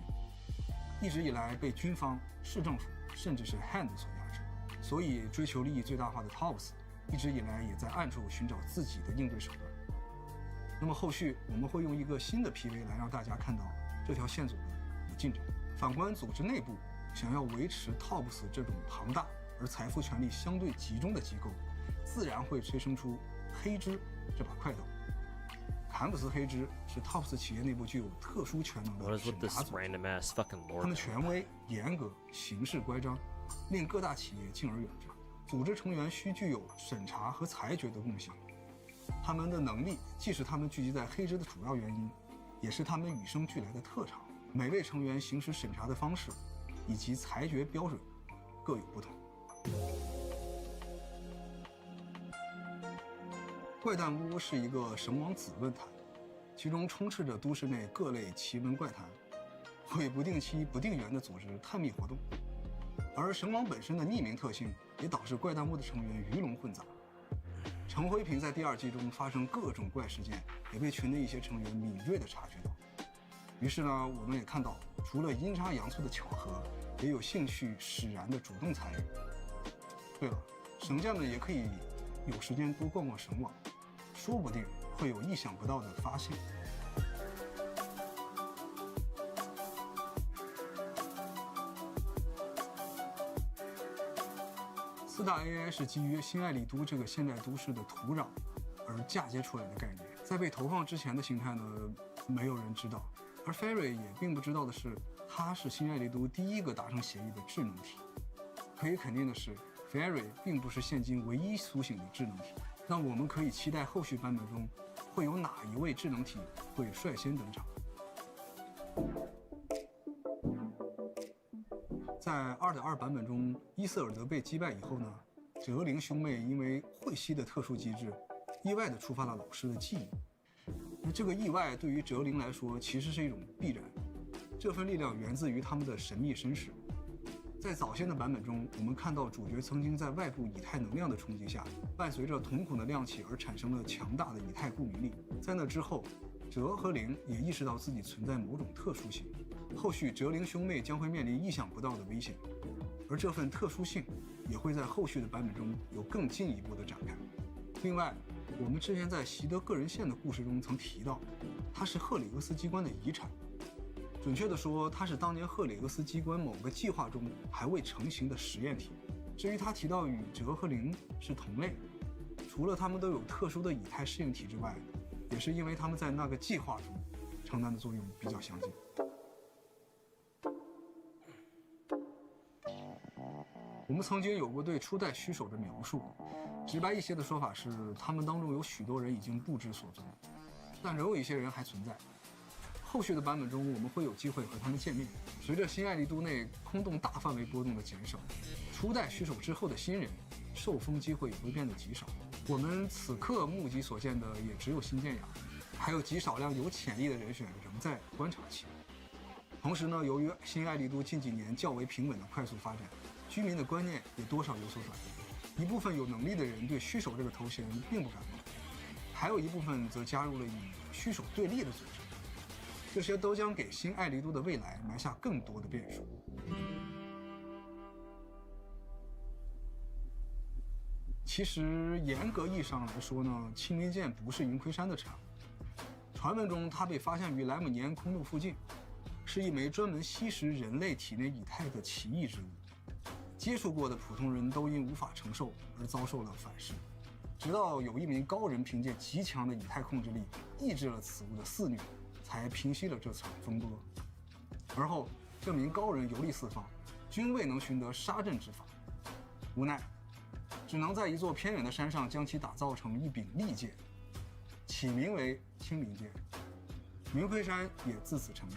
一直以来被军方、市政府甚至是 Hand 所压制。所以追求利益最大化的 Tops 一直以来也在暗处寻找自己的应对手段。那么后续我们会用一个新的 PV 来让大家看到这条线索的进展。反观组织内部，想要维持 Tops 这种庞大而财富权力相对集中的机构，自然会催生出黑支这把快刀。坎普斯黑支是 Tops 企业内部具有特殊权能的审查组织，他们权威、严格、行事乖张，令各大企业敬而远之。组织成员需具有审查和裁决的共性，他们的能力既是他们聚集在黑支的主要原因，也是他们与生俱来的特长。每位成员行使审查的方式以及裁决标准各有不同。怪诞屋是一个神王子论坛，其中充斥着都市内各类奇闻怪谈，会不定期不定员的组织探秘活动。而神王本身的匿名特性也导致怪诞屋的成员鱼龙混杂。陈辉平在第2季中发生各种怪事件，也被群的一些成员敏锐地察觉到。于是呢，我们也看到除了阴差阳错的巧合，也有兴趣使然的主动参与。对了，神将们也可以有时间多逛逛神网，说不定会有意想不到的发现。4大 AI 是基于新爱丽都这个现代都市的土壤而嫁接出来的概念，在被投放之前的形态呢，没有人知道。而 Ferry 也并不知道的是，它是新爱丽都第一个达成协议的智能体。可以肯定的是 ，Ferry 并不是现今唯一苏醒的智能体。那我们可以期待后续版本中会有哪一位智能体会率先登场。在2.2版本中，伊瑟尔德被击败以后呢，哲灵兄妹因为会吸的特殊机制，意外地触发了老师的记忆。那这个意外对于哲灵来说其实是一种必然，这份力量源自于他们的神秘身世。在早先的版本中，我们看到主角曾经在外部以太能量的冲击下，伴随着瞳孔的亮起而产生了强大的以太不明力。在那之后，哲和灵也意识到自己存在某种特殊性，后续哲灵兄妹将会面临意想不到的危险，而这份特殊性也会在后续的版本中有更进一步的展开。另外，我们之前在习德个人线的故事中曾提到，它是赫里俄斯机关的遗产。准确地说，它是当年赫里俄斯机关某个计划中还未成型的实验体。至于他提到与哲和灵是同类，除了他们都有特殊的以太适应体之外，也是因为他们在那个计划中承担的作用比较相近。我们曾经有过对初代虚手的描述，直白一些的说法是，他们当中有许多人已经不知所踪，但仍有一些人还存在。后续的版本中，我们会有机会和他们见面。随着新爱丽都内空洞大范围波动的减少，初代虚手之后的新人受封机会也会变得极少。我们此刻目击所见的也只有新建雅，还有极少量有潜力的人选仍在观察期。同时呢，由于新爱丽都近几年较为平稳的快速发展，居民的观念也多少有所转变。一部分有能力的人对虚手这个头衔并不感冒，还有一部分则加入了与虚手对立的组织。这些都将给新爱丽都的未来埋下更多的变数。其实严格意义上来说呢，青灵剑不是云魁山的产物。传闻中，它被发现于莱姆尼安空洞附近，是一枚专门吸食人类体内以太的奇异之物。接触过的普通人都因无法承受而遭受了反噬，直到有一名高人凭借极强的以太控制力，抑制了此物的肆虐，才平息了这场风波。而后，这名高人游历四方，均未能寻得杀阵之法，无奈，只能在一座偏远的山上将其打造成一柄利剑，起名为青灵剑。云魁山也自此成立。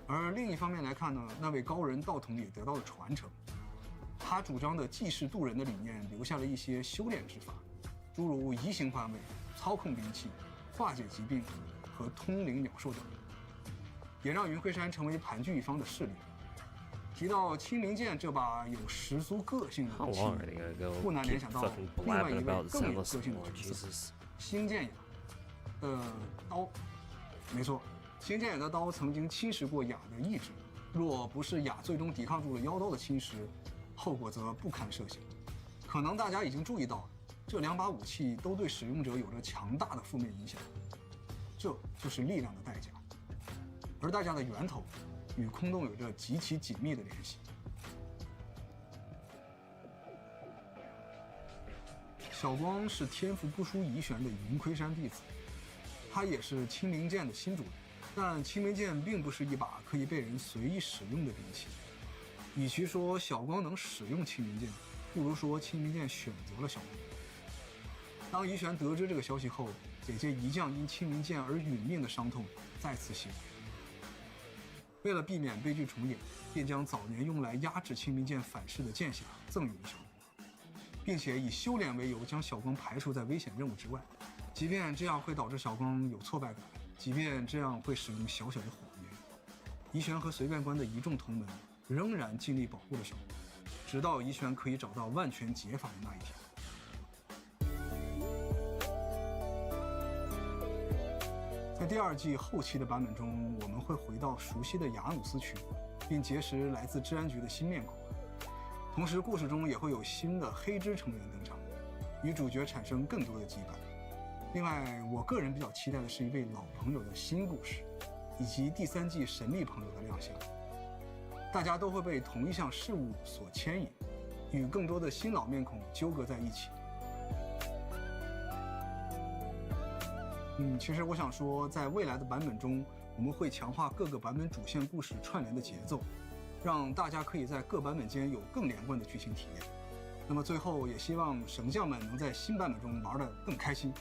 而另一方面来看呢，那位高人道统也得到了传承。他主张的济世渡人的理念，留下了一些修炼之法，诸如移形换位、操控兵器、化解疾病和通灵鸟兽等，也让云魁山成为盘踞一方的势力。提到青灵剑这把有十足个性的武器，不难联想到另外一位更有个性的角色——星剑雅的刀。没错，星剑雅的刀曾经侵蚀过雅的意志，若不是雅最终抵抗住了妖刀的侵蚀，后果则不堪设想。可能大家已经注意到，这两把武器都对使用者有着强大的负面影响，这就是力量的代价，而代价的源头与空洞有着极其紧密的联系。小光是天赋不输怡玄的云魁山弟子，他也是青灵剑的新主人，但青灵剑并不是一把可以被人随意使用的兵器。与其说小光能使用青灵剑，不如说青灵剑选择了小光。当怡玄得知这个消息后，姐姐一将因青灵剑而殒命的伤痛再次袭来。为了避免悲剧重演，便将早年用来压制青灵剑反噬的剑匣赠予了小光，并且以修炼为由将小光排除在危险任务之外。即便这样会导致小光有挫败感，即便这样会使用小小的谎言，怡玄和随便官的一众同门仍然尽力保护了小光，直到怡玄可以找到万全解法的那一天。在第2季后期的版本中，我们会回到熟悉的雅努斯区，并结识来自治安局的新面孔。同时，故事中也会有新的黑之成员登场，与主角产生更多的羁绊。另外，我个人比较期待的是一位老朋友的新故事，以及第3季神秘朋友的亮相。大家都会被同一项事物所牵引，与更多的新老面孔纠葛在一起。其实我想说，在未来的版本中，我们会强化各个版本主线故事串联的节奏，让大家可以在各版本间有更连贯的剧情体验。那么最后，也希望神将们能在新版本中玩得更开心。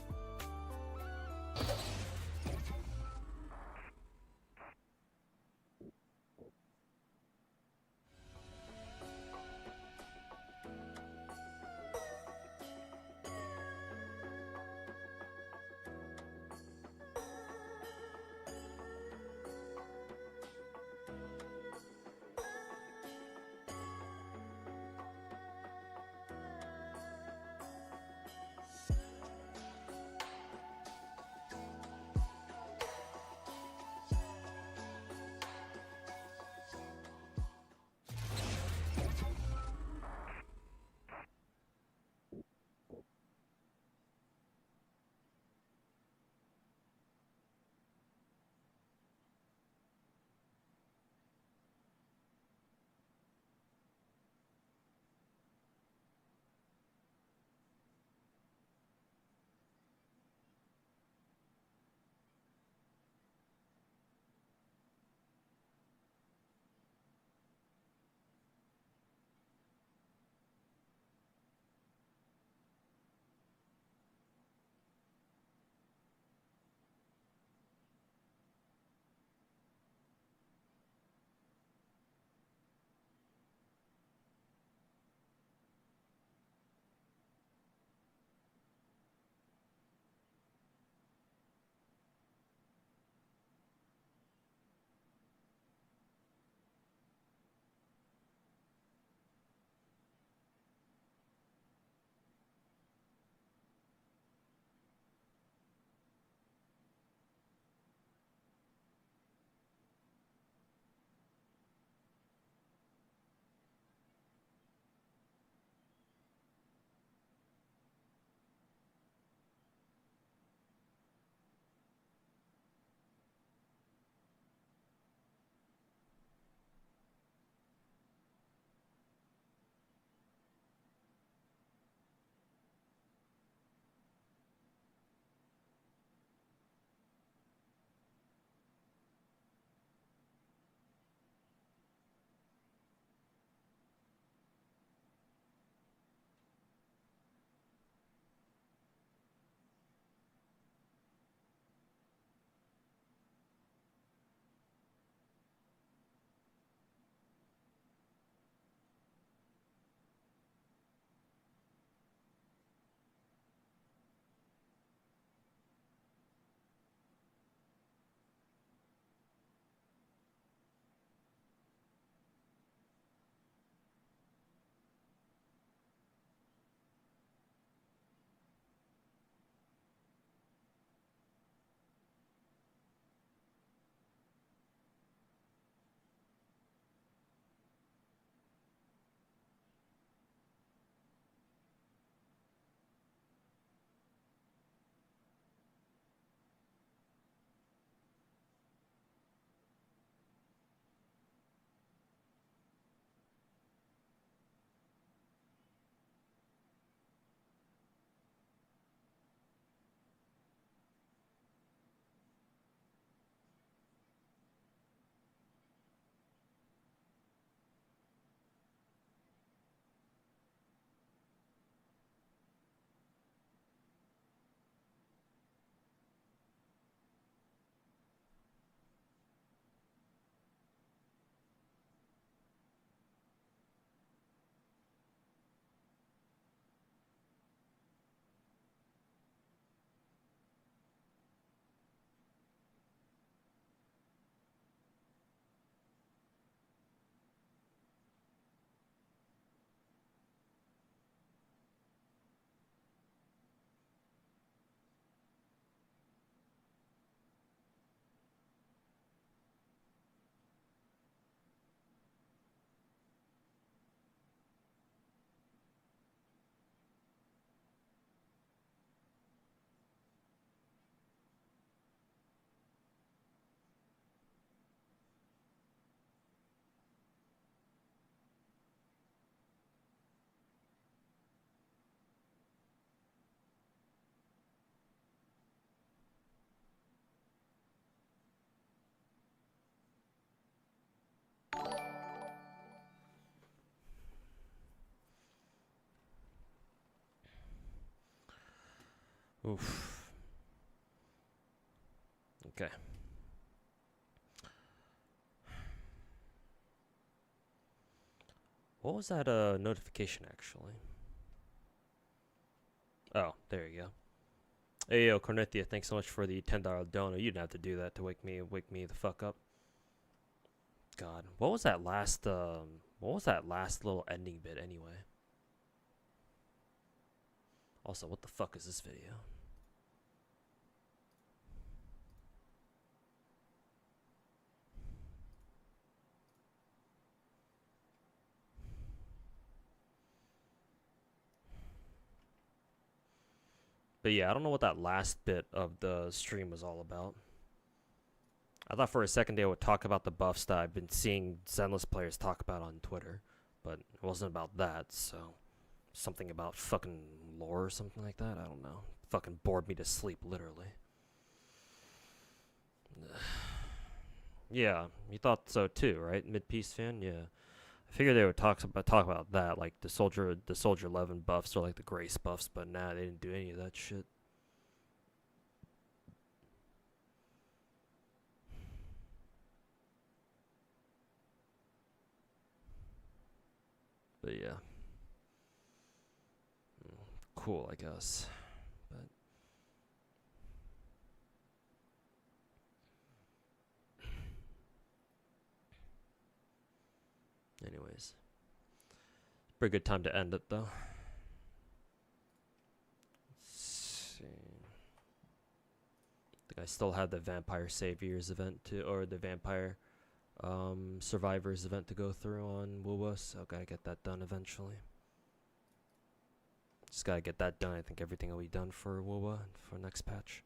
Oof. Okay. What was that notification actually? Oh, there you go. Hey yo, Cornethia, thanks so much for the $10 donor. You didn't have to do that to wake me the fuck up. God, what was that last little ending bit anyway? Also, what the fuck is this video? But yeah, I don't know what that last bit of the stream was all about. I thought for a second they would talk about the buffs that I've been seeing Zenless players talk about on Twitter, but it wasn't about that, so something about fucking lore or something like that, I don't know. Fucking bored me to sleep, literally. Yeah, you thought so too, right? Mid-piece fan? Yeah. I figured they would talk about that, like the Soldier 11 buffs or like the Grace buffs, but nah, they didn't do any of that shit. But yeah. Cool, I guess. But anyways. Pretty good time to end it though. Let's see. I think I still had the Vampire Saviors event to, or the Vampire Survivors event to go through on WoWa, so gotta get that done eventually. Just gotta get that done. I think everything will be done for WoWa for next patch.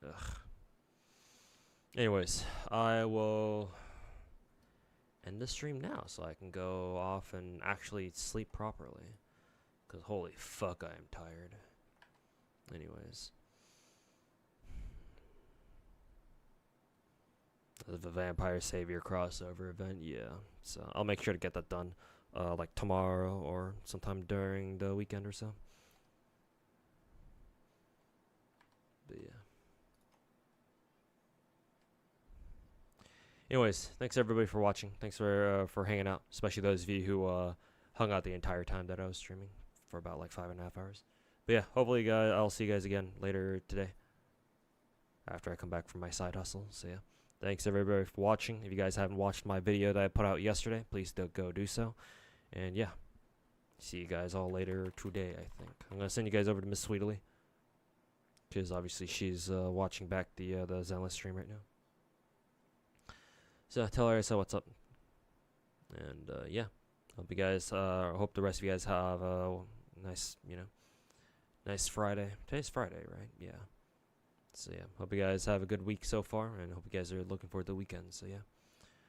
Ugh. Anyways, I will end the stream now so I can go off and actually sleep properly. Because holy fuck, I am tired. Anyways. The Vampire Savior crossover event, yeah. So I'll make sure to get that done like tomorrow or sometime during the weekend or so. But yeah. Anyways, thanks everybody for watching. Thanks for hanging out, especially those of you who hung out the entire time that I was streaming for about like 5.5 hours. But yeah, hopefully guys, I'll see you guys again later today after I come back from my side hustle. So yeah, thanks everybody for watching. If you guys haven't watched my video that I put out yesterday, please go do so. And yeah, see you guys all later today, I think. I'm gonna send you guys over to Miss Sweetly, because obviously she's watching back the Zenless stream right now. So tell her I said what's up. And yeah, hope you guys, hope the rest of you guys have a nice, nice Friday. Today's Friday, right? Yeah. So yeah, hope you guys have a good week so far, and hope you guys are looking forward to the weekend. So yeah.